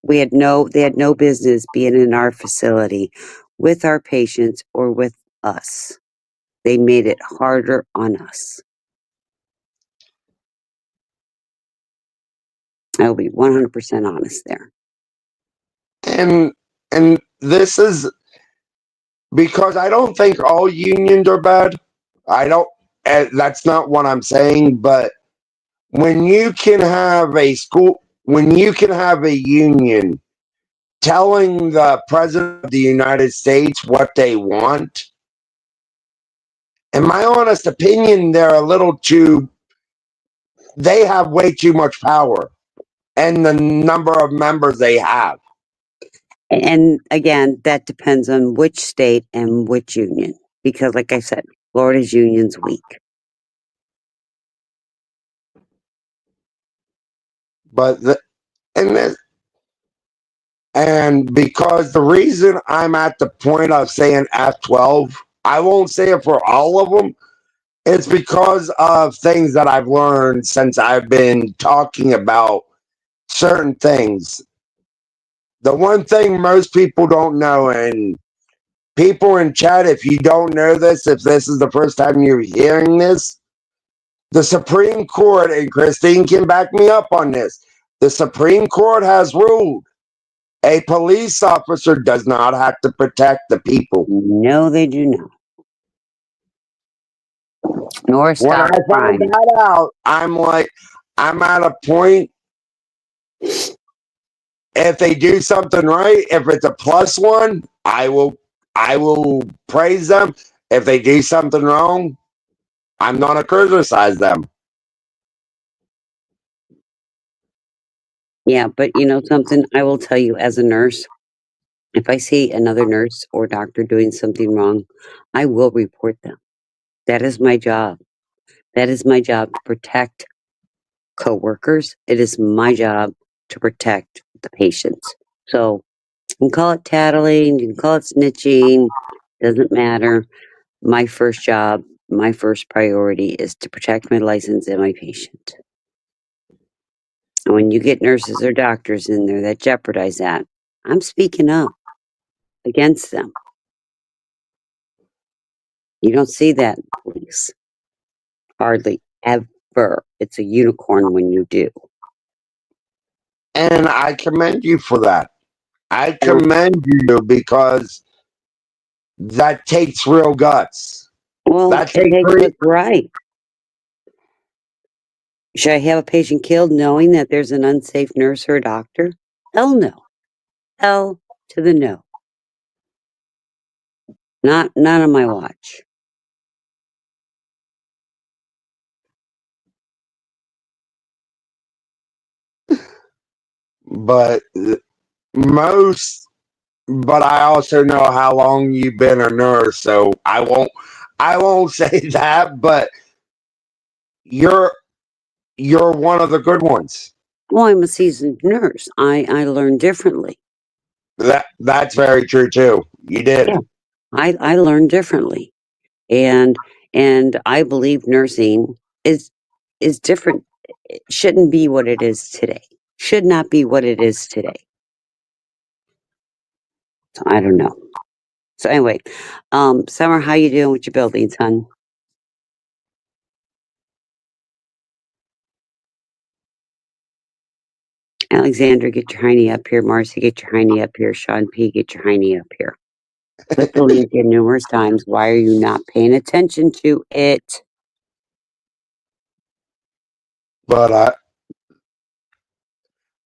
They had no business being in our facility with our patients or with us. They made it harder on us. I'll be 100% honest there. And this is because I don't think all unions are bad. I don't. That's not what I'm saying. But when you can have a union telling the president of the United States what they want, in my honest opinion, they have way too much power and the number of members they have. And again, that depends on which state and which union. Because like I said, Florida's union's weak. And because the reason I'm at the point of saying F12, I won't say it for all of them. It's because of things that I've learned since I've been talking about certain things. The one thing most people don't know, and people in chat, if you don't know this, if this is the first time you're hearing this, the Supreme Court, and Christine can back me up on this, the Supreme Court has ruled a police officer does not have to protect the people. No, they do not. Nor stop when I crime. found that out, I'm like, I'm at a point. If they do something right, if it's a +1, I will praise them. If they do something wrong, I'm gonna criticize them. Yeah, but you know something? I will tell you as a nurse, if I see another nurse or doctor doing something wrong, I will report them. That is my job. That is my job to protect coworkers. It is my job to protect the patients. So you can call it tattling, you can call it snitching, doesn't matter. My first job, my first priority is to protect my license and my patient. And when you get nurses or doctors in there that jeopardize that, I'm speaking up against them. You don't see that in police. Hardly ever. It's a unicorn when you do. And I commend you for that. I commend you because that takes real guts. Well, that it takes what's right. Should I have a patient killed knowing that there's an unsafe nurse or a doctor? Hell no. Hell to the no. Not on my watch. But I also know how long you've been a nurse, so I won't say that, but you're one of the good ones. Well, I'm a seasoned nurse. I learn differently. That's very true too. You did. Yeah. I learn differently. And I believe nursing is different. It shouldn't be what it is today. Should not be what it is today. So I don't know. So anyway, Summer, how you doing with your buildings, hon? Alexander, get your hiney up here. Marcy, get your hiney up here. Sean P, get your hiney up here. Click the link in numerous times. Why are you not paying attention to it? But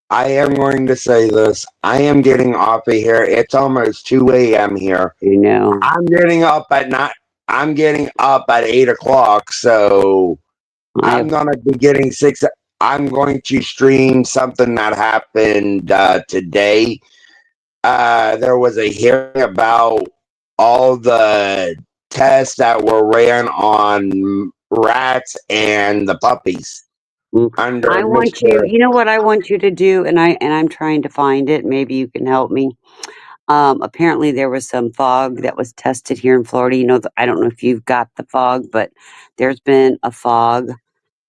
I am going to say this. I am getting off of here. It's almost 2 a.m. here. You know. I'm getting up at 8 o'clock, so I'm gonna be getting 6. I'm going to stream something that happened today. There was a hearing about all the tests that were ran on rats and the puppies. I want you. You know what I want you to do, and I'm trying to find it. Maybe you can help me. Apparently, there was some fog that was tested here in Florida. You know, I don't know if you've got the fog, but there's been a fog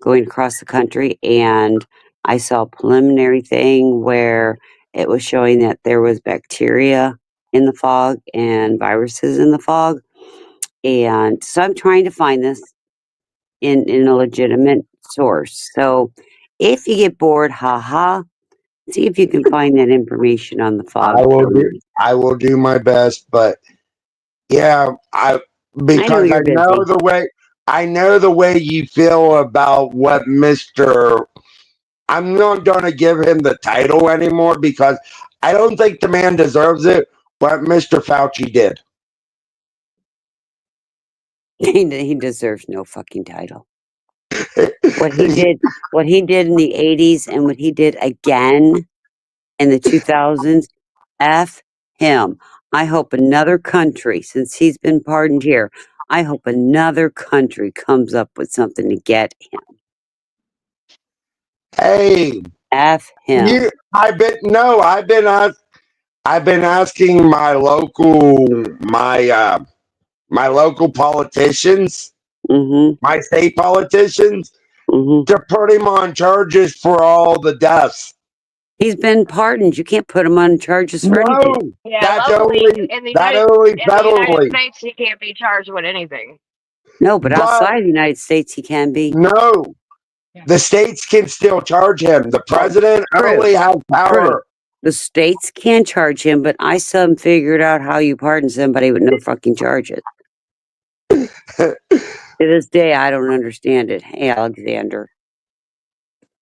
going across the country, and I saw a preliminary thing where it was showing that there was bacteria in the fog and viruses in the fog. And so I'm trying to find this in a legitimate source. So if you get bored, see if you can find that information on the fog. I will do my best, but yeah, because I know the way you feel about what Mr. I'm not gonna give him the title anymore because I don't think the man deserves it. What Mr. Fauci did. He deserves no fucking title. What he did in the 80s and what he did again in the 2000s, F him. I hope another country, since he's been pardoned here, I hope another country comes up with something to get him. Hey, F him. I've been asking my local politicians, my state politicians, to put him on charges for all the deaths. He's been pardoned. You can't put him on charges for anything. Yeah, That's locally, only in the federally. United States, he can't be charged with anything. No, but outside the United States, he can be. No, the states can still charge him. The president only has power. The states can charge him, but I some figured out how you pardon somebody with no fucking charges. To this day, I don't understand it. Hey, Alexander.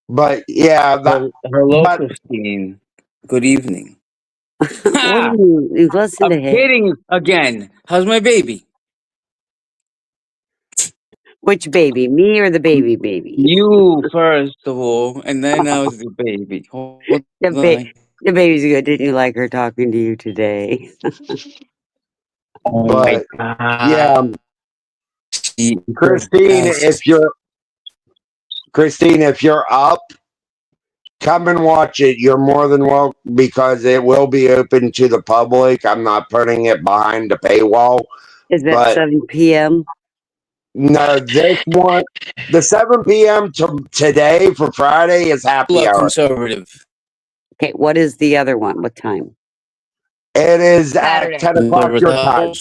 But yeah, hello, Christine. Good evening. You listen to him. Kidding again. How's my baby? Which baby? Me or the baby? You first of all, and then I was the baby. The baby's good. Didn't you like her talking to you today? But yeah, Christine, if you're up, come and watch it. You're more than welcome because it will be open to the public. I'm not putting it behind a paywall. Is that 7 p.m.? No, this one, the 7 p.m. today for Friday is happy hour. Conservative. Okay, what is the other one? What time? It is at 10 o'clock your time.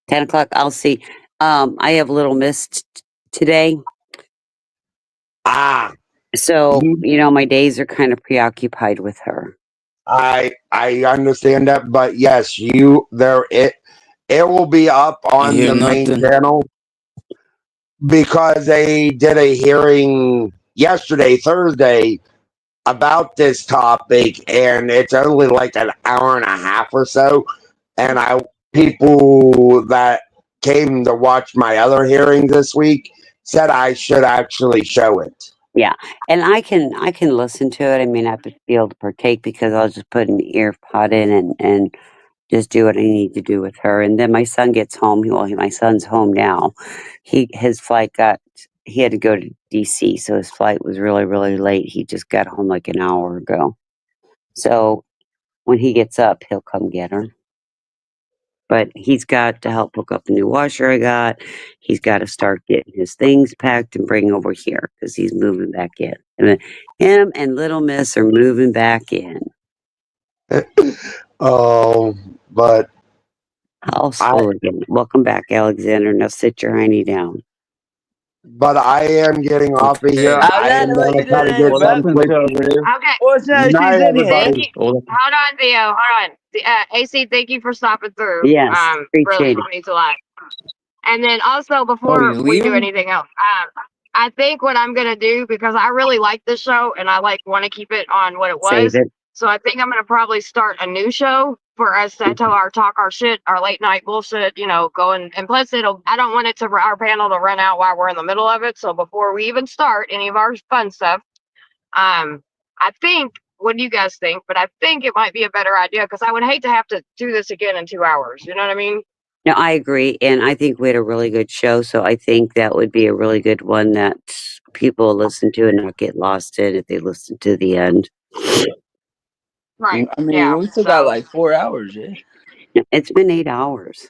10 o'clock, I'll see. I have Little Miss today. So, my days are kind of preoccupied with her. I understand that, but yes, it will be up on the main channel because they did a hearing yesterday, Thursday, about this topic, and it's only like an hour and a half or so. And people that came to watch my other hearings this week said I should actually show it. Yeah, and I can listen to it. I may not be able to partake because I'll just put an ear pod in and just do what I need to do with her. And then my son gets home. My son's home now. His flight he had to go to DC, so his flight was really, really late. He just got home like an hour ago. So when he gets up, he'll come get her. But he's got to help hook up the new washer I got. He's got to start getting his things packed and bring over here because he's moving back in. And him and Little Miss are moving back in. But I'll slow again. Welcome back, Alexander. Now sit your hiney down. But I am getting off of here. I am going to try to get some sleep. Okay. What's that? Good night, She's in here. everybody. Hold on, Theo. Hold on. AC, thank you for stopping through. Yes, Really appreciate for me to live. And then also before he's we do leaving? anything else, I think what I'm gonna do, because I really like this show and I want to keep it on what it was. Save it. So I think I'm gonna probably start a new show for us to tell our shit, our late night bullshit, going. And plus, I don't want our panel to run out while we're in the middle of it. So before we even start any of our fun stuff, I think. What do you guys think? But I think it might be a better idea because I would hate to have to do this again in 2 hours. You know what I mean? No, I agree. And I think we had a really good show. So I think that would be a really good one that people listen to and not get lost in if they listen to the end. Right. I mean, Yeah. we still got like 4 hours, yeah. It's been 8 hours.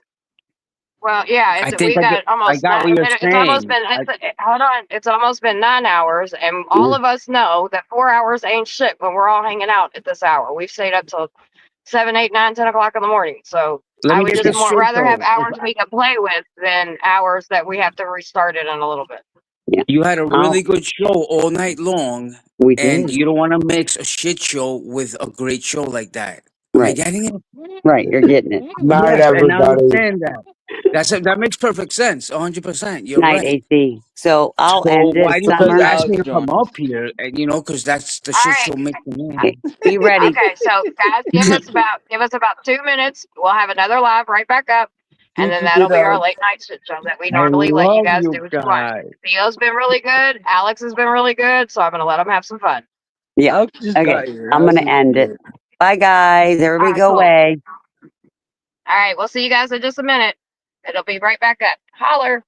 Well, yeah, I think I almost got what you're it's almost saying. been hold on, it's almost been 9 hours, and all of us know that 4 hours ain't shit when we're all hanging out at this hour. We've stayed up till 7, 8, 9, 10 o'clock in the morning. So Let I me would get just this straight rather have though. hours we can play with than hours that we have to restart it in a little bit. Yeah. You had a really good show all night long, We and did. you don't want to mix a shit show with a great show like that. Am I Right. getting it? Right. You're getting it. Night, Yes, and I everybody. understand that. That makes perfect sense. 100%. You're Night, right. AC. So I'll So end it. why did Summer. you ask me to come up here? And because that's the All shit right. show mixing Okay, in. be ready. Okay, so guys, give us about 2 minutes. We'll have another live right back up, and then that'll be our late night shit show that we I normally let you love guys you do what you want. guys. Theo's been really good. Alex has been really good, so I'm gonna let them have some fun. Yeah. Alex just Okay. got here. I'm Alex going to is end it. good. Bye, guys. Everybody Alright, go cool. away. All right, we'll see you guys in just a minute. It'll be right back up. Holler.